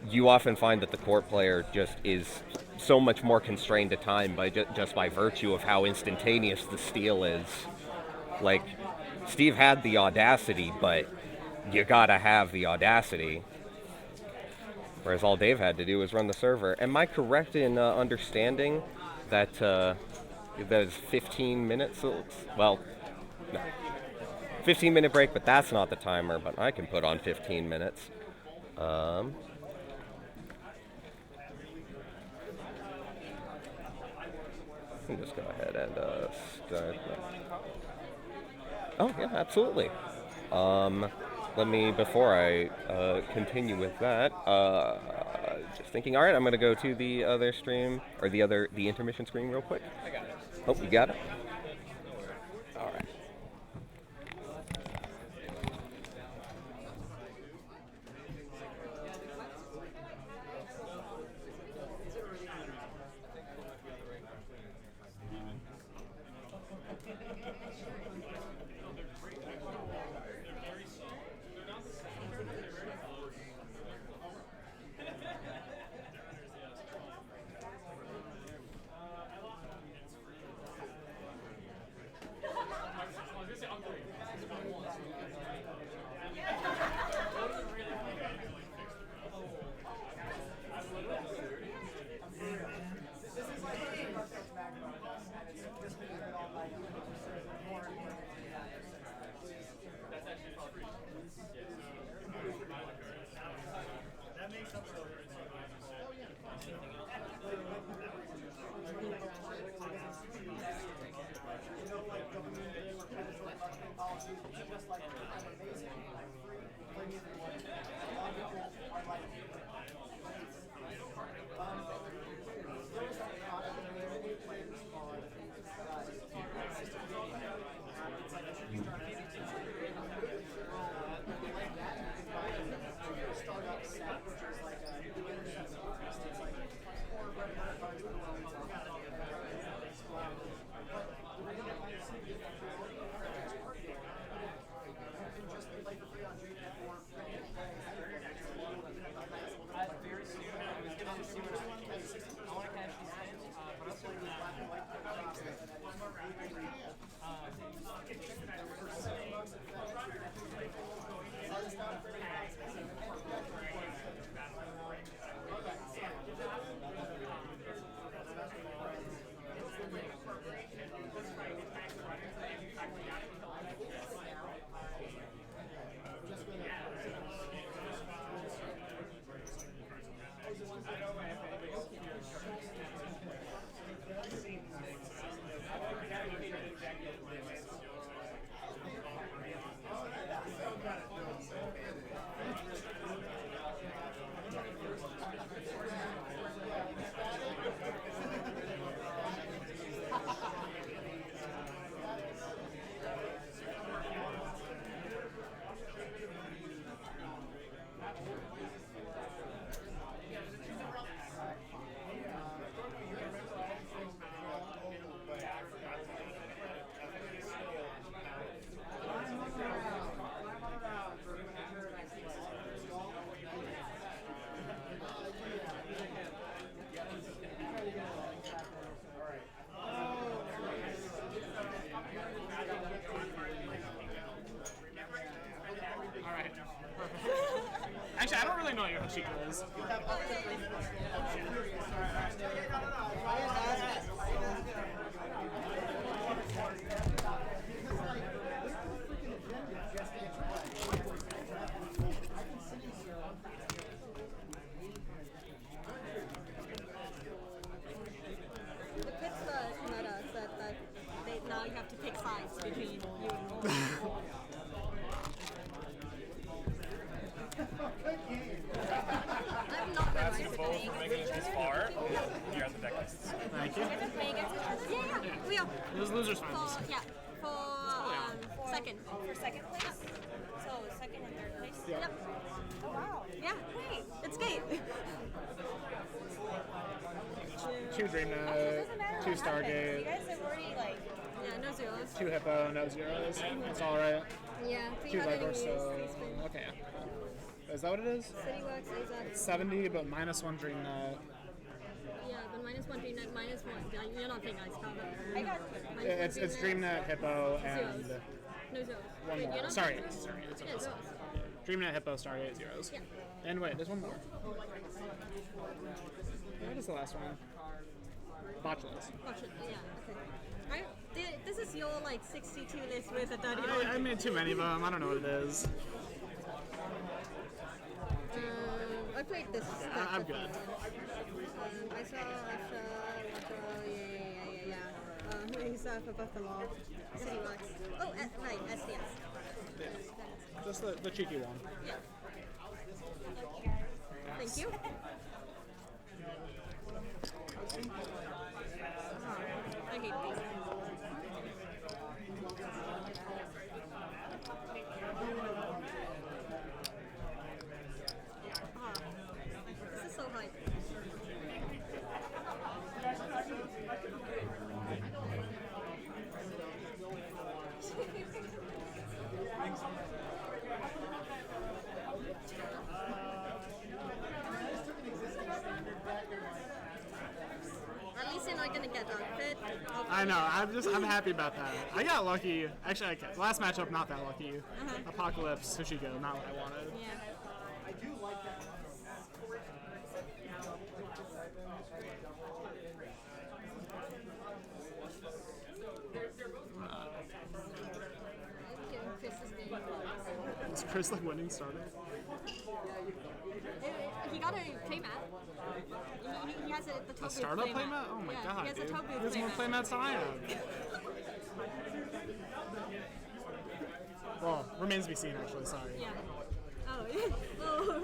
you often find that the court player just is so much more constrained to time by just by virtue of how instantaneous the steal is. Like, Steve had the audacity, but you gotta have the audacity. Whereas all Dave had to do was run the server. Am I correct in understanding that there's 15 minutes? Well, no. 15-minute break, but that's not the timer, but I can put on 15 minutes. Let me just go ahead and start. Oh yeah, absolutely. Let me, before I continue with that, just thinking. All right, I'm gonna go to the other stream or the intermission screen real quick. I got it. Oh, you got it. All right. Actually, I don't really know what your Hachiko is. The pizza meta said that now you have to pick sides between you and me. I'm not As really you good both at making it this far, you guys are deck lists. Thank you. You guys are playing against each other? Yeah, we are. Those losers finals. For second. For second place? So second and third place? Yeah. Yep. Oh wow. Yeah, wait, it's great. Two Dreamnet, two Stargate. You guys have already like... Yeah, no zeros. Two Hippo, no zeros. That's all right. Yeah, Two 300 Legor, so enemies, okay. Is that what it is? City Works is at... It's 70, but minus one Dreamnet. Yeah, but minus one Dreamnet, minus one. Yeah, you're not paying ice cover. I got It's Dreamnet, Hippo, and zeros. No zeros. one Wait, more. you're not Sorry, paying- sorry. It's Yeah, zeros. Dreamnet, Hippo, Stargate, zeros. Yeah. And wait, there's one more. What is the last one? Botulas. Watch it, yeah, okay. This is your like 62 list with a 30. I made too many of them. I don't know what it is. I played this. I'm good. I saw, yeah. yeah. He's above the law. City Wax. Oh, right, SDS. Yeah. Just the cheeky one. Yeah. Thank you. I hate these. This is so high. At least you're not gonna get outfit. I know. I'm happy about that. I got lucky. Actually, okay, last matchup not that lucky. Apocalypse Sushiko, not what I wanted. Yeah. I do like that. Is Chris like winning starter? He got a playmat. He has the Tobu A startup playmat? Oh my god, he has dude. a Tobu He has more playmats than I have. Well, remains to be seen, actually. Sorry. Yeah. Oh. Oh.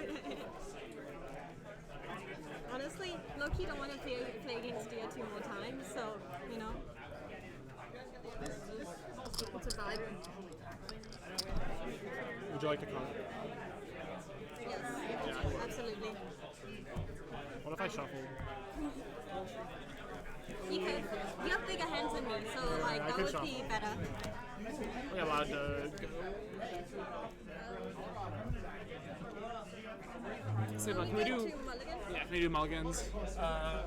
Honestly, low-key don't want to play against Dia 2 more times, so, you know. It's a vibe. Would you like to come? Yes. Yeah, I would. Absolutely. What if I shuffled? You could. You have bigger hands than me, so like I that could would shuffle. be better. We got allowed to go. So, can we do? Yeah, can we do mulligans? Yeah,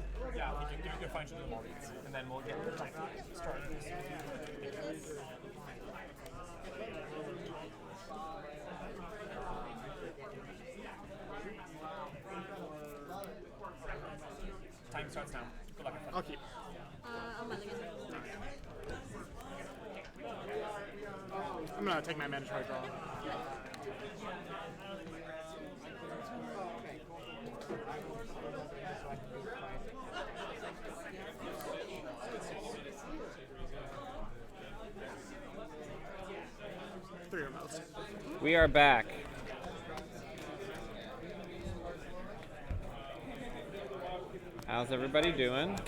we can give you a bunch of the mulligans, and then we'll get started. Time starts now. Good luck. I'll keep. I'm mulligan. I'm gonna take my mandatory draw. Three remotes. We are back. How's everybody doing?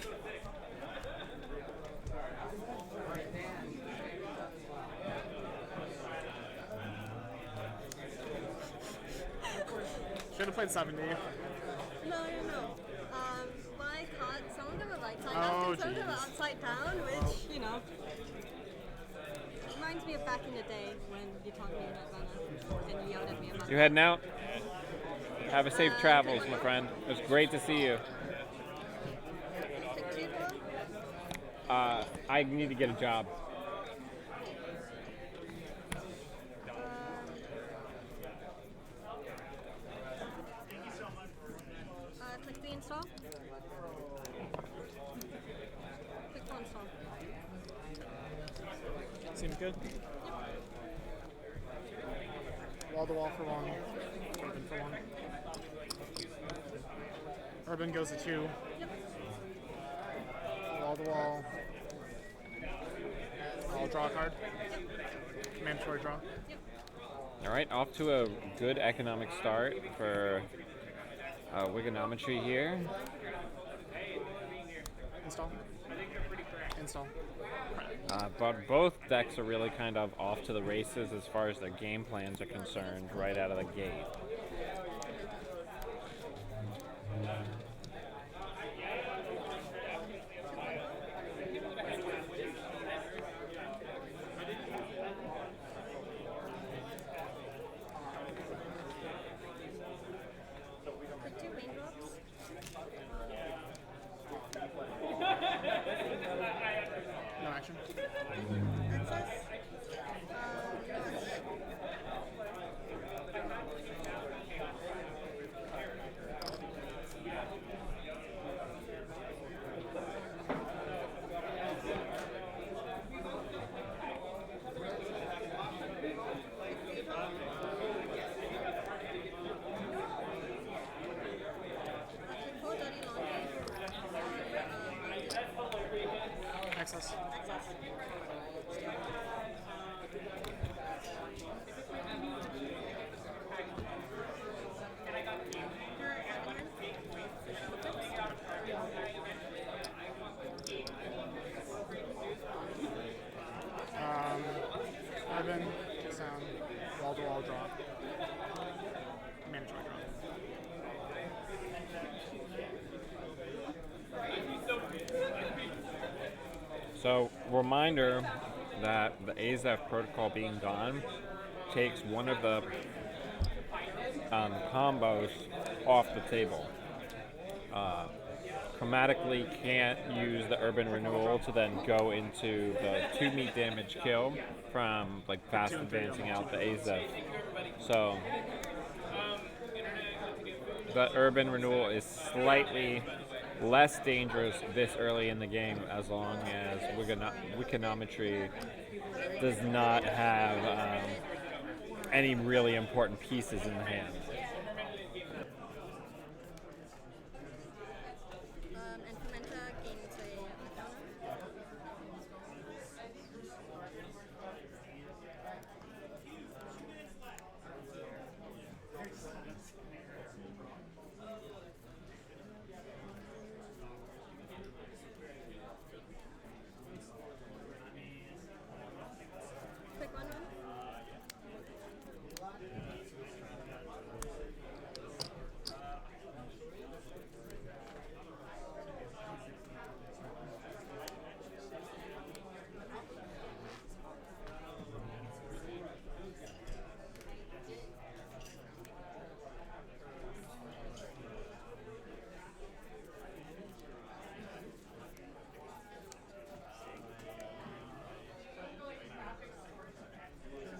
Should have played 70. No. When I caught, some of them were right side Oh, up and some of them were jeez. upside down, which, you know, reminds me of back in the day when you taught me Netrunner and you yelled at me about You heading out? Have a safe travels, my friend. It was great to see you. I need to get a job. Click the install. Click the install. Seems good. Wall to wall for one. Urban for one. Urban goes to 2. Wall to wall. I'll draw a card. Mandatory draw. All right, off to a good economic start for Wigonometry here. Install. Install. But both decks are really kind of off to the races as far as their game plans are concerned right out of the gate. No action. So, reminder that the AZF protocol being gone takes one of the combos off the table. Chromatically can't use the Urban Renewal to then go into the 2 meat damage kill from like fast advancing out the AZF. So the Urban Renewal is slightly less dangerous this early in the game as long as Wikonometry does not have any really important pieces in the hand. And Fermenta gains a counter. Quick one.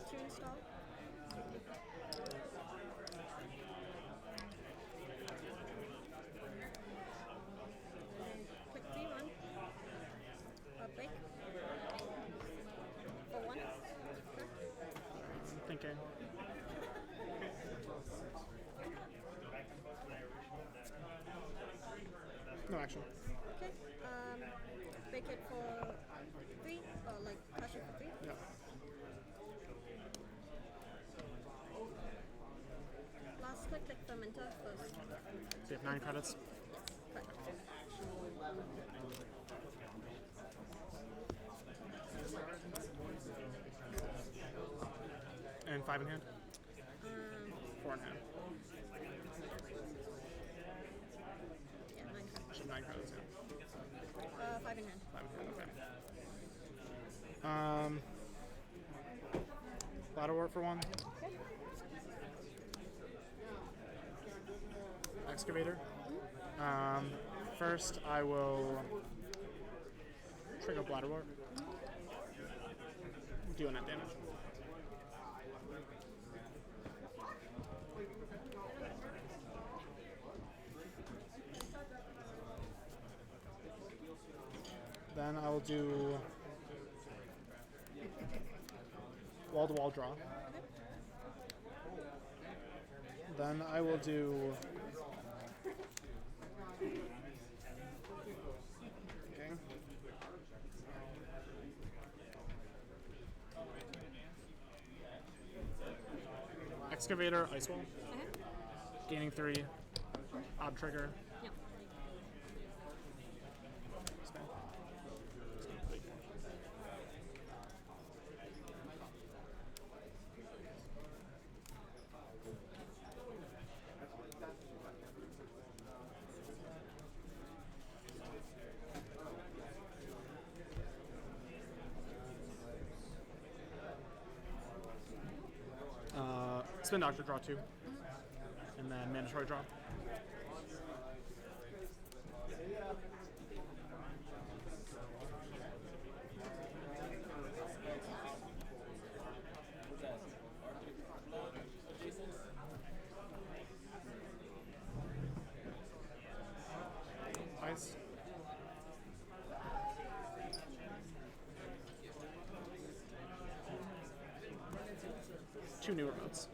To install. Quick D1. Break. For 1. Thinking. No action. Okay. Break it for 3, or like crush it for 3. Yeah. Last click Fermenta first. So you have 9 credits. Correct. And 5 in hand? 4 in hand. Yeah, 9 credits. 9 credits, yeah. 5 in hand. 5 in hand, okay. Ladder Warp for 1. Excavator. First, I will trigger Bladder Warp. Do net damage. Then I will do wall-to-wall draw. Then I will do Excavator, Ice Wall. Gaining 3. Odd trigger. Yep. Spin. Spin Doctor, draw 2. And then mandatory draw. Ice. Two new remotes.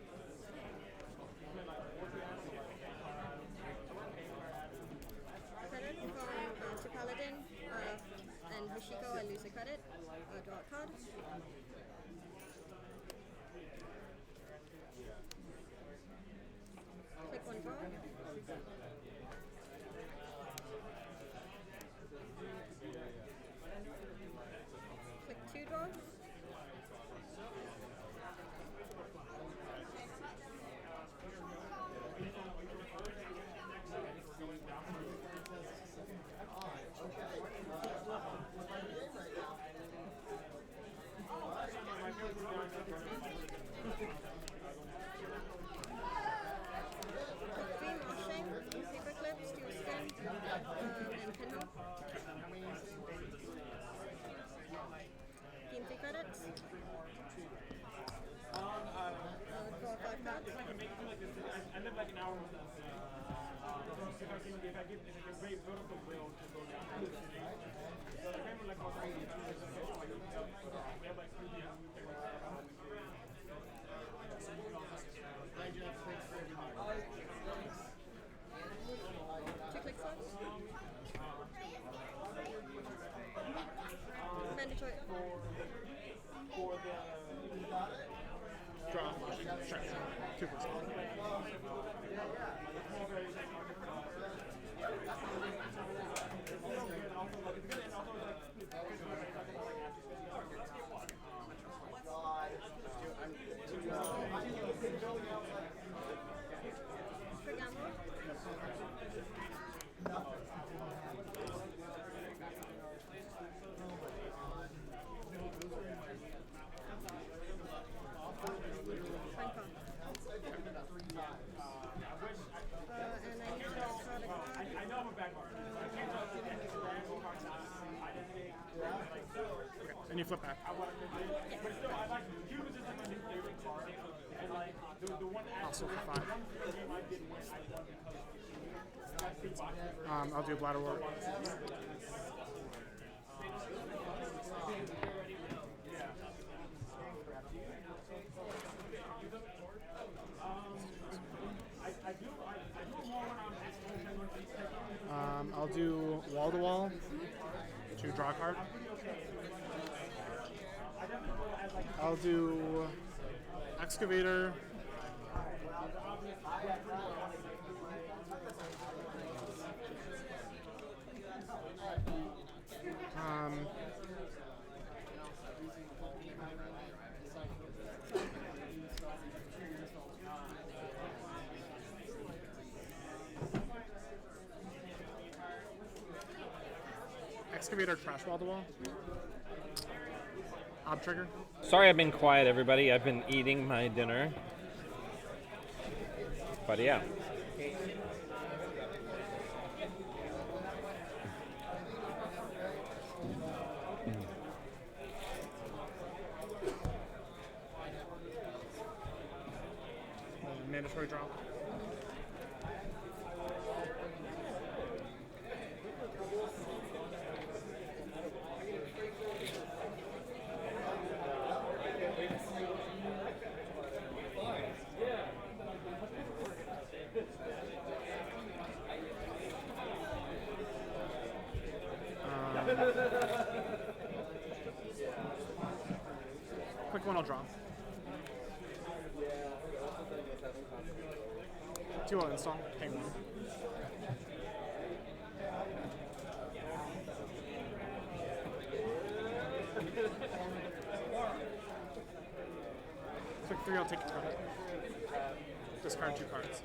Credit from to Paladin and Hashiko, I lose a credit. Draw a card. Click 1 draw. Click 2 draw. I live like an hour from the city. If I give a great vertical will to go down to the city. So I remember like we have like 3 days. Two clicks left. Mandatory. For the Draw. Sure. 2 clicks. And you flip back. Also for 5. I'll do Bladder War. I'll do Wall to Wall to draw a card. I'll do Excavator. Excavator, Trash Wall to Wall. Ob Trigger. Sorry I've been quiet, everybody. I've been eating my dinner. But yeah. Mandatory draw. Quick one, I'll draw. 2 I'll install. Pay 1. Quick 3, I'll take a turn. Discard 2 cards.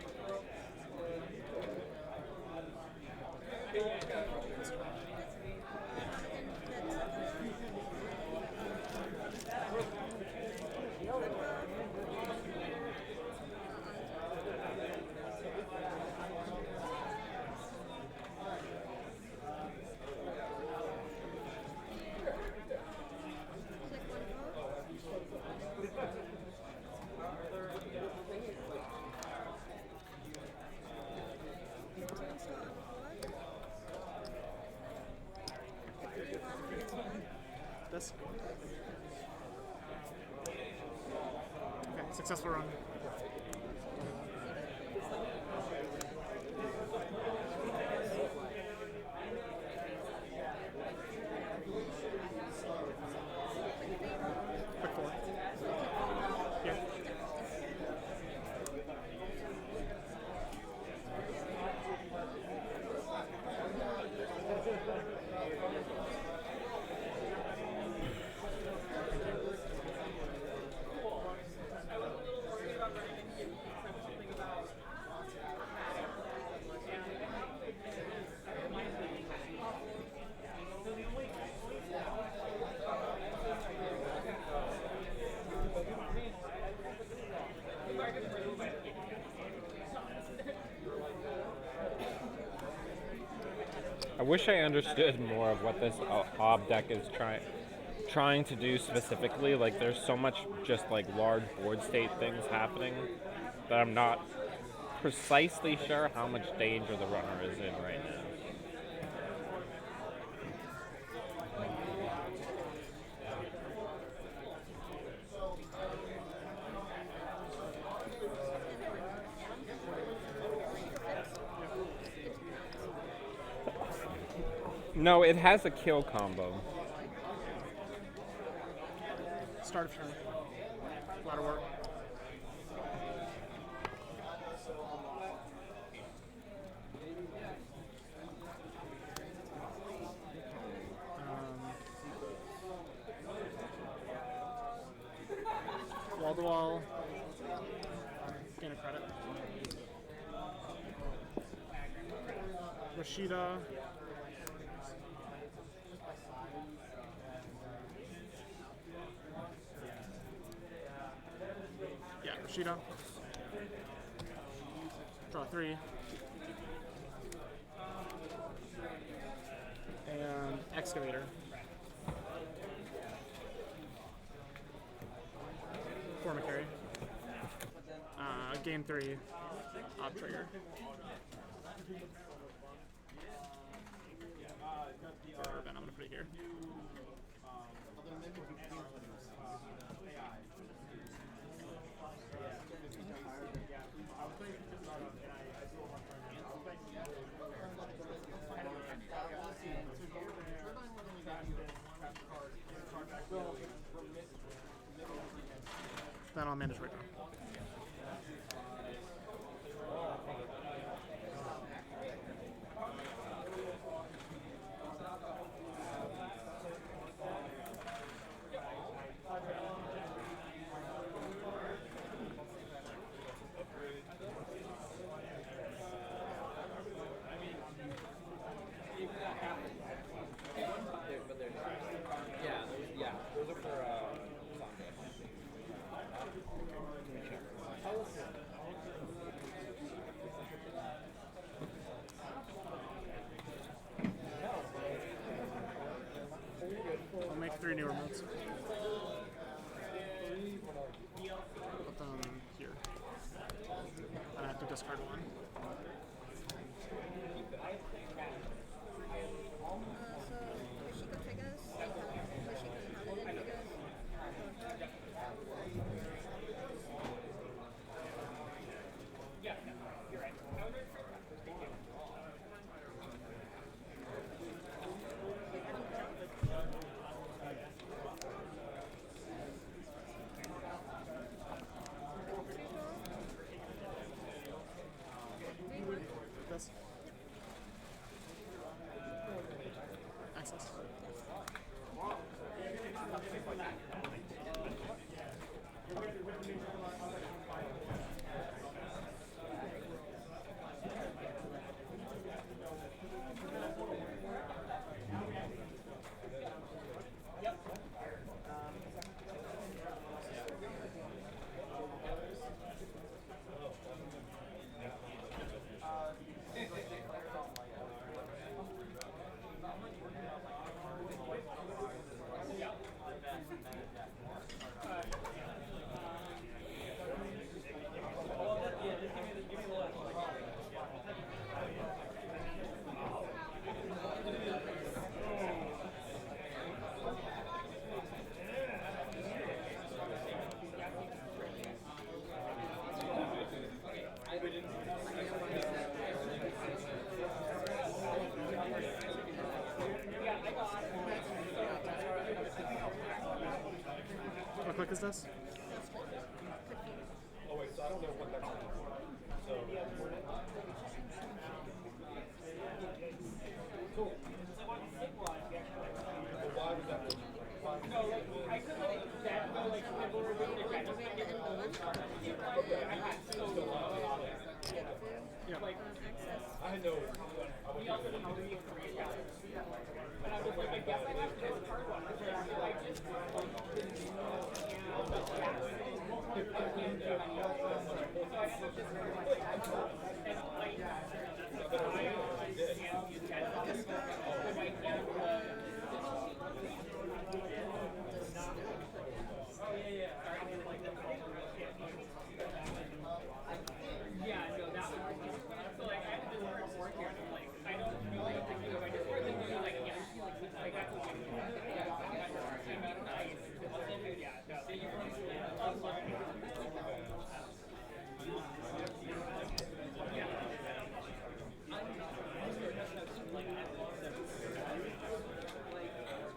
This. Okay, successful run. Quick 4. Yeah. I wish I understood more of what this Ob deck is trying to do specifically. Like, there's so much just like large board state things happening that I'm not precisely sure how much danger the runner is in right now. No, it has a kill combo. Start of turn. A lot of work. Wall to wall. Gain a credit. Rashida. Yeah, Rashida. Draw 3. And Excavator. Formicary. Game 3. Op trigger. Or then I'm gonna put it here. Then I'll mandatory draw. Yeah, those are for I'll make 3 new remotes. Put them here. And I have to discard 1. This. Access. What click is this? Oh wait, so I don't know what that's doing. So cool. Well, why would that be? I could like that, but like yeah. Like I know. We also know we create guys. But I was like, I guess I have to do a part one.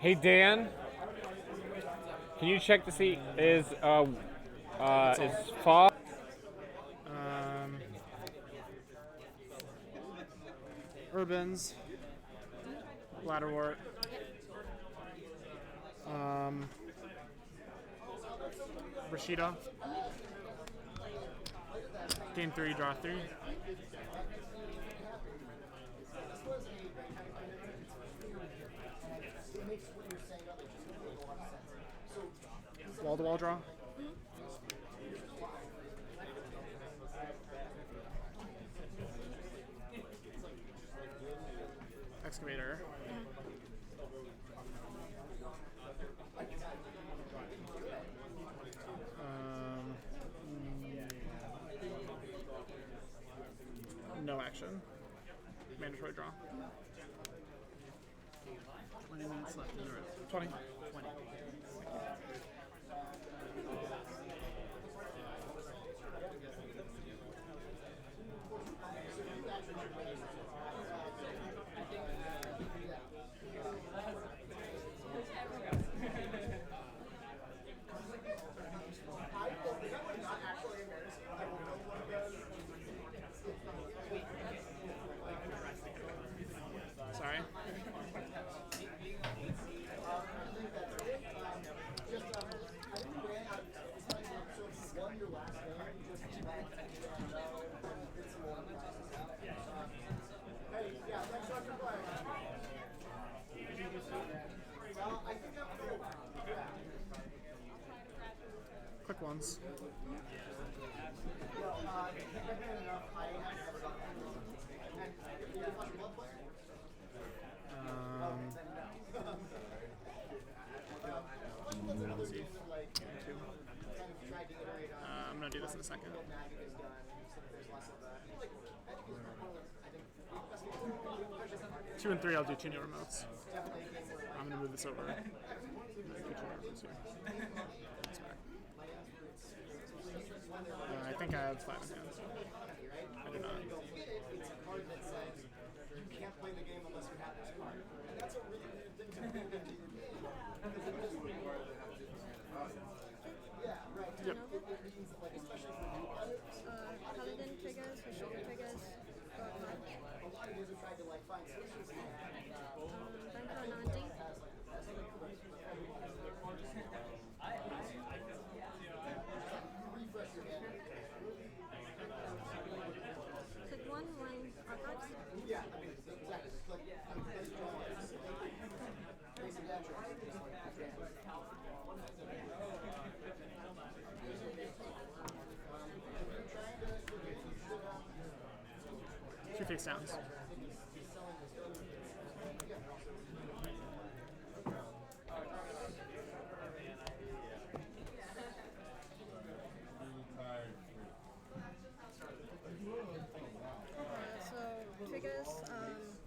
Hey Dan, can you check to see is fog? Urbans. Bladderwort. Rashida. Game 3, draw 3. Wall-to-wall draw. Excavator. No action. Mandatory draw. 20 minutes left in the room. 20. 20. Sorry. Quick ones. I'm gonna do this in a second. 2 and 3, I'll do 2 new remotes. I'm gonna move this over. I think I have 5 in hand. I do not. You can't play the game unless you have this card. And that's a really weird thing to do. Yeah, right. Yep. Like, especially for new players. Paladin triggers, Rashida triggers, A lot of users tried to like find solutions to that. Banco Nandi. Refresh your hand. Click 1 when archives. Yeah, I mean, exactly. Click basic actions. Two face downs. So triggers,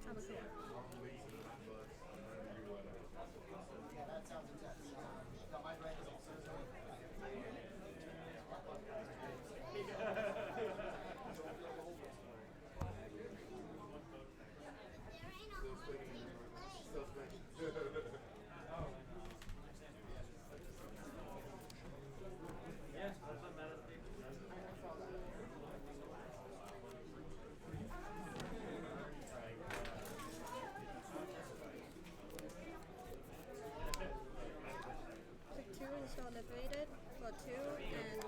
Abathur. Yeah, that sounds intense. My brain is also Click 2 install liberated for 2 and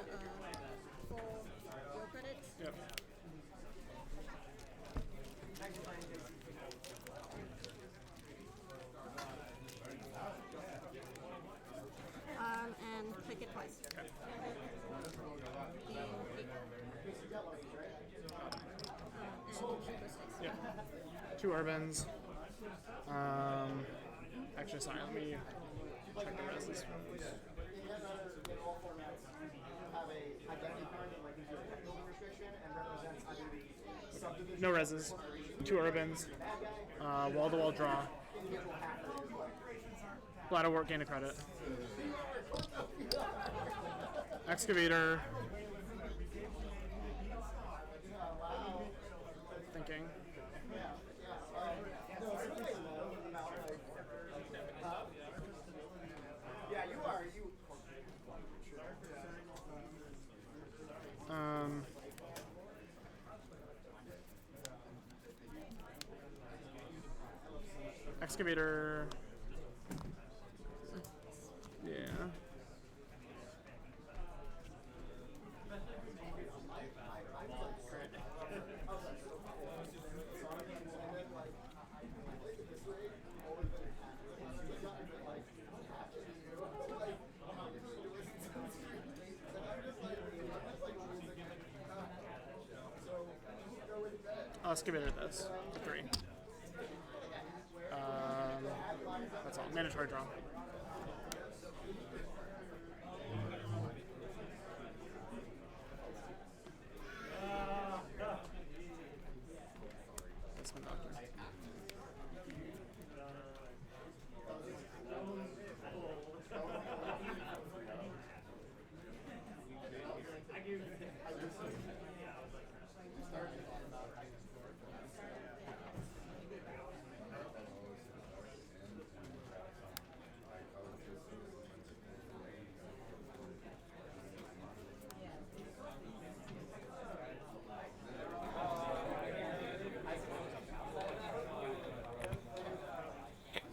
4 your credits. Yep. And click it twice. Yeah. 2 urbans. Actually, sorry, let me check the rests. No reses. 2 urbans. Wall-to-wall draw. Bladderwort, gain a credit. Excavator. Thinking. Excavator. Yeah. I'll excavator this. 3. That's all. Mandatory draw. That's my doctor.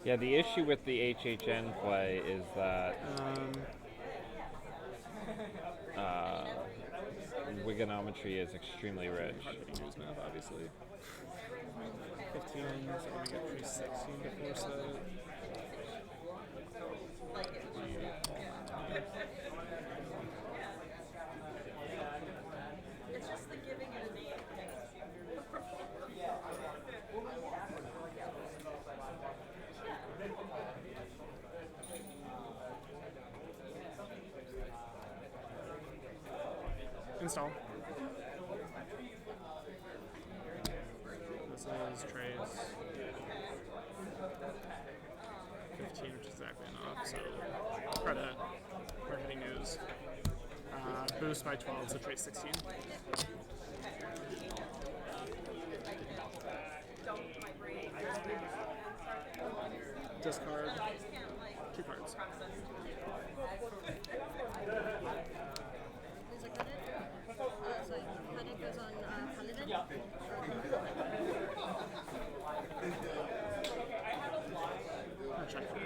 Yeah, the issue with the HHN play is that Wigonometry is extremely rich. News math, obviously. 15, so we get 316 to force that. It's just the giving it a name. Install. This is trace 15, which is exactly enough. So credit. We're hitting news. Boost by 12, so trace 16. Discard 2 cards. Is it credit? So credit goes on Paladin? I'll check for it.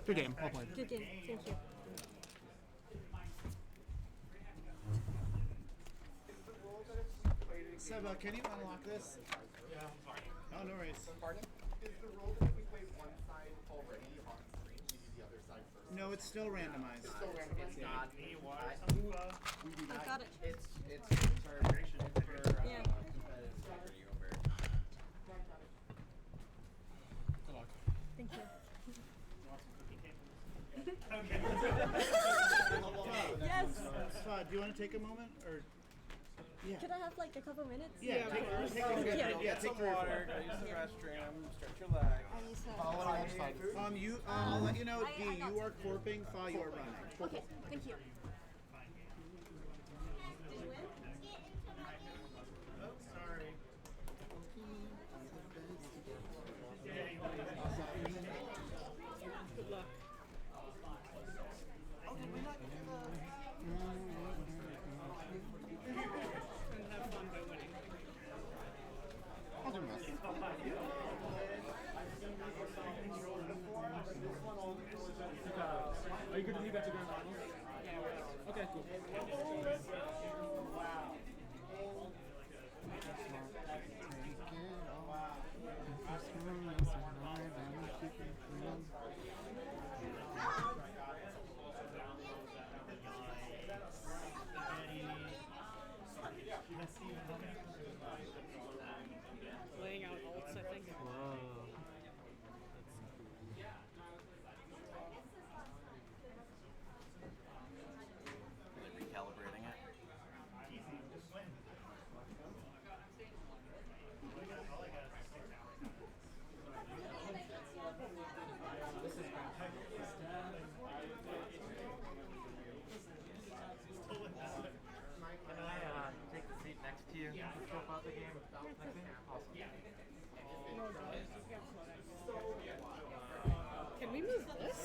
Good game. Well played. Good game. Thank you. Seba, can you unlock this? Yeah. Oh, no worries. Pardon? Is the rule that if we play one side already on screen, we do the other side first? No, it's still randomized. It's still randomized. It's not. We do I not. got it. It's celebration for Yeah. competitive security over. Good luck. Thank you. Yes. Do you want to take a moment? Or yeah. Could I have like a couple minutes? Yeah, take Some water, go use the restroom, stretch your legs. I'll let you know, D, you are corping, Fa, you are running. Okay, thank you. Oh, sorry. Good luck. Oh, did we not get And have fun by winning. I'll do this. Are you good to leave at the Grand Finals? Yeah. Okay, cool. Laying out ults, I think. Whoa. Recalibrating it. Can I take the seat next to you to scope out the game? Awesome. Can we move this?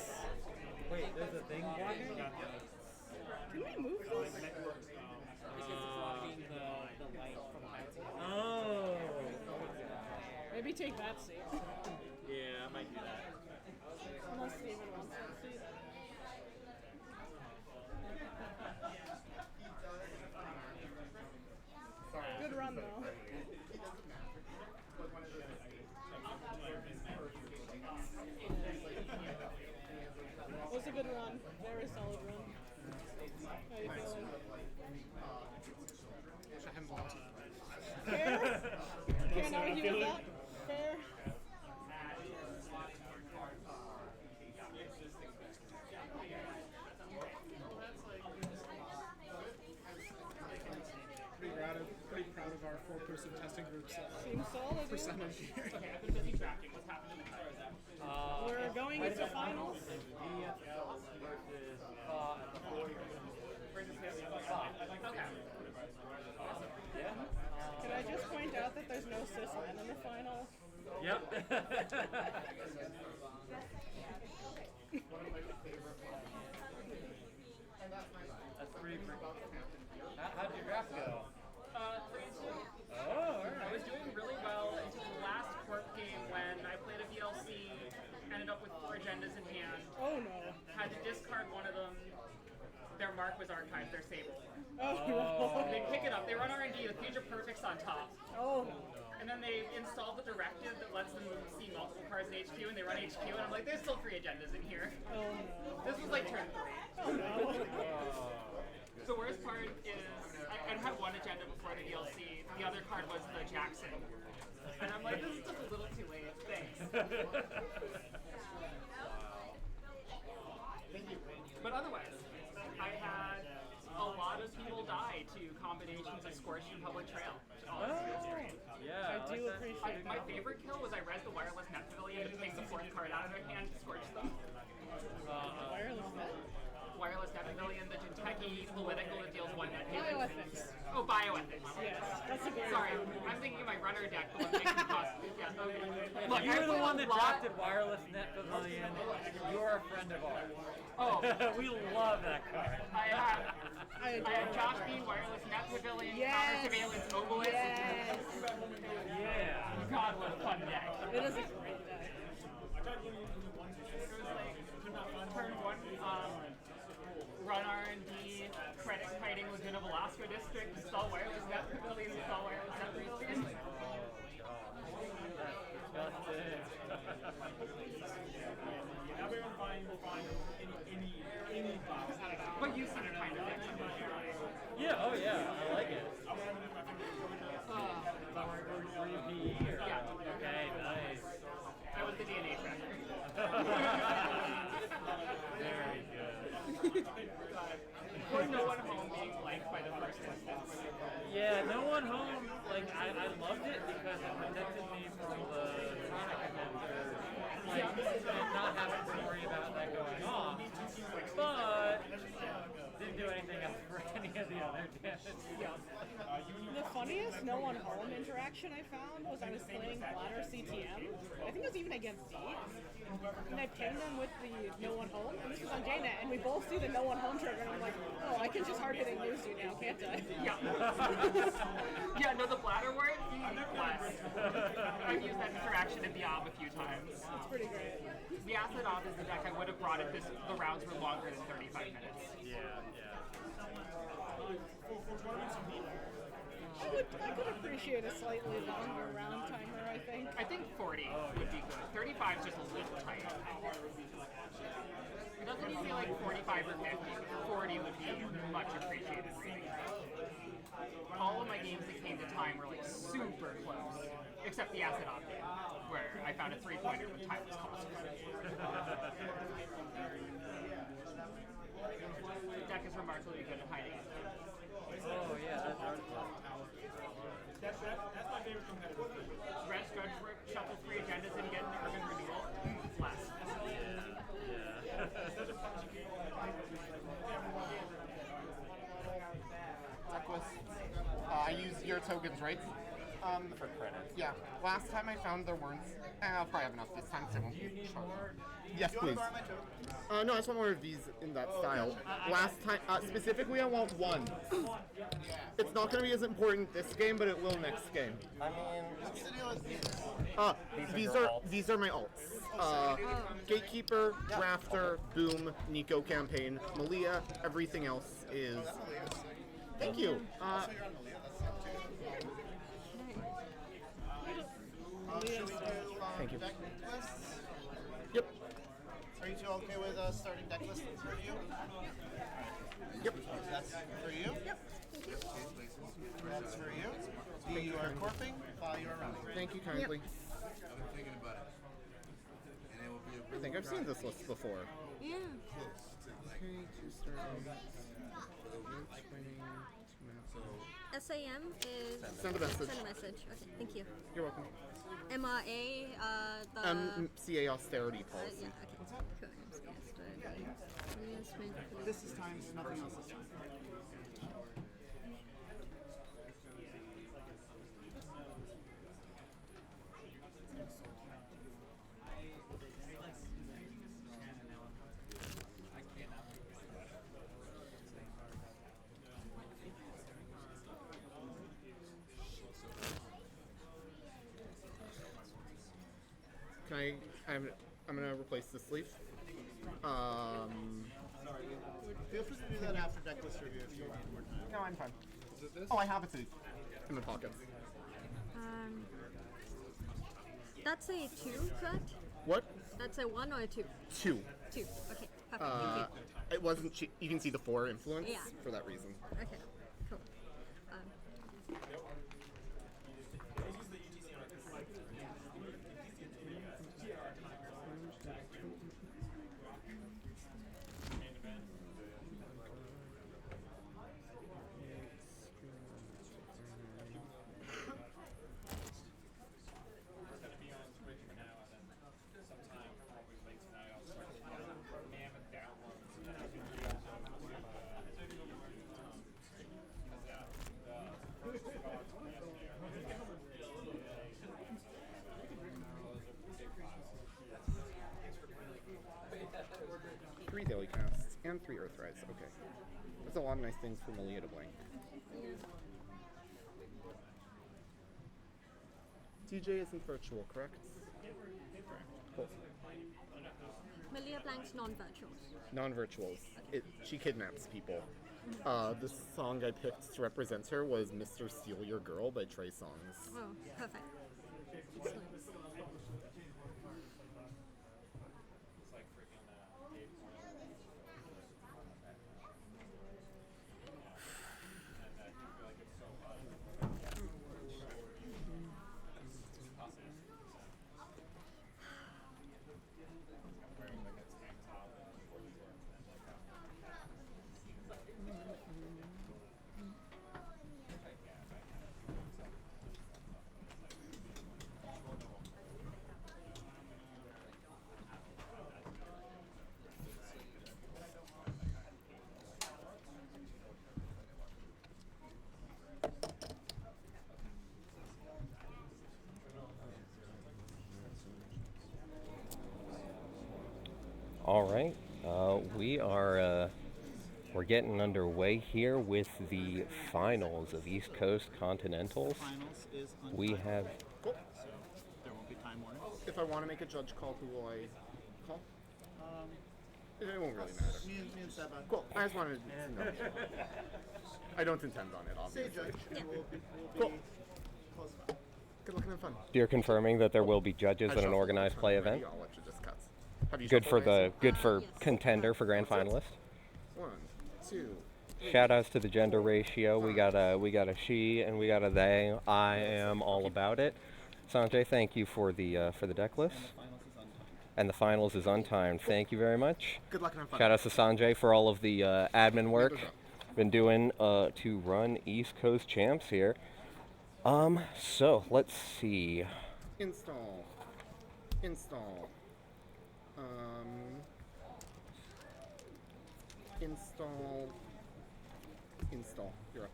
Wait, there's a thing blocking? Can we move this? Oh. Maybe take that seat. Yeah, I might do that. Unless Steven wants that seat. Good run though. It was a good run. Very solid run. How you feeling? Wish I hadn't lost. Fair? Can't argue with that. Fair? Pretty proud of our 4-person testing group's Seems solid. percentage here. Okay, I've been busy tracking. What's happening in the We're going into finals. Can I just point out that there's no cis men in the final? Yep. That's pretty how'd your draft go? 3-2. Oh, alright. I was doing really well until the last corp game when I played a VLC, ended up with 4 agendas in hand. Oh no. Had to discard one of them. Their mark was archived, their Sable. Oh no. They pick it up, they run R&D, the Future Perfect's on top. Oh. And then they install the directive that lets them see multiple cards in HQ, and they run HQ, and I'm like, there's still 3 agendas in here. Oh no. This was like turn 3. Oh no. The worst part is, I'd had one agenda before the DLC, the other card was the Jackson. And I'm like, this is just a little too late, thanks. But otherwise, I had a lot of people die to combinations of Scorched and Public Trail. Yeah, I do appreciate My favorite kill was I rezzed the Wireless Net Pavilion to take the 4th card out of their hand to scorch them. Wireless net? Wireless Net Pavilion, the Jinteki political that deals 1 net damage. Bioethics. Oh, bioethics. Yes, that's a great Sorry, one. I'm thinking of my runner deck, the one making cost. Yeah, okay. Look, You're the one that lot. drafted Wireless Net Pavilion. You're a friend of ours. Oh. We love that card. I have Josh Bean, Wireless Net Pavilion, Counter Surveillance Obelisk. Yes. Yeah. God, what a fun deck. It is a great deck. It was like Turn 1, run R&D, credit kiting Laguna Velasco District, install wireless net pavilion, install wireless net pavilion. Everyone will find any box. But you seem kind of it. Yeah, oh yeah, I like it. Were you PE or? Yeah. Okay, nice. I was the DNA tracker. Very good. Or no one home being blanked by the first instance. Yeah, no one home. Like I loved it because it protected me from the sonic connector. Like and not having to worry about that going off. But didn't do anything else for any of the other damage. The funniest no one home interaction I found was I was playing Bladder CTM. I think it was even against D. And I pinged them with the no one home, and this was on JNet, and we both do the no one home trigger, and I'm like, oh, I can just hard hitting use you now, can't I? Yeah. Yeah, no, the bladder word, bless. I've used that interaction in Diab a few times. It's pretty great. The Acid Off is the deck I would have brought if the rounds were longer than 35 minutes. Yeah, yeah. I could appreciate a slightly longer round timer, I think. I think 40 would be good. 35 is just a little tight. It doesn't need to be like 45 or 50, but 40 would be much appreciated reading. All of my games that came to time were like super close, except the Acid Off game, where I found a 3-pointer when time was close. The deck is remarkably good at hiding it. Oh yeah, that's That's my favorite competitor. Red Stretch Work, shuffle 3 agendas and get an urban renewal. Less. Yeah. Decklist. I use your tokens, right? For credit. Yeah. Last time I found there weren't. I'll probably have enough this time, so. Yes, please. No, I just want more of these in that style. Last time, specifically, I want one. It's not going to be as important this game, but it will next game. I mean, these are my alts. Gatekeeper, Rafter, Boom, Nico Campaign, Malia. Everything else is. Thank you. Thank you. Deck lists? Yep. Are you two okay with starting deck list review? Yep. That's for you? Yep. That's for you. B, you are corping. File, you are running. Thank you kindly. I've been thinking about it. And it will be a I think I've seen this list before. Yeah. Okay, 2 starting. SAM is... Send a message. Send a message. Okay, thank you. You're welcome. MRA, the... CA austerity policy. yeah, okay. Cool. This is time, nothing else is time. Can I'm gonna replace this sleeve. Feel free to do that after deck list review if you want more time. No, I'm fine. Oh, I have it too. In my pockets. That's a 2, correct? What? That's a 1 or a 2? 2. 2. Okay, perfect. Thank you. It wasn't. You can see the 4 influence Yeah. for that reason. Okay, cool. Three daily casts and 3 Earthrise. Okay. That's a lot of nice things for Malia to blank. TJ isn't virtual, correct? Cool. Malia Blank's non-virtuals. Non-virtuals. She kidnaps people. The song I picked to represent her was Mr. Steal Your Girl by Trey Songz. Oh, perfect. Excellent. All right, we're getting underway here with the finals of East Coast Continentals. Finals is We have Cool. so there won't be time warning. If I want to make a judge call, who will I call? It won't really matter. Me and Seba. Cool. I just wanted to know. I don't intend on it, obviously. Say judge. We'll be Cool. close by. Good luck and have fun. you're confirming that there will be judges in an organized play event. I'll let you just cuts. Have you Good for shuffled the contender for grand finalist. 1, 2. Shout outs to the gender ratio. We got a she and we got a they. I am all about it. Sanjay, thank you for the deck list. And the finals is untimed. Thank you very much. Good luck and have fun. Shout outs to Sanjay for all of the admin work been doing to run East Coast Champs here. So let's see. Install. Install. Install. You're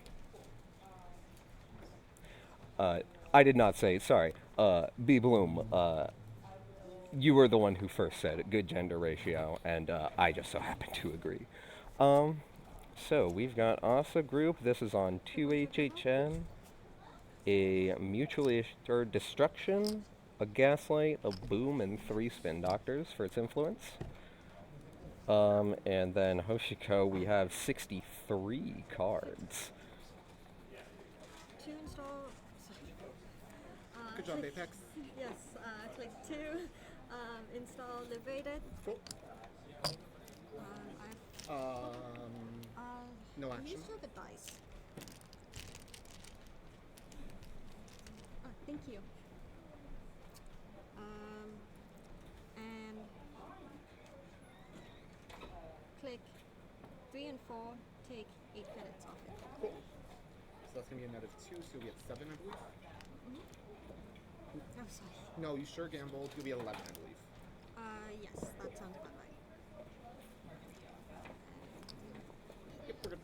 up. I did not say, sorry. B. Bloom, you were the one who first said it. Good gender ratio, and I just so happen to agree. So we've got ASA group. This is on 2HHN, a mutually assured destruction, a gaslight, a boom, and 3 spin doctors for its influence. And then Hoshiko, we have 63 cards. To install. Good job, Apex. Yes, click 2. Install Liberated. Cool. No You action. still have a dice. Oh, thank you. And click 3 and 4, take 8 credits off it. Cool. So that's going to be a net of 2, so you'll be at 7, I believe. Oh, sorry. No, you sure gambled. You'll be at 11, I believe. Yes, that sounds about right. Yep, we're good.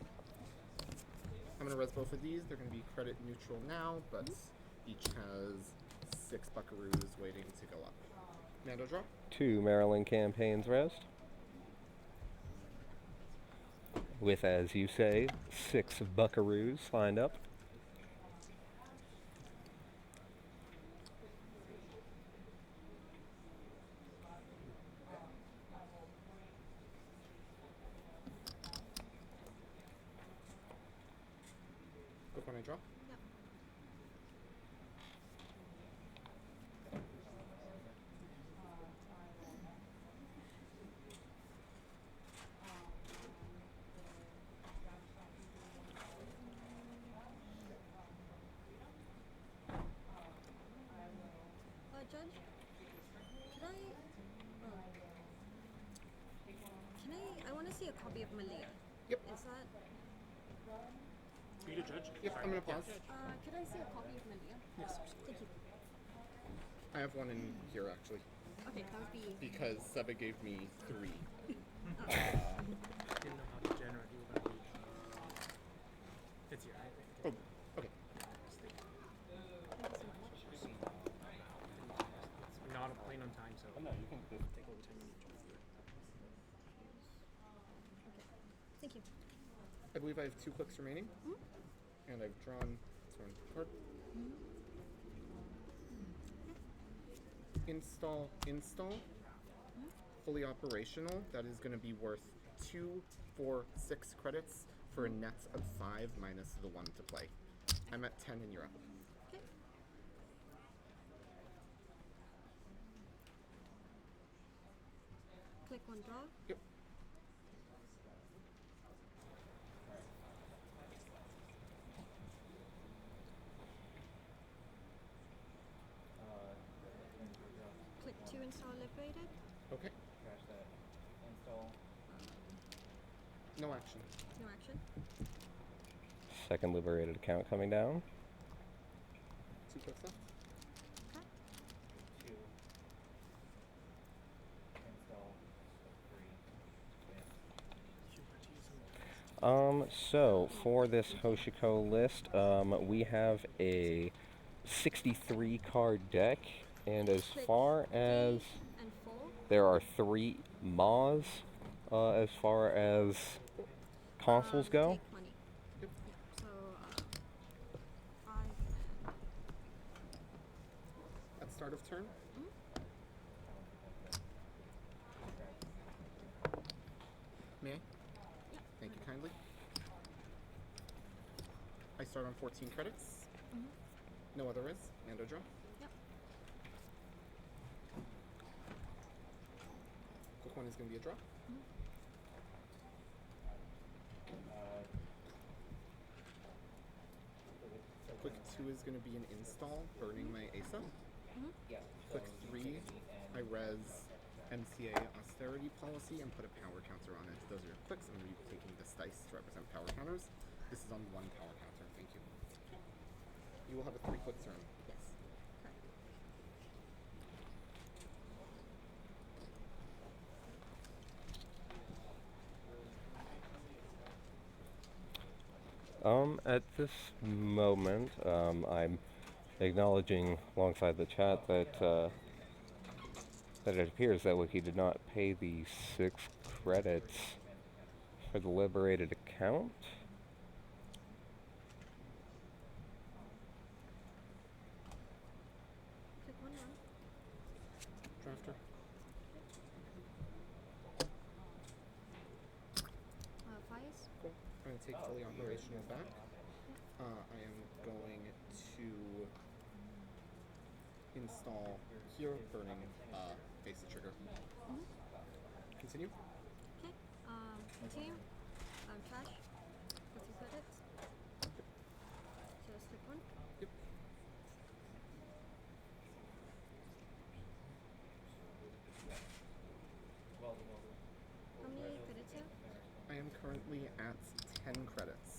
I'm going to res both of these. They're going to be credit neutral now, but each has 6 buckaroos waiting to go up. Mando draw. 2 Maryland campaigns rest. With, as you say, 6 buckaroos lined up. Which one I draw? Yep. Judge, I want to see a copy of Malia. Yep. Is that? Me to judge? Yep, I'm going to pause. Could I see a copy of Malia? Yes. Thank you. I have one in here, actually. Okay, that would be. Because Seba gave me 3. Didn't know how to generate you that week. It's here. Oh, okay. We're not playing on time, so no, you can take over 10 minutes. Thank you. I believe I have 2 clicks remaining. And I've drawn this one card. Install fully operational, that is going to be worth 2, 4, 6 credits for a net of 5 minus the 1 to play. I'm at 10 and you're up. Okay. Click one draw. Yep. Click 2 install liberated. Okay. No action. No action. Second liberated account coming down. 2 clicks left. Okay. So for this Hoshiko list, we have a 63 card deck, and as far as there are 3 Maws, as far as consoles go. Take money. Yep. So 5. At start of turn. May I? Thank you kindly. I start on 14 credits. No other risk. Mando draw. Yep. Quick one is going to be a draw. Quick 2 is going to be an install, burning my Asa. Quick 3, I res MCA austerity policy and put a power counter on it. Those are your clicks. I'm going to be taking this dice to represent power counters. This is on 1 power counter. Thank you. You will have a 3-click turn. Yes. At this moment, I'm acknowledging alongside the chat that that it appears that Wiki did not pay the 6 credits for the liberated account. Click 1 now. Drafter. Fires. Cool. I'm going to take fully operational back. I am going to install here, burning face the trigger. Continue. Okay. Continue. Trash. For 2 credits. So stick 1. Yep. How many credits you have? I am currently at 10 credits.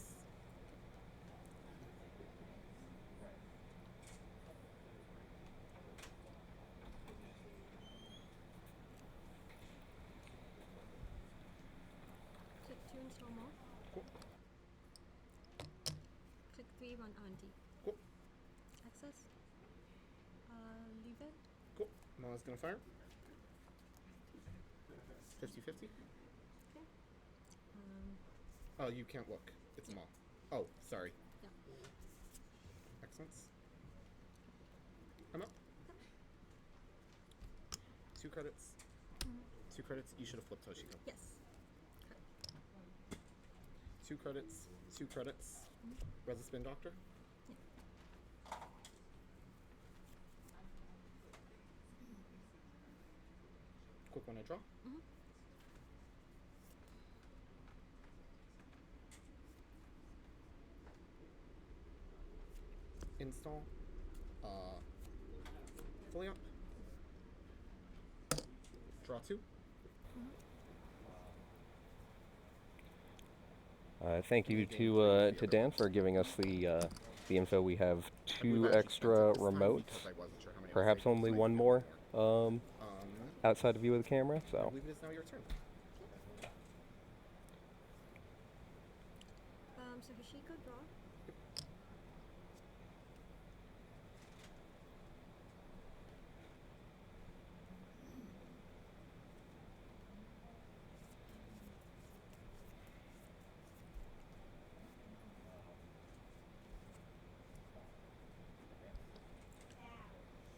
Click 2 install more. Cool. Click 3 run Auntie. Cool. Access. Leave it. Cool. Ma's gonna fire. 50-50. Okay. Oh, you can't look. It's Ma. Oh, sorry. Yeah. Excellent. I'm up. 2 credits. 2 credits. You should have flipped Toshiko. Yes. 2 credits. 2 credits. Res a spin doctor. Quick one I draw. Install. Fully up. Draw 2. Thank you to Dan for giving us the info. We have 2 extra remotes, perhaps only 1 more outside the view of the camera. I So. believe it is now your turn. So Hashiko draw.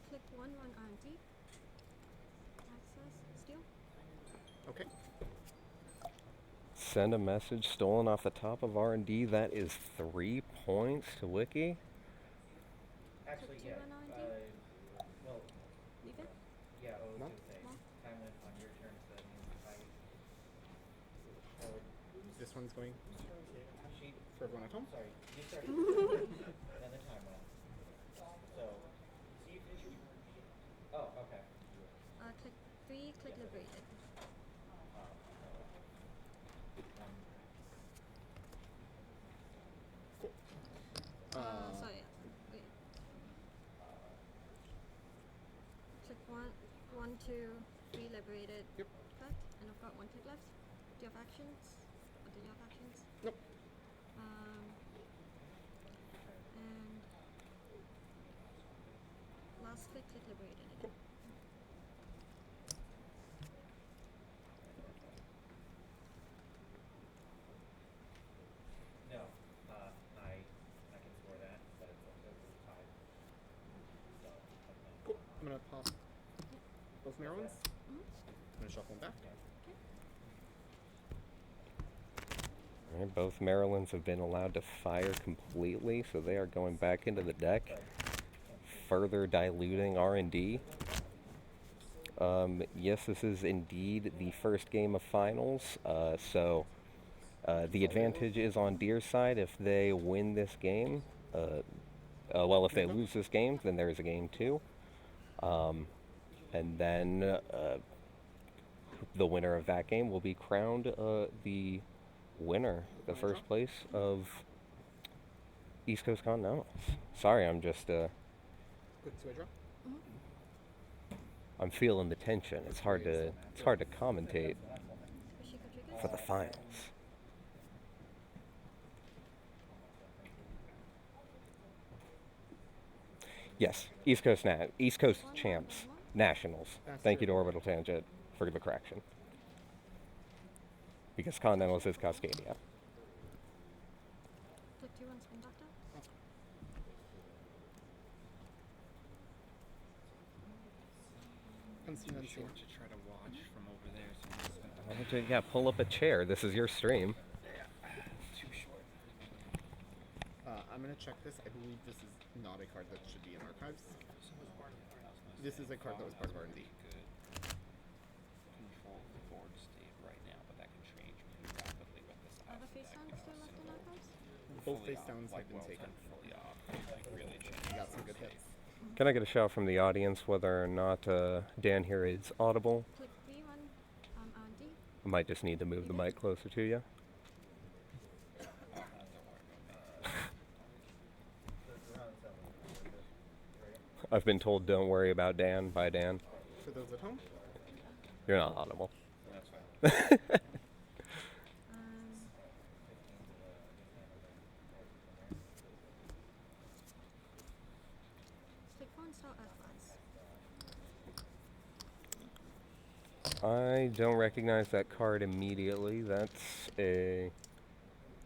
Click 1 run Auntie. Access. Steal. Okay. Send a message stolen off the top of R&D. That is 3 points to Wiki. Actually, yeah. Well, Leave it? yeah, I was No? gonna say, time limit on your turn, so that means if I forward. This one's going She, for everyone at home. sorry, you started. Then the time went. So, see if you. Oh, okay. Click 3, click liberated. Sorry, wait. Click 1, 2, 3 liberated. Yep. Left, and I've got 1 click left. Do you have actions? Or do you have actions? Nope. And last click liberated again. No, I can score that, but it's tied. So, Cool. I'm gonna pop both Marylands. I'm gonna shuffle them back. All right, both Marylands have been allowed to fire completely, so they are going back into the deck, further diluting R&D. Yes, this is indeed the first game of finals, so the advantage is on Deer's side if they win this game. Well, if they lose this game, then there is a game 2. And then the winner of that game will be crowned the winner, the first place of East Coast Continentals. Sorry, I'm just Quick two-way draw. I'm feeling the tension. It's hard to commentate for the finals. Yes, East Coast champs, Nationals. Thank you to Orbital Tangent for the correction. Because Continentals is Cascadia. Click 2 and spin doctor. Unseen. To try to watch from over there. So Yeah, pull up a chair. This is your stream. too short. I'm gonna check this. I believe this is not a card that should be in archives. This is a card that was part of R&D. Control the board state right now, but that can change pretty rapidly with this. Are the face downs still left in archives? Both face downs have been taken. Fully off. Like really change. You got some good hits. Can I get a shout from the audience whether or not Dan here is audible? Click 3 on R&D. I might just need to move the mic closer to you. I've been told don't worry about Dan by Dan. For those at home? You're not audible. That's fine. Click 4 and start Earthlands. I don't recognize that card immediately. That's a...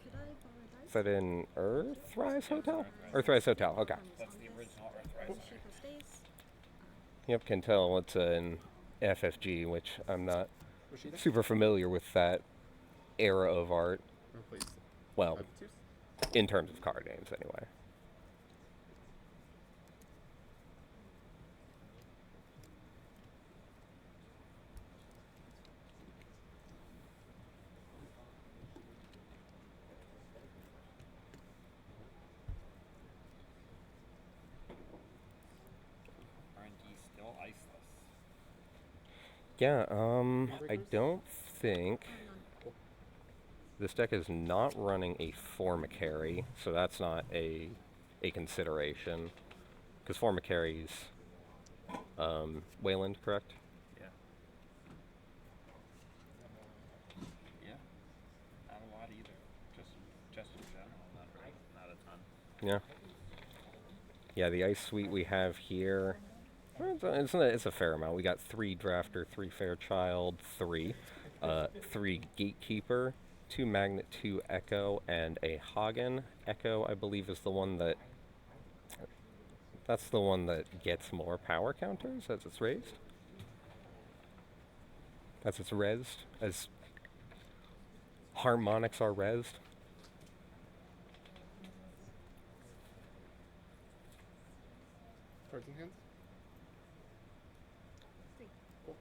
Could I borrow dice? Is that an Earthrise Hotel? Earthrise Hotel, okay. That's the original Earthrise. Shaper stays. Yep, can tell it's an FFG, which I'm not Was she there? super familiar with that era of art. Please. Well, in terms of card games, anyway. R&D still iceless. Yeah, I don't think this deck is not running a Formicary, so that's not a consideration. Because Formicary's Wayland, correct? Yeah. Yeah. Not a lot either. Just in general, not a ton. Yeah. Yeah, the Ice Suite we have here, it's a fair amount. We got 3 Drafter, 3 Fairchild, 3 Gatekeeper, 2 Magnet, 2 Echo, and a Hagen. Echo, I believe, is the one that... That's the one that gets more power counters as it's raised. as it's rezzed, as harmonics are rezzed. Cards in hand? Cool.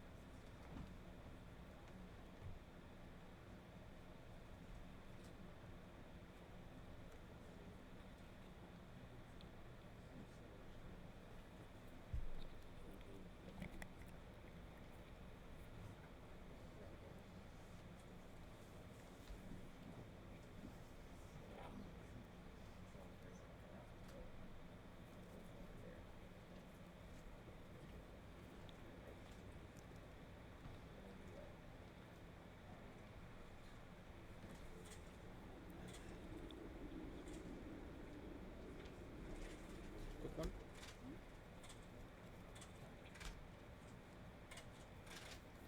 Quick one.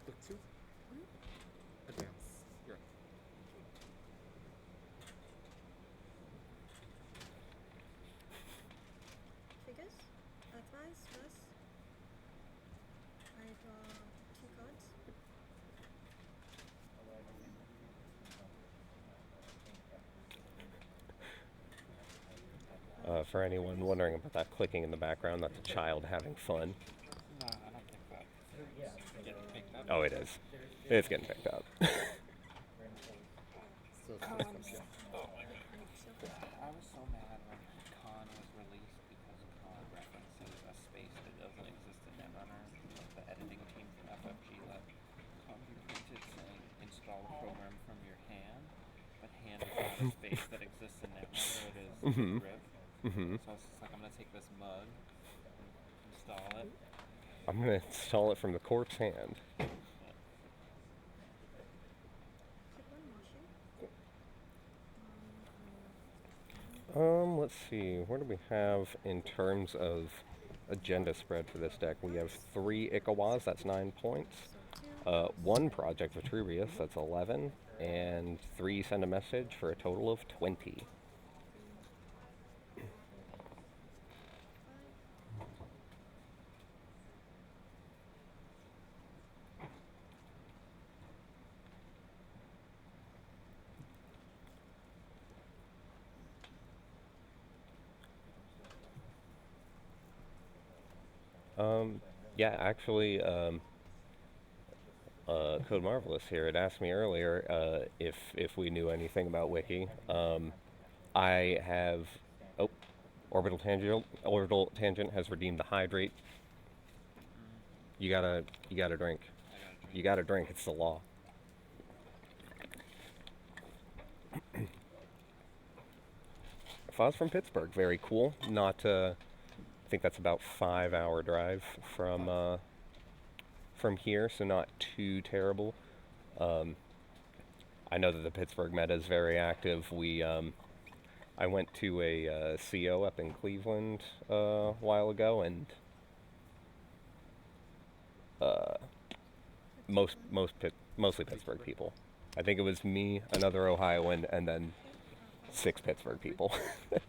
Look two. Advance. You're up. Figures. Advance first. I draw 2 cards. For anyone wondering about that clicking in the background, that's a child having fun. No, I don't think that's getting picked up. Oh, it is. It's getting picked up. So it's Oh first my comes, yeah. god. I was so mad when Con was released because Con references a space that doesn't exist in Netrunner. The editing team from FFG let Con be printed saying install a program from your hand, but hand is not a space that exists in Netrunner. It is Riv. So it's just like, I'm gonna take this mug, install it. I'm gonna install it from the corpse hand. Let's see, what do we have in terms of agenda spread for this deck? We have 3 Ikawas, that's 9 points. 1 Project Vitruvius, that's 11. And 3 Send a Message for a total of 20. Yeah, actually, Code Marvelous here had asked me earlier if we knew anything about Wiki. I have... Oh, Orbital Tangent has redeemed the Hydrate. You gotta drink. You gotta drink, it's the law. Foz from Pittsburgh, very cool. Not, I think that's about 5-hour drive from here, so not too terrible. I know that the Pittsburgh meta is very active. I went to a CO up in Cleveland a while ago, and mostly Pittsburgh people. I think it was me, another Ohioan, and then 6 Pittsburgh people. Is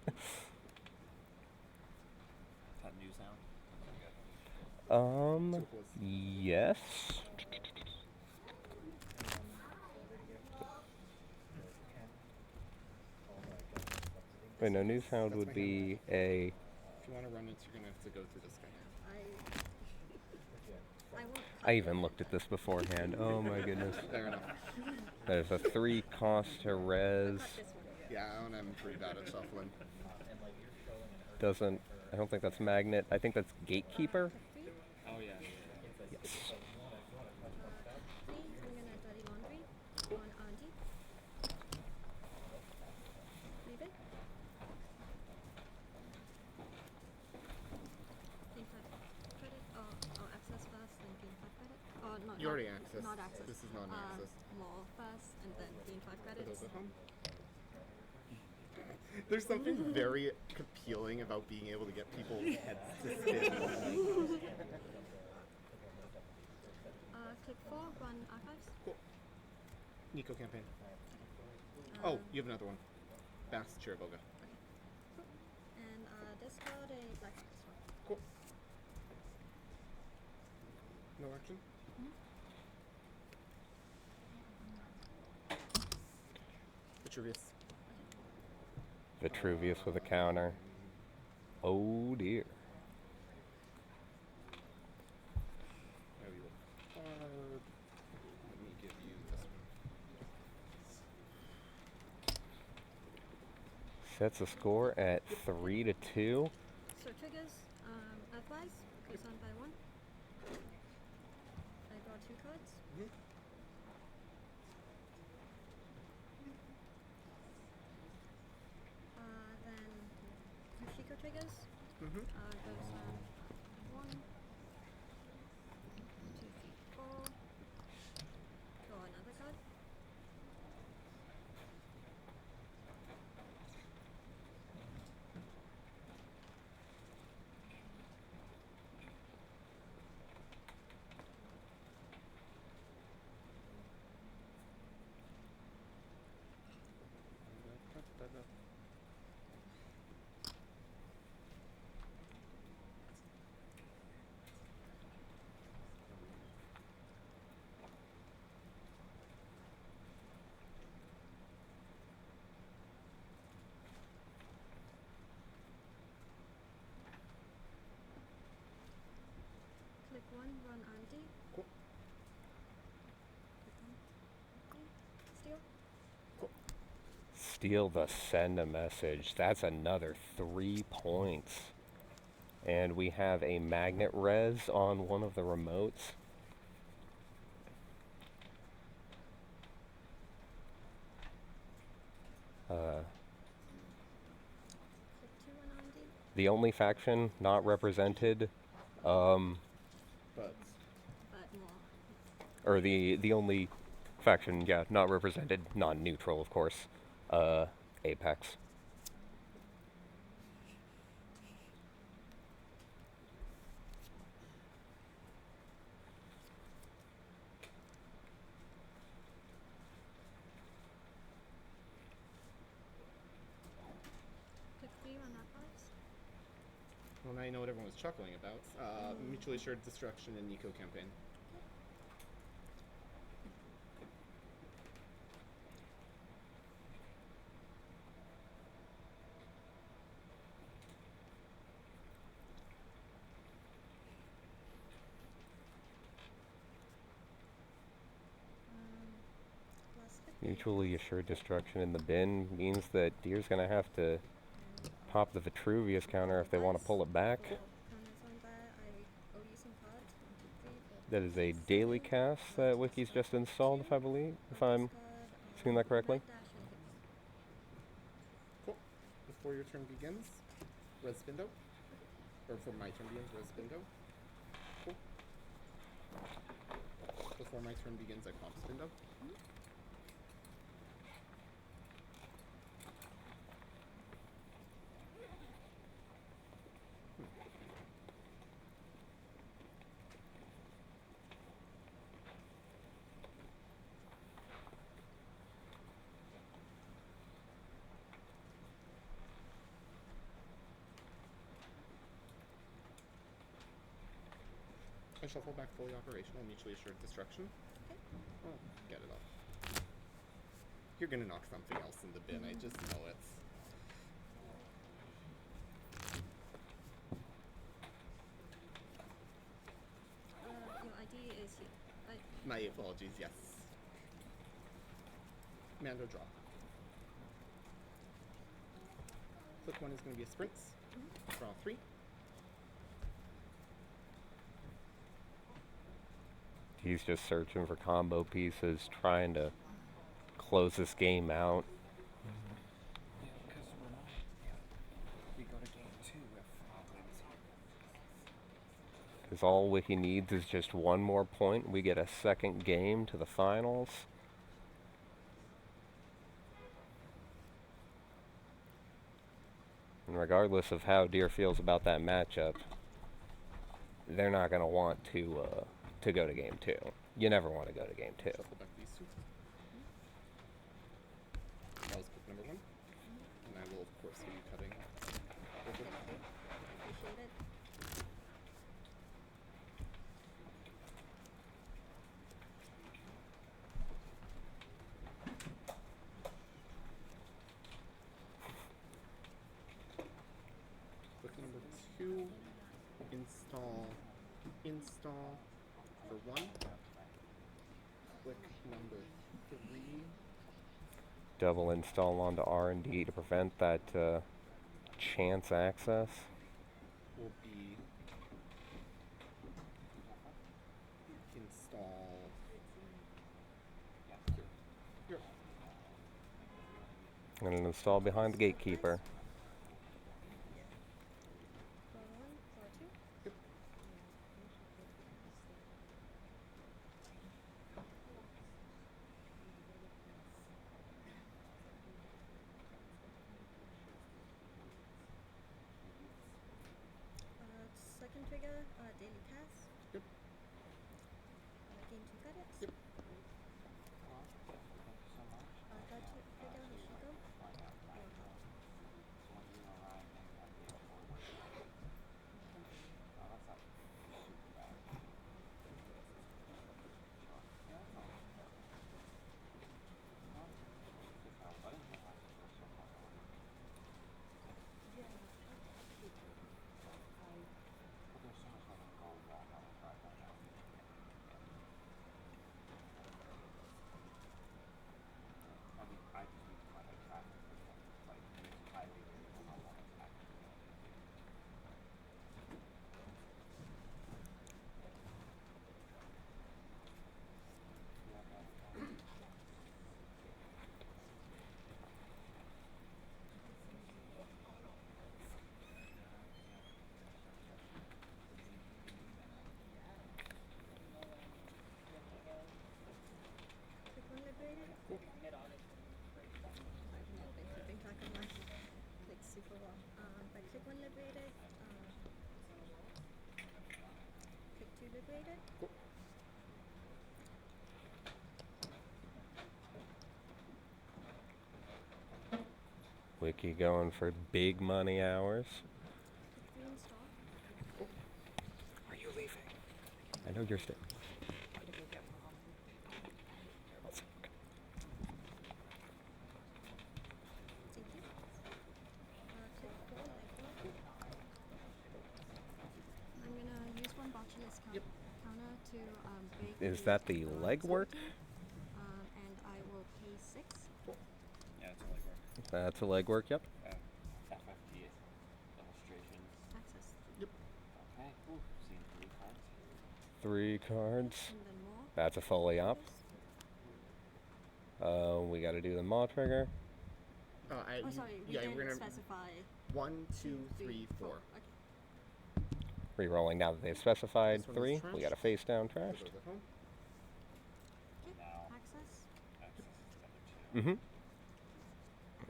that new sound? Yes. Wait, no, new sound would be a... If you want to run it, you're going to have to go through this guy. I even looked at this beforehand. Oh my goodness. Fair enough. There's a 3 cost to res. Yeah, I'm pretty bad at shuffling. Doesn't... I don't think that's Magnet. I think that's Gatekeeper. Oh yeah. Yes. You already accessed. Not access. This is not an access. Law first, and then gain 5 credits. Those at home? There's something very appealing about being able to get people's heads to spin. Click 4, run archives. Cool. Nico campaign. Oh, you have another one. Bass Chiriboga. And discard a black space one. Cool. No action? Vitruvius. Vitruvius with a counter. Oh dear. There we go. Let me give you this one. Sets a score at 3-2. So triggers, advice, goes on by 1. I draw 2 cards. Then Yushiko triggers. Goes on 1, 2, 3, 4. Draw another card. Click 1, run anti. Cool. Steal. Steal the send a message. That's another 3 points. And we have a magnet res on one of the remotes. The only faction not represented, or the only faction, yeah, not represented, non-neutral, of course, Apex. Click 3, run advice. Well, now you know what everyone was chuckling about. Mutually assured destruction in Nico campaign. Mutually assured destruction in the bin means that Deer's gonna have to pop the Vitruvius counter if they want to pull it back. That is a daily cast that Wiki's just installed, if I'm seeing that correctly. Cool. Before your turn begins, res spindo. Or before my turn begins, res spindo. Cool. Before my turn begins, I pop spindo. I shuffle back fully operational, mutually assured destruction. Okay. Oh, get it off. You're gonna knock something else in the bin, I just know it. Your ID is here, right? My apologies, yes. Mando draw. Click 1 is gonna be a sprint. Draw 3. He's just searching for combo pieces, trying to close this game out. We go to game 2 if wins here. Because all Wiki needs is just one more point. We get a second game to the finals. And regardless of how Deer feels about that matchup, they're not going to want to go to game 2. You never want to go to game 2. That was click number 1. And I will, of course, be cutting. Appreciate it. install for 1. Click number 3. Double install onto R&D to prevent that chance access. Will be install here. I'm going to install behind the gatekeeper. Second trigger, daily cast. Yep. Gain 2 credits. Yep. Third trigger, Hashiko. Keeping track of my clicks super well. But click 1 liberated, click 2 liberated. Cool. Wiki going for big money hours. Are you leaving? I know you're staying. I'm gonna use 1 botulus counter to break. Is that the legwork? And I will pay 6. Yeah, it's a legwork. That's a legwork, yep. FFG illustrations. Access. Yep. Okay, ooh, seeing 3 cards. 3 cards. And then more. That's a fully up. We got to do the maw trigger. Sorry, we didn't specify. 1, 2, 3, 4. Okay. Rerolling now that they've specified This one 3. is We trashed. got a face down trashed. Those at home. Okay. Access. Mm-hmm.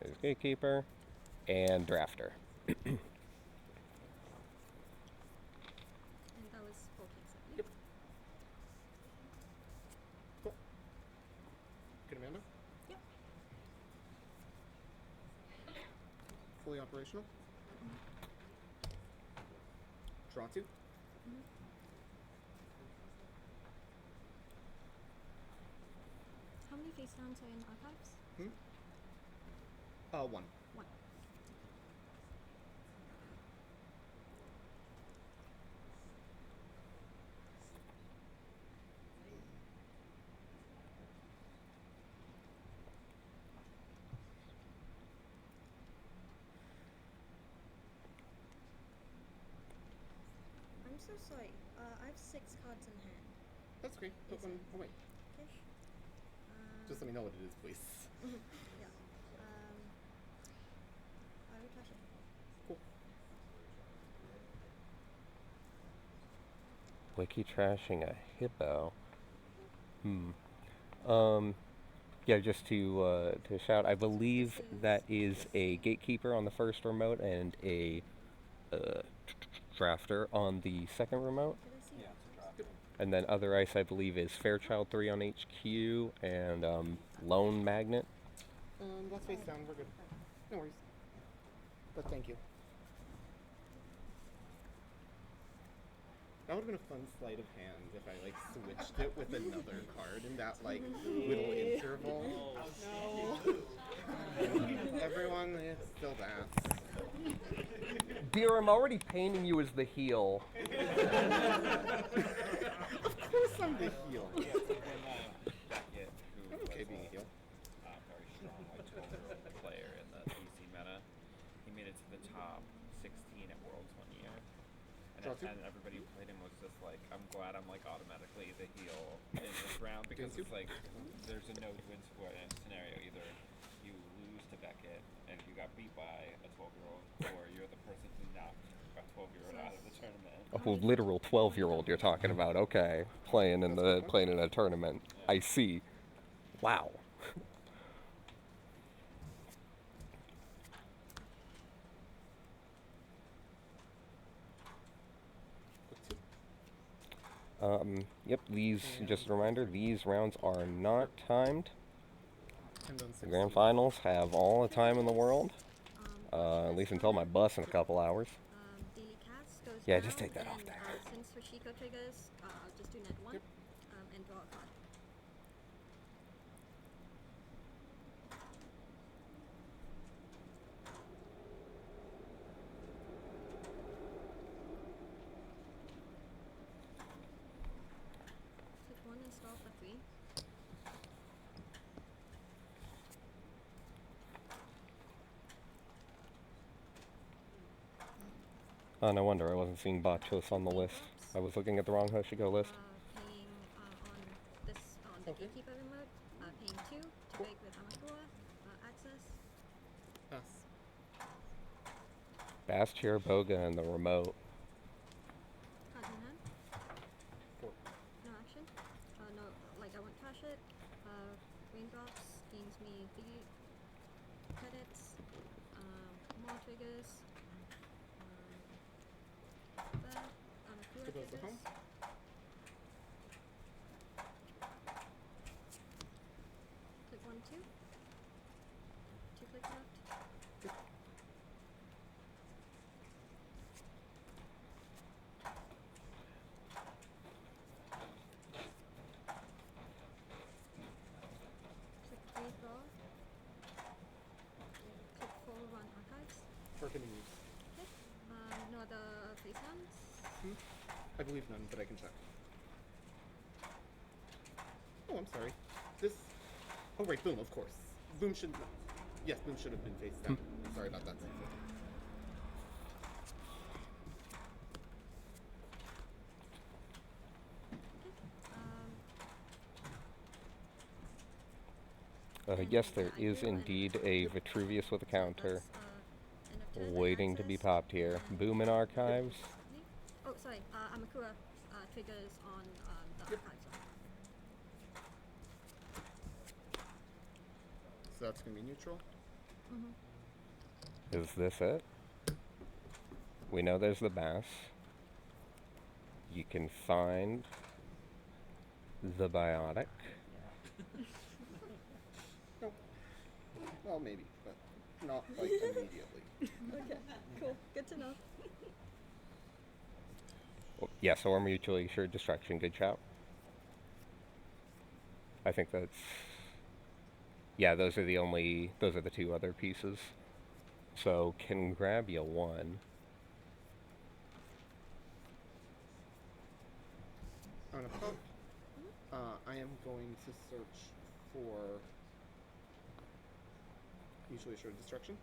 There's gatekeeper and drafter. And that was 4 clicks, I believe. Yep. Cool. Good, Amanda? Yep. Fully operational. Draw 2. How many face downs are in archives? 1. 1. I'm so sorry. I have 6 cards in hand. That's great. Put Is one it- away. Okay. Just let me know what it is, please. Yeah. I will trash it. Cool. Wiki trashing a hippo. Yeah, just to shout, I believe that is a gatekeeper on the first remote and a drafter on the second remote. Yeah, it's a drafter. And then other ice, I believe, is Fairchild 3 on HQ and Lone Magnet. Let's face down. We're good. No worries. But thank you. That would have been a fun sleight of hand if I like switched it with another card in that like little interval. No. Everyone, it's still that. Dear, I'm already painting you as the heel. Of course I'm the heel. I'm okay being a heel. Very strong, like 12-year-old player in the PC meta. He made it to the top 16 at Worlds one year. And everybody who played him was just like, I'm glad I'm like automatically the heel in this round because it's like there's a no-win scenario. Either you lose to Beckett and you got beat by a 12-year-old, or you're the person who knocked a 12-year-old out of the tournament. Oh, literal 12-year-old you're talking about. Okay, playing in a tournament. I see. Wow. Yep, just a reminder, these rounds are not timed. The grand finals have all the time in the world, at least until my bus in a couple hours. Daily cast goes Yeah, down, just take that off and, there. Since Fushiko triggers, just do net 1 and draw a card. Click 1 install for 3. Oh, no wonder I wasn't seeing Botchos on the list. I was looking at the wrong Hoshiko list. Paying on the Gatekeeper remote, paying 2 to break with Amakura, access. Yes. Bass Chair, Boga, and the remote. Cards in hand. No action. No, like I won't trash it. Raindrops gains me 3 credits. More triggers. Amakura So goes to triggers. home. Click 1, 2. 2 clicks left. Click 3, draw. Click 4, run archives. Targeting use. Okay. No other face hands. I believe none, but I can check. Oh, I'm sorry. This. Oh, right, Boom, of course. Boom should. Yes, Boom should have been face down. Sorry about that. Yes, there is indeed a Vitruvius with a counter waiting to be popped here. Boom in archives. Oh, sorry. Amakura triggers on the archives. So that's going to be neutral. Is this it? We know there's the Bass. You can find the Biotic. Nope. Well, maybe, but not like immediately. Okay, cool. Good to know. Yes, or mutually assured destruction. Good shout. I think that's... Yeah, those are the 2 other pieces. So, can grab you 1. On a pump, I am going to search for mutually assured destruction.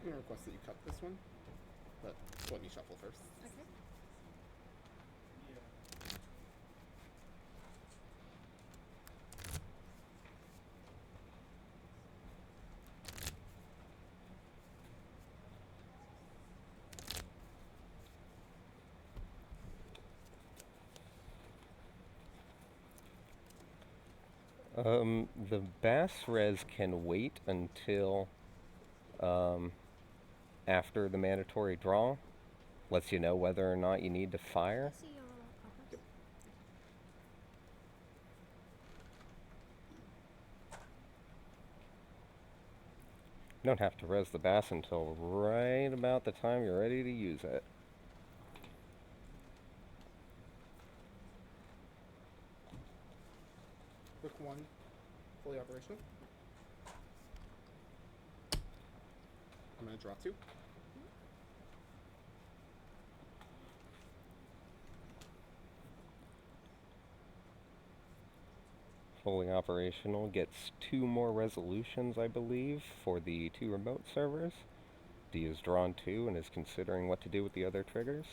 I'm going to request that you cut this one, but let me shuffle first. Okay. The Bass Res can wait until after the mandatory draw. Lets you know whether or not you need to fire. You don't have to res the Bass until right about the time you're ready to use it. Quick 1, fully operational. I'm going to draw 2. Fully operational, gets 2 more resolutions, I believe, for the 2 remote servers. D is drawn 2 and is considering what to do with the other triggers.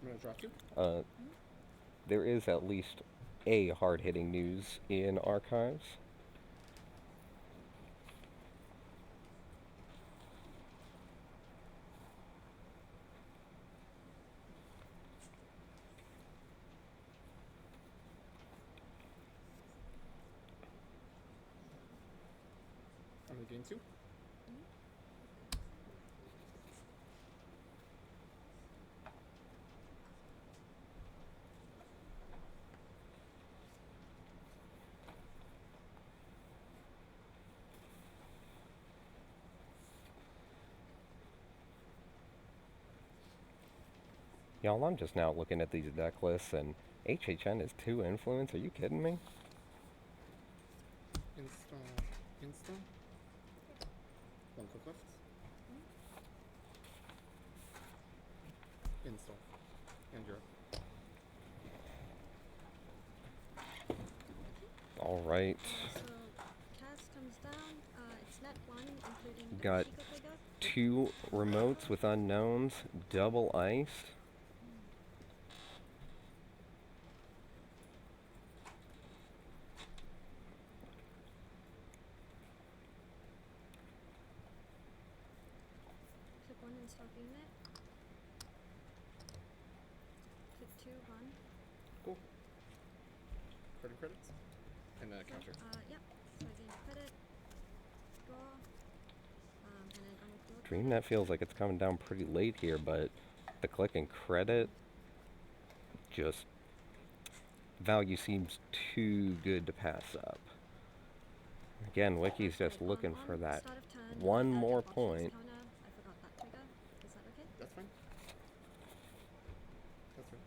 I'm going to draw 2. There is at least a hard-hitting news in archives. I'm going to gain 2. Y'all, I'm just now looking at these deck lists, and HHN is 2 influence. Are you kidding me? Install. 1 quick lift. Install. And you're up. All right. So cast comes down. It's net 1, including Got the Chico 2 remotes with unknowns, double iced. Click 1 and start being it. Click 2, run. Cool. 30 credits. And then a counter. Yep. So I gain a credit. Draw. And then unactivate. Dreamnet feels like it's coming down pretty late here, but the click and credit, just value seems too good to pass up. Again, Wiki's just looking for that one more point. I forgot that trigger. Is that okay? That's fine. That's fine.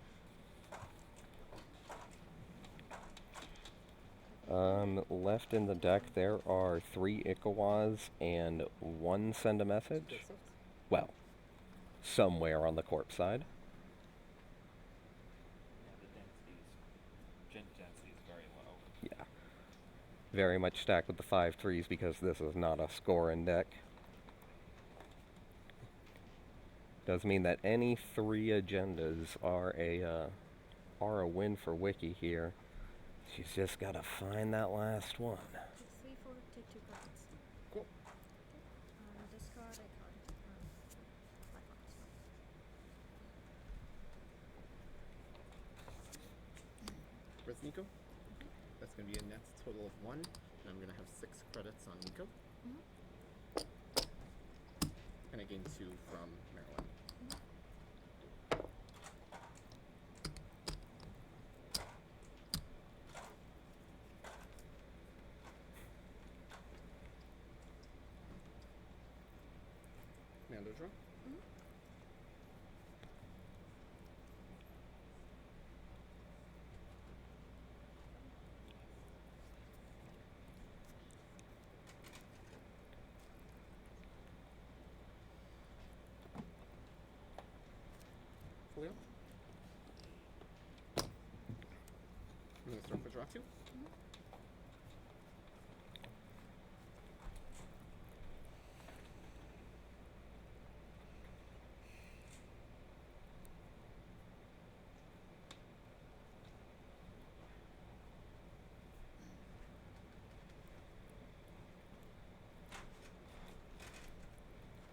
Left in the deck there are 3 Ikawas and 1 Send a Message. Well, somewhere on the corpse side. Gen density is very low. Yeah. Very much stacked with the 5/3s because this is not a scoring deck. Does mean that any 3 agendas are a win for Wiki here. She's just got to find that last one. 3, 4, take 2 cards. Cool. Discard a card. 5 cards. Where's Nico? That's going to be a net total of 1. And I'm going to have 6 credits on Nico. And I gain 2 from Maryland. Mando draw. Fully up. I'm going to start for draw 2.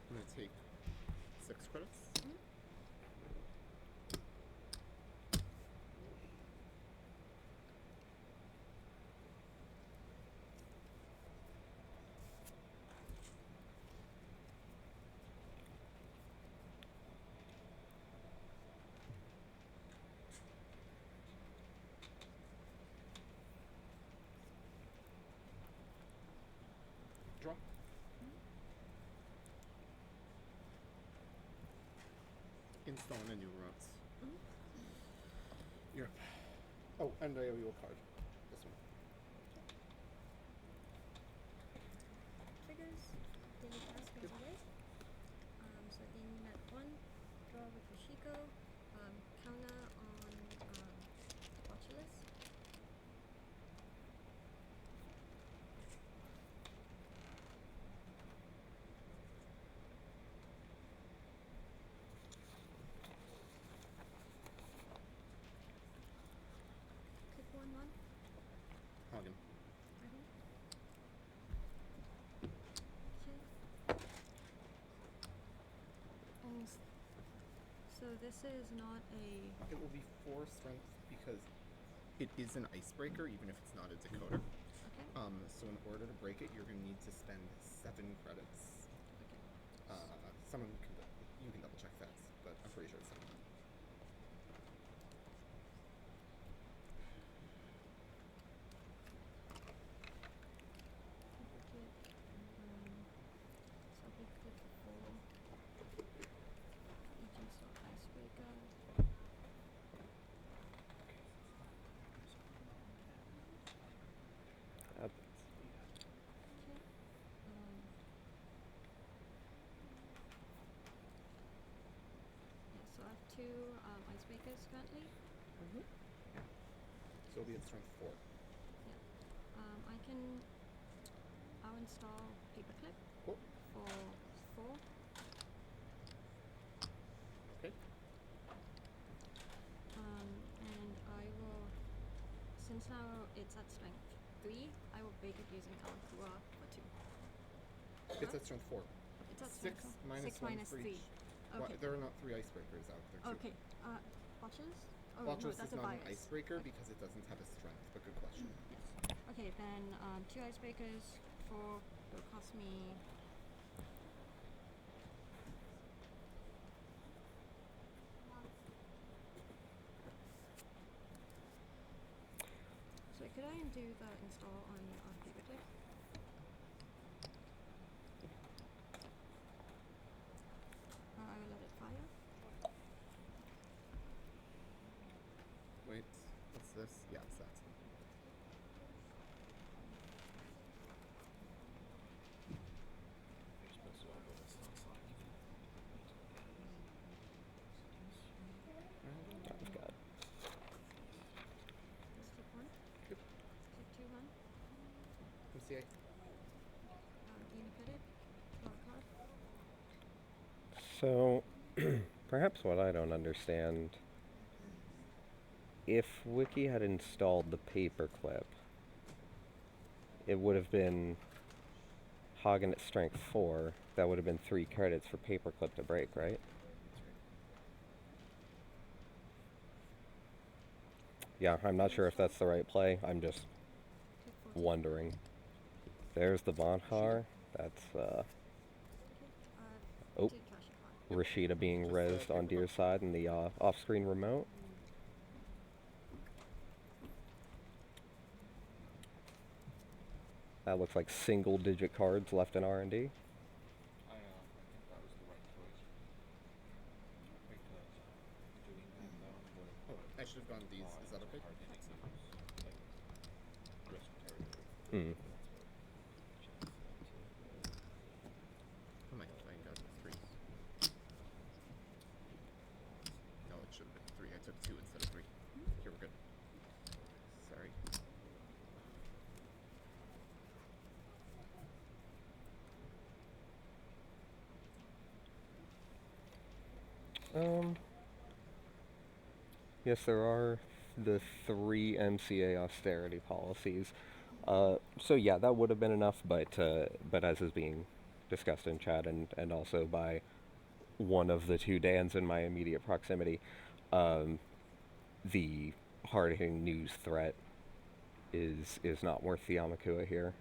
I'm going to take 6 credits. installing a new runs. Mhm. You're up. Oh, and I owe you a card. This one. Triggers. Daily task goes away. So in that one, draw with Yoshiko. Counter on Botulus. Click 1/1. Hagen. Okay. So this is not a. It will be 4 strength because it is an icebreaker, even if it's not a decoder. Okay. So in order to break it, you're going to need to spend 7 credits. Okay. You can double check that, but I'm pretty sure it's 7. So big click for Agent Star Icebreaker. Up. Okay. Yeah, so I have 2 icebreakers currently. So it'll be at strength 4. Yeah. I'll install Paperclip Cool. for 4. Okay. And I will, since now it's at strength 3, I will break it using Alakua for 2. It's at strength 4. It's at 6 strength 4. minus 6 1 minus for 3. each. Okay. There are not 3 icebreakers out there. Okay. Watches? Oh, Watchers no, that's is a not an virus. icebreaker because it doesn't have a strength, but good question. Yes. Okay, then 2 icebreakers for will cost me. So could I do the install on Paperclip? I will let it fire. Wait, what's this? Yeah, it's that. I've got. Let's click 1. Yep. Click 2 1. MCA. Gain a credit. Draw a card. So, perhaps what I don't understand, if Wiki had installed the paperclip, it would have been Hagen at strength 4. That would have been 3 credits for paperclip to break, right? Yeah, I'm not sure if that's the right play. I'm just wondering. There's the Bonhar. That's, oh, Rashida being rezzed on Deer's side in the off-screen remote. That looks like single-digit cards left in R&D. I think that was the right choice. Because doing that though would Oh, I should have gone these. Is that okay? Hmm. How am I playing guys with 3? No, it should have been 3. I took 2 instead of 3. Here, we're good. Sorry. Yes, there are the 3 MCA austerity policies. So yeah, that would have been enough, but as is being discussed in chat and also by one of the 2 Dans in my immediate proximity, the hard-hitting news threat is not worth the Amakua here.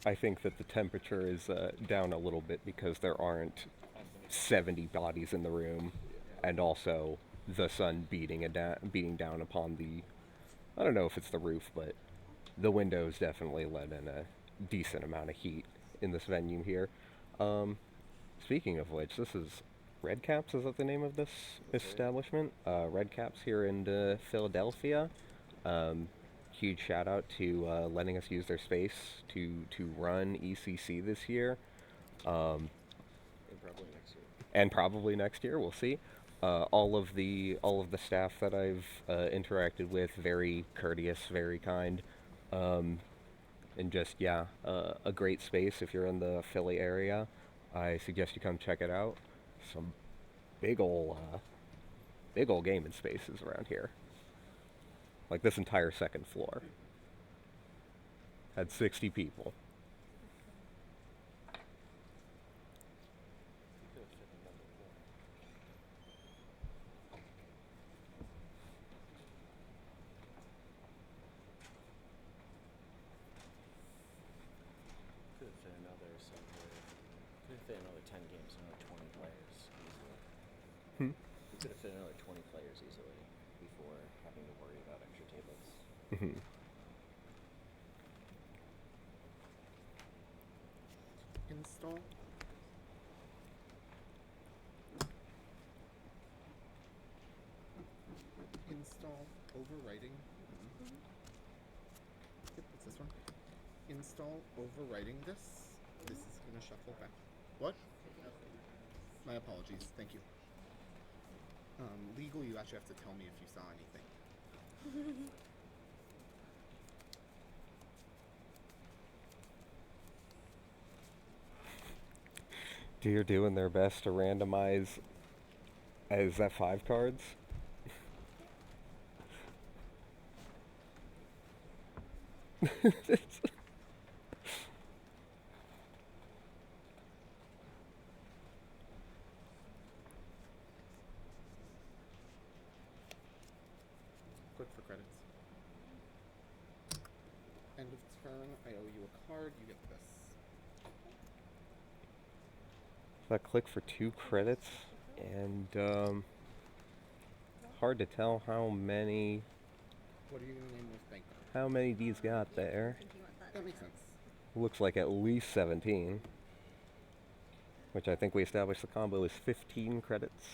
I think that the temperature is down a little bit because there aren't 70 bodies in the room, and also the sun beating down upon the, I don't know if it's the roof, but the windows definitely let in a decent amount of heat in this venue here. Speaking of which, this is Red Caps, is that the name of this establishment? Red Caps here in Philadelphia. Huge shout out to letting us use their space to run ECC this year. And probably next year. And probably next year, we'll see. All of the staff that I've interacted with, very courteous, very kind, and just a great space. If you're in the Philly area, I suggest you come check it out. Some big ol' gaming spaces around here. Like this entire second floor had 60 people. Could fit another 10 games, another 20 players easily. Hmm? We could have fit another 20 players easily before having to worry about extra tables. Mm-hmm. Install. Install overwriting. Yep, it's this one. Install overwriting this. This is gonna shuffle back. What? My apologies. Thank you. Legal, you actually have to tell me if you saw anything. They're doing their best to randomize. Is that 5 cards? Quick for credits. End of turn, I owe you a card, you get this. That click for 2 credits, and hard to tell how many. What are you gonna name this bank? How many D's got there? That makes sense. Looks like at least 17. Which I think we established the combo is 15 credits.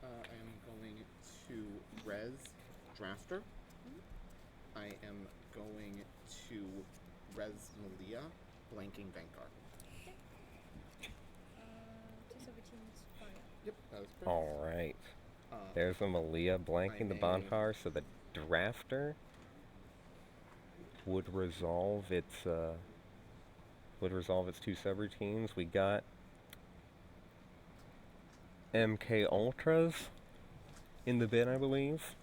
I am going to res Drafter. I am going to res Malia, blanking Vanguard. Yep, that was perfect. Alright. There's the Malia blanking the Bonfire, so the Drafter would resolve its 2 subroutines. We got MK Ultras in the bin, I believe.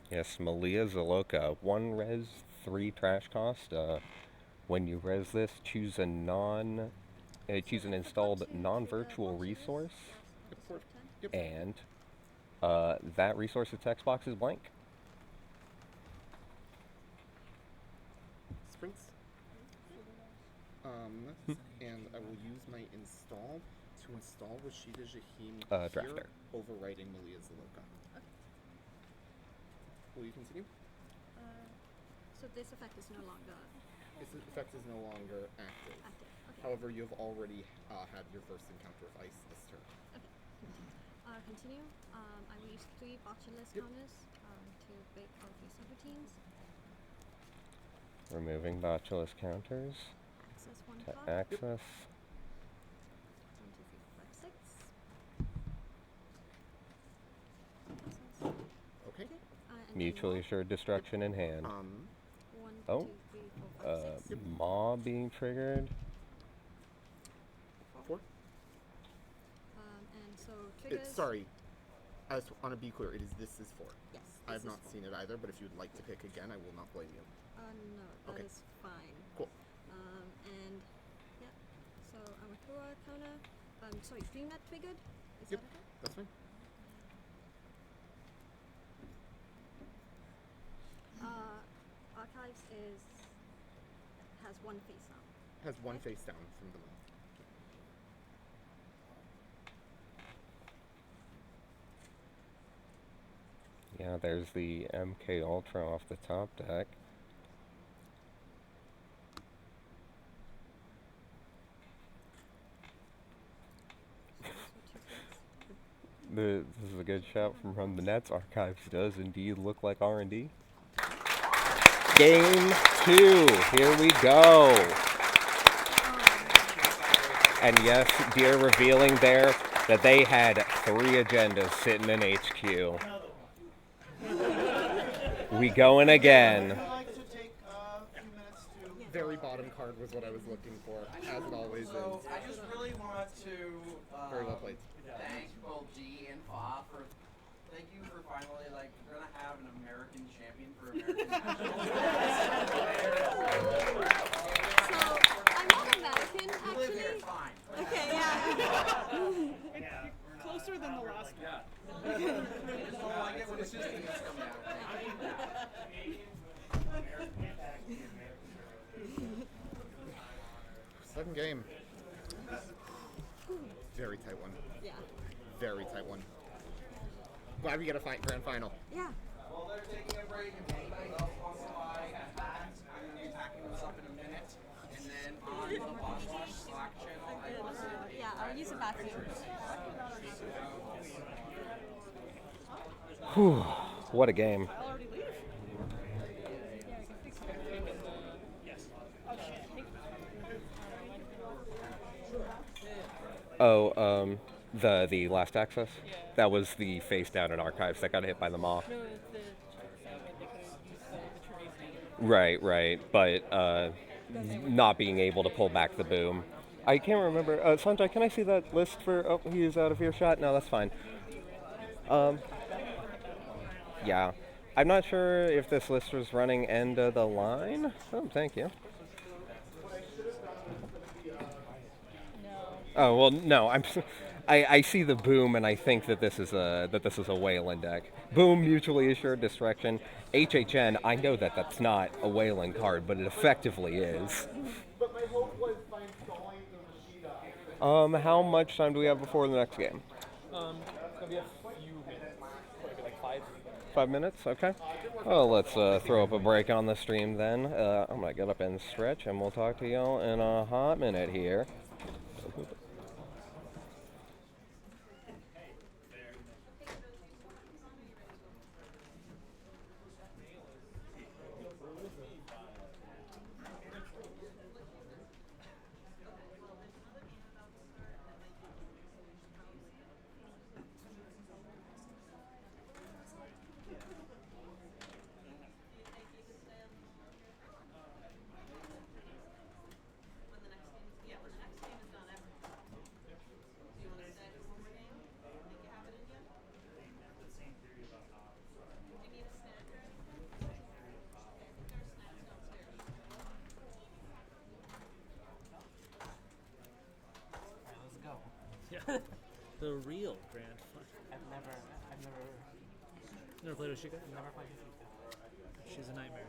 Yes, Malia Zaloka. 1 res, 3 trash cost. When you res this, choose an installed non-virtual resource, and that resource's text box is blank. Sprints. And I will use my install to install Rashida Jahim Drafter. overwriting Malia Zaloka. Will you continue? So this effect is no longer... This effect is no longer active. Okay. However, you have already had your first encounter with ice this turn. Okay. Continue. I will use 3 botulus counters to break all of your subroutines. Removing botulus counters Access one to card. access. 1, 2, 3, 4, 5, 6. Okay. And Mutually assured destruction in hand. 1, Oh, 2, 3, 4, 5, 6. Maw being triggered. 4. And so triggers. Sorry. I just want to be clear. This is 4. Yes. I have this not is seen it either, but if you'd like to pick again, I will not blame you. No, that is fine. Cool. And yeah, so Armatura counter. Sorry, Dream Net triggered. Is Yep, that okay? that's fine. Archives has 1 face down. Has 1 face down from the mouth. Yeah, there's the MK Ultra off the top deck. This is a good shout from the Nets. Archives does indeed look like R&D. Game 2. Here we go. And yes, Deer revealing there that they had 3 agendas sitting in HQ. We going again. Very bottom card was what I was looking for, as it always So is. I just really want to Very well played. thank both G and Fa for thank you for finally we're gonna have an American champion for American So I'm not American You live here, actually. fine. Okay, yeah. Closer than the last one. So I get what assisting is coming out. Second game. Very tight one. Yeah. Very tight one. Glad we get a grand final. Yeah. Well, they're taking a break. If anybody else wants to buy at that, I'm going to be packing this up in a minute. And then on the Boss Wash Slack channel, I posted a Yeah, I'll use a bathroom. Whew, what a game. Oh, the last access? That was the face down in Archives that got hit by the Maw. Right, but not being able to pull back the boom. I can't remember. Sanjay, can I see that list for? Oh, he's out of earshot. No, that's fine. Yeah, I'm not sure if this list was running end of the line. Oh, thank you. Oh well, no. I see the boom, and I think that this is a Wayland deck. Boom, mutually assured destruction. HHN. I know that that's not a Wayland card, but it effectively is. But my hope was by installing the Rashida. How much time do we have before the next game? Gonna be a few minutes. Maybe like 5. 5 minutes, okay. Well, let's throw up a break on the stream then. I'm gonna get up and stretch, and we'll talk to y'all in a hot minute here. The real Grand Final. I've Never played with Sheikah? never played with She's a nightmare.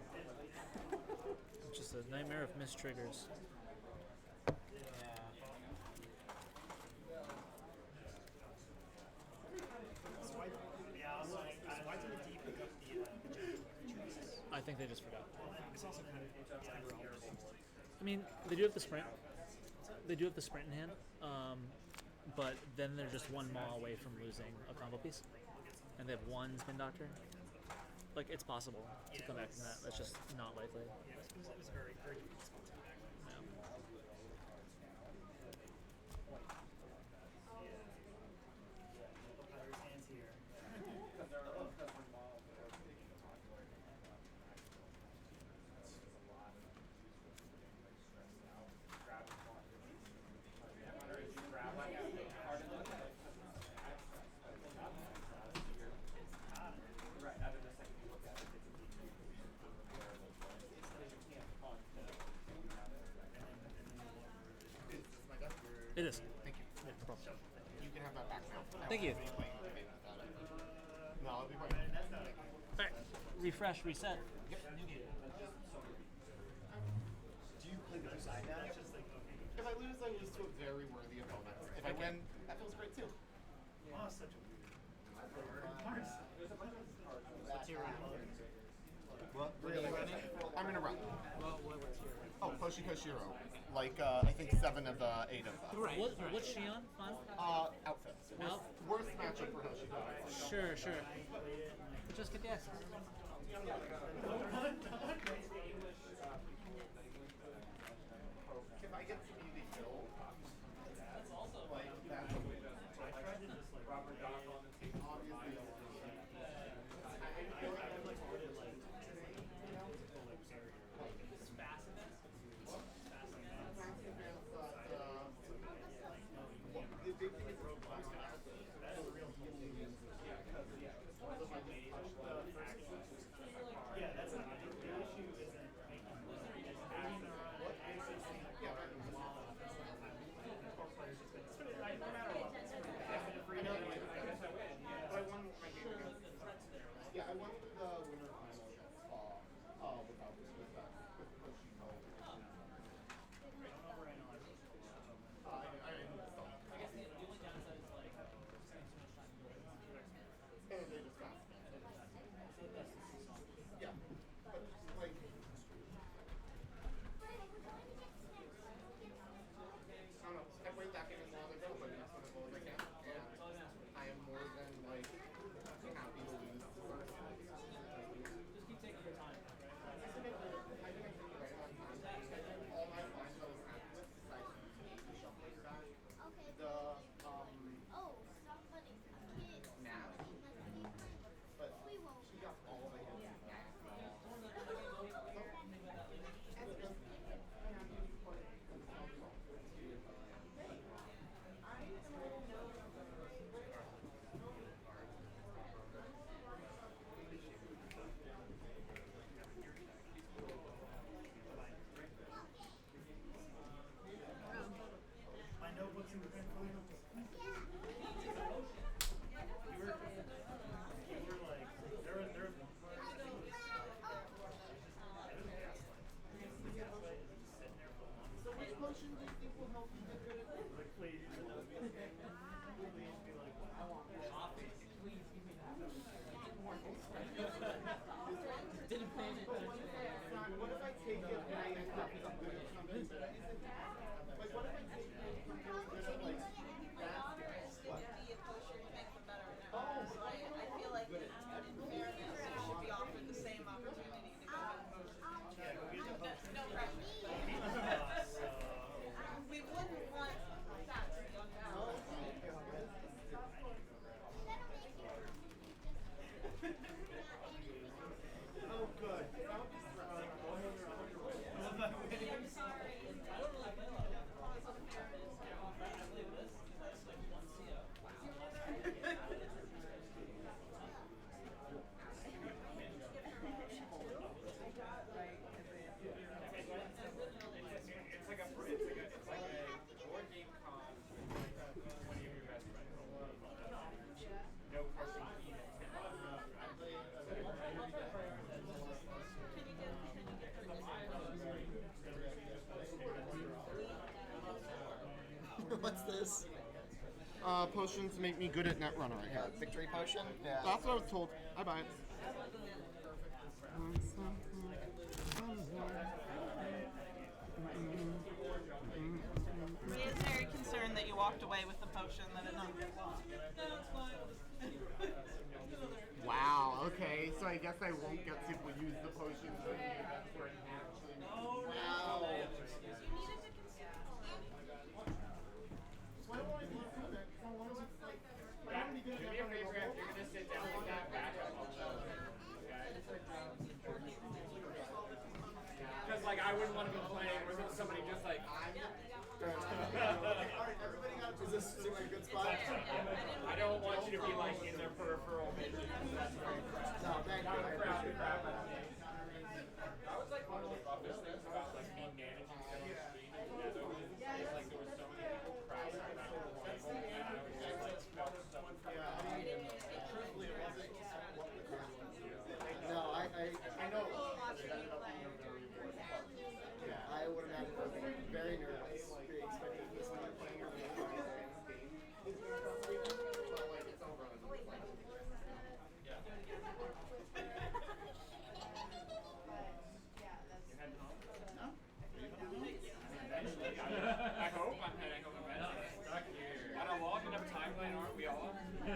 Just a nightmare of missed triggers. I think they just forgot. I mean, they do have the sprint. They do have the sprint in hand, but then they're just one maw away from losing a combo piece, and they have one spin doctor. like it's possible to come back from that. That's just not likely. Yeah, it was a very, very difficult spot to come back from. It is. Thank you. Yeah, no problem. You can have that back now. Thank you. No, I'll be fine. Alright, refresh, reset. Yep. Do you play the side now? If I lose to a very worthy opponent. If I win, that feels great too. Oh, such a weird. What's your What? I'm gonna run. What's your Oh, Koshiro. Like, I think 7 of 8 of them. What's she on? Outfits. Out? Worst matchup for Hoshiko. Sure. Just get the access. If I get to be the kill, that's also like that's a win. I tried to just like Robert Doc on the team. Obviously, I feel like I'm like already like the big thing is roadblocks. That's a real healing. Yeah, that's not the issue. Isn't making no matter what. I won my game against. Yeah, I won the winner final without with Hoshiko. I didn't stop. I guess the only downside is like spending too much time doing it. And they just fast. Yeah, but like. I don't know. I played that game as long ago, but that's as well as I can. And I am more than like happy to lose. Just keep taking your time. I think I did it right on time. All my lines I was happy with, besides the shuffling back. The stop funny. Nap. But she got all the hits. My notebooks in the grand finals. You were like, there was So which potion do you think will help you get good at it? like, please be like, I want coffee. Please give me that. Didn't pay it. What if I take it and I end up good at something? Like, what if I take it and I'm good at like what? I feel like in fairness, you should be offered the same opportunity to go with motion. No pressure. We wouldn't want that to be unbalanced. Oh, good. I'm sorry. I don't really play a lot of It's like a board game con with 20 of your best friends. No pressure. What's this? Potions to make me good at Netrunner, I guess. Victory potion? Yeah. That's what I was told. I buy it. He is very concerned that you walked away with the potion that it not get lost. No, it's fine. Wow, okay. So I I guess I won't get to use the potions with you. That's where it actually Do me a favor, if you're gonna sit down like that, back up a little. Because like I wouldn't want to be playing with somebody just like Is this seem like a good spot? I don't want you to be like in their peripheral vision. No, thank you. I appreciate it. That was like one of the roughest things about like me managing stuff on the screen and together. It's like there were so many people crowding around the table, and I was just like felt so Truthfully, it wasn't. No, I know. Yeah, I would imagine I would be very nervous, very expecting this not playing or being playing game. But like it's over. I hope I'm heading home eventually. Stuck here. On a long enough timeline, aren't we all? Yeah.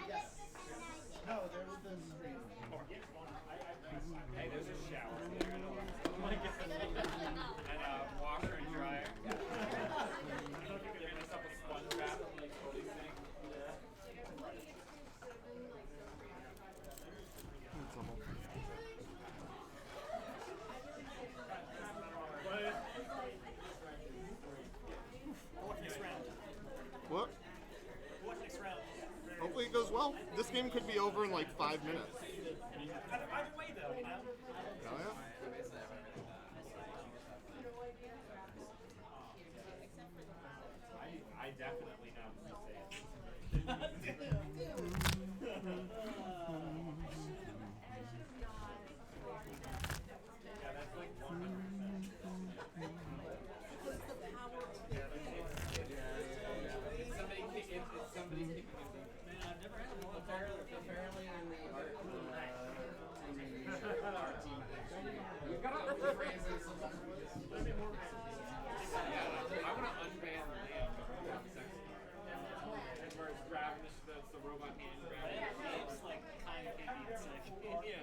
Yes. No, there was the screen. Hey, there's a shower there. Oh my god. And a washer and dryer. I don't know if you could ring us up a sponge bath and like all these things. What? Hopefully it goes well. This game could be over in like 5 minutes. Either way, though, you know? Oh, yeah. I definitely know what you're saying. Yeah, that's like 100%. It's somebody kicking his man, I've never had one. Apparently in the art team, we've got to rephrase this. Yeah, I want to unban Liam from sex. And where it's grabbing the robot hand grabbing. It's like kind of campy and sick. Yeah,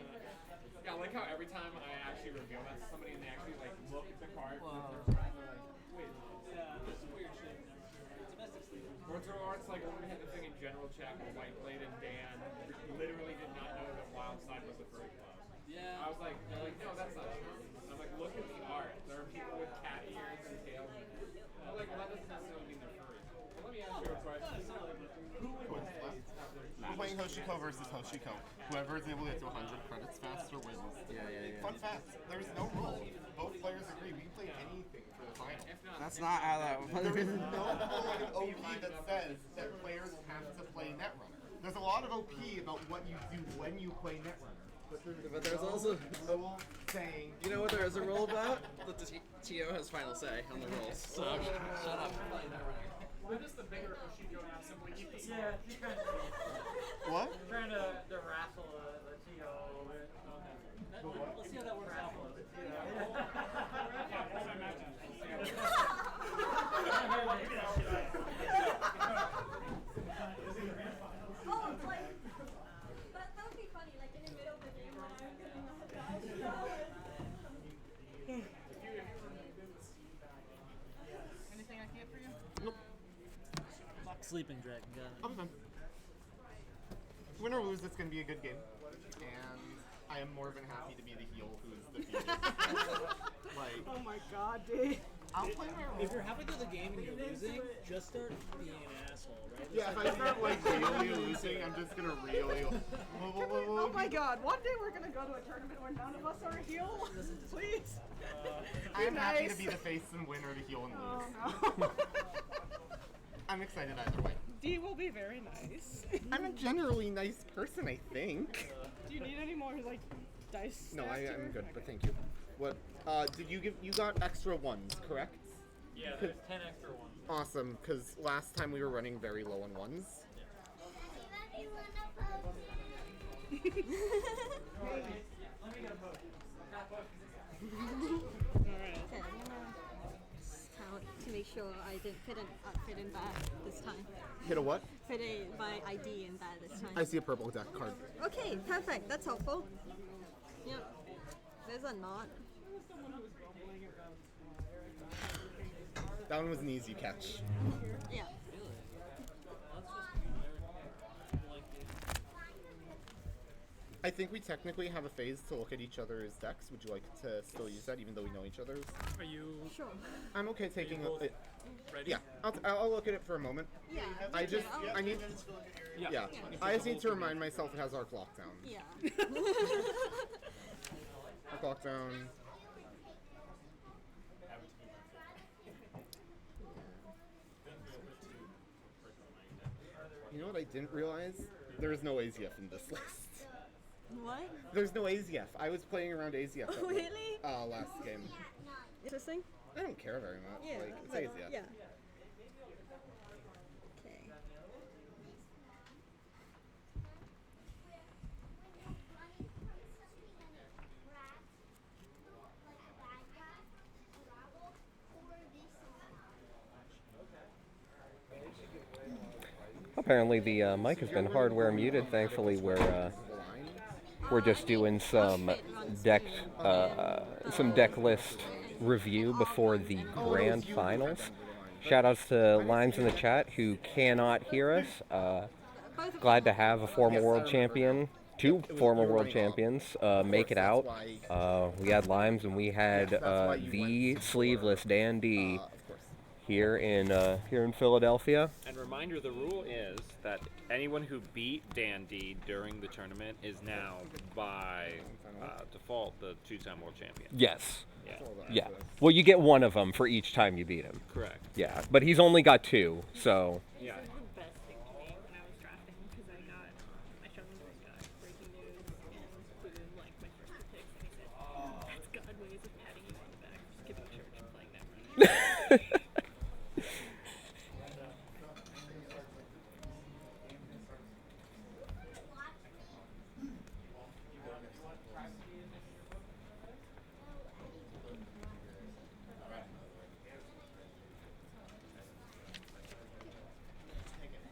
I like how every time I actually reveal that to somebody and they actually like look at the card and they're like, wait. Yeah, there's some weird shit in there. Domestic sleepers. Or it's like when we had the thing in general chat with Whiteblade and Dan literally did not know that Wildside was a furry club. Yeah. I was like, they're like, no, that's not true. And I'm like, look at the art. There are people with cat ears and tails. I'm like, well, that doesn't necessarily mean they're furry. Well, let me ask you a question. Who would Playing Hoshiko versus Hoshiko. Whoever is able to get to 100 credits faster wins. Yeah. Fun fact, there's no rule. Both players agree. We can play anything for the final. That's not how that There is no OP that says that players have to play Netrunner. There's a lot of OP about what you do when you play Netrunner. But there's also rule saying. You know what there is a rule about? That the TO has final say on the rules. So shut up. We're just the bigger Hoshiko now, simply keep the small. Yeah. What? Trying to wrestle the TO. Let's see how that works out for us. Oh, it's like, that would be funny, like in the middle of the game when I'm getting the Anything I can get for you? Nope. Sleeping Dragon, got it. I'm fine. Win or lose, it's going to be a good game. And I am more than happy to be the heel who's the Phoenix. Like, Oh my god, dude. I'll play my role. If you're halfway through the game and you're losing, just start being an asshole, right? Yeah, if I start like really losing, I'm just gonna really. Oh my god, one day we're gonna go to a tournament where none of us are a heel. Please. I'm happy nice. to be the face and win or the heel and lose. Oh no. I'm excited either way. D will be very nice. I'm a generally nice person, I think. Do you need any more like dice? No, stacked I'm here? good, but thank you. What? Did you you got extra ones, correct? Yeah, there's 10 extra ones. Awesome, because last time we were running very low on ones. Let me get a potion. Alright. So I'm gonna count to make sure I didn't fit in bad this time. Hit a what? Fit my ID in bad this time. I see a purple deck card. Okay, perfect. That's helpful. Yep. There's a knot. That one was an easy catch. Yeah. I think we technically have a phase to look at each other's decks. Would you like to still use that, even though we know each other's? Are you? Sure. I'm okay taking both it. ready? Yeah, I'll look at it for a moment. Yeah. I need. Yeah. I just need to remind myself it has Arc Lockdown. Yeah. Arc Lockdown. You know what I didn't realize? There is no AZF in this list. What? There's no AZF. I was playing around AZF. Oh, really? Last game. Interesting. I don't care very much. Yeah. Like, it's but, AZF. yeah. Okay. Apparently the mic has been hardware muted. Thankfully, we're just doing some deck list review before the grand finals. Shout outs to Limes in the chat who cannot hear us. Glad to have a former world champion, two former world champions make it out. We had Limes and we had the sleeveless Dan D here in Philadelphia. And reminder, the rule is that anyone who beat Dan D during the tournament is now by default the two-time world champion. Yes. Yeah. Yeah. Well, you get one of them for each time you beat him. Correct. Yeah, but he's only got two, so. Yeah.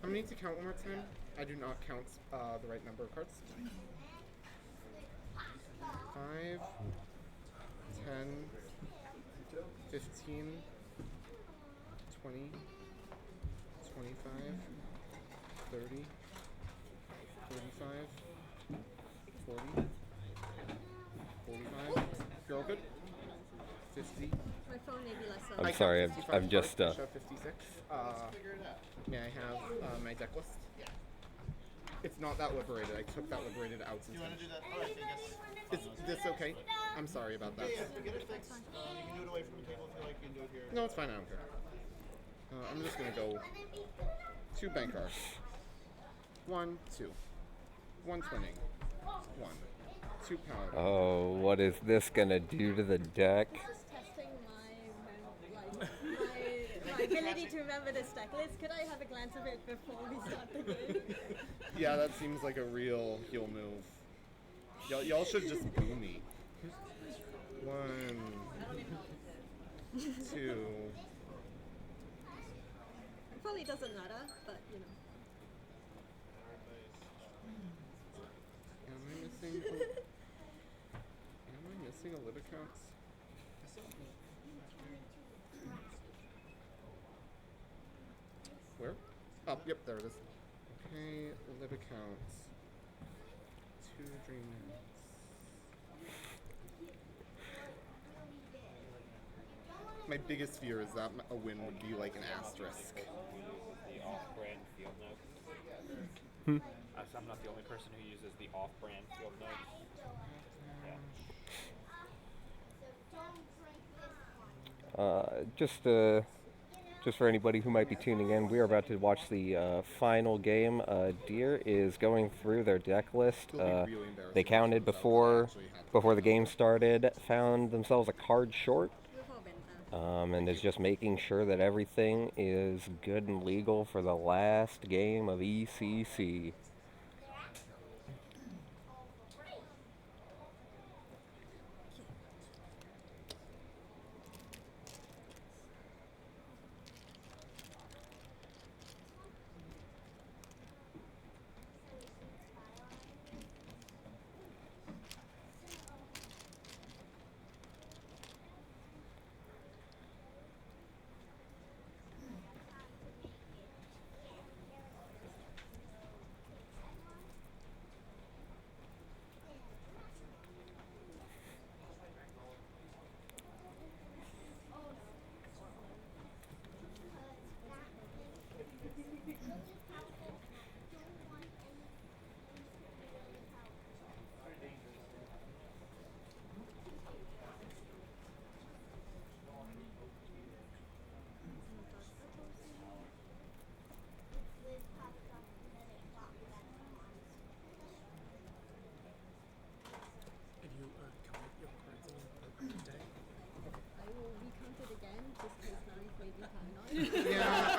I'm gonna need to count one more time. I do not count the right number of cards. 5, 10, 15, 20, 25, 30, 35, 40, 45. You're all good? 50. My phone may be less I'm sorry, I'm just. 56. May I have my deck list? Yeah. It's not that liberated. I took that liberated out. You want to do that? Oh, I think Is this okay? I'm sorry about that. Yeah, get it fixed. You can do it away from the table if you like. You can do it here. No, it's fine. I don't care. I'm just gonna go 2 Bankar. 1, 2. 1 twinning. 1. 2 power. Oh, what is this gonna do to the deck? Testing my ability to remember this deck list. Could I have a glance of it before we start the game? Yeah, that seems like a real heel move. Y'all should just boo me. 1, 2. It probably doesn't matter, but you know. Am I missing? Am I missing a lib account? Where? Oh, yep, there it is. Okay, lib accounts. 2 dream nets. My biggest fear is that a win would be like an asterisk. The off-brand field notes. Hmm? I'm not the only person who uses the off-brand field notes. Just for anybody who might be tuning in, we are about to watch the final game. Deer is going through their deck list. They counted before the game started, found themselves a card short, and is just making sure that everything is good and legal for the last game of ECC.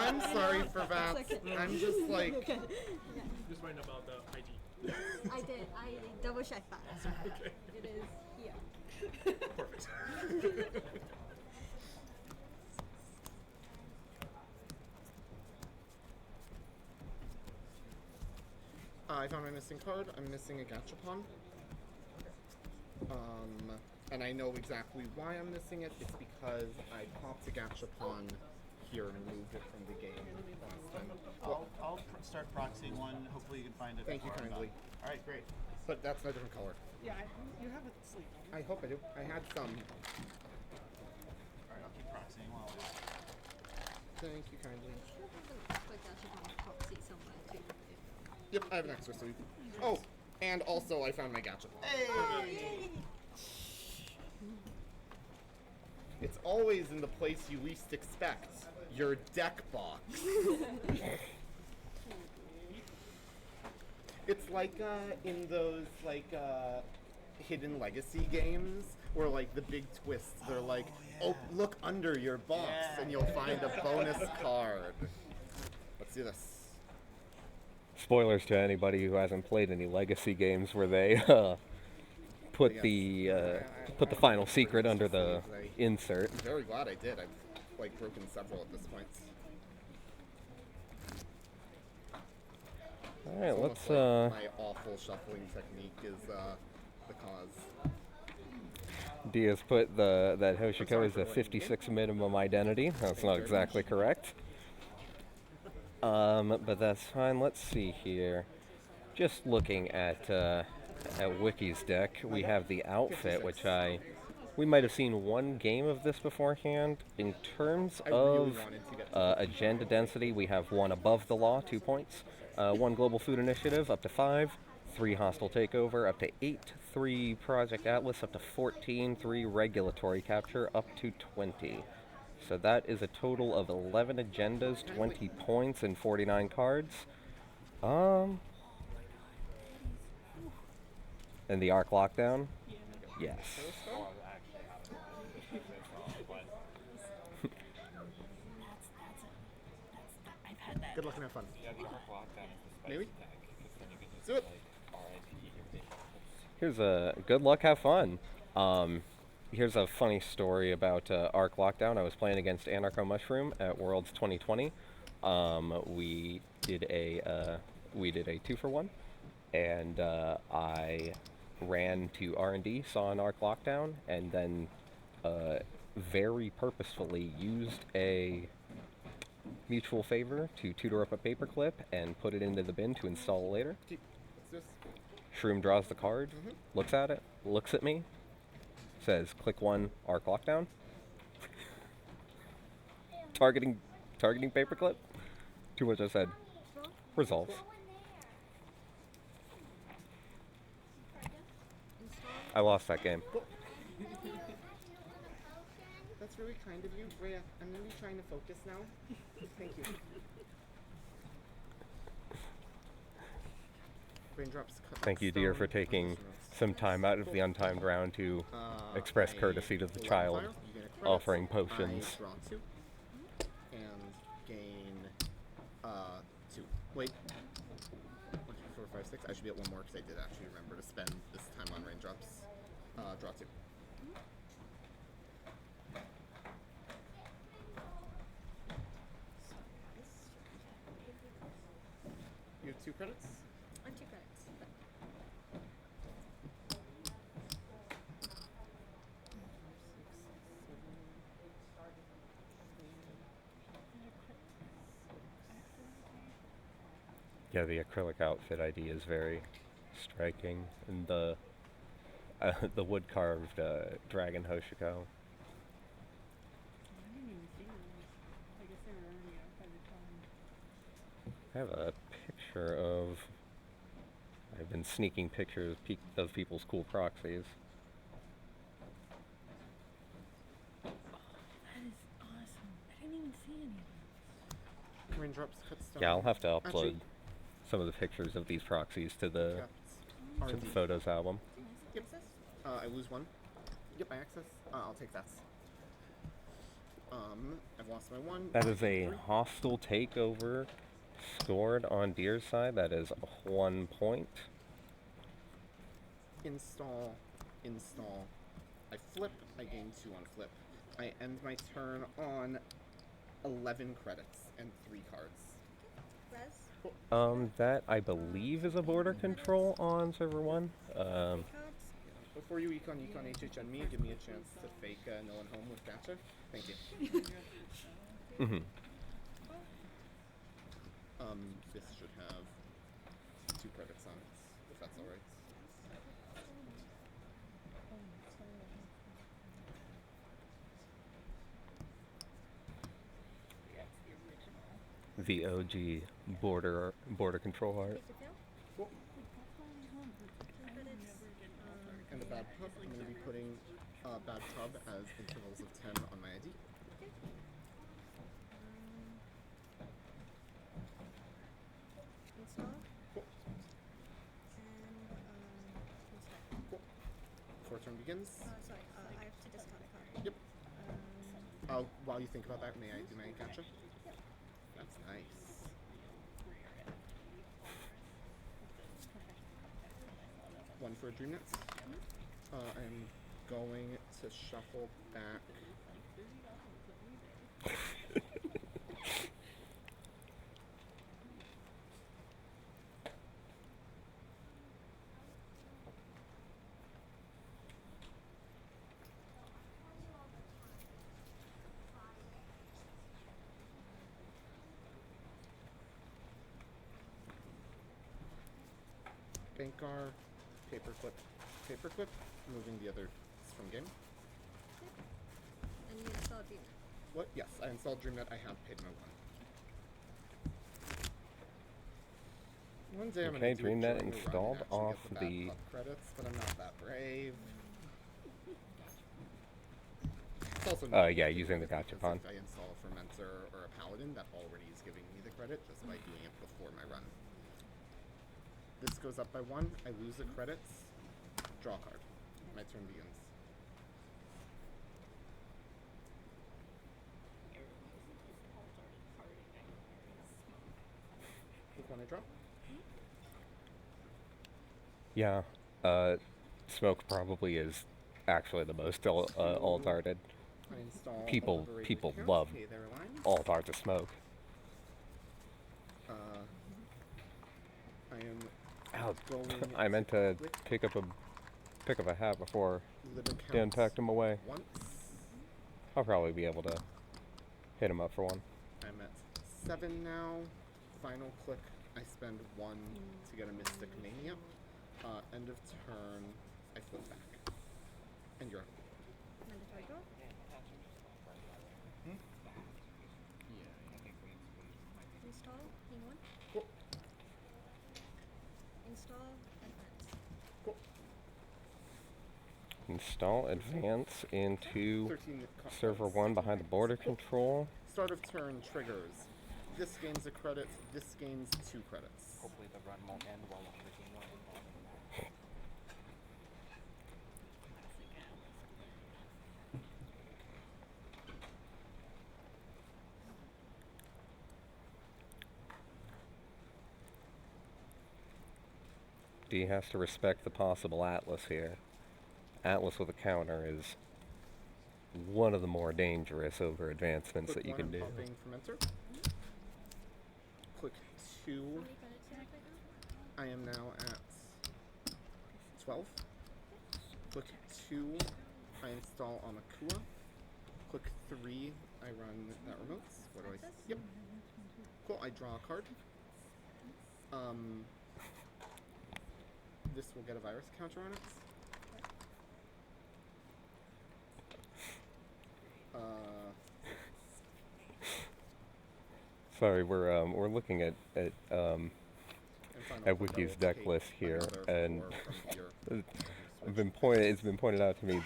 I'm sorry for that. It's okay. I'm just like. Okay. Just writing about the IG. I did. I double checked that. Okay. It is here. Perfect. I found my missing card. I'm missing a gachapon. And I know exactly why I'm missing it. It's because I popped a gachapon here and moved it from the game last time. I'll start proxying one. Hopefully you can find it. Thank you before I'm kindly. done. All right, great. But that's a different color. Yeah, you have it asleep. I hope I do. I had some. All right, I'll keep proxying while we. Thank you kindly. Proxy somewhere too. Yep, I have an extra sleeve. Oh, and also I found my gachapon. Hey! It's always in the place you least expect. Your deck box. It's like in those hidden legacy games where like the big twists. They're like, oh, look under your box and you'll find a bonus card. Let's do this. Spoilers to anybody who hasn't played any legacy games where they put the final secret under the insert. I'm very glad I did. I've like broken several at this point. All right, It's let's. almost like my awful shuffling technique is the cause. Diaz put that Hoshiko is a 56 minimum identity. That's not exactly correct. But that's fine. Let's see here. Just looking at Wiki's deck, we have the outfit, which we might have seen one game of this beforehand. In terms of agenda density, we have 1 above the law, 2 points, 1 global food initiative up to 5, 3 hostile takeover up to 8, 3 Project Atlas up to 14, 3 regulatory capture up to 20. So that is a total of 11 agendas, 20 points, and 49 cards. And the arc lockdown? Yes. Good luck and have fun. Maybe? Let's do it. Here's a good luck, have fun. Here's a funny story about Arc Lockdown. I was playing against Anarcho Mushroom at Worlds 2020. We did a 2-for-1, and I ran to R&D, saw an Arc Lockdown, and then very purposefully used a mutual favor to tutor up a paperclip and put it into the bin to install later. Shroom draws the card, looks at it, looks at me, says click 1 arc lockdown. targeting paperclip. To which I said resolves. I lost that game. That's really kind of you, Rhea. I'm gonna be trying to focus now. Thank you. Raindrops cut Thank you, dear, for taking some time out of the untimed round to express courtesy to the child, offering potions. I draw 2 and gain 2. Wait. 1, 2, 4, 5, 6. I should be at 1 more because I did actually remember to spend this time on raindrops. Draw 2. You have 2 credits? 2 credits. Yeah, the acrylic outfit idea is very striking, and the wood carved dragon Hoshiko. I have a picture of. I've been sneaking pictures of people's cool proxies. That is awesome. I didn't even see any. Raindrops cut stone. Yeah, I'll have to upload Actually, some of the pictures of these proxies to the R&D. photos album. Yep. I lose 1. Yep, my access. I'll take that. I've lost my one. That is a hostile takeover scored on Deer's side. That is 1 point. Install. I flip, I gain 2 on flip. I end my turn on 11 credits and 3 cards. That I believe is a border control on server 1. Before you econ HHN me, give me a chance to fake no one home with Gotcha. Thank you. This should have 2 credits on it, if that's alright. The OG border control art. Cool. And the bad pub, I'm going to be putting bad pub as intervals of 10 on my ID. Install. Cool. Cool. Before turn begins. Sorry, I have to discard a card. Yep. While you think about that, may I do my gotcha? That's nice. One for Dream Nets. I'm going to shuffle back. Bankar, paperclip, moving the others from game. And you install DreamNet. What? Yes, I installed DreamNet. I have paid my one. One day I'm Okay, gonna do it DreamNet during the run installed and actually off get the. bad pup credits, but I'm not that brave. It's also Yeah, using the gotcha pawn. If I install a Fermenter or a Paladin, that already is giving me the credit just by doing it before my run. This goes up by 1. I lose the credits. Draw a card. My turn begins. Which one I draw? Yeah, smoke probably is actually the most alt-arted. I install People Liberated Account. love Hey there, Lion. alt-art to smoke. I am Ow, I meant to pick up a hat before Dan packed him away. Once. I'll probably be able to hit him up for 1. I'm at 7 now. Final click. I spend 1 to get a Mystic Mania. End of turn. I flip back. And you're up. Mandatory draw. Install. Hang on. Cool. Install. Advance. Cool. Install advance into 13 server 1 behind the border control. Start of turn triggers. This gains a credit. This gains 2 credits. Hopefully the run won't end while I'm looking at it. D has to respect the possible Atlas here. Atlas with a counter is one of the more dangerous over advancements that you can do. Popping Fermenter. Click 2. I am now at 12. Click 2. I install Amakua. Click 3. I run that remote. What do I? Yep. Cool. I draw a card. This will get a virus counter on it. Sorry, we're looking at Wiki's deck list here, and it's been pointed out to me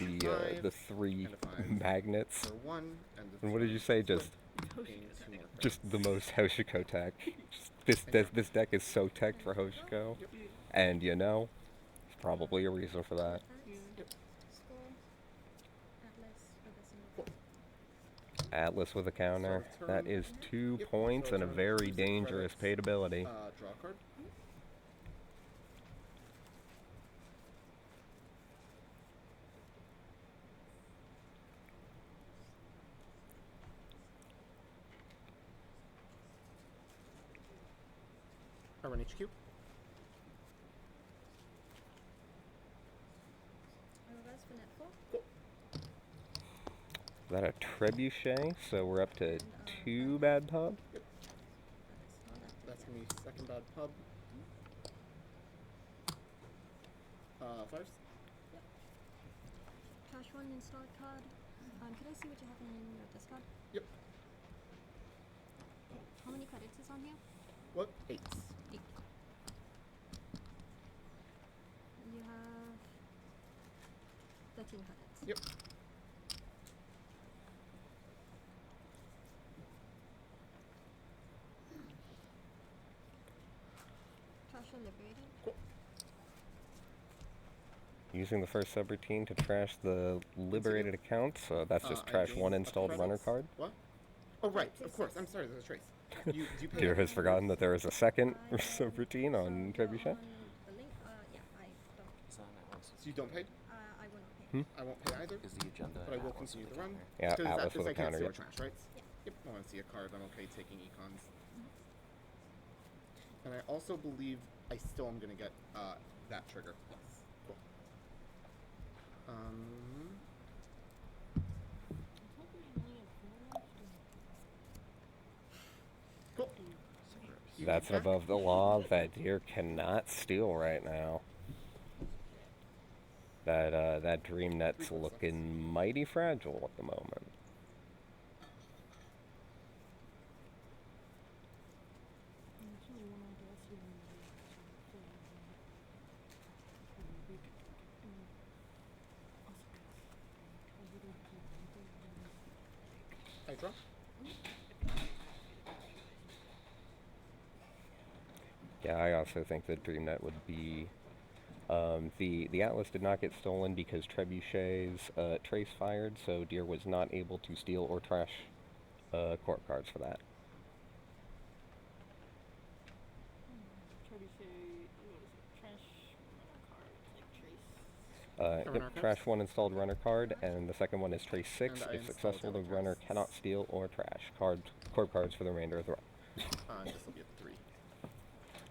the 3 magnets. And what did you say? Just the most Hoshiko tech. This deck is so teched for Hoshiko, and you know, there's probably a reason for that. Atlas with a counter. That is 2 points and a very dangerous paid ability. Draw a card. I run HQ. Is that a trebuchet? So we're up to 2 bad pub? Yep. That's going to be second bad pub. Fires? Yep. Trash 1 installed card. Could I see what you have in your discard? Yep. How many credits is on here? What? 8. 8. You have 13 credits. Yep. Trash are liberated. Cool. Using the first subroutine to trash the liberated accounts. That's just trash 1 installed runner card. What? Oh, right. Of course. I'm sorry. There's a trace. You pay Deer has forgotten that there is a second subroutine on trebuchet. The link, yeah, I don't. So you don't pay? I will not pay. I won't pay either. Is the agenda But I will Atlas continue with the a run. Yeah, Because Atlas that with a I can't counter, see yep. trash, right? Yep. I want to see a card. I'm okay taking econs. And I also believe I still am going to get that trigger. Yes. Cool. Cool. That's above the law that Deer cannot steal right now. That dream net's looking mighty fragile at the moment. I draw. Yeah, I also think that DreamNet would be... the Atlas did not get stolen because Trebuchet's trace fired, so Deer was not able to steal or trash court cards for that. Yep, trash 1 installed runner card, and the second one is trace 6. If successful, the runner cannot steal or trash court cards for the remainder of the run. This will be a 3.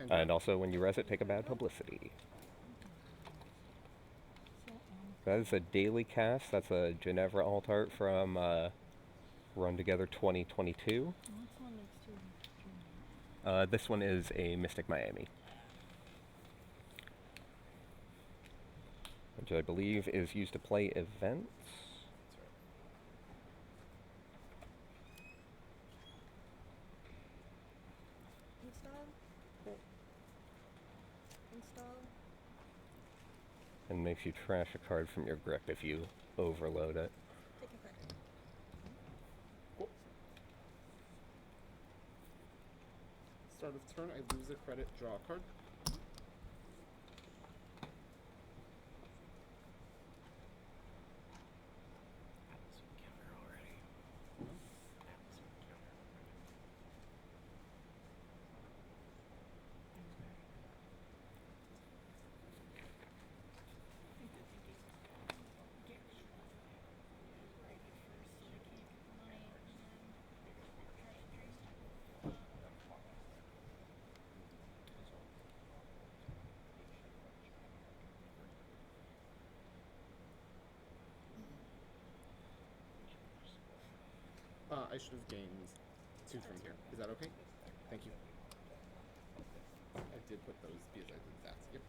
And also, when you res it, take a bad publicity. That is a daily cast. That's a Ginevra alt art from Run Together 2022. This one is a Mystic Miami, which I believe is used to play events. And makes you trash a card from your grip if you overload it. Take a credit. Cool. Start of turn, I lose a credit, draw a card. I should have gained 2 from here. Is that okay? Thank you. I did put those because I did that. Yep.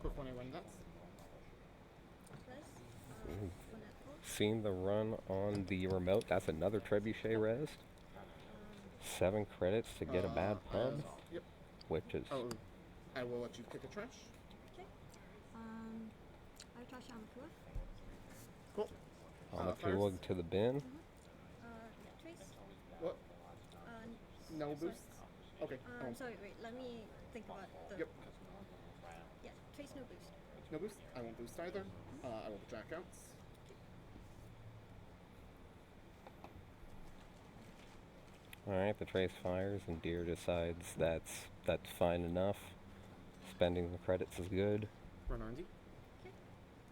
Quick one, I run that. Seen the run on the remote. That's another Trebuchet res. 7 credits to get a bad pub. Yep. Which is... Oh, I will let you pick a trash. Okay. I trash Amakua. Cool. On the Fires? Kulug to the bin. Trace? What? No sorry. boost? Okay. Sorry, wait, let me think about the... Yep. Yeah, Trace no boost. No boost? I won't boost either. I will jack out. Alright, the Trace fires and Deer decides that's fine enough. Spending the credits is good. Run R&D.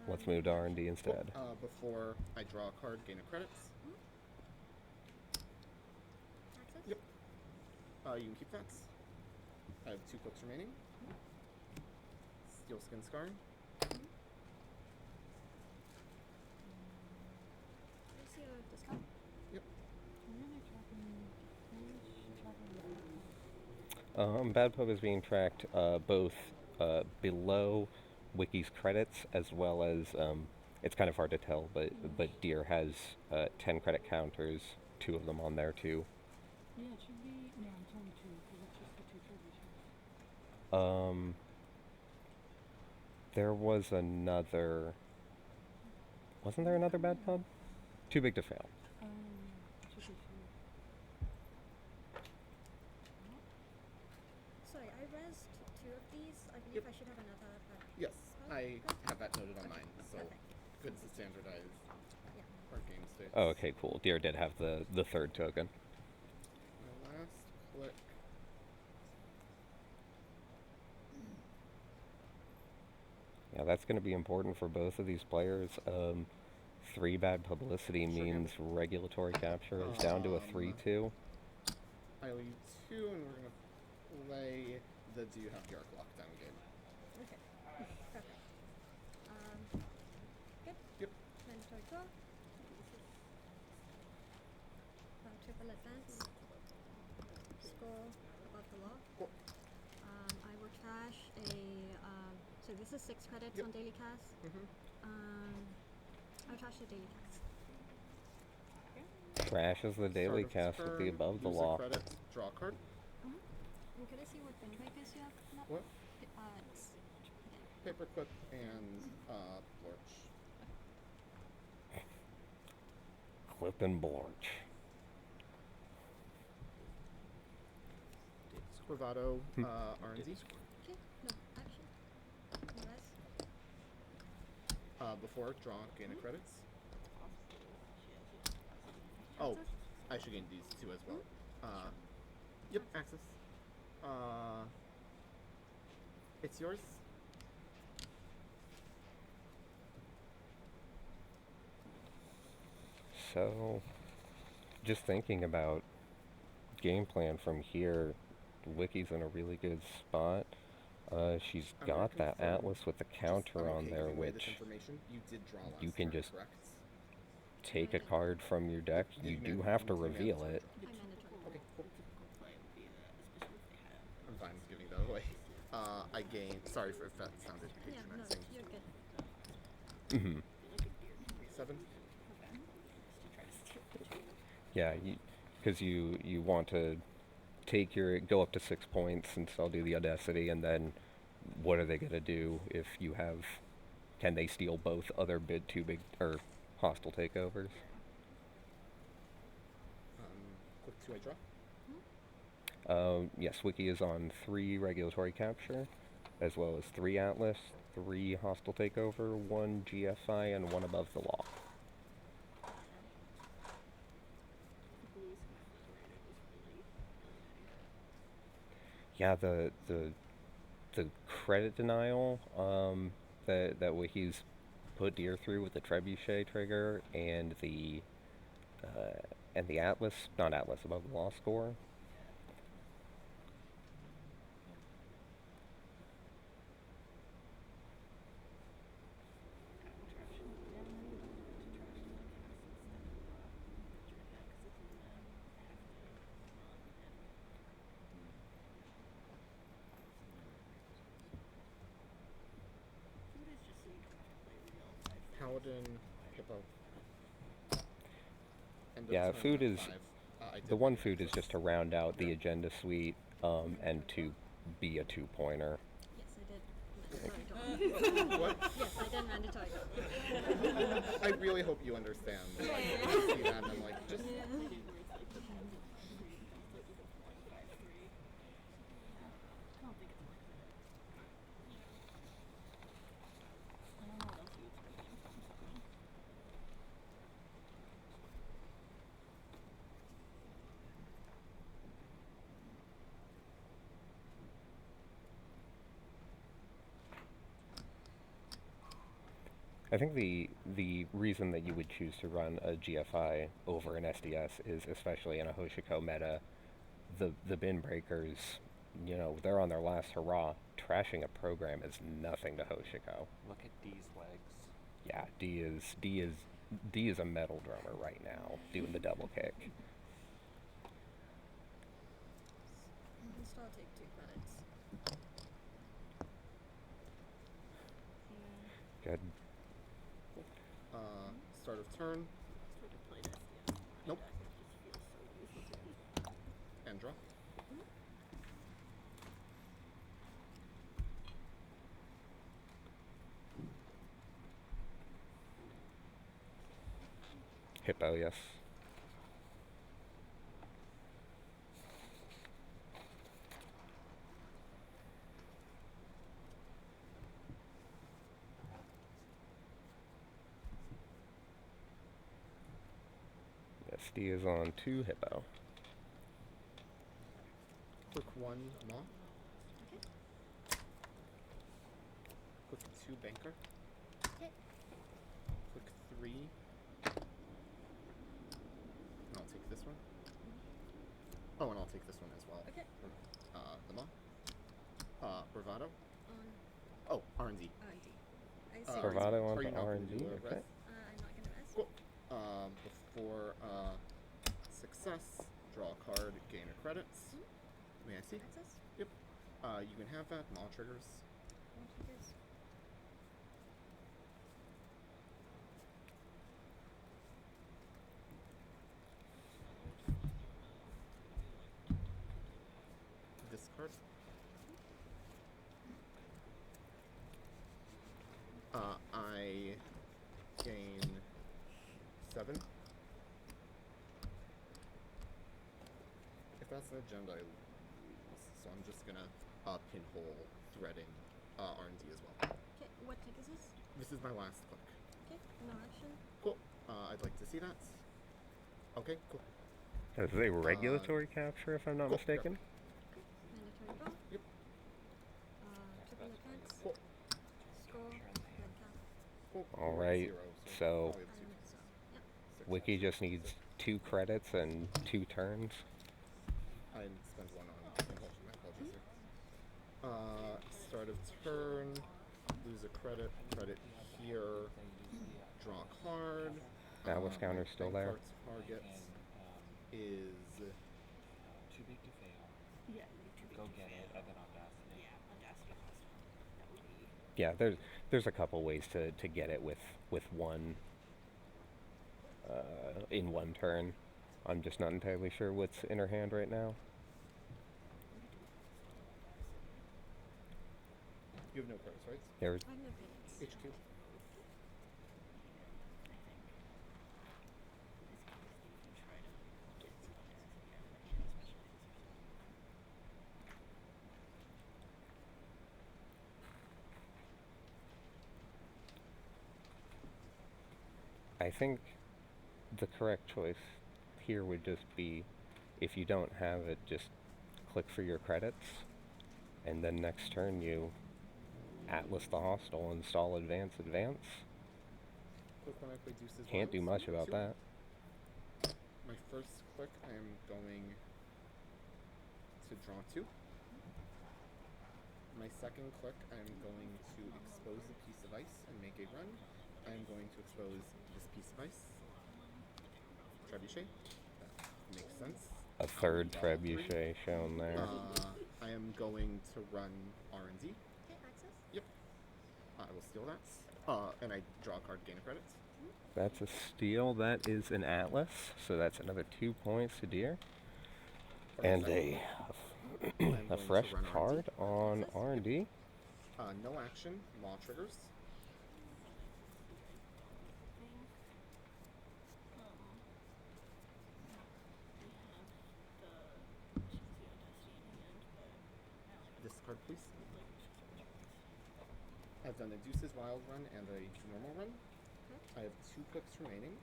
Let's move to R&D instead. Before I draw a card, gain a credits. Yep. You can keep that. I have 2 clicks remaining. Steel Skin Scar. What's your discount? Yep. Bad Pub is being tracked both below Wiki's credits as well as, it's kind of hard to tell, but Deer has 10 credit counters, 2 of them on there too. Yeah, it should be. No, it's only 2 because it's just the 2 tributes. There was another. Wasn't there another Bad Pub? Too big to fail. Should be 2. Sorry, I rezzed 2 of these. I believe I should have another. Yes, I have that noted on mine, so good to standardize our game state. Oh, okay, cool. Deer did have the 3rd token. My last click. Yeah, that's going to be important for both of these players. 3 bad publicity means regulatory capture is down to a 3-2. I leave 2, and we're going to play the Do You Have the Arc Lockdown game. Okay, perfect. Good. Yep. Mandatory draw. Triple advance. Score above the law. Cool. I will trash a. So this is 6 credits on daily cast. I'll trash the daily cast. Trashes the daily cast with the above the law. Credit, draw a card. And can I see what wind makers you have? What? It's Paperclip and Lorch. Clip and Blorch. Bravado, R&D. Okay, no, action. No Before, draw, gain a credits. Oh, I should gain these 2 as well. Yep, access. It's yours. So, just thinking about game plan from here, Wiki's in a really good spot. She's got that Atlas with the counter on there, which you can just take a card from your deck. You do have to reveal it. Okay, cool. I'm fine with giving that away. I gain. Sorry if that sounded patronizing. you're good. 7. Yeah, because you want to take go up to 6 points and still do the Audacity, and then what are they going to do if you have, can they steal both other too big, or hostile takeovers? Click 2, I draw. Yes, Wiki is on 3 regulatory capture, as well as 3 Atlas, 3 hostile takeover, 1 GFI, and 1 above the law. Yeah, the credit denial that Wiki's put Deer through with the Trebuchet trigger and the Atlas, not Atlas, above the law score. Paladin, Hippo. Yeah, food is the one food is just to round out the agenda suite and to be a 2-pointer. Yes, I did. What? Yes, I did mandatory. I really hope you understand. Like, I see that and I'm like, just. I think the reason that you would choose to run a GFI over an SDS is, especially in a Hoshiko meta, the bin breakers, you know, they're on their last hurrah. Trashing a program is nothing to Hoshiko. Look at D's legs. Yeah, D is a metal drummer right now, doing the double kick. I'll still take 2 credits. Good. Start of turn. Nope. And draw. Hippo, yes. SD is on 2 Hippo. Quick 1 Maw. Quick 2 Banker. Okay. Quick 3. And I'll take this one. Oh, and I'll take this one as well. Okay. The Maw. Bravado. On Oh, R&D. R&D. I see. Bravado on Are you the not gonna R&D, do a okay. rest? I'm not gonna rest. Cool. Before success, draw a card, gain a credits. May I see? Access? Yep. You can have that. Maw triggers. All triggers. Discard. I gain 7. If that's an agenda, I lose. So I'm just gonna pinhole threading R&D as well. Okay, what tick is this? This is my last click. Okay, no action. Cool. I'd like to see that. Okay, cool. This is a regulatory capture, if I'm not mistaken. Mandatory draw. Yep. Triple defense. Cool. Score. Red cap. Cool. All right, 0, so probably have 2. Yep. Wiki just needs 2 credits and 2 turns. I spent 1 on impulsion. My apologies here. Start of turn. Lose a credit. Credit here. Draw a card. Atlas counter's still there. Target is Too big to fail. Yeah, Go get it, and then Audacity. Yeah, there's a couple ways to get it with one in one turn. I'm just not entirely sure what's in her hand right now. You have no cards, right? There's I have no credits. HQ. I think the correct choice here would just be, if you don't have it, just click for your credits, and then next turn you Atlas the Hostile, install advance. Quick when I play Deuces. Can't do much about that. My first click, I am going to draw 2. My second click, I am going to expose a piece of ice and make a run. I am going to expose this piece of ice. Trebuchet. That makes sense. A third trebuchet shown there. I am going to run R&D. Okay, access. Yep. I will steal that. And I draw a card, gain a credit. That's a steal. That is an Atlas, so that's another 2 points to Deer. And a fresh card on R&D. No action, maw triggers. Discard, please. I've done a Deuce's Wild run and a normal run. I have 2 clicks remaining.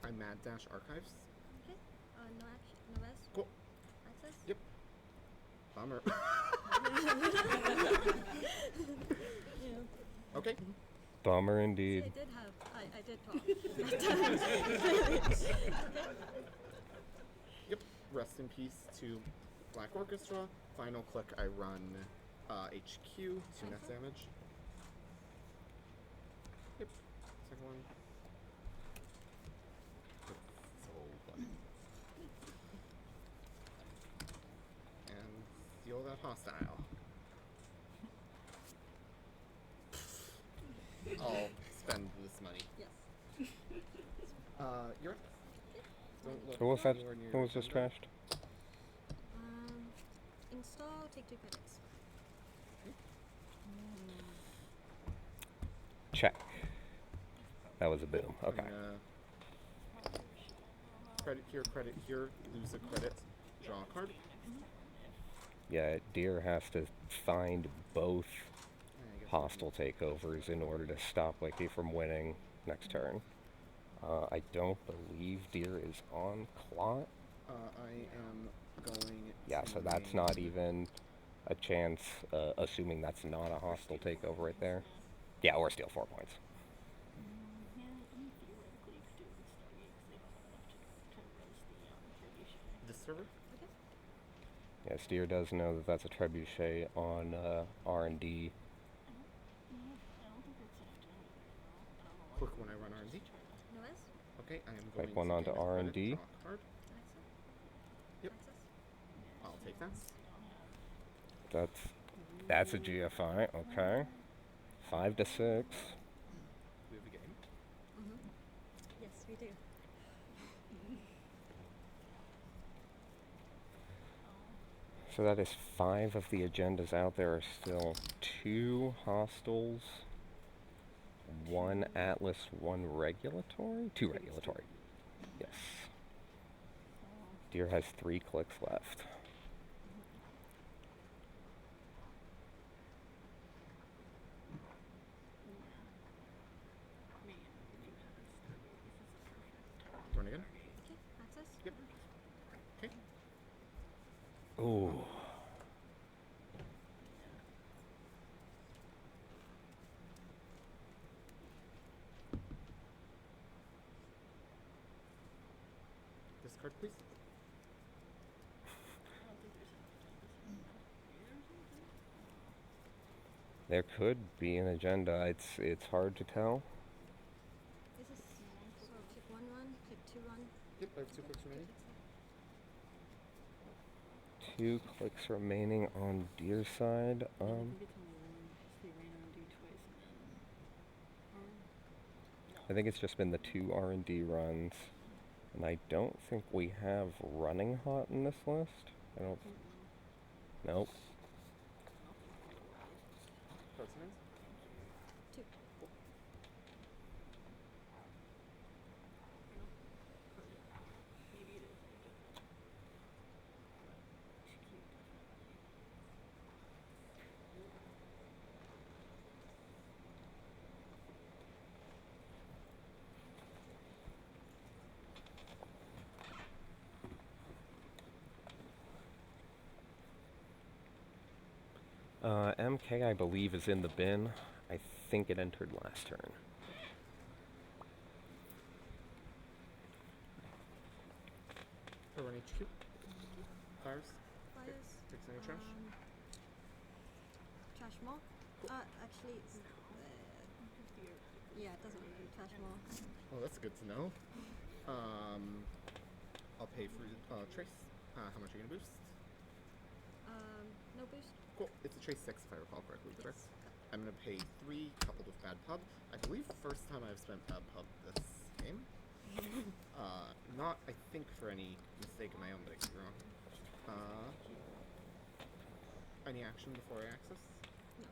I Mad Dash Archives. Okay. No action. No rest. Cool. Access. Yep. Bummer. Yeah. Okay. Bummer indeed. I did talk. Yep. Rest in peace to Black Orchestra. Final click, I run HQ, 2 net damage. Yep. Second one. So funny. And steal that hostile. I'll spend this money. Yes. You're up. Don't look What was that? anywhere near What was your this agenda. trashed? Install. Take 2 credits. Check. That was a boom. Okay. Credit here, lose a credit, draw a card. Yeah, Deer has to find both hostile takeovers in order to stop Wiki from winning next turn. I don't believe Deer is on Clot. I am going. Yeah, so that's not even a chance, assuming that's not a hostile takeover right there. Yeah, or steal 4 points. This server? Yeah, Steer does know that that's a trebuchet on R&D. Quick when I run R&D. No S? Okay, I am going Type 1 to onto gain a credit, R&D. draw a card. Yep. I'll take that. That's a GFI, okay. 5 to 6. We have a game. Yes, we do. So that is 5 of the agendas out. There are still 2 hostiles, 1 Atlas, 1 regulatory? 2 regulatory. Yes. Deer has 3 clicks left. Run again? Okay, access. Yep. Okay. Ooh. Discard, please. There could be an agenda. It's hard to tell. This is so click 1 run, click 2 run. Yep, I have 2 clicks remaining. 2 clicks remaining on Deer side. I think it's just been the 2 R&D runs, and I don't think we have running hot in this list. I don't. Nope. Cards in hand? 2. MK, I believe, is in the bin. I think it entered last turn. I run HQ. Fires. Fires. Takes any trash. Trash more. Actually, it's, yeah, it doesn't really trash more. Oh, that's good to know. I'll pay for Trace. How much are you gonna boost? No boost. Cool. It's a Trace 6 if I recall correctly, correct? I'm gonna pay 3 coupled with Bad Pub. I believe first time I've spent Bad Pub this game. not, I think, for any mistake of my own, but I could be wrong. Any action before I access? No.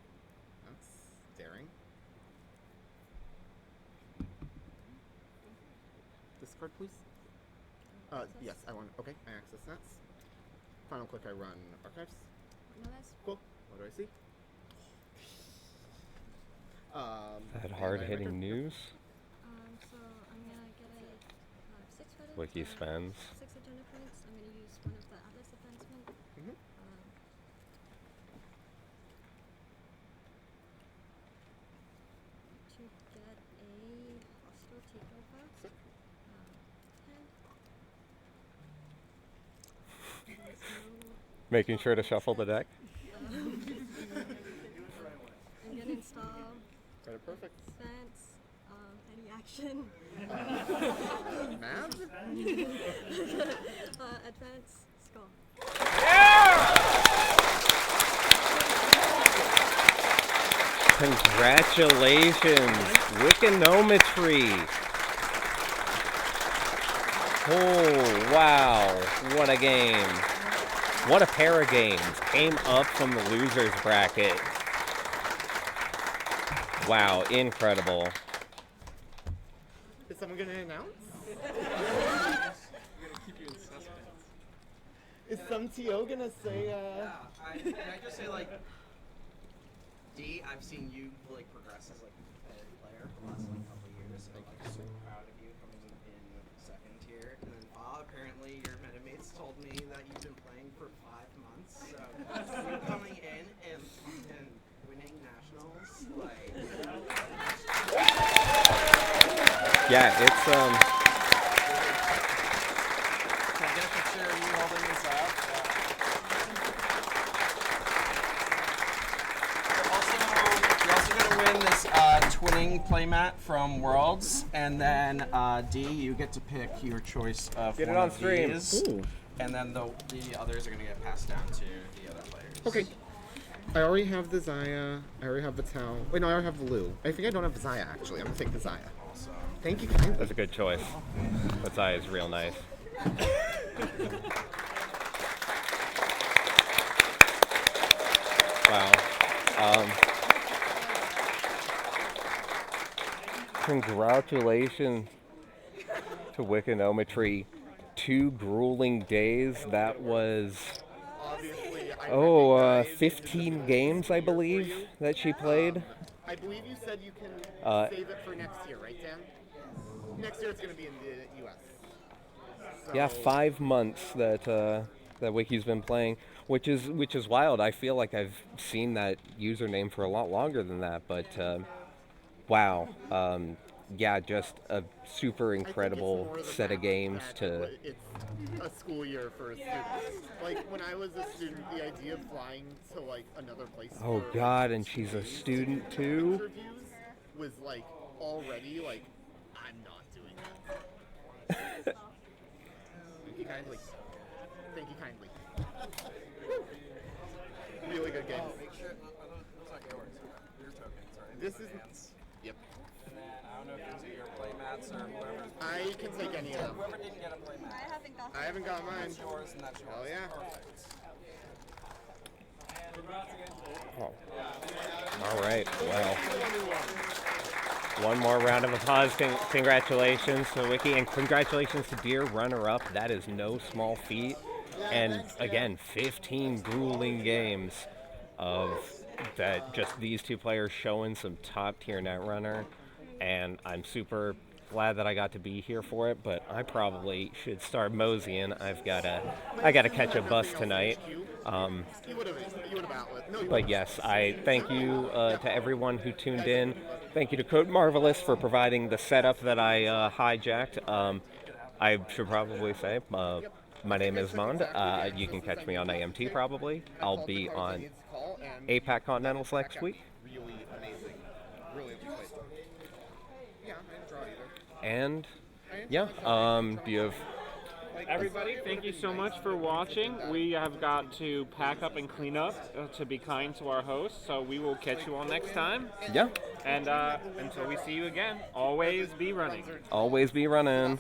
That's daring. Discard, please. Yes, I want. Okay, I access that. Final click, I run archives. No, that's Cool. What do I see? That hard-hitting news. So I'm gonna get a 6 credits. Wiki spends. 6 agenda points. I'm gonna use one of the Atlas advancement. To get a hostile takeover. 10. There's no Making sure to shuffle the deck. I'm gonna install Got it perfect. Sense, any action. Math? Advance, skull. Congratulations, Wikinometry. Oh, wow. What a game. What a pair of games. Came up from the losers bracket. Wow, incredible. Is someone going to announce? Keep you in suspense. Is some TO going to say, Can I just say, like, D, I've seen you, like, progress as, like, a competitive player for the last, like, couple of years. Like, I'm so proud of you coming in second tier. And then, apparently your metamates told me that you've been playing for 5 months. So, you coming in and winning nationals, like... Yeah, it's, Can I get a picture of you holding this up? You're also going to win this twinning playmat from Worlds, and then D, you get to pick your choice of Get it one on of stream. these, Ooh. and then the others are going to get passed down to the other players. Okay. I already have the Zaya. I already have the Tau. Wait, no, I already have the Lu. I think I don't have the Zaya, actually. I'm going to take the Zaya. Thank you kindly. That's a good choice. That eye is real nice. Wow. Congratulations to Wikinometry. 2 grueling days. That was 15 games, I believe, that she played. I believe you said you can save it for next year, right, Dan? Next year it's going to be in the U.S. So Yeah, 5 months that that Wiki's been playing, which is wild. I feel like I've seen that username for a lot longer than that, but wow. Yeah, just a super incredible set of games to... It's a school year for a student. Like, when I was a student, the idea of flying to, like, another place Oh, for, God, and she's a student, too? interviews was, like, already, like, I'm not doing that. Thank you kindly. Thank you kindly. Really good game. Make sure those aren't yours. Your tokens are in This the is... hands. Yep. And then I don't know if these are your playmats or whoever. I can take any of them. Whoever didn't get a playmat. I haven't got mine. That's yours and that's yours. Oh, yeah. Perfect. Oh. All right, well. One more round of applause. Congratulations to Wiki, and congratulations to dear runner-up. That is no small feat. And again, 15 grueling games of that. Just these 2 players showing some top-tier Netrunner, and I'm super glad that I got to be here for it. But I probably should start moseying. I gotta catch a bus tonight. But yes, I thank you to everyone who tuned in. Thank you to Code Marvelous for providing the setup that I hijacked. I should probably say, my name is Mond. You can catch me on AMT probably. I'll be on APAC Continentals next week. Really amazing. Really amazing. Yeah, I didn't draw either. And yeah, do you have... Everybody, thank you so much for watching. We have got to pack up and clean up to be kind to our hosts, so we will catch you all next time. Yeah. And until we see you again, always be running. Always be running.